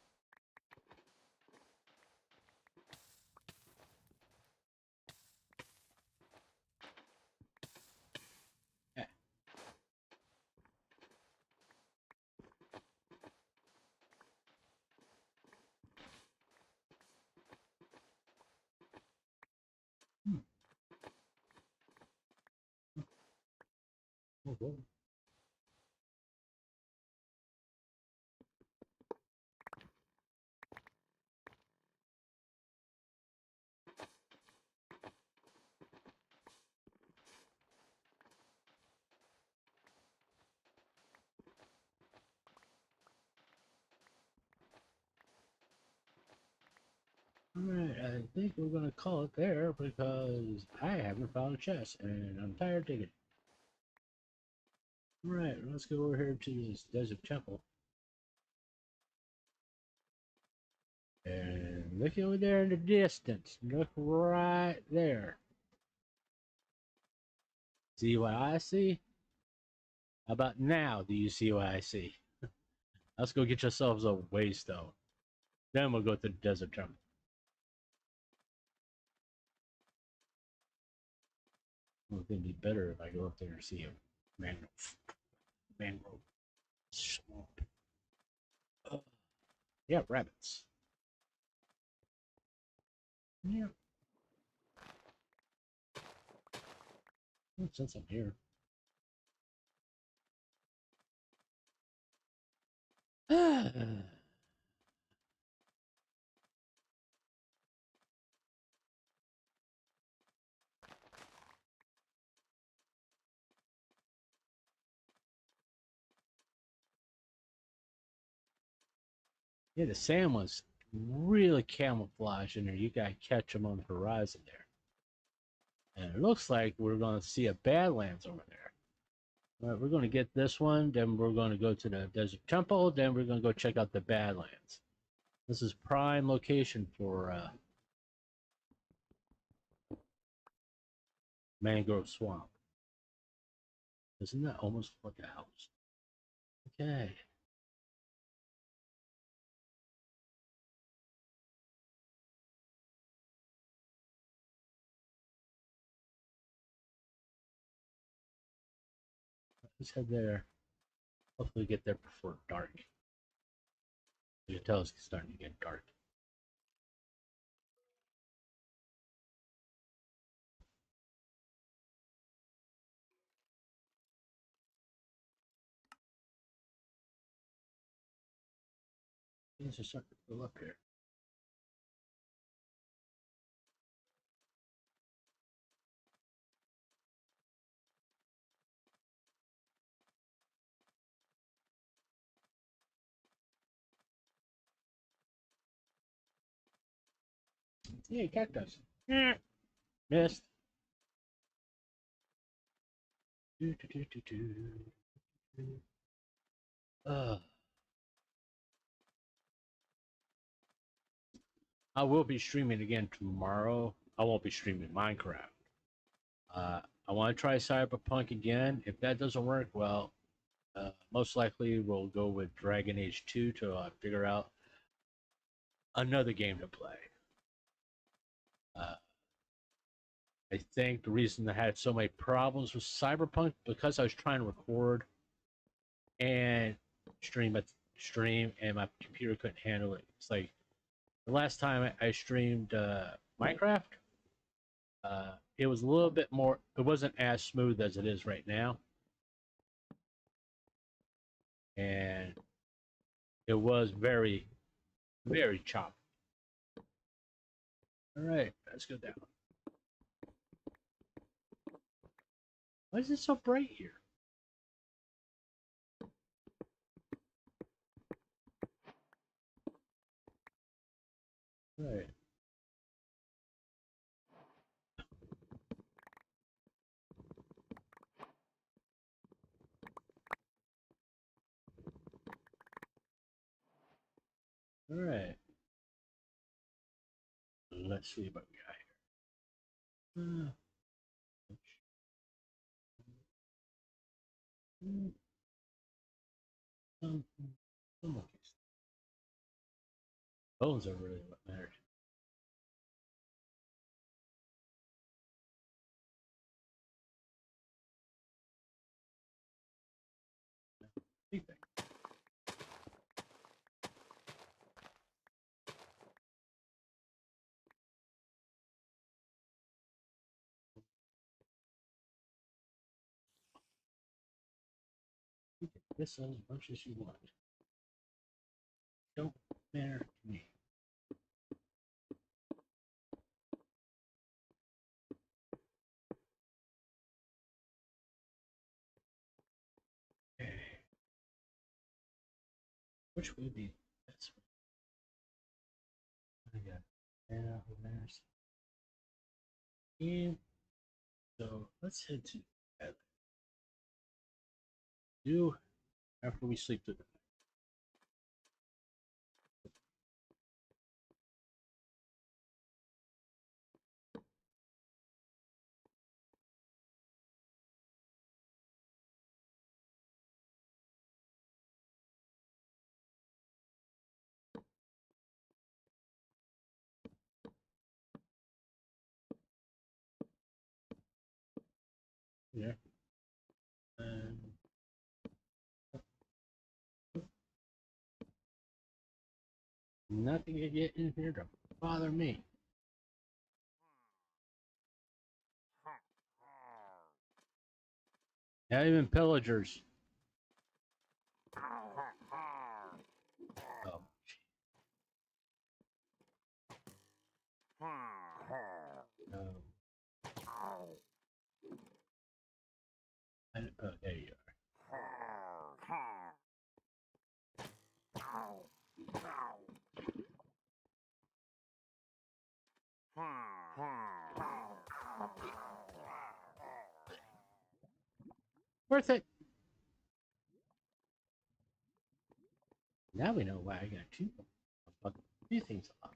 Yeah. Hmm. Oh, whoa. Alright, I think we're gonna call it there because I haven't found a chest and I'm tired of digging. Alright, let's go over here to this desert temple. And look over there in the distance. Look right there. See what I see? How about now do you see what I see? Let's go get yourselves a waystone. Then we'll go to the desert temple. Well, it'd be better if I go up there and see a mangrove swamp. Yeah, rabbits. Yeah. Well, since I'm here. Yeah, the sand was really camouflaged in there. You gotta catch them on the horizon there. And it looks like we're gonna see a Badlands over there. All right, we're gonna get this one, then we're gonna go to the Desert Temple, then we're gonna go check out the Badlands. This is prime location for mangrove swamp. Isn't that almost like a house? Okay. Let's head there. Hopefully get there before dark. You can tell it's starting to get dark. Things are starting to fill up here. Yeah, cactus. Yeah. Missed. Do, do, do, do, do. I will be streaming again tomorrow. I won't be streaming Minecraft. I want to try Cyberpunk again. If that doesn't work, well, most likely we'll go with Dragon Age 2 to figure out another game to play. Uh, I think the reason I had so many problems with Cyberpunk because I was trying to record and stream, and my computer couldn't handle it. It's like the last time I streamed Minecraft, it was a little bit more. It wasn't as smooth as it is right now, and it was very, very choppy. All right, let's go down. Why is it so bright here? All right. All right. Let's see what we got here. Bones are really what matters. Big thing. You can piss as much as you want. Don't matter to me. Okay. Which would be best? I got And there's and so let's head to bed. Do after we sleep tonight. Yeah. And nothing to get in here to bother me. Not even pillagers. Oh. No. Oh, there you are. Worth it. Now we know why I got two. A few things off.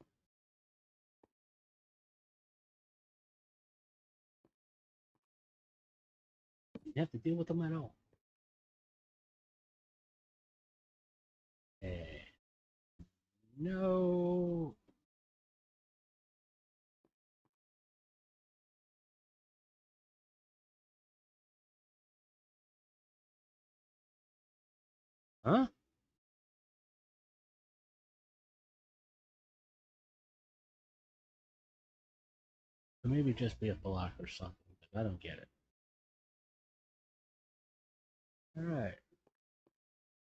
You have to deal with them at all. No. Huh? Or maybe just be a block or something. But I don't get it. All right.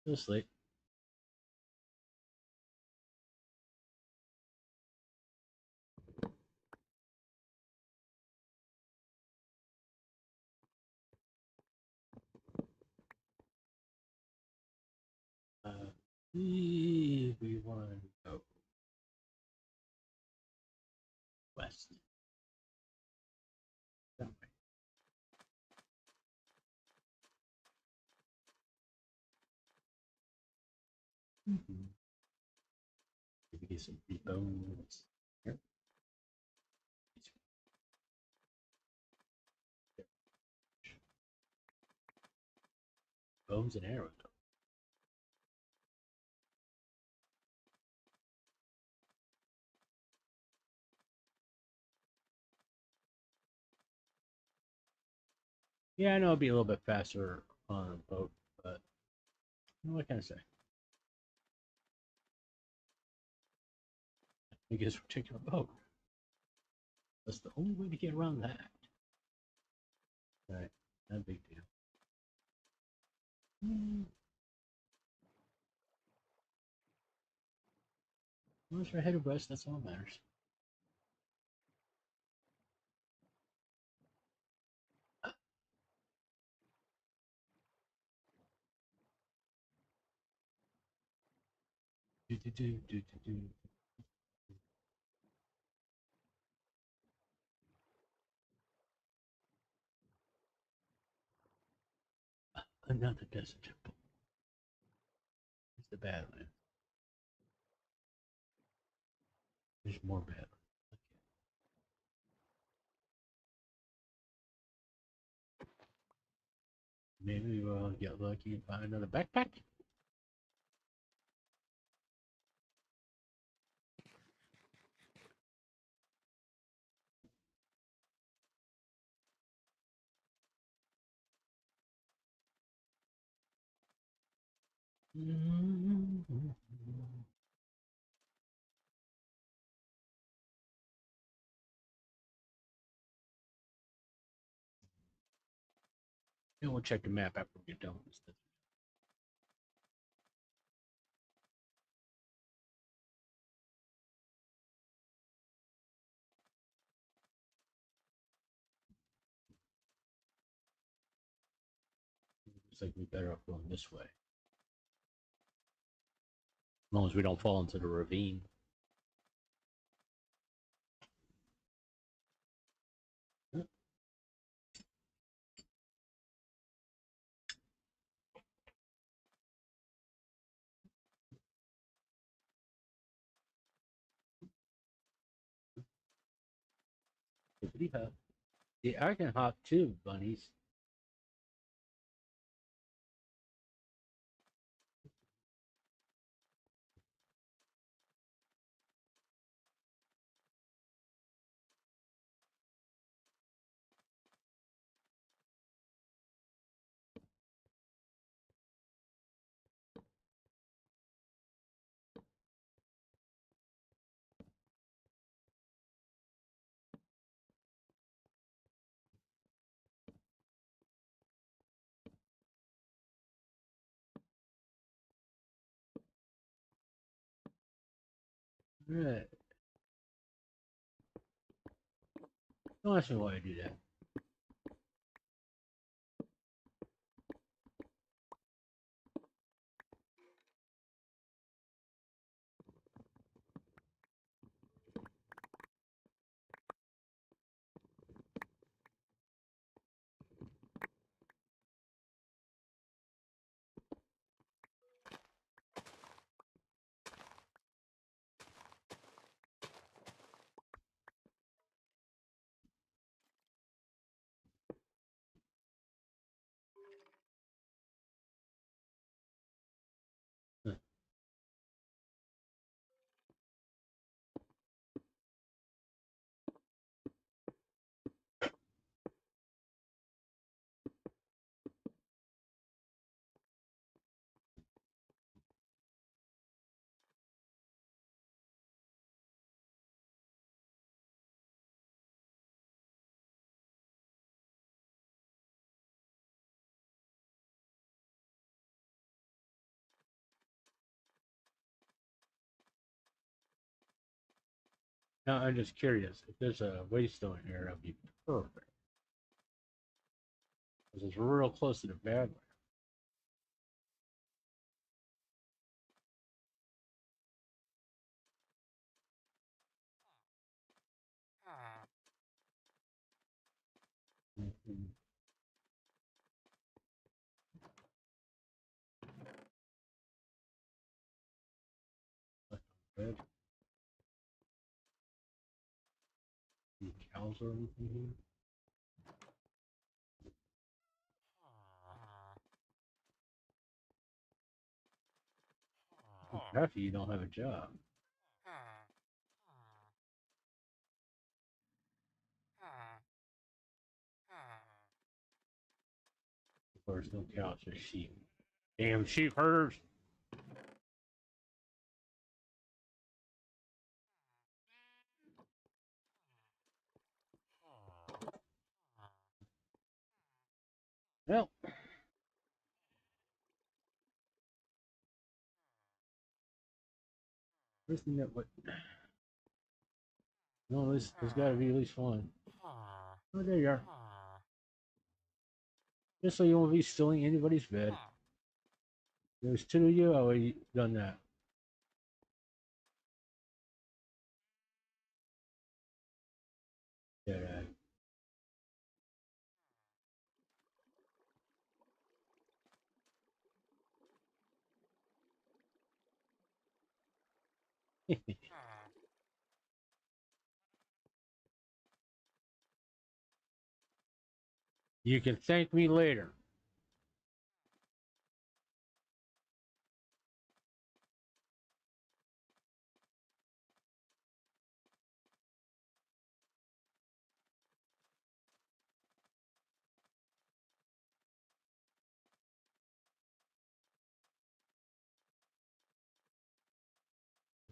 Go sleep. We want to go west. That way. Mm-hmm. Maybe get some free bones. Here. Bones and arrows. Yeah, I know it'd be a little bit faster on a boat, but what can I say? I guess we're taking a boat. That's the only way to get around that. Right, not a big deal. Once we're ahead of us, that's all that matters. Do, do, do, do, do, do. Another desert temple. It's the Badlands. There's more Badlands. Maybe we'll get lucky and find another backpack. And we'll check the map after we get done with this. Looks like we better off going this way. As long as we don't fall into the ravine. Hippity hop. See, I can hop too, bunnies. Right. Don't ask me why I do that. Huh. Now I'm just curious. If there's a waystone here, that'd be perfect. Because it's real close to the Badlands. Mhm. Bed. Any cows or anything here? Happy you don't have a job. Of course, no cows, just sheep. Damn sheep herders. Well, listen that what? No, there's got to be at least one. Oh, there you are. Just so you won't be stealing anybody's bed. There's two of you. I already done that. Yeah. You can thank me later.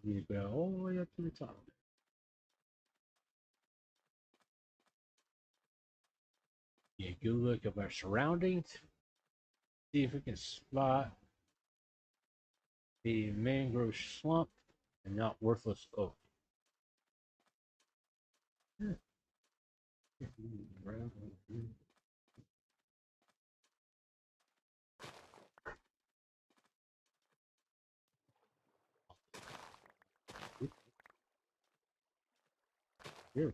You go all the way up to the top. You go look at our surroundings. See if we can spot the mangrove swamp and not worthless oak. Here,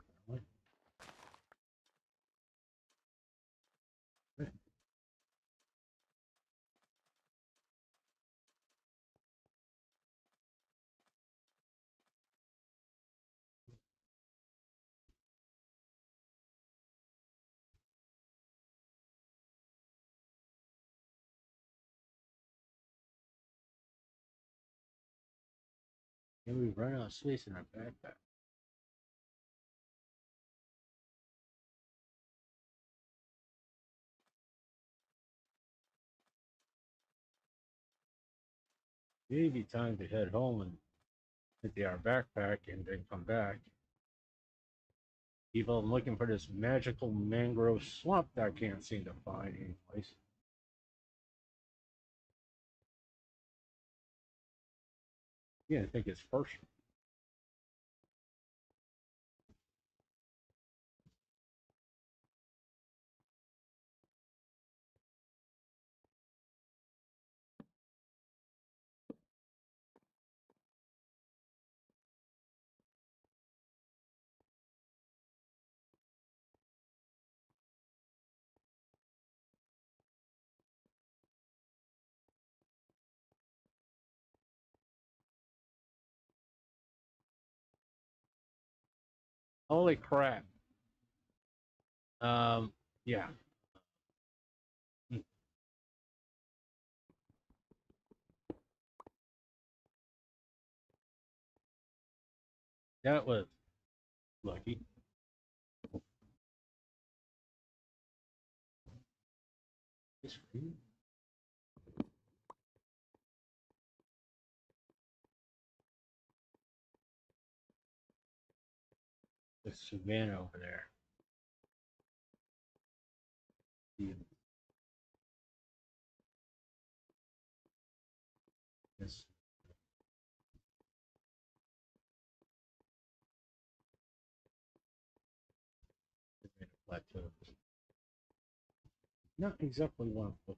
And we run out of space in our backpack. Maybe time to head home and empty our backpack and then come back. People, I'm looking for this magical mangrove swamp that I can't seem to find anyplace. Yeah, I think it's first. Holy crap. Yeah. That was lucky. This food? The savannah over there. This plateau. Not exactly one of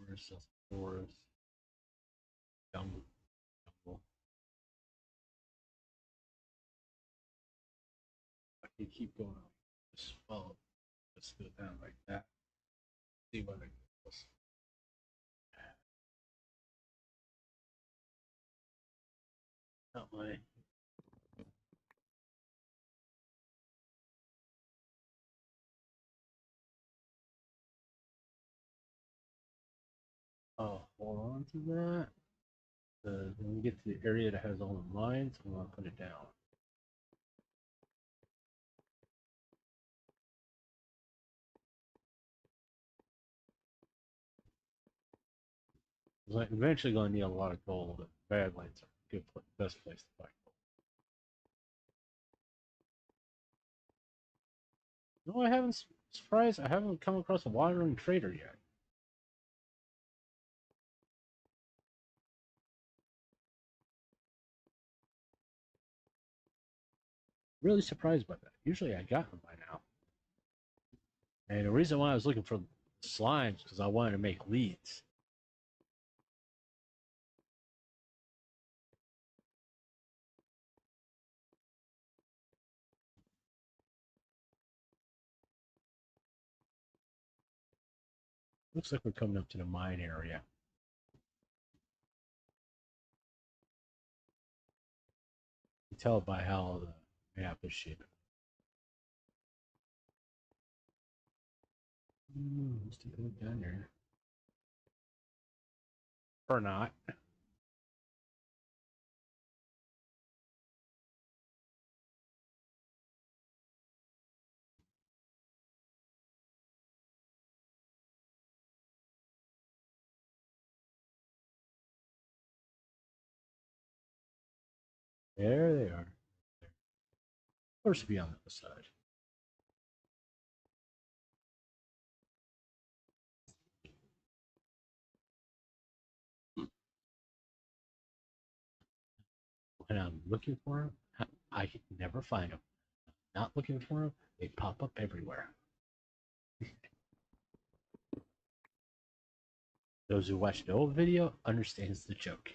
forest, forest, jungle, jungle. I can keep going. Just follow. Let's go down like that. See what it goes. Not my. Oh, hold on to that. When we get to the area that has all the lines, I'm gonna put it down. I'm eventually gonna need a lot of gold. Badlands are a good, best place to find gold. No, I haven't. Surprised, I haven't come across a wandering trader yet. Really surprised by that. Usually I got them by now. And the reason why I was looking for slimes because I wanted to make leads. Looks like we're coming up to the mine area. You can tell by how the map is shaped. Let's take a look down there. Or not. There they are. Of course, be on the other side. When I'm looking for them, I can never find them. Not looking for them, they pop up everywhere. Those who watched the old video understands the joke.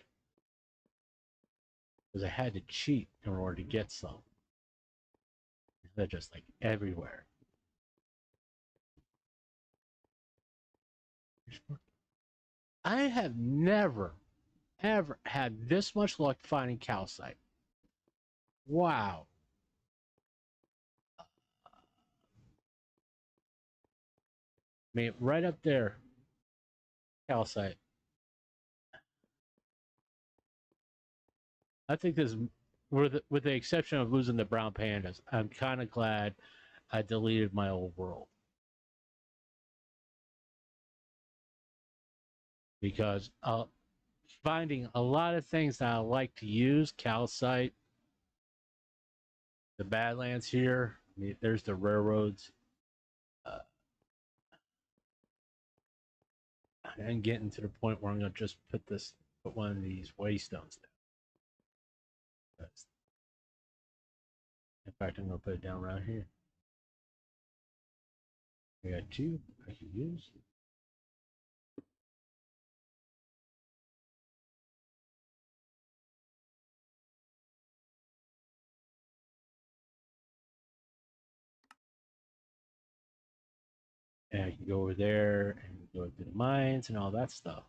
because I had to cheat in order to get some. They're just like everywhere. I have never, ever had this much luck finding calcite. Wow. I mean, right up there, calcite. I think this, with the exception of losing the brown pandas, I'm kind of glad I deleted my old world. Because finding a lot of things that I like to use, calcite, the Badlands here, I mean, there's the railroads. And getting to the point where I'm going to just put one of these waystones down. In fact, I'm going to put it down right here. I got two I can use. And I can go over there and go to the mines and all that stuff.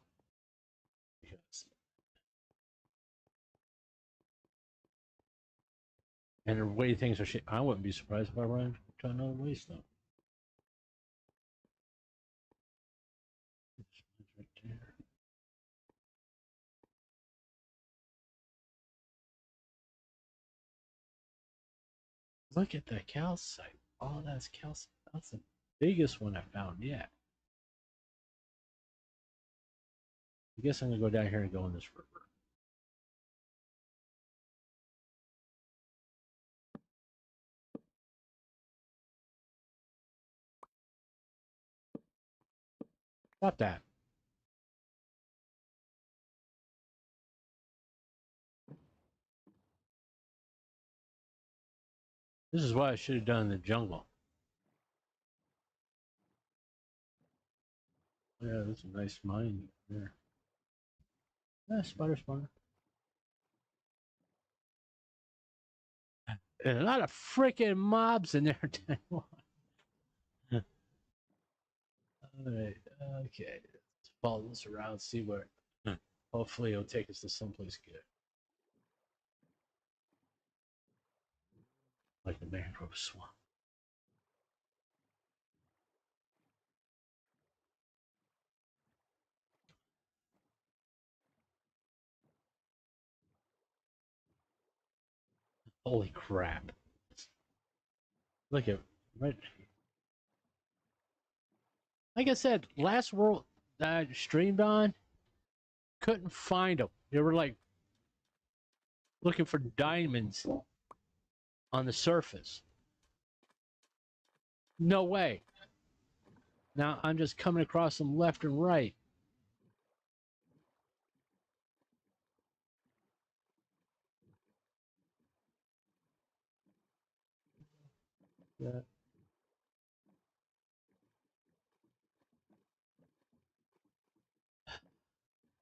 Because, and the way things are shit, I wouldn't be surprised if I run to another waystone. Right there. Look at that calcite. Oh, that's calcite. That's the biggest one I found yet. I guess I'm going to go down here and go in this river. Stop that. This is what I should have done in the jungle. Yeah, that's a nice mine there. Yeah, spider spawner. And a lot of freaking mobs in there. All right, okay. Let's follow this around, see where. Hopefully, it'll take us to someplace good. Like the mangrove swamp. Holy crap. Look at right. Like I said, last world that I streamed on, couldn't find them. They were like looking for diamonds on the surface. No way. Now I'm just coming across them left and right. Yeah.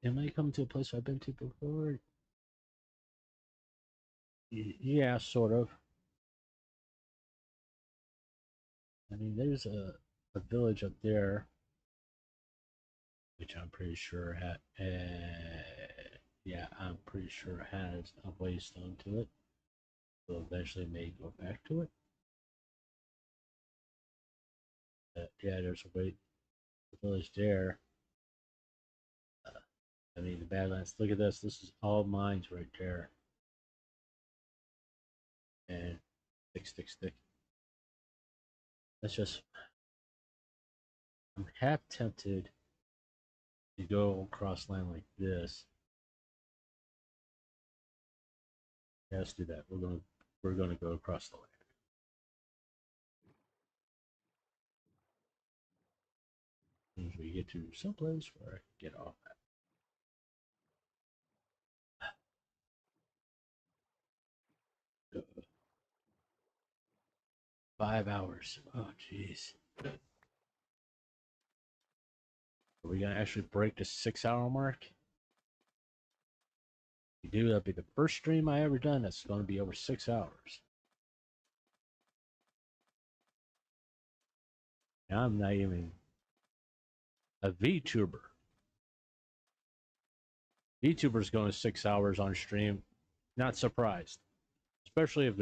Am I coming to a place I've been to before? Yeah, sort of. I mean, there's a village up there, which I'm pretty sure had. Yeah, I'm pretty sure has a waystone to it. So eventually may go back to it. Yeah, there's a village there. I mean, the Badlands. Look at this. This is all mines right there. And stick. That's just. I'm half tempted to go across land like this. Yeah, let's do that. We're gonna go across the land. As we get to someplace where I can get off at. 5 hours. Oh, jeez. Are we gonna actually break the 6 hour mark? You do, that'll be the first stream I ever done that's going to be over 6 hours. And I'm not even a VTuber. VTuber's going 6 hours on stream. Not surprised. Especially if